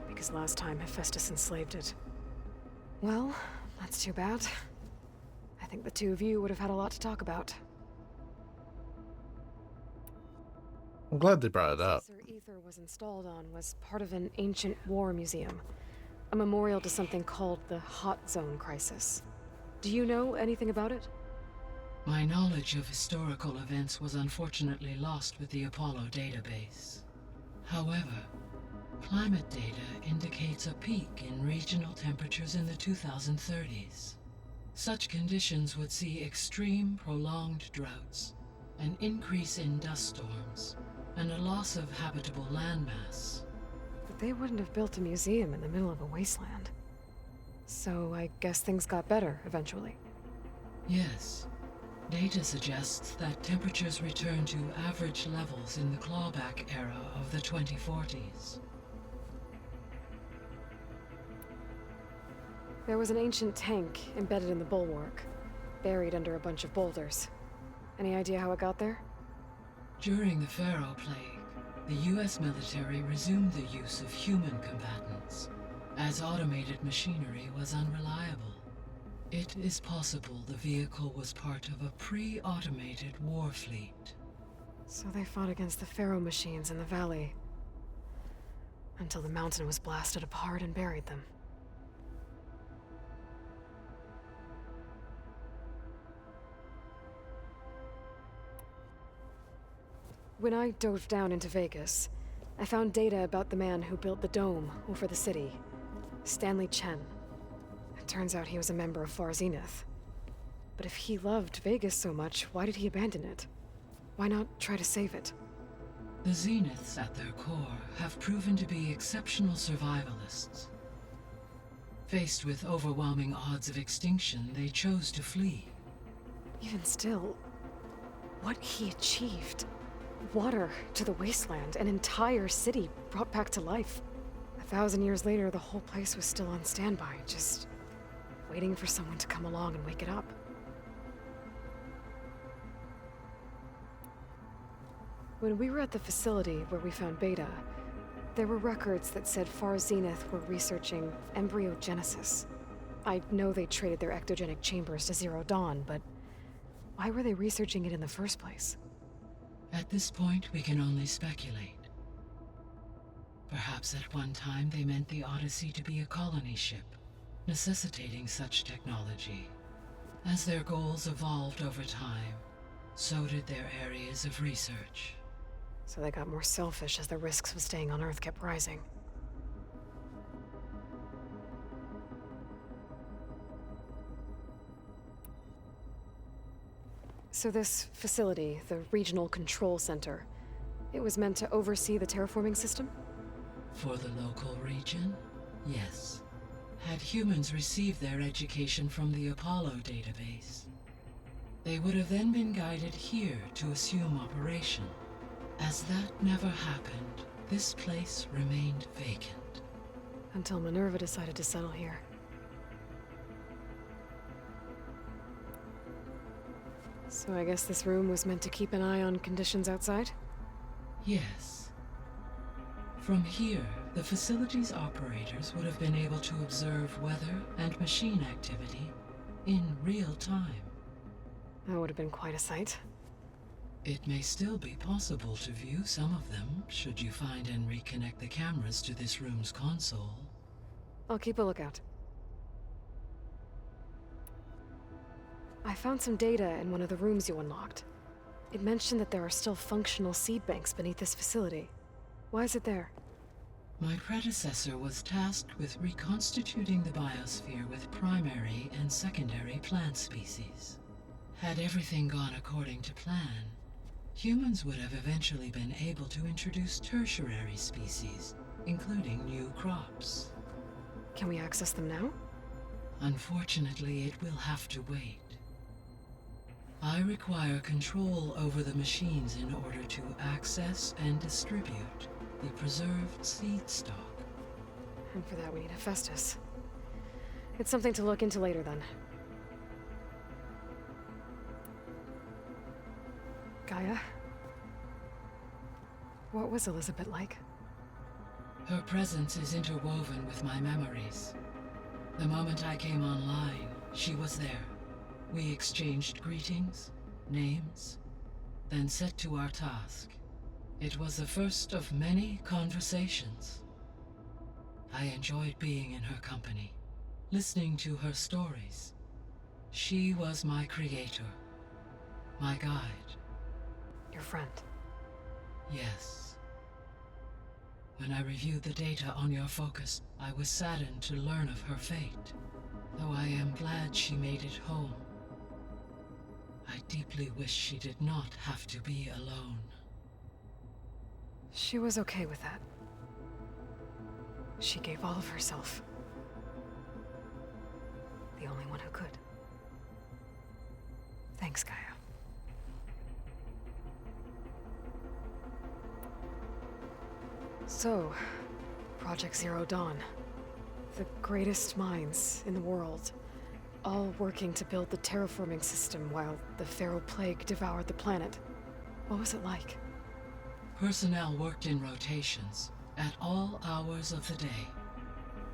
Because last time Hephaestus enslaved it. Well, that's too bad. I think the two of you would have had a lot to talk about.
I'm glad they brought it up.
Sir Ether was installed on was part of an ancient war museum. A memorial to something called the Hot Zone Crisis. Do you know anything about it?
My knowledge of historical events was unfortunately lost with the Apollo database. However, climate data indicates a peak in regional temperatures in the 2030s. Such conditions would see extreme, prolonged droughts, an increase in dust storms, and a loss of habitable landmass.
But they wouldn't have built a museum in the middle of a wasteland. So I guess things got better eventually.
Yes. Data suggests that temperatures return to average levels in the clawback era of the 2040s.
There was an ancient tank embedded in the bulwark, buried under a bunch of boulders. Any idea how it got there?
During the Pharaoh Plague, the US military resumed the use of human combatants, as automated machinery was unreliable. It is possible the vehicle was part of a pre-automated war fleet.
So they fought against the Pharaoh machines in the valley, until the mountain was blasted apart and buried them. When I dove down into Vegas, I found data about the man who built the dome over the city, Stanley Chen. It turns out he was a member of Far Zenith. But if he loved Vegas so much, why did he abandon it? Why not try to save it?
The Zeniths at their core have proven to be exceptional survivalists. Faced with overwhelming odds of extinction, they chose to flee.
Even still, what he achieved. Water to the wasteland, an entire city brought back to life. 1,000 years later, the whole place was still on standby, just waiting for someone to come along and wake it up. When we were at the facility where we found Beta, there were records that said Far Zenith were researching embryogenesis. I know they traded their ectogenic chambers to Zero Dawn, but why were they researching it in the first place?
At this point, we can only speculate. Perhaps at one time they meant the Odyssey to be a colony ship, necessitating such technology. As their goals evolved over time, so did their areas of research.
So they got more selfish as the risks of staying on Earth kept rising. So this facility, the Regional Control Center, it was meant to oversee the terraforming system?
For the local region, yes. Had humans received their education from the Apollo database, they would have then been guided here to assume operation. As that never happened, this place remained vacant.
Until Minerva decided to settle here. So I guess this room was meant to keep an eye on conditions outside?
Yes. From here, the facility's operators would have been able to observe weather and machine activity in real time.
That would have been quite a sight.
It may still be possible to view some of them, should you find and reconnect the cameras to this room's console.
I'll keep a lookout. I found some data in one of the rooms you unlocked. It mentioned that there are still functional seed banks beneath this facility. Why is it there?
My predecessor was tasked with reconstituting the biosphere with primary and secondary plant species. Had everything gone according to plan, humans would have eventually been able to introduce tertiary species, including new crops.
Can we access them now?
Unfortunately, it will have to wait. I require control over the machines in order to access and distribute the preserved seed stock.
And for that we need Hephaestus. It's something to look into later then. Gaia? What was Elizabeth like?
Her presence is interwoven with my memories. The moment I came online, she was there. We exchanged greetings, names, then set to our task. It was the first of many conversations. I enjoyed being in her company, listening to her stories. She was my creator, my guide.
Your friend?
Yes. When I reviewed the data on your focus, I was saddened to learn of her fate, though I am glad she made it home. I deeply wish she did not have to be alone.
She was okay with that. She gave all of herself. The only one who could. Thanks, Gaia. So, Project Zero Dawn. The greatest minds in the world, all working to build the terraforming system while the Pharaoh Plague devoured the planet. What was it like?
Personnel worked in rotations at all hours of the day.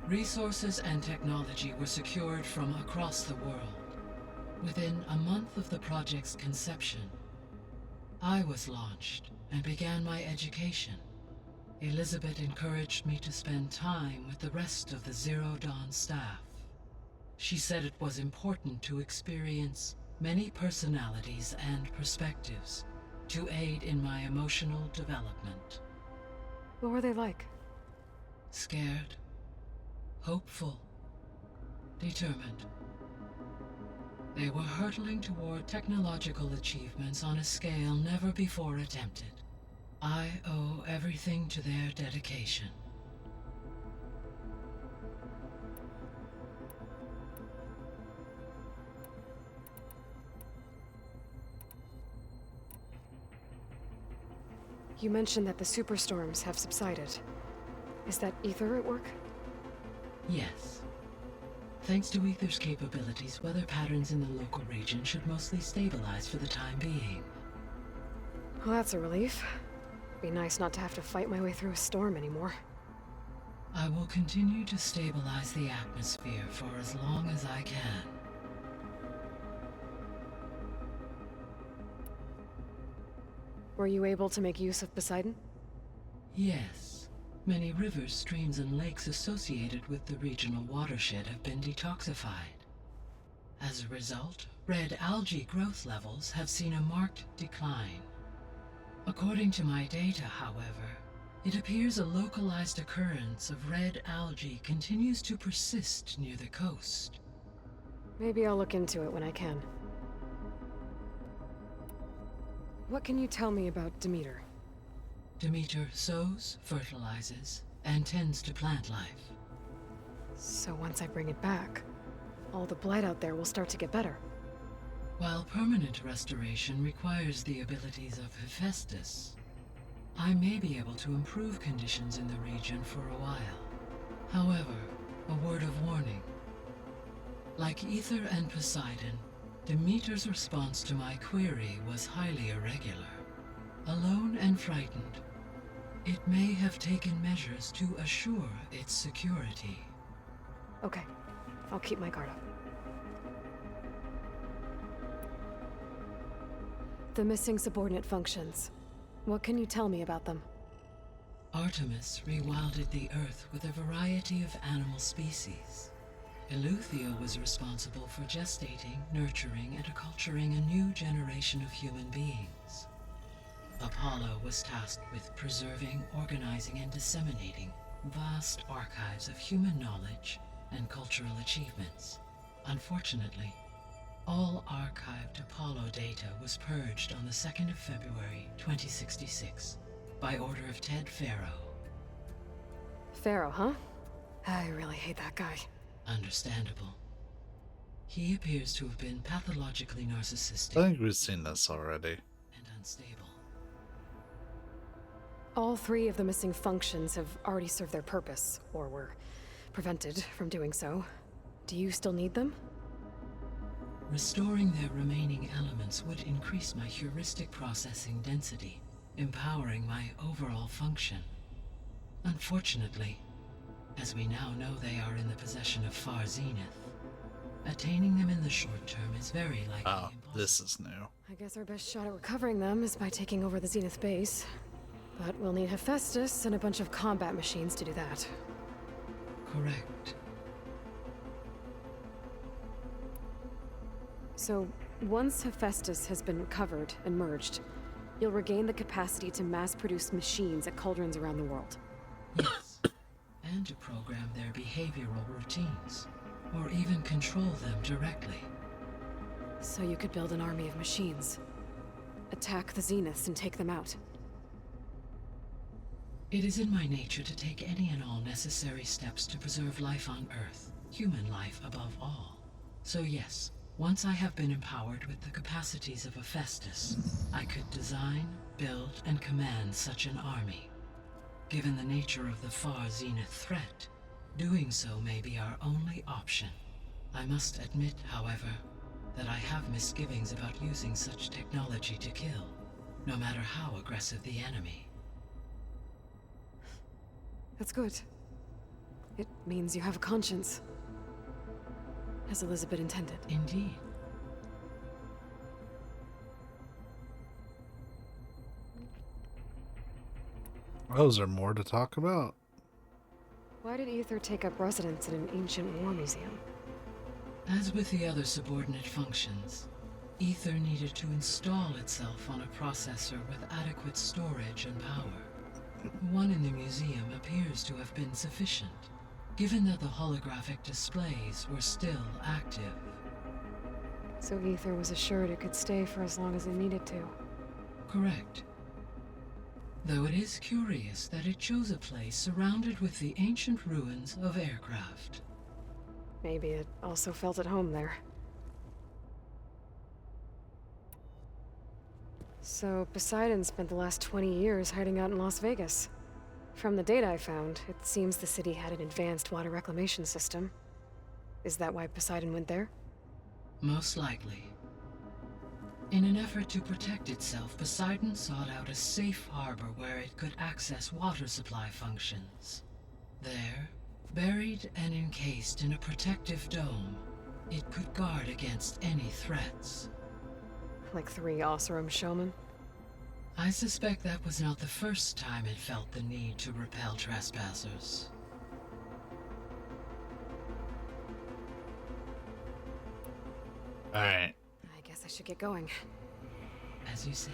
Resources and technology were secured from across the world. Within a month of the project's conception, I was launched and began my education. Elizabeth encouraged me to spend time with the rest of the Zero Dawn staff. She said it was important to experience many personalities and perspectives to aid in my emotional development.
What were they like?
Scared, hopeful, determined. They were hurtling toward technological achievements on a scale never before attempted. I owe everything to their dedication.
You mentioned that the superstorms have subsided. Is that Ether at work?
Yes. Thanks to Ether's capabilities, weather patterns in the local region should mostly stabilize for the time being.
Well, that's a relief. Be nice not to have to fight my way through a storm anymore.
I will continue to stabilize the atmosphere for as long as I can.
Were you able to make use of Poseidon?
Yes. Many rivers, streams, and lakes associated with the regional watershed have been detoxified. As a result, red algae growth levels have seen a marked decline. According to my data, however, it appears a localized occurrence of red algae continues to persist near the coast.
Maybe I'll look into it when I can. What can you tell me about Demeter?
Demeter sows, fertilizes, and tends to plant life.
So once I bring it back, all the blight out there will start to get better.
While permanent restoration requires the abilities of Hephaestus, I may be able to improve conditions in the region for a while. However, a word of warning. Like Ether and Poseidon, Demeter's response to my query was highly irregular. Alone and frightened, it may have taken measures to assure its security.
Okay, I'll keep my guard up. The missing subordinate functions. What can you tell me about them?
Artemis rewilded the Earth with a variety of animal species. Eleuthia was responsible for gestating, nurturing, and acculturating a new generation of human beings. Apollo was tasked with preserving, organizing, and disseminating vast archives of human knowledge and cultural achievements. Unfortunately, all archived Apollo data was purged on the 2nd of February, 2066, by order of Ted Faro.
Pharaoh, huh? I really hate that guy.
Understandable. He appears to have been pathologically narcissistic.
I think we've seen this already.
And unstable.
All three of the missing functions have already served their purpose, or were prevented from doing so. Do you still need them?
Restoring their remaining elements would increase my heuristic processing density, empowering my overall function. Unfortunately, as we now know they are in the possession of Far Zenith, attaining them in the short term is very likely impossible.
This is new.
I guess our best shot at recovering them is by taking over the Zenith base. But we'll need Hephaestus and a bunch of combat machines to do that.
Correct.
So, once Hephaestus has been recovered and merged, you'll regain the capacity to mass-produce machines at cauldrons around the world.
Yes. And to program their behavioral routines, or even control them directly.
So you could build an army of machines. Attack the Zeniths and take them out.
It is in my nature to take any and all necessary steps to preserve life on Earth, human life above all. So yes, once I have been empowered with the capacities of Hephaestus, I could design, build, and command such an army. Given the nature of the Far Zenith threat, doing so may be our only option. I must admit, however, that I have misgivings about using such technology to kill, no matter how aggressive the enemy.
That's good. It means you have a conscience. As Elizabeth intended.
Indeed.
Oh, is there more to talk about?
Why did Ether take up residence in an ancient war museum?
As with the other subordinate functions, Ether needed to install itself on a processor with adequate storage and power. One in the museum appears to have been sufficient, given that the holographic displays were still active.
So Ether was assured it could stay for as long as it needed to.
Correct. Though it is curious that it chose a place surrounded with the ancient ruins of aircraft.
Maybe it also felt at home there. So Poseidon spent the last 20 years hiding out in Las Vegas. From the data I found, it seems the city had an advanced water reclamation system. Is that why Poseidon went there?
Most likely. In an effort to protect itself, Poseidon sought out a safe harbor where it could access water supply functions. There, buried and encased in a protective dome, it could guard against any threats.
Like 3 Oseram showmen?
I suspect that was not the first time it felt the need to repel trespassers.
Alright.
I guess I should get going.
As you say,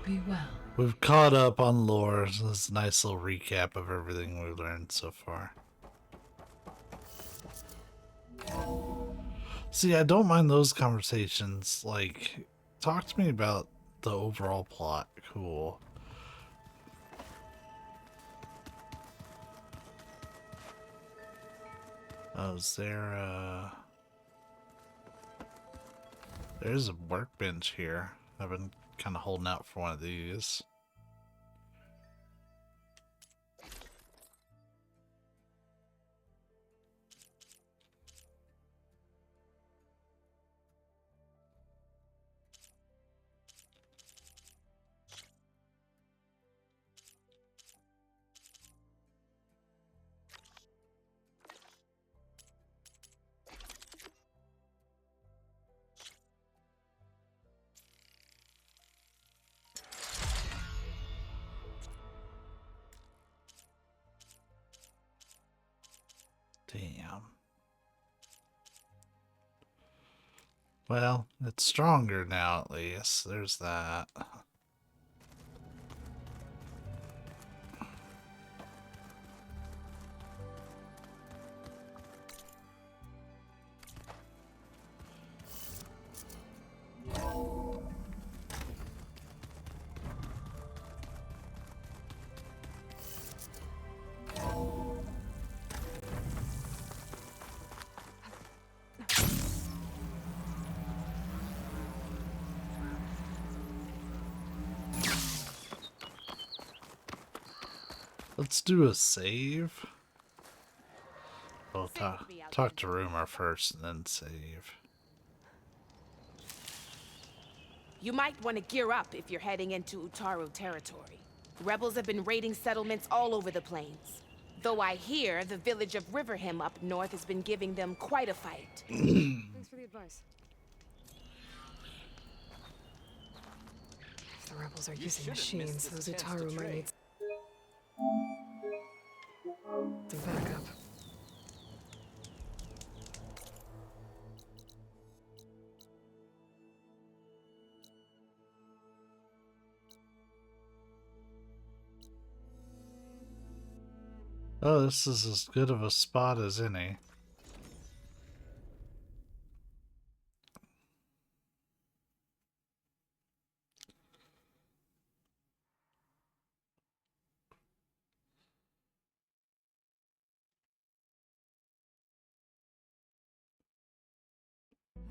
be well.
We've caught up on lore. So this is a nice little recap of everything we've learned so far. See, I don't mind those conversations. Like, talk to me about the overall plot. Cool. Oh, is there there's a workbench here. I've been kind of holding out for one of these. Damn. Well, it's stronger now at least. There's that. Let's do a save. Well, talk to Rumor first and then save.
You might want to gear up if you're heading into Utaru territory. Rebels have been raiding settlements all over the plains. Though I hear the village of Riverham up north has been giving them quite a fight.
Thanks for the advice. If the rebels are using machines, those Utaru might need some backup.
Oh, this is as good of a spot as any.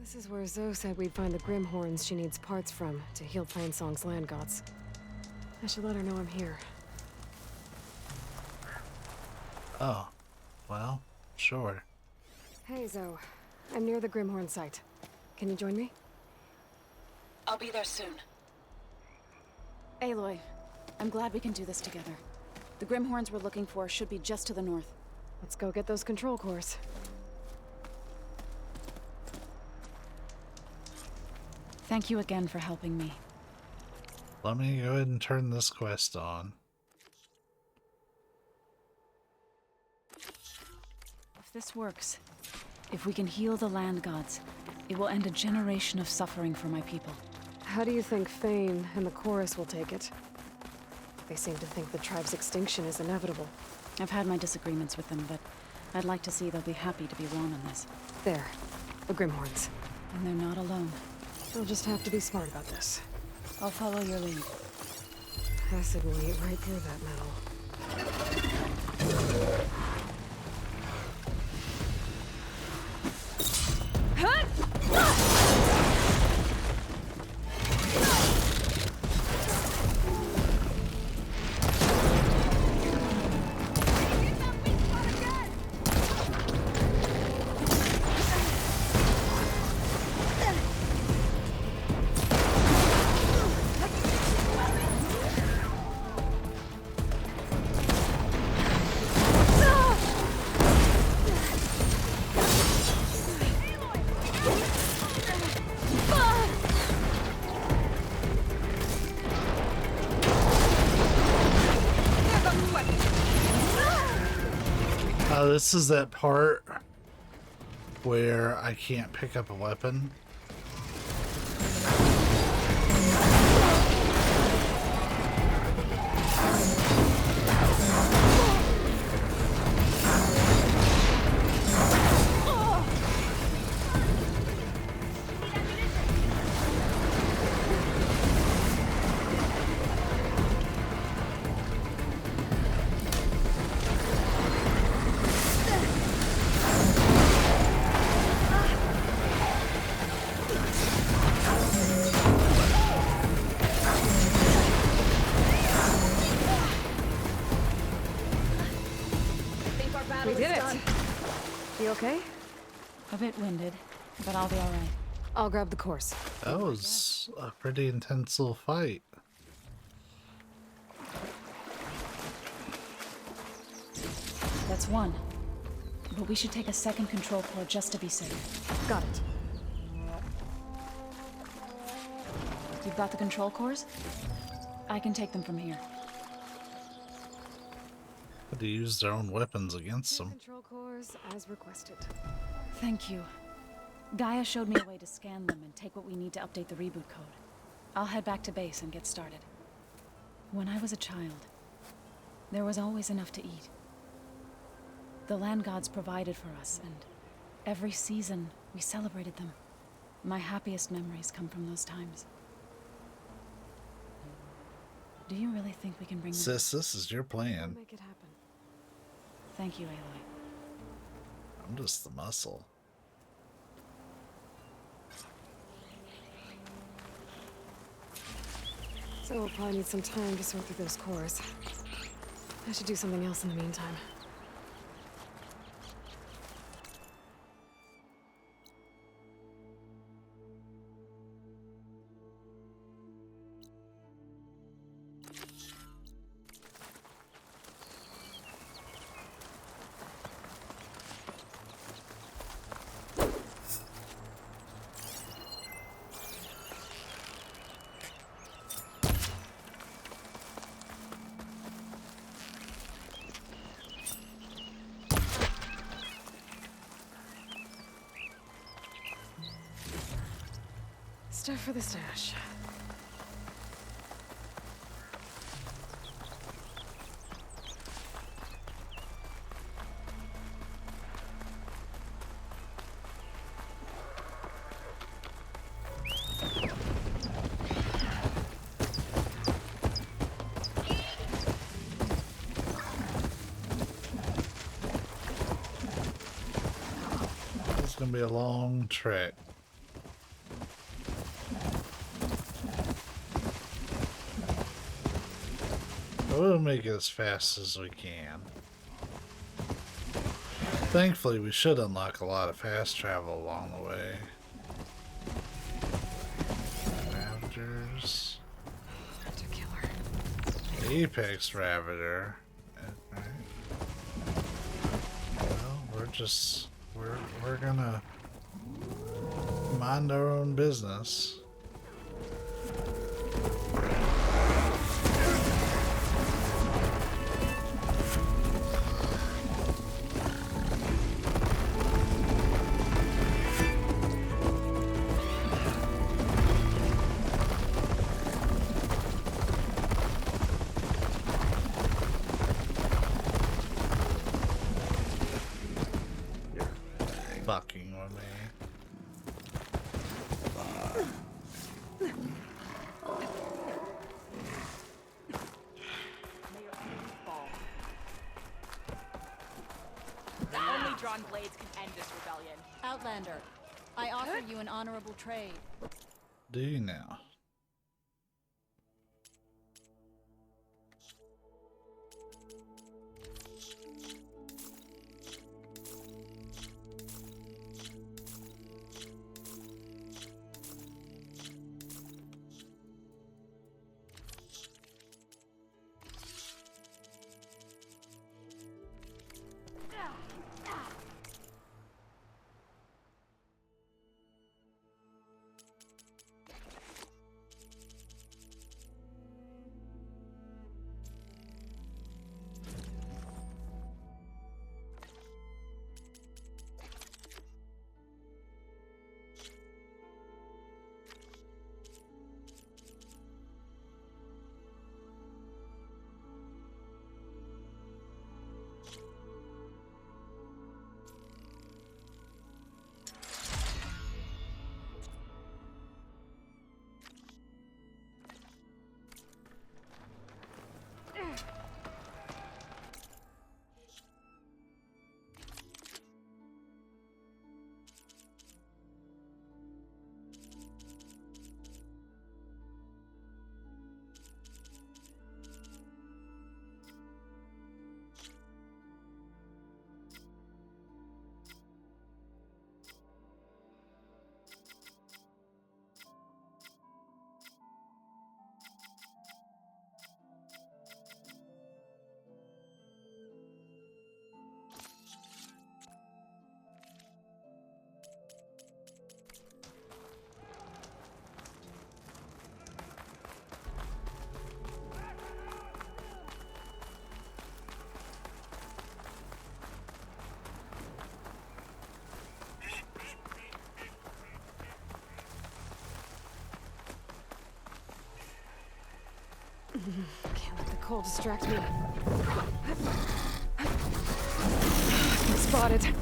This is where Zoe said we'd find the Grimhorns she needs parts from to heal Plansong's land gods. I should let her know I'm here.
Oh, well, sure.
Hey, Zoe. I'm near the Grimhorn site. Can you join me?
I'll be there soon. Aloy, I'm glad we can do this together. The Grimhorns we're looking for should be just to the north.
Let's go get those control cores.
Thank you again for helping me.
Let me go ahead and turn this quest on.
If this works, if we can heal the land gods, it will end a generation of suffering for my people.
How do you think Thane and the chorus will take it? They seem to think the tribe's extinction is inevitable.
I've had my disagreements with them, but I'd like to see they'll be happy to be wrong on this.
There. The Grimhorns.
And they're not alone.
They'll just have to be smart about this.
I'll follow your lead.
Acid will eat right through that metal.
This is that part where I can't pick up a weapon.
We did it! You okay?
A bit winded, but I'll be alright.
I'll grab the course.
That was a pretty intense little fight.
That's one. But we should take a second control core just to be safe.
Got it.
You've got the control cores? I can take them from here.
But to use their own weapons against them.
Control cores as requested.
Thank you. Gaia showed me a way to scan them and take what we need to update the reboot code. I'll head back to base and get started. When I was a child, there was always enough to eat. The land gods provided for us, and every season we celebrated them. My happiest memories come from those times. Do you really think we can bring them?
Sis, this is your plan.
Make it happen.
Thank you, Aloy.
I'm just the muscle.
So we'll probably need some time to sort through those cores. I should do something else in the meantime. Stuff for the stash.
It's gonna be a long trek. We'll make it as fast as we can. Thankfully, we should unlock a lot of fast travel along the way. Ravagers.
Killer.
Apex Ravager. Well, we're gonna mind our own business. Fucking with me.
Only drawn blades can end this rebellion.
Outlander, I offer you an honorable trade.
Do you now?
Can't let the cold distract me. I'm spotted.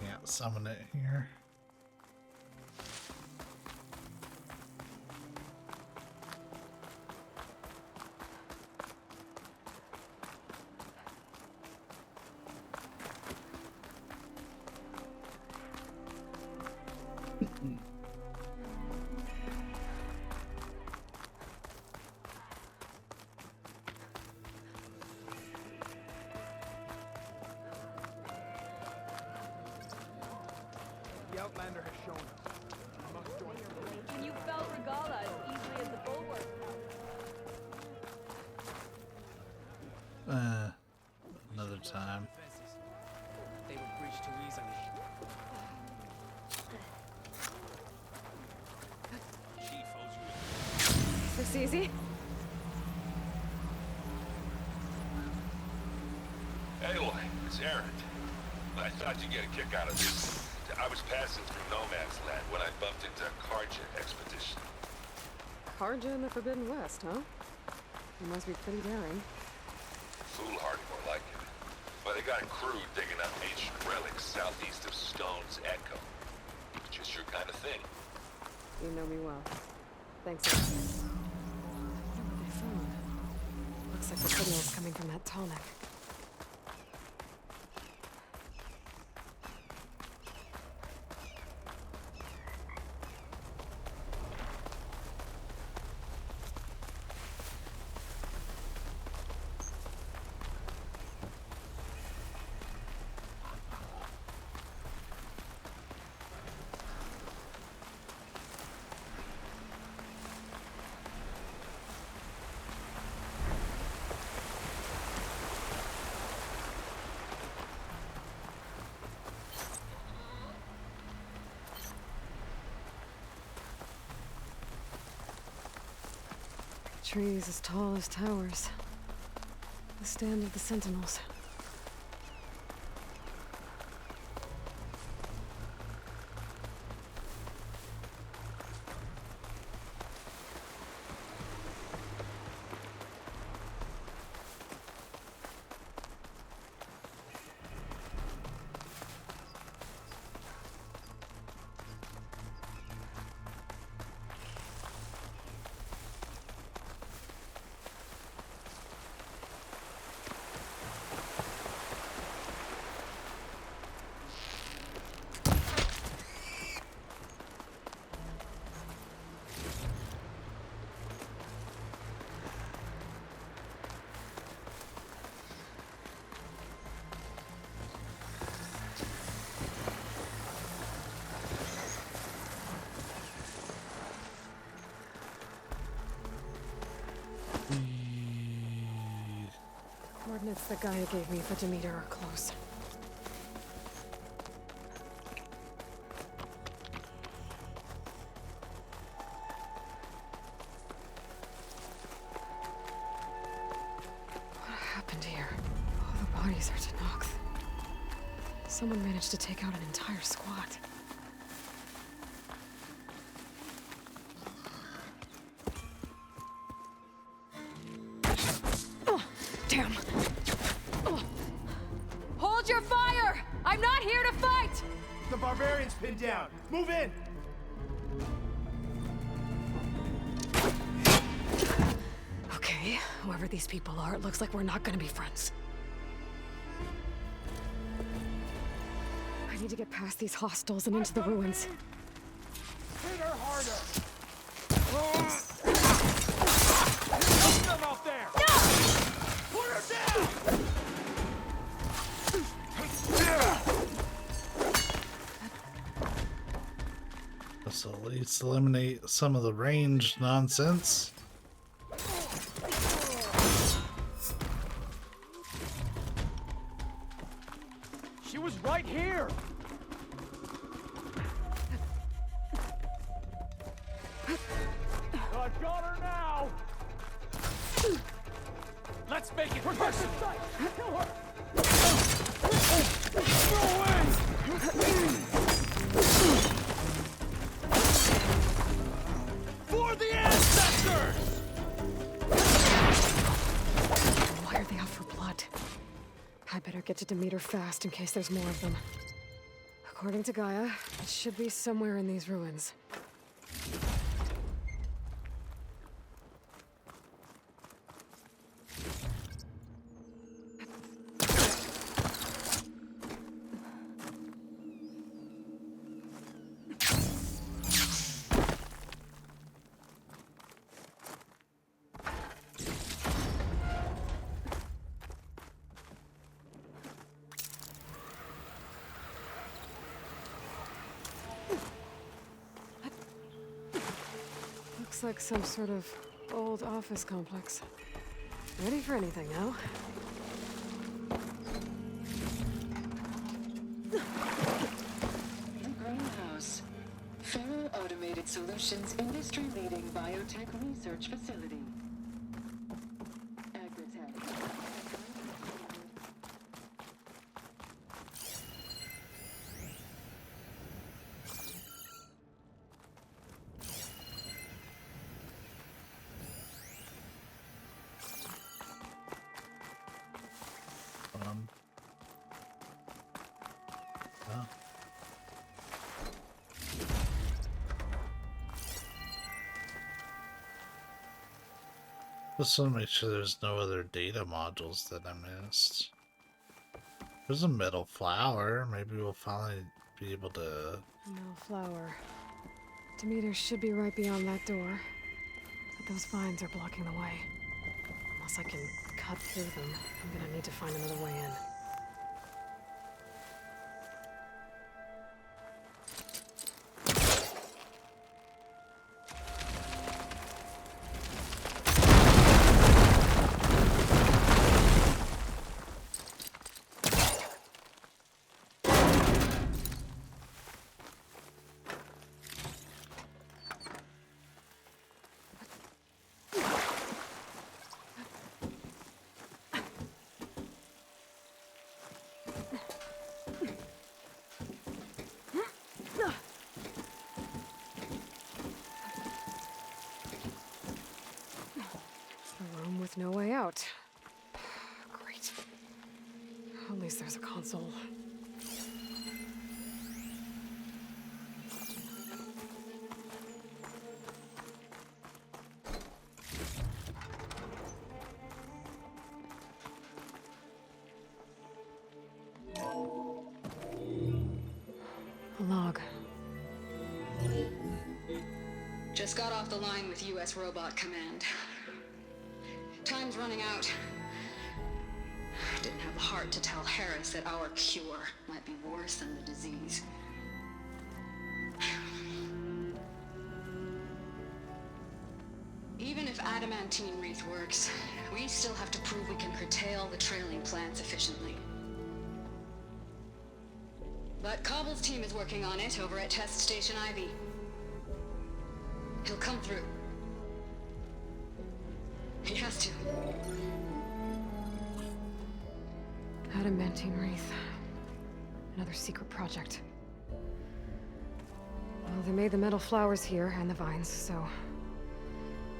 Can't summon it here.
Outlander has shown us. We must join him.
And you felt Regala as easily as the bulwark.
Another time.
They would breach too easily.
This easy?
Aloy, it's Aaron. I thought you'd get a kick out of this. I was passing through No Man's Land when I bumped into a Karja expedition.
Karja in the Forbidden West, huh? You must be pretty daring.
Foolhardy, more like it. But they got a crew digging up ancient relics southeast of Stone's Echo. Just your kind of thing.
You know me well. Thanks, Aaron. What were they from? Looks like the signal's coming from that tall neck. Trees as tall as towers. The stand of the Sentinels. Coordinates that Gaia gave me for Demeter are close. What happened here? All the bodies are Tenakth. Someone managed to take out an entire squad. Oh, damn.
Hold your fire! I'm not here to fight!
The barbarian's pinned down. Move in!
Okay, whoever these people are, it looks like we're not gonna be friends. I need to get past these hostiles and into the ruins.
Hit her harder! Put them out there!
No!
Put her down!
So at least eliminate some of the range nonsense.
She was right here! I've got her now! Let's make it person! Kill her! No way! For the ancestors!
Why are they out for blood? I better get to Demeter fast in case there's more of them. According to Gaia, it should be somewhere in these ruins. Looks like some sort of old office complex. Ready for anything now.
The greenhouse. Faro Automated Solutions industry-leading biotech research facility. Agritech.
Oh. Just want to make sure there's no other data modules that I missed. There's a metal flower. Maybe we'll finally be able to...
No flower. Demeter should be right beyond that door. But those vines are blocking the way. Unless I can cut through them, I'm gonna need to find another way in. With no way out. Great. At least there's a console. A log.
Just got off the line with U.S. Robot Command. Time's running out. Didn't have the heart to tell Harris that our cure might be worse than the disease. Even if adamantine wreath works, we still have to prove we can curtail the trailing plants efficiently. But Cobble's team is working on it over at Test Station Ivy. He'll come through. He has to.
Adamantine wreath. Another secret project. Well, they made the metal flowers here and the vines, so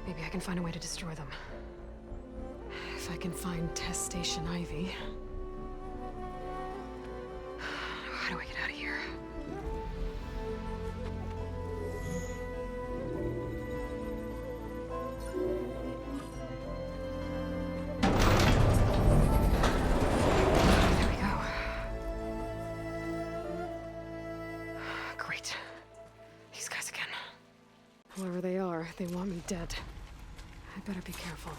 maybe I can find a way to destroy them. If I can find Test Station Ivy. How do I get out of here? Whoever they are, they want me dead. I better be careful.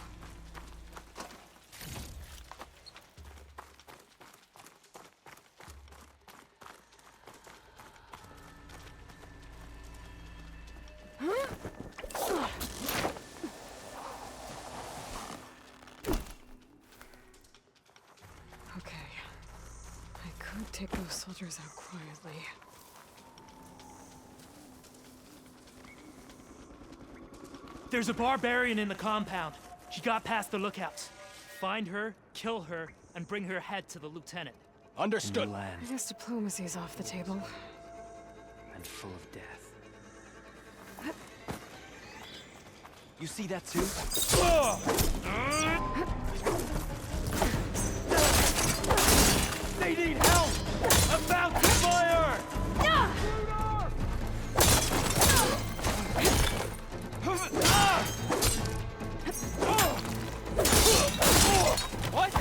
Okay. I could take those soldiers out quietly.
There's a barbarian in the compound. She got past the lookouts. Find her, kill her, and bring her head to the lieutenant.
Understood.
I guess diplomacy's off the table.
And full of death. You see that too? They need help! About to fire! What?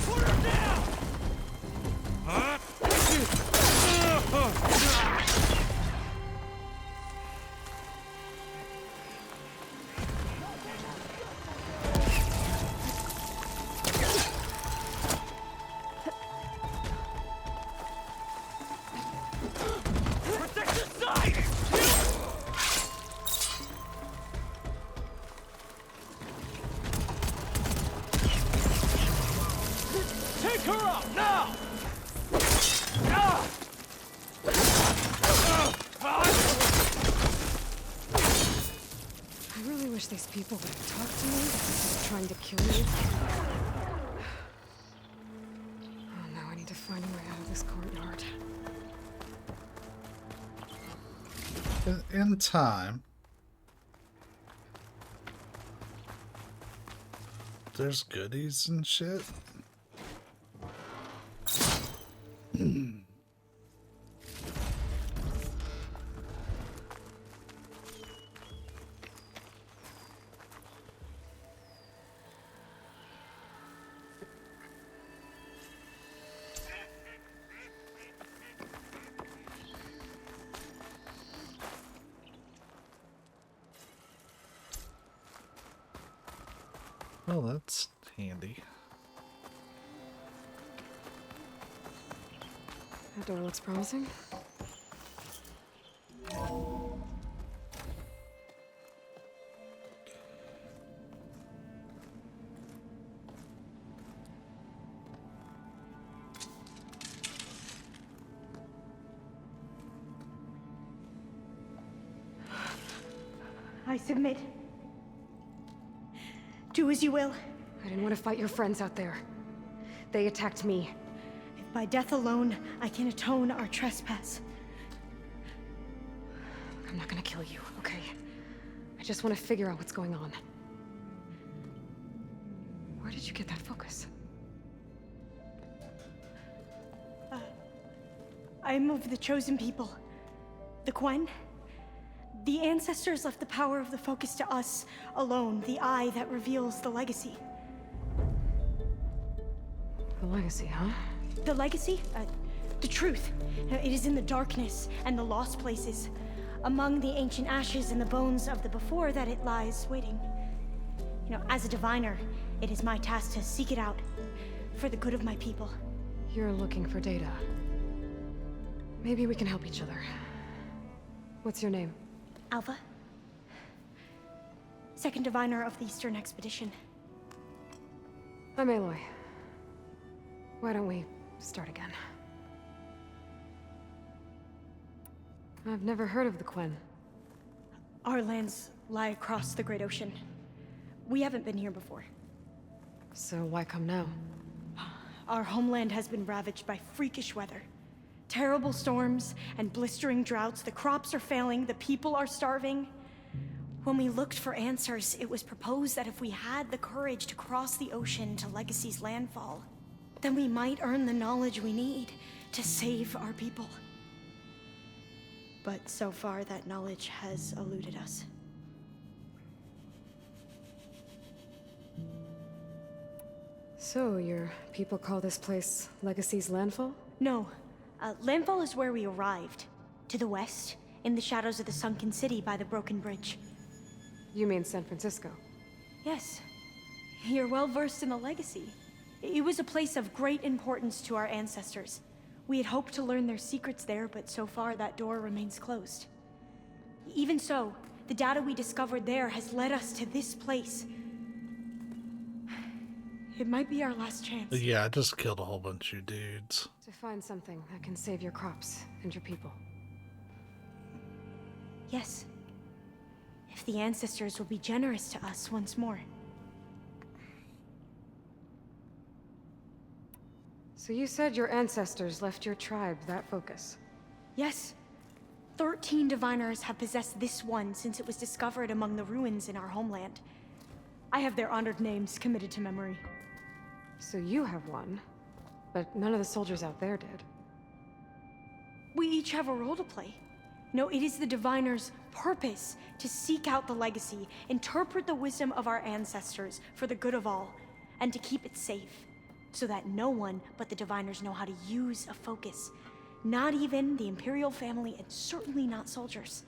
Put her down!
these people that talk to me, trying to kill me. Oh, now I need to find a way out of this courtyard.
In time. There's goodies and shit. Well, that's handy.
That door looks promising.
I submit. Do as you will.
I didn't want to fight your friends out there. They attacked me.
If by death alone I can atone our trespass.
I'm not gonna kill you, okay? I just want to figure out what's going on. Where did you get that focus?
I'm of the chosen people. The Quen. The ancestors left the power of the focus to us alone, the eye that reveals the legacy.
The legacy, huh?
The legacy? The truth. It is in the darkness and the lost places, among the ancient ashes and the bones of the before that it lies waiting. You know, as a diviner, it is my task to seek it out for the good of my people.
You're looking for data. Maybe we can help each other. What's your name?
Alpha. Second diviner of the Eastern Expedition.
I'm Aloy. Why don't we start again? I've never heard of the Quen.
Our lands lie across the Great Ocean. We haven't been here before.
So why come now?
Our homeland has been ravaged by freakish weather. Terrible storms and blistering droughts. The crops are failing, the people are starving. When we looked for answers, it was proposed that if we had the courage to cross the ocean to Legacy's landfall, then we might earn the knowledge we need to save our people. But so far, that knowledge has eluded us.
So, your people call this place Legacy's landfall?
No. Landfall is where we arrived. To the west, in the shadows of the sunken city by the broken bridge.
You mean San Francisco?
Yes. You're well versed in the legacy. It was a place of great importance to our ancestors. We had hoped to learn their secrets there, but so far that door remains closed. Even so, the data we discovered there has led us to this place. It might be our last chance.
Yeah, I just killed a whole bunch of dudes.
To find something that can save your crops and your people.
Yes. If the ancestors will be generous to us once more.
So you said your ancestors left your tribe that focus?
Yes. 13 diviners have possessed this one since it was discovered among the ruins in our homeland. I have their honored names committed to memory.
So you have one, but none of the soldiers out there did.
We each have a role to play. No, it is the diviner's purpose to seek out the legacy, interpret the wisdom of our ancestors for the good of all, and to keep it safe, so that no one but the diviners know how to use a focus. Not even the Imperial family, and certainly not soldiers.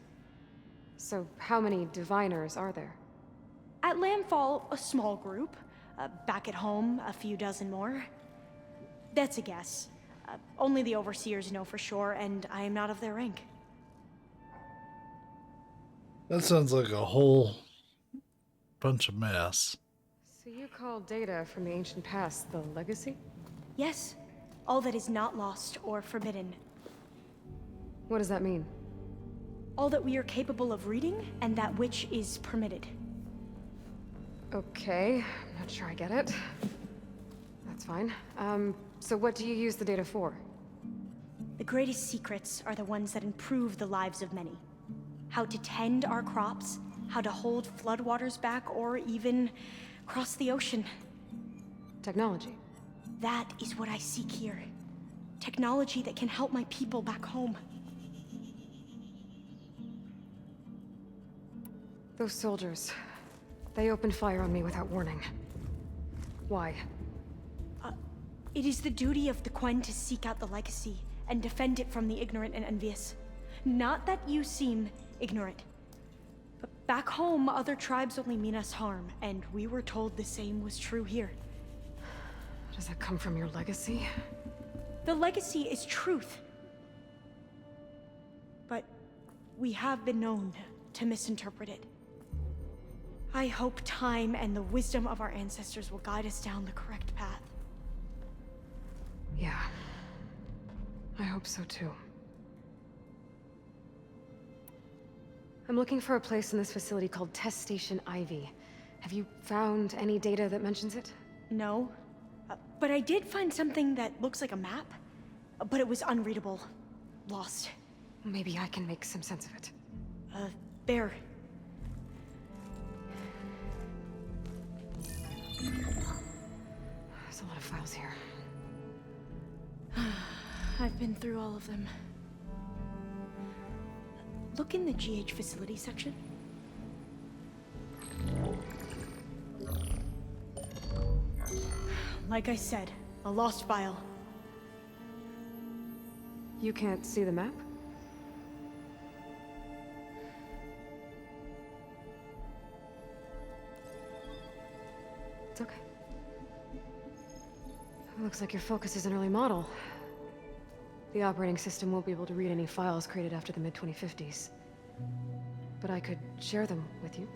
So how many diviners are there?
At landfall, a small group. Back at home, a few dozen more. That's a guess. Only the overseers know for sure, and I am not of their rank.
That sounds like a whole bunch of mess.
So you call data from the ancient past the legacy?
Yes. All that is not lost or forbidden.
What does that mean?
All that we are capable of reading, and that which is permitted.
Okay, I'm not sure I get it. That's fine. So what do you use the data for?
The greatest secrets are the ones that improve the lives of many. How to tend our crops, how to hold floodwaters back, or even cross the ocean.
Technology.
That is what I seek here. Technology that can help my people back home.
Those soldiers, they opened fire on me without warning. Why?
It is the duty of the Quen to seek out the legacy and defend it from the ignorant and envious. Not that you seem ignorant. But back home, other tribes only mean us harm, and we were told the same was true here.
Does that come from your legacy?
The legacy is truth. But we have been known to misinterpret it. I hope time and the wisdom of our ancestors will guide us down the correct path.
Yeah. I hope so too. I'm looking for a place in this facility called Test Station Ivy. Have you found any data that mentions it?
No. But I did find something that looks like a map. But it was unreadable. Lost.
Maybe I can make some sense of it.
There.
There's a lot of files here.
I've been through all of them. Look in the GH facility section. Like I said, a lost file.
You can't see the map? It's okay. It looks like your focus is an early model. The operating system won't be able to read any files created after the mid-2050s. But I could share them with you.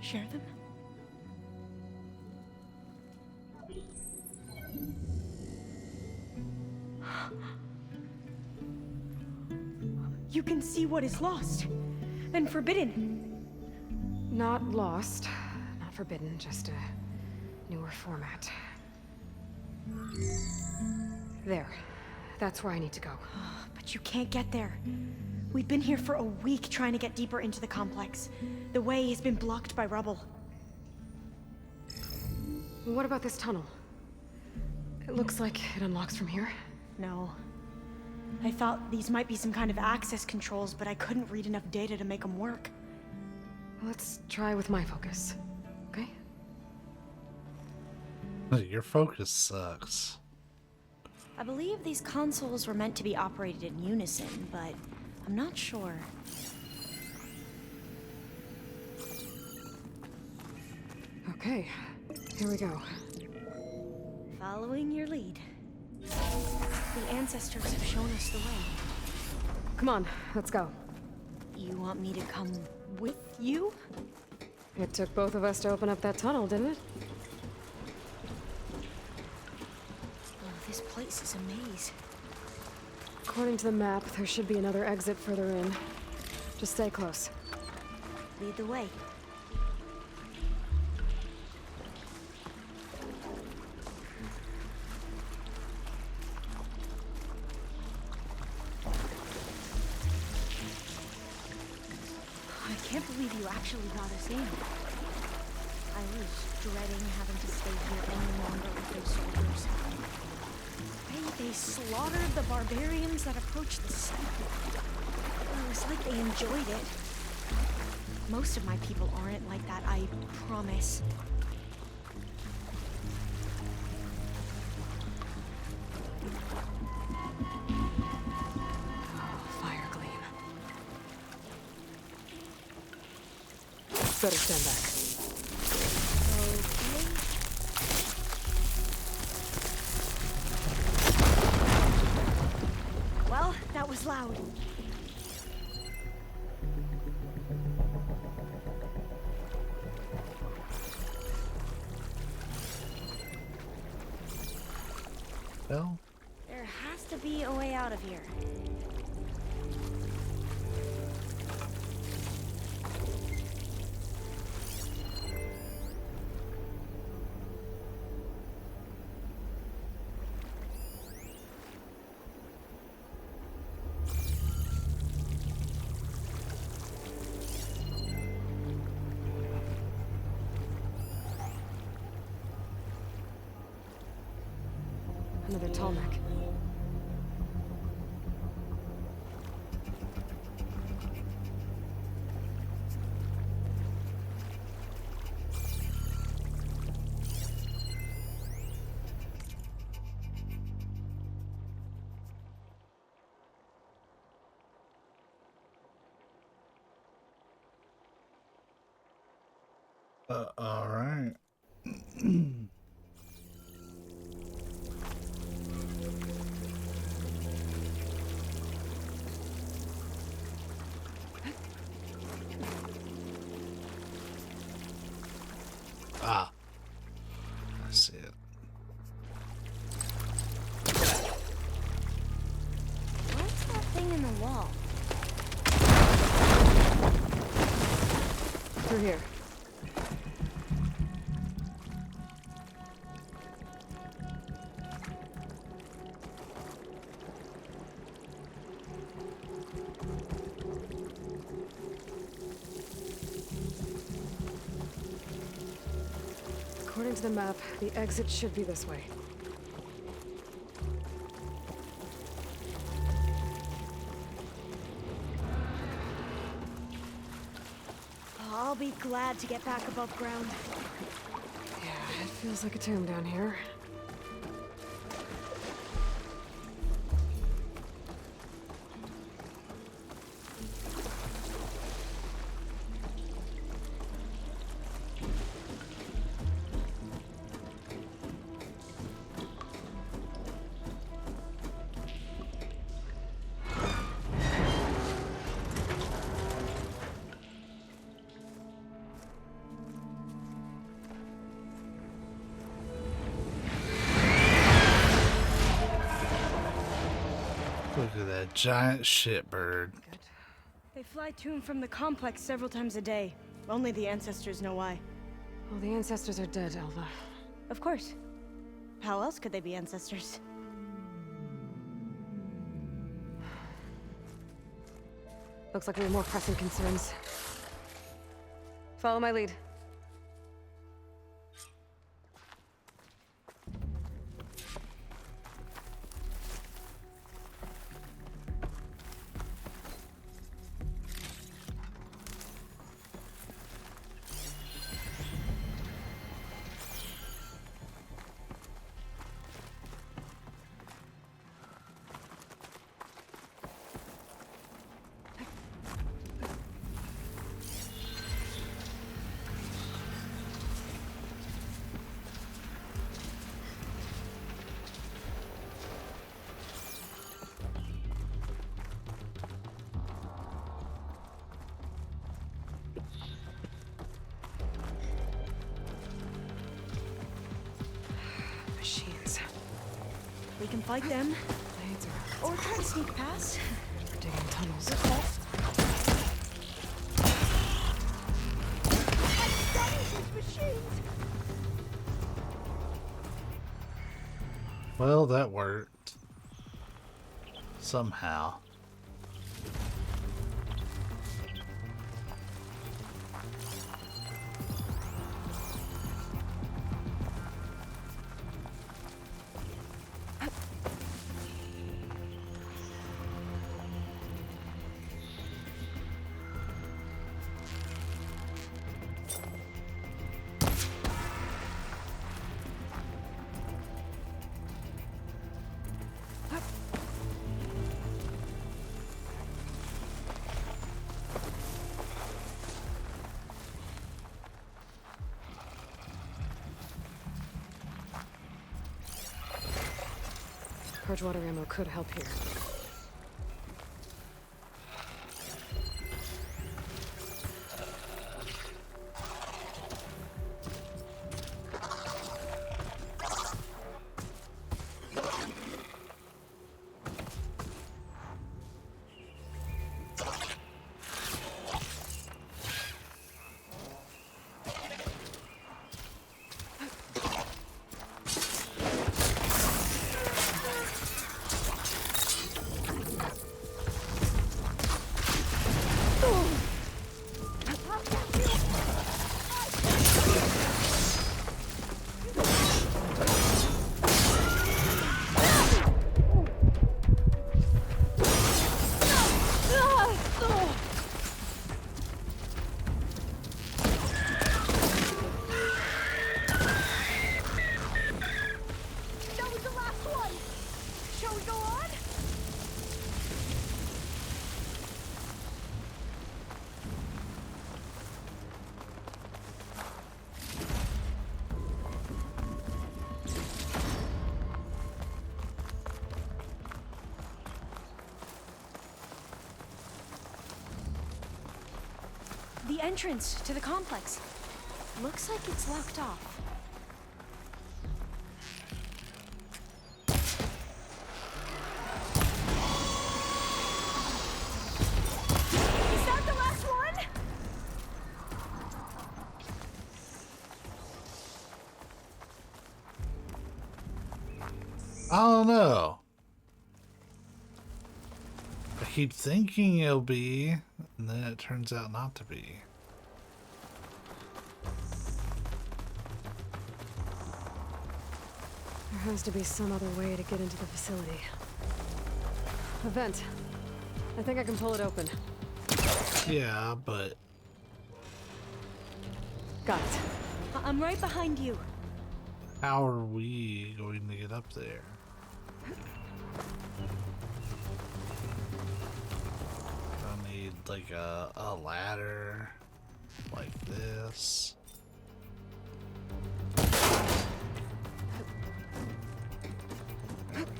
Share them? You can see what is lost and forbidden.
Not lost, not forbidden, just a newer format. There. That's where I need to go.
But you can't get there. We've been here for a week trying to get deeper into the complex. The way has been blocked by rubble.
What about this tunnel? It looks like it unlocks from here.
No. I thought these might be some kind of access controls, but I couldn't read enough data to make them work.
Let's try with my focus, okay?
Your focus sucks.
I believe these consoles were meant to be operated in unison, but I'm not sure.
Okay, here we go.
Following your lead. The ancestors have shown us the way.
Come on, let's go.
You want me to come with you?
It took both of us to open up that tunnel, didn't it?
Oh, this place is a maze.
According to the map, there should be another exit further in. Just stay close.
Lead the way. I can't believe you actually got us in. I was dreading having to stay here any longer with those soldiers. They slaughtered the barbarians that approached the site. It was like they enjoyed it. Most of my people aren't like that, I promise.
Fire gleam. Better stand back.
Okay. Well, that was loud.
Well,
There has to be a way out of here.
Kalnek.
All right. Ah, I see it.
What's that thing in the wall?
Through here. According to the map, the exit should be this way.
I'll be glad to get back above ground.
Yeah, it feels like a tomb down here.
Look at that giant shitbird.
They fly to and from the complex several times a day. Only the ancestors know why.
Well, the ancestors are dead, Elva.
Of course. How else could they be ancestors?
Looks like we have more pressing concerns. Follow my lead. Machines.
We can fight them.
Blades around.
Or try to sneak past.
We're digging tunnels.
Well, that worked. Somehow.
Purge water ammo could help here.
The entrance to the complex. Looks like it's locked off. Is that the last one?
I don't know. I keep thinking it'll be, and then it turns out not to be.
There has to be some other way to get into the facility. A vent. I think I can pull it open.
Yeah, but...
Got it.
I'm right behind you.
how are we going to get up there? I need like a ladder like this. There we go.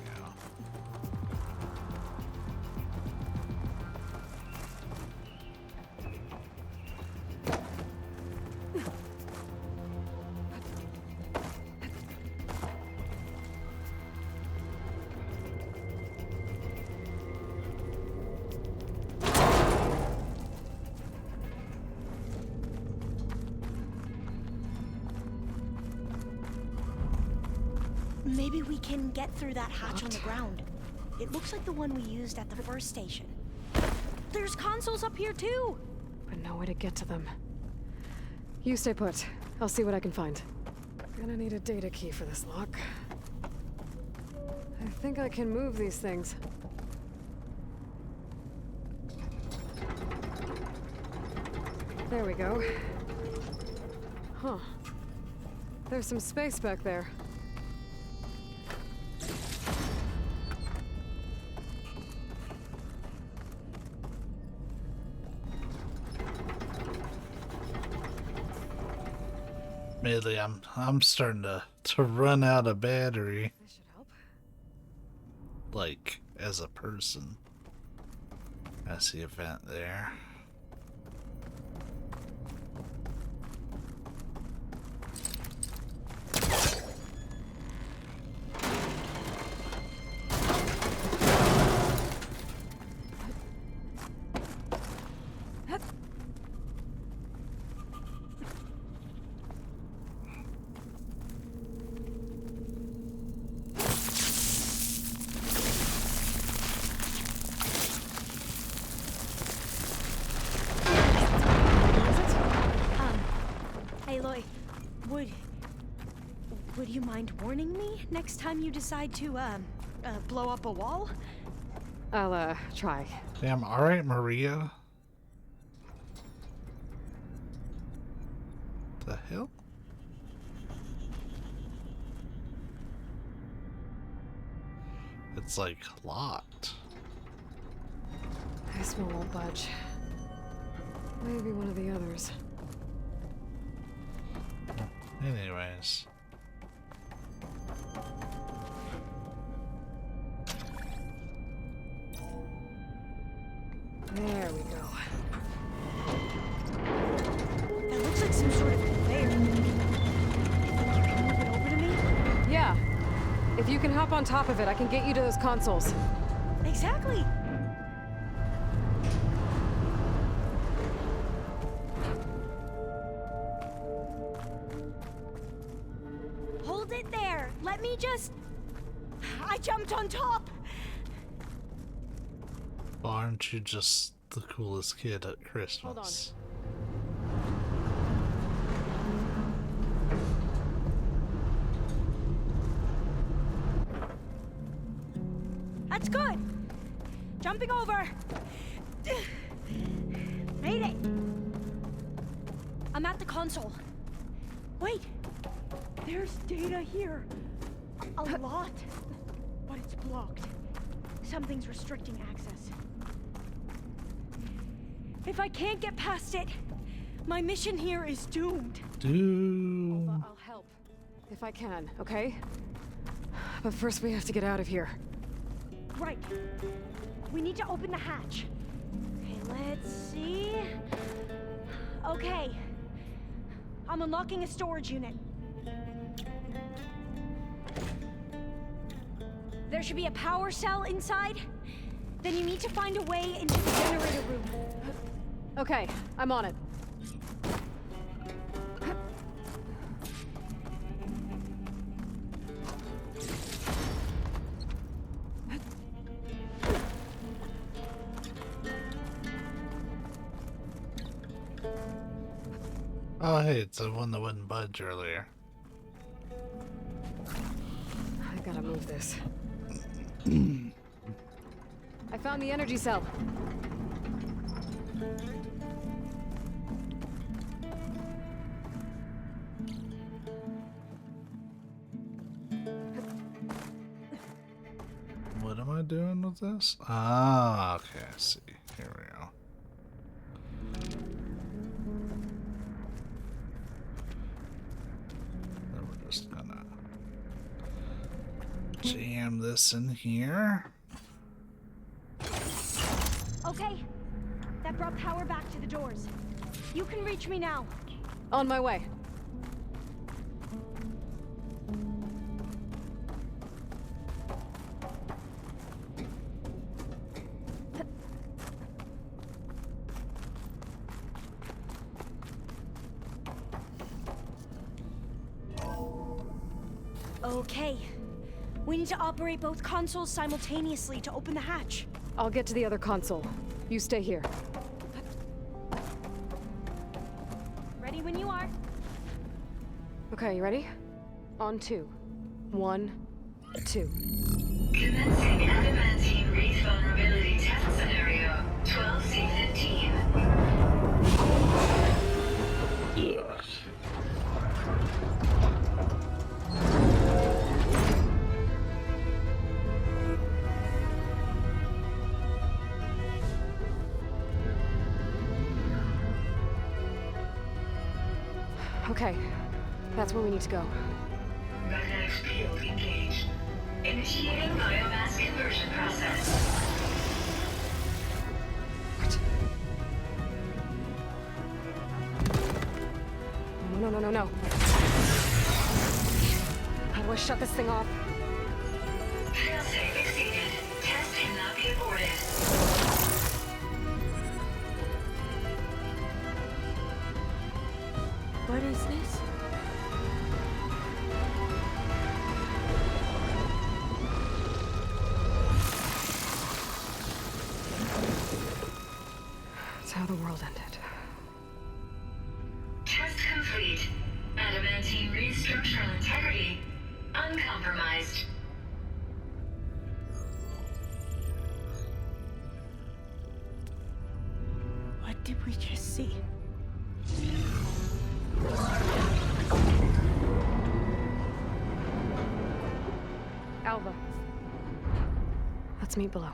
Maybe we can get through that hatch on the ground. It looks like the one we used at the first station. There's consoles up here too!
But no way to get to them. You stay put. I'll see what I can find. Gonna need a data key for this lock. I think I can move these things. There we go. Huh. There's some space back there.
Admittedly, I'm starting to run out of battery.
This should help.
Like, as a person. I see a vent there.
Would you mind warning me next time you decide to, blow up a wall?
I'll, try.
Damn, alright, Maria. The hell? It's like locked.
This one won't budge. Maybe one of the others.
Anyways.
There we go.
That looks like some sort of conveyor. Can you move it over to me?
Yeah. If you can hop on top of it, I can get you to those consoles.
Exactly. Hold it there. Let me just... I jumped on top.
Well, aren't you just the coolest kid at Christmas?
That's good. Jumping over. Made it. I'm at the console. Wait. There's data here. A lot. But it's blocked. Something's restricting access. If I can't get past it, my mission here is doomed.
I'll help. If I can, okay? But first we have to get out of here.
Right. We need to open the hatch. Okay, let's see. Okay. I'm unlocking a storage unit. There should be a power cell inside. Then you need to find a way into the generator room.
Okay, I'm on it.
Oh, hey, it's the one that wouldn't budge earlier.
I gotta move this. I found the energy cell.
What am I doing with this? Ah, okay, I see. Here we go. Then we're just gonna jam this in here.
Okay. That brought power back to the doors. You can reach me now.
On my way.
Okay. We need to operate both consoles simultaneously to open the hatch.
I'll get to the other console. You stay here.
Ready when you are.
Okay, you ready? On 2. 1, 2.
Commencing adamantine wreath vulnerability test scenario 12C15.
Okay, that's where we need to go.
Magnetic field engaged. Initiating biomass conversion process.
What? No. How do I shut this thing off?
Failsafe exceeded. Test cannot be aborted.
What is this?
It's how the world ended.
Test complete. Adamantine wreath structural integrity uncompromised.
What did we just see?
Alva. Let's meet below.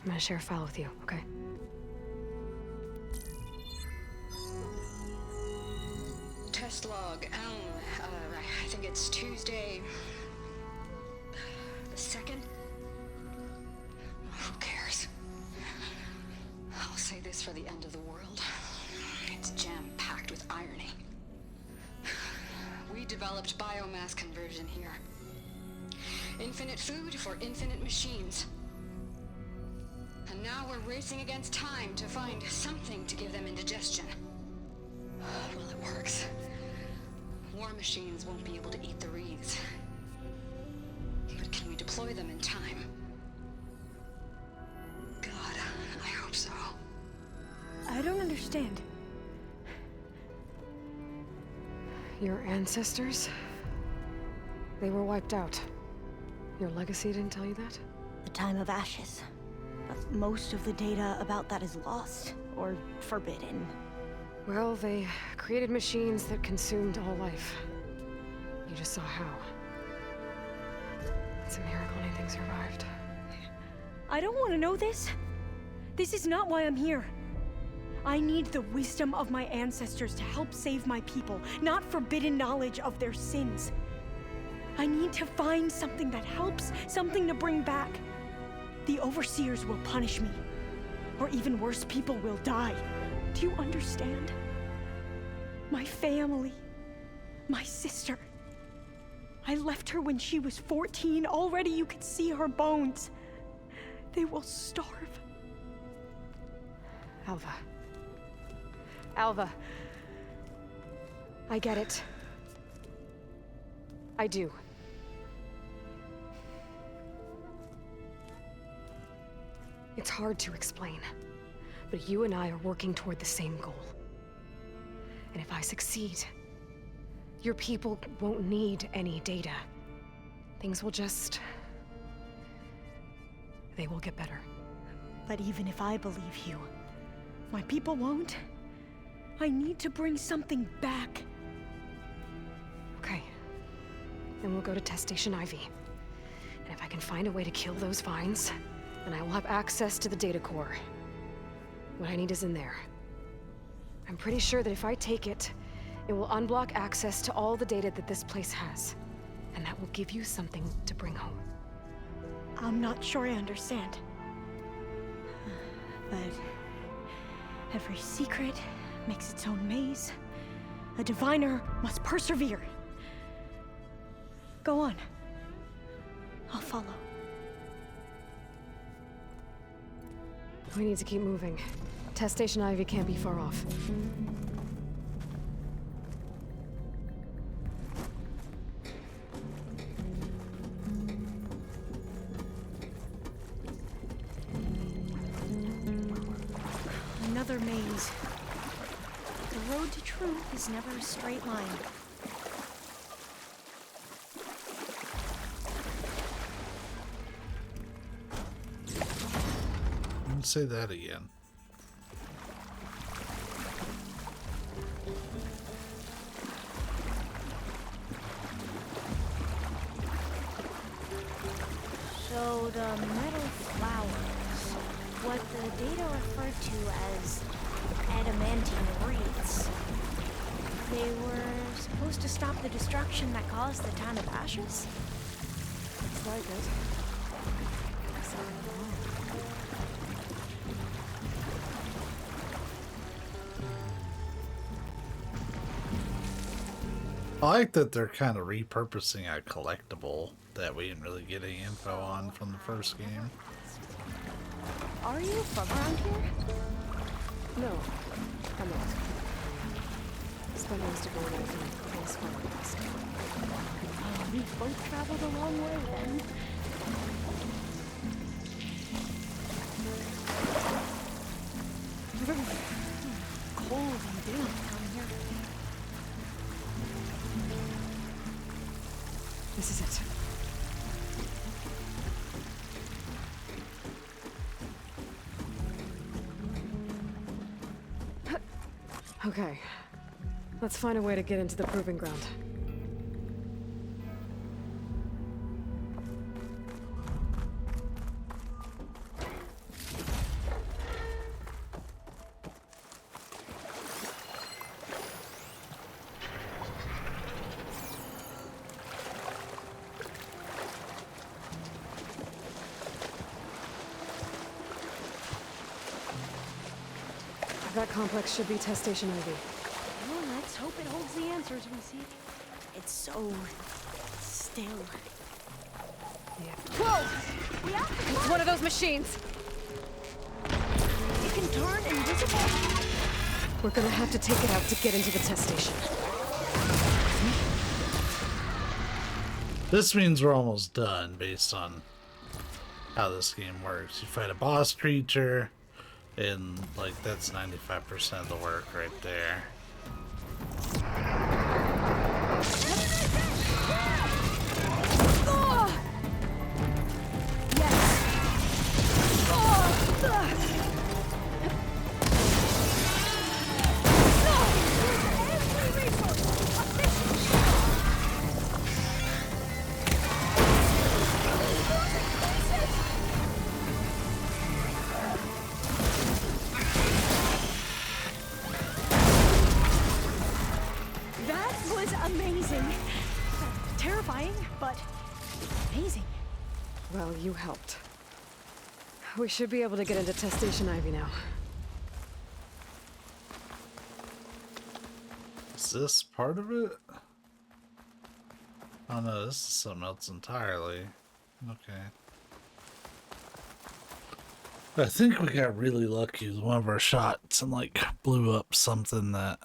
I'm gonna share a file with you, okay?
Test log, I think it's Tuesday the 2nd? Who cares? I'll say this for the end of the world. It's jam-packed with irony. We developed biomass conversion here. Infinite food for infinite machines. And now we're racing against time to find something to give them indigestion. Well, it works. War machines won't be able to eat the wreaths. But can we deploy them in time? God, I hope so.
I don't understand.
Your ancestors? They were wiped out. Your legacy didn't tell you that?
The time of ashes. But most of the data about that is lost or forbidden.
Well, they created machines that consumed all life. You just saw how. It's a miracle anything survived.
I don't want to know this. This is not why I'm here. I need the wisdom of my ancestors to help save my people, not forbidden knowledge of their sins. I need to find something that helps, something to bring back. The overseers will punish me. Or even worse, people will die. Do you understand? My family. My sister. I left her when she was 14. Already you could see her bones. They will starve.
Alva. Alva. I get it. I do. It's hard to explain, but you and I are working toward the same goal. And if I succeed, your people won't need any data. Things will just... they will get better.
But even if I believe you, my people won't. I need to bring something back.
Okay. Then we'll go to Test Station Ivy. And if I can find a way to kill those vines, then I will have access to the data core. What I need is in there. I'm pretty sure that if I take it, it will unblock access to all the data that this place has. And that will give you something to bring home.
I'm not sure I understand. But every secret makes its own maze. A diviner must persevere. Go on. I'll follow.
We need to keep moving. Test Station Ivy can't be far off.
Another maze. The road to truth is never a straight line.
Say that again.
So the metal flowers, what the data referred to as adamantine wreaths, they were supposed to stop the destruction that caused the Town of Ashes?
Looks like it.
I like that they're kind of repurposing a collectible that we didn't really get any info on from the first game.
Are you from around here?
No, I'm not. Spent most of my life in PS4.
Oh, we both traveled a long way then. Cold and damp down here.
This is it. Okay. Let's find a way to get into the proving ground. That complex should be Test Station Ivy.
Well, let's hope it holds the answers we seek. It's so still.
Yeah.
Whoa! We have to
It's one of those machines!
It can turn invisible.
We're gonna have to take it out to get into the test station.
This means we're almost done based on how this game works. You fight a boss creature, and like that's 95% of the work right there.
Terrifying, but amazing.
Well, you helped. We should be able to get into Test Station Ivy now.
Is this part of it? Oh no, this is something else entirely. Okay. I think we got really lucky with one of our shots and like blew up something that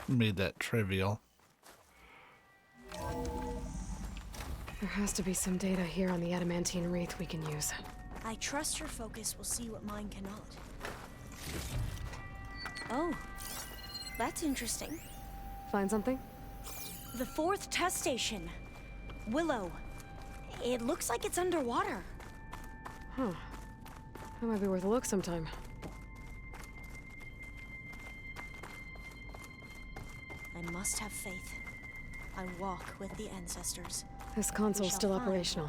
made that trivial.
There has to be some data here on the adamantine wreath we can use.
I trust your focus will see what mine cannot. Oh, that's interesting.
Find something?
The 4th test station. Willow. It looks like it's underwater.
Huh. That might be worth a look sometime.
I must have faith. I walk with the ancestors.
This console's still operational.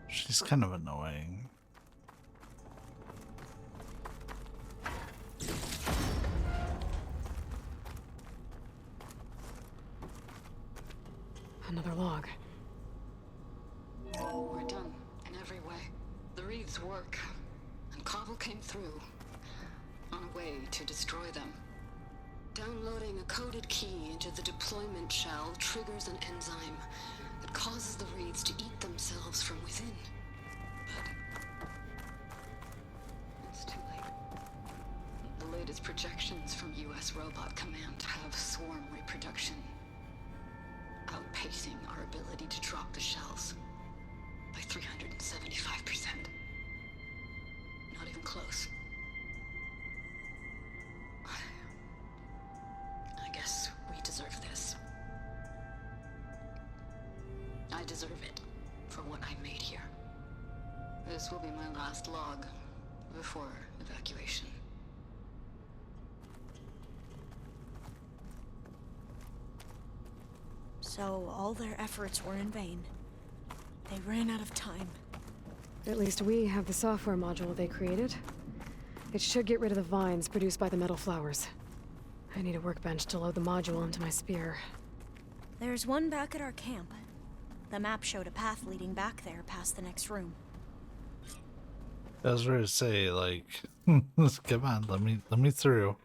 She's kind of annoying.
Another log.
We're done in every way. The wreaths work, and Cobble came through on a way to destroy them. Downloading a coded key into the deployment shell triggers an enzyme that causes the wreaths to eat themselves from within. But it's too late. The latest projections from US Robot Command have swarm reproduction, outpacing our ability to drop the shells by 375%. Not even close. I guess we deserve this. I deserve it for what I made here. This will be my last log before evacuation.
So all their efforts were in vain. They ran out of time.
At least we have the software module they created. It should get rid of the vines produced by the metal flowers. I need a workbench to load the module into my spear.
There's one back at our camp. The map showed a path leading back there past the next room.
I was ready to say, like, come on, let me through.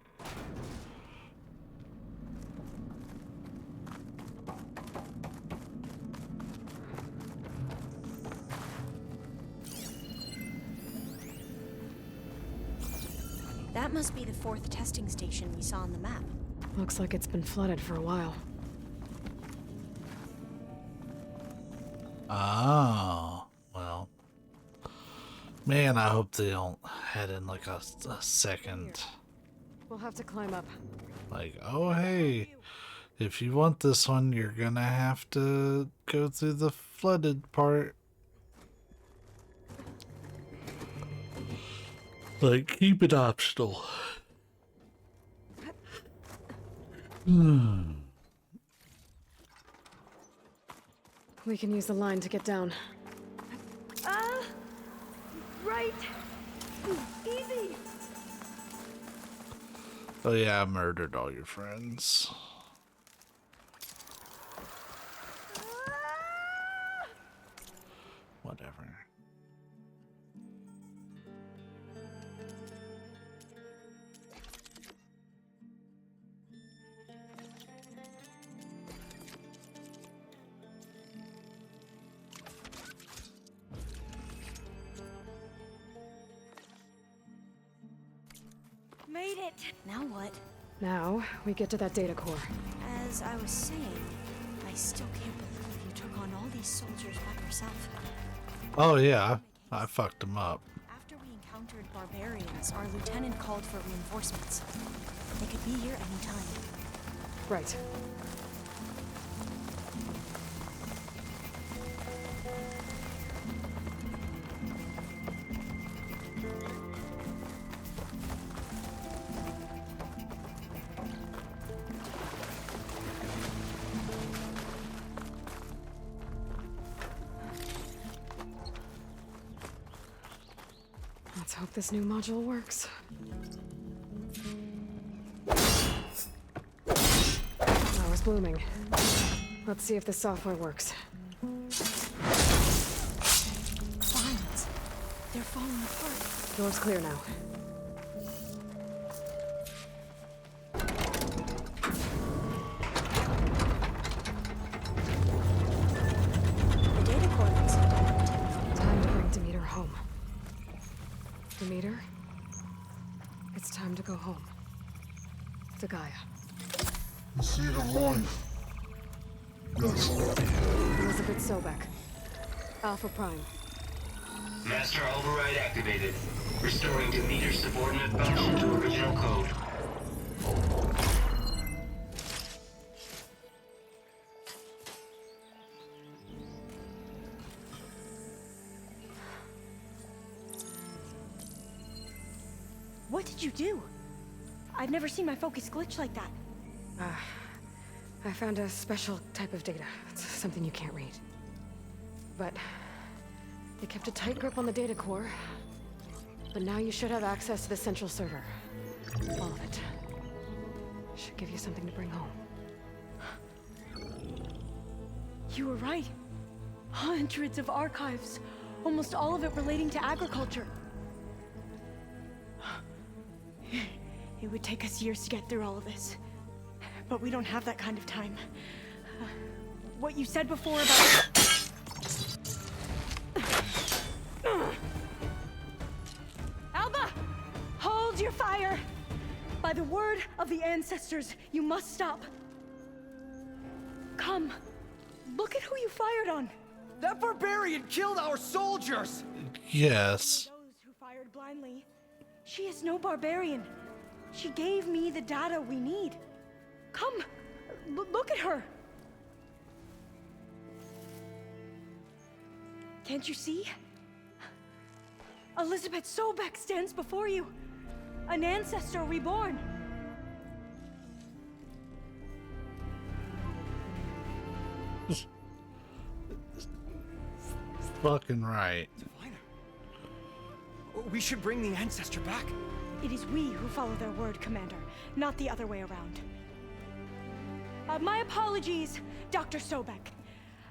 That must be the 4th testing station we saw on the map.
Looks like it's been flooded for a while.
Oh, well. Man, I hope they don't head in like a second.
We'll have to climb up.
Like, oh hey, if you want this one, you're gonna have to go through the flooded part. Like, keep it optional.
We can use the line to get down.
Right. Easy.
Oh yeah, I murdered all your friends. Whatever.
Made it. Now what?
Now, we get to that data core.
As I was saying, I still can't believe you took on all these soldiers by yourself.
Oh yeah, I fucked them up.
After we encountered barbarians, our lieutenant called for reinforcements. They could be here any time.
Right. Let's hope this new module works. I was blooming. Let's see if the software works.
Vines. They're falling apart.
Door's clear now.
The data core looks intact.
Time to bring Demeter home. Demeter? It's time to go home. To Gaia.
You see the life. Yes.
Elizabeth Sobek. Alpha Prime.
Master override activated. Restoring Demeter's subordinate function to original code.
What did you do? I've never seen my focus glitch like that.
I found a special type of data. It's something you can't read. But they kept a tight grip on the data core. But now you should have access to the central server. All of it. Should give you something to bring home.
You were right. Hundreds of archives. Almost all of it relating to agriculture. It would take us years to get through all of this. But we don't have that kind of time. What you said before about... Alba! Hold your fire! By the word of the ancestors, you must stop. Come. Look at who you fired on.
That barbarian killed our soldiers!
Yes.
Those who fired blindly. She is no barbarian. She gave me the data we need. Come, look at her. Can't you see? Elizabeth Sobek stands before you. An ancestor reborn.
Fucking right.
We should bring the ancestor back.
It is we who follow their word, Commander, not the other way around. My apologies, Dr. Sobek.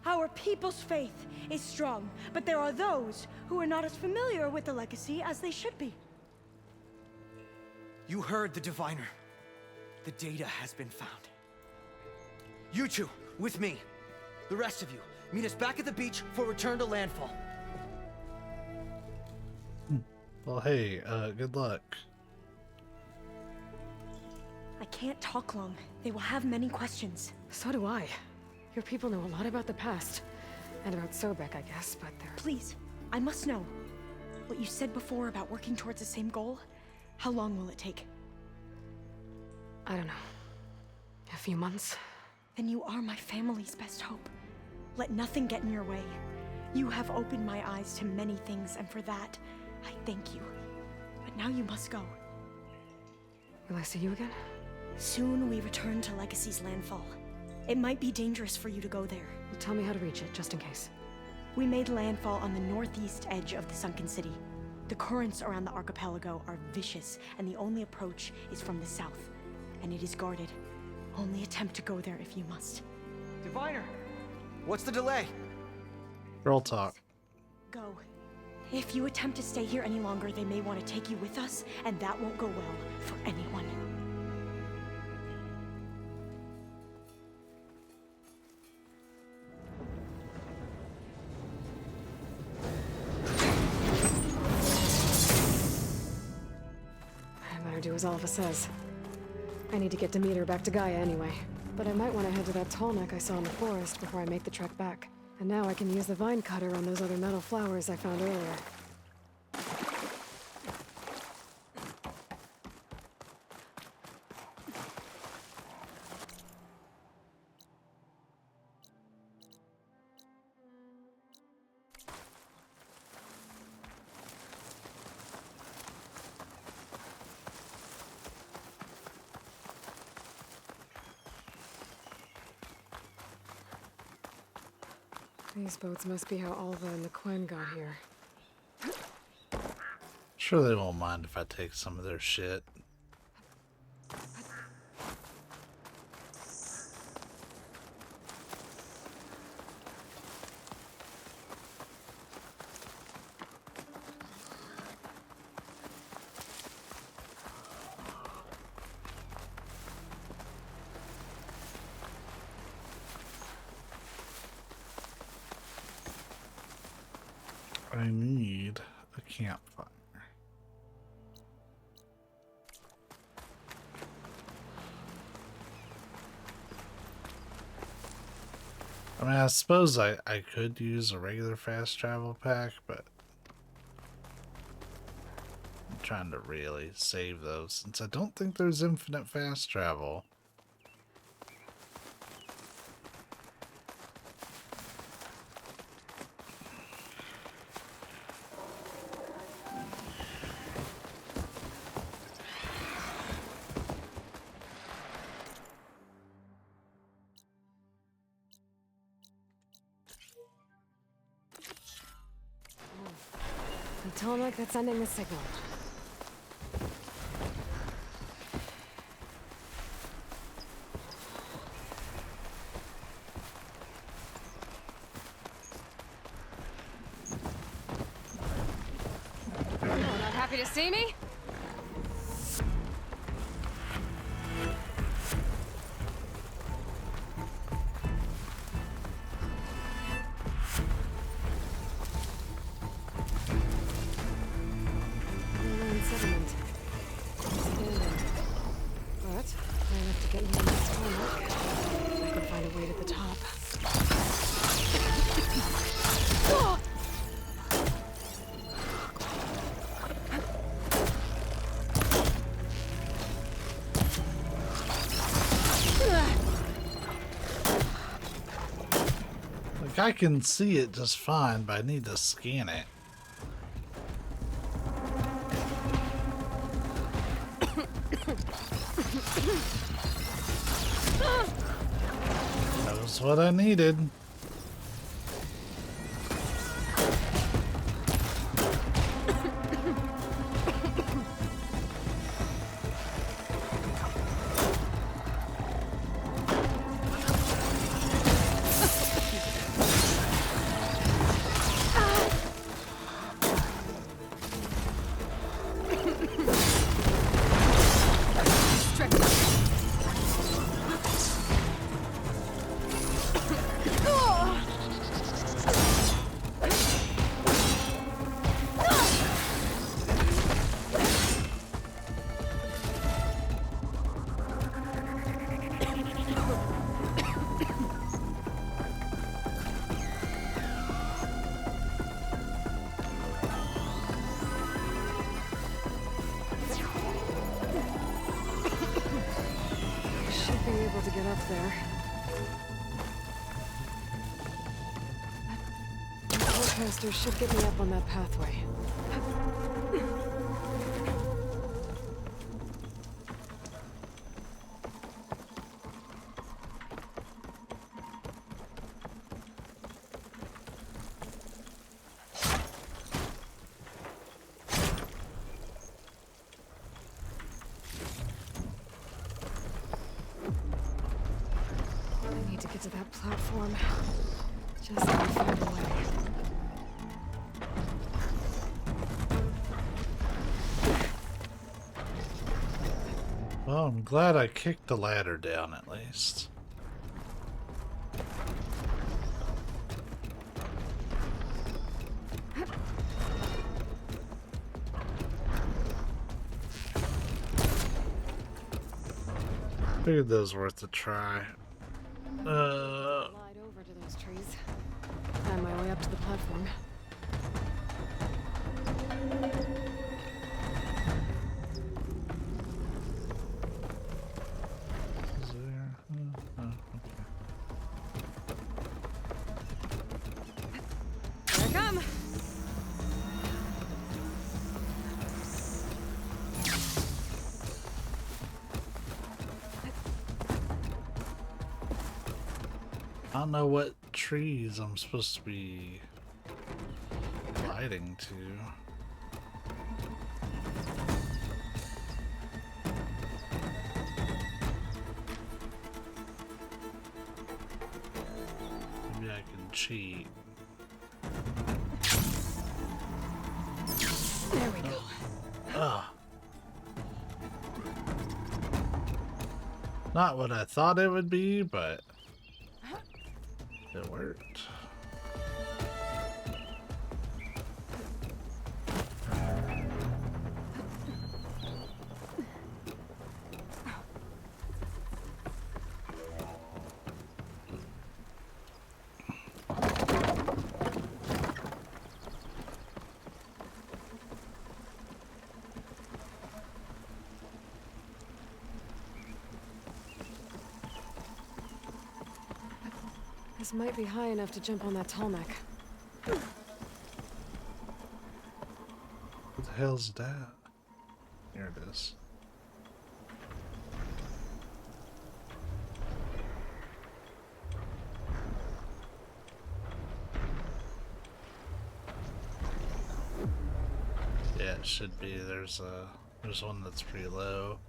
Our people's faith is strong, but there are those who are not as familiar with the legacy as they should be.
You heard the diviner. The data has been found. You two, with me. The rest of you, meet us back at the beach for return to landfall.
Well, hey, good luck.
I can't talk long. They will have many questions.
So do I. Your people know a lot about the past. And about Sobek, I guess, but they're...
Please, I must know. What you said before about working towards the same goal, how long will it take?
I don't know. A few months?
Then you are my family's best hope. Let nothing get in your way. You have opened my eyes to many things, and for that, I thank you. But now you must go.
Will I see you again?
Soon we return to Legacy's landfall. It might be dangerous for you to go there.
Well, tell me how to reach it, just in case.
We made landfall on the northeast edge of the sunken city. The currents around the archipelago are vicious, and the only approach is from the south. And it is guarded. Only attempt to go there if you must.
Diviner, what's the delay?
Girl talk.
Go. If you attempt to stay here any longer, they may want to take you with us, and that won't go well for anyone.
I better do as Alpha says. I need to get Demeter back to Gaia anyway. But I might want to head to that tall neck I saw in the forest before I make the trek back. And now I can use the vine cutter on those other metal flowers I found earlier. These boats must be how Alva and the Quen got here.
Sure they won't mind if I take some of their shit. I need a campfire. I mean, I suppose I could use a regular fast travel pack, but I'm trying to really save those since I don't think there's infinite fast travel.
The Telemac that's sending the signal.
Oh, not happy to see me?
Settlement. But I have to get you on this Telemac. I can find a way to the top.
Like, I can see it just fine, but I need to scan it. That was what I needed. To get up there. The forecaster should get me up on that pathway. To that platform. Just gotta find a way. Well, I'm glad I kicked the ladder down at least. Figured that was worth a try.
Glide over to those trees. Find my way up to the platform.
Is there? Oh, okay.
Here I come.
I don't know what trees I'm supposed to be gliding to. Maybe I can cheat.
There we go.
Ah. Not what I thought it would be, but it worked.
This might be high enough to jump on that tall neck.
What the hell's that? Here it is. Yeah, it should be. There's one that's pretty low.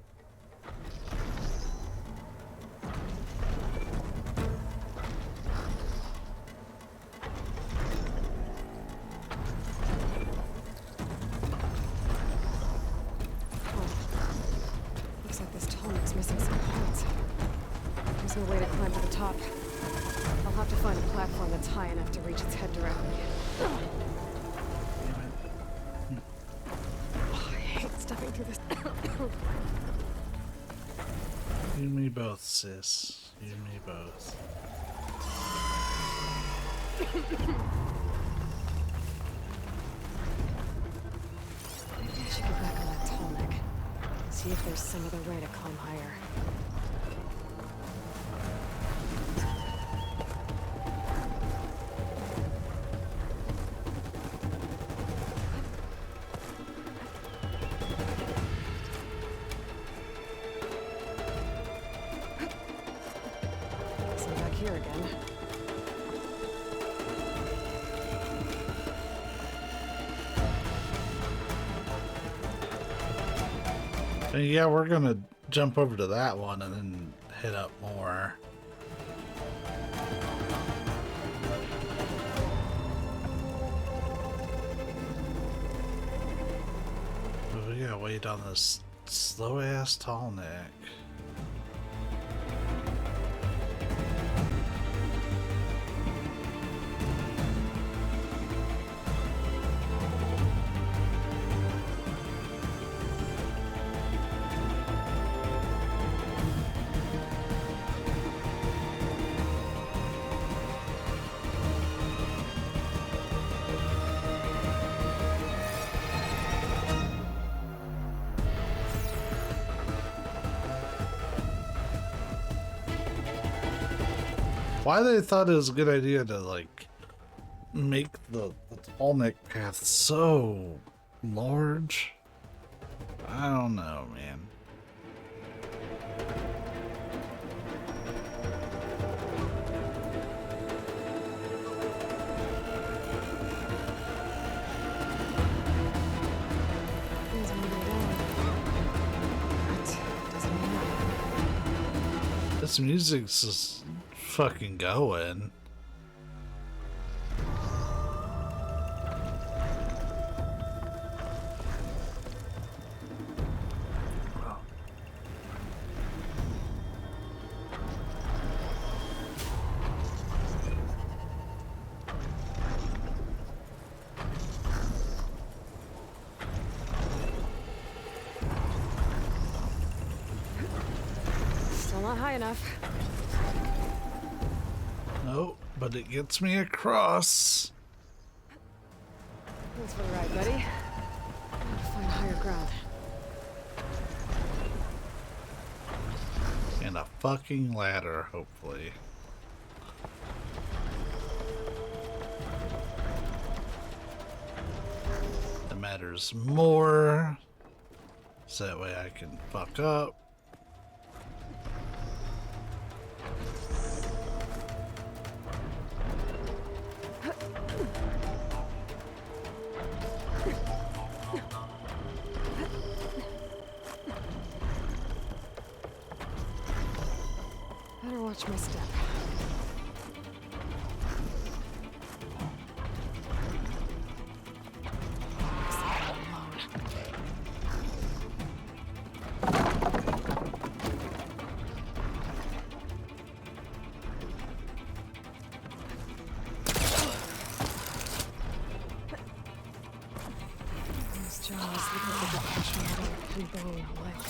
Looks like this tall neck's missing some parts. There's no way to climb to the top. I'll have to find a platform that's high enough to reach its head directly. Stepping through this.
You and me both, sis. You and me both.
Maybe I should get back on that tall neck. See if there's some other way to climb higher. Here again.
And yeah, we're gonna jump over to that one and then hit up more. But we gotta wait on this slow ass tall neck. Why they thought it was a good idea to like make the tall neck path so large, I don't know, man.
There's one way down. But doesn't matter.
This music's just fucking going.
Still not high enough.
No, but it gets me across.
Thanks for the ride, buddy. Gotta find higher ground.
And a fucking ladder, hopefully. That matters more. So that way I can fuck up.
Better watch my step. Those jaws look like they're pushing out a bone leg.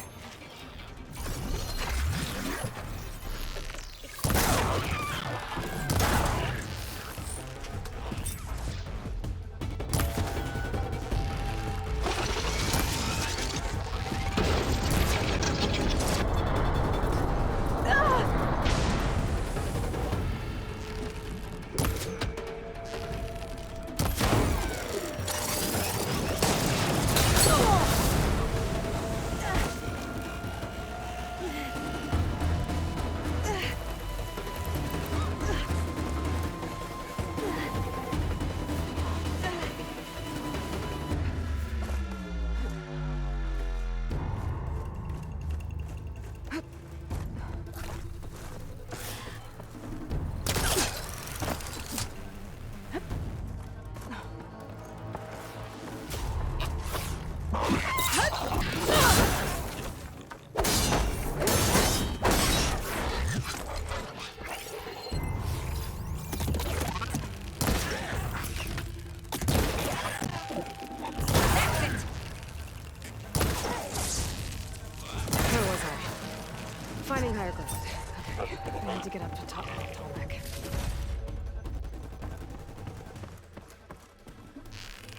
to top that Tolmec.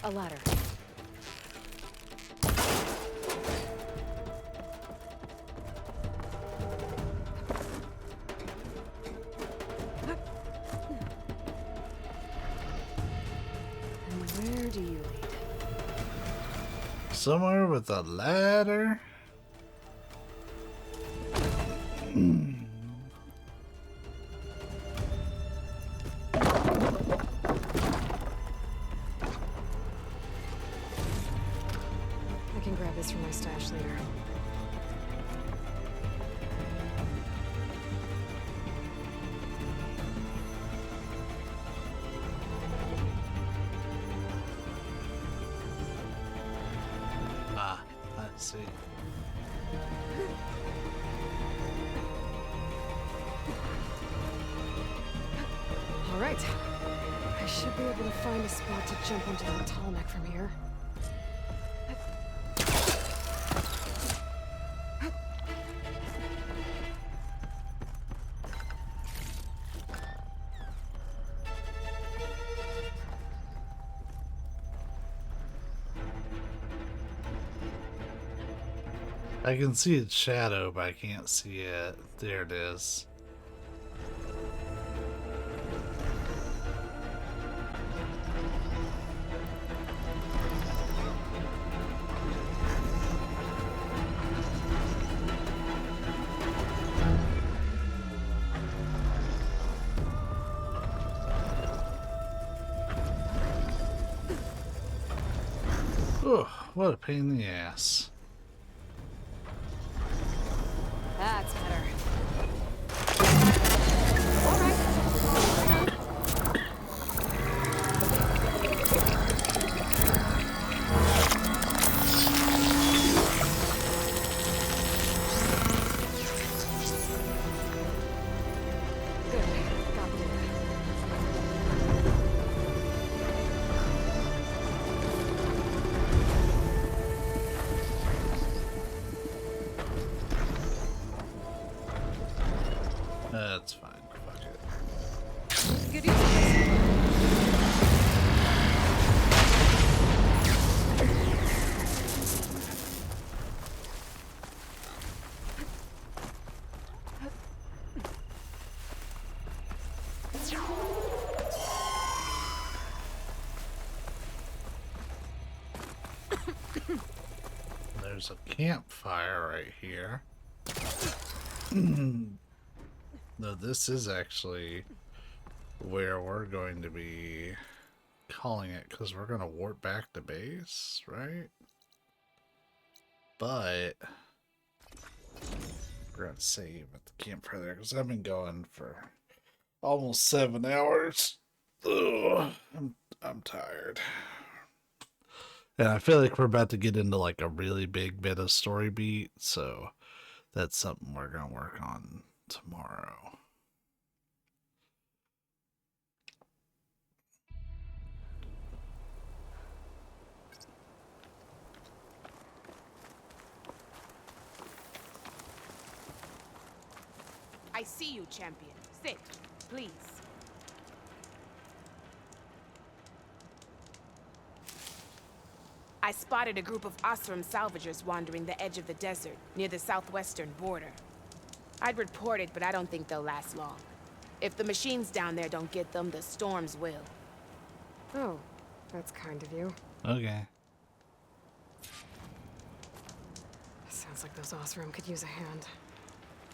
A ladder. And where do you lead?
Somewhere with a ladder.
I can grab this from my stash later.
Ah, I see.
All right. I should be able to find a spot to jump onto that Tolmec from here.
I can see its shadow, but I can't see it. There it is. Oh, what a pain in the ass.
That's better.
That's fine. Fuck it.
Good use.
There's a campfire right here. No, this is actually where we're going to be calling it, because we're going to warp back to base, right? But we're going to save at the campfire there, because I've been going for almost 7 hours. Ugh, I'm tired. And I feel like we're about to get into like a really big bit of story beat, so that's something we're going to work on tomorrow.
I see you, champion. Sit, please. I spotted a group of Osram salvagers wandering the edge of the desert, near the southwestern border. I'd report it, but I don't think they'll last long. If the machines down there don't get them, the storms will.
Oh, that's kind of you.
Okay.
Sounds like those Osram could use a hand.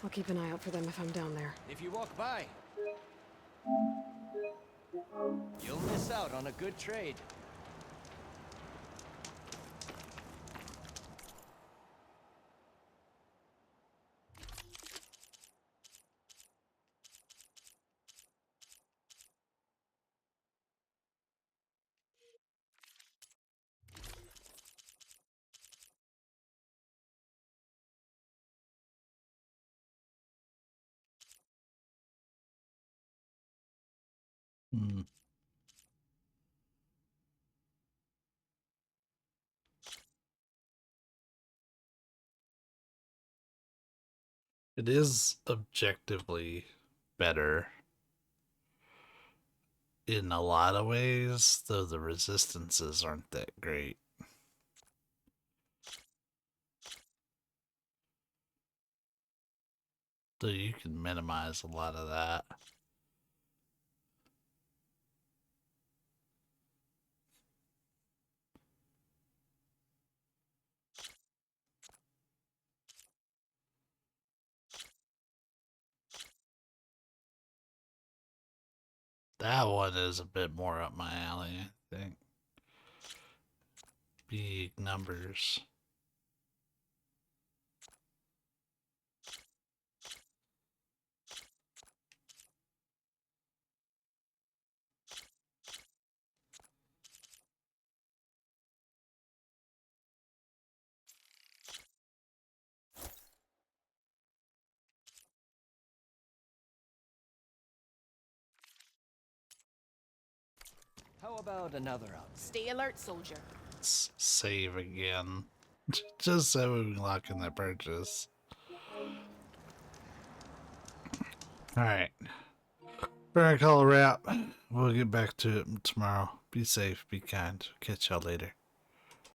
I'll keep an eye out for them if I'm down there.
If you walk by, you'll miss out on a good trade.
Hmm. It is objectively better in a lot of ways, though the resistances aren't that great. So you can minimize a lot of that. That one is a bit more up my alley, I think. Big numbers.
How about another out?
Stay alert, soldier.
Let's save again. Just so we can lock in that purchase. Alright. We're gonna call a wrap. We'll get back to it tomorrow. Be safe, be kind. Catch y'all later.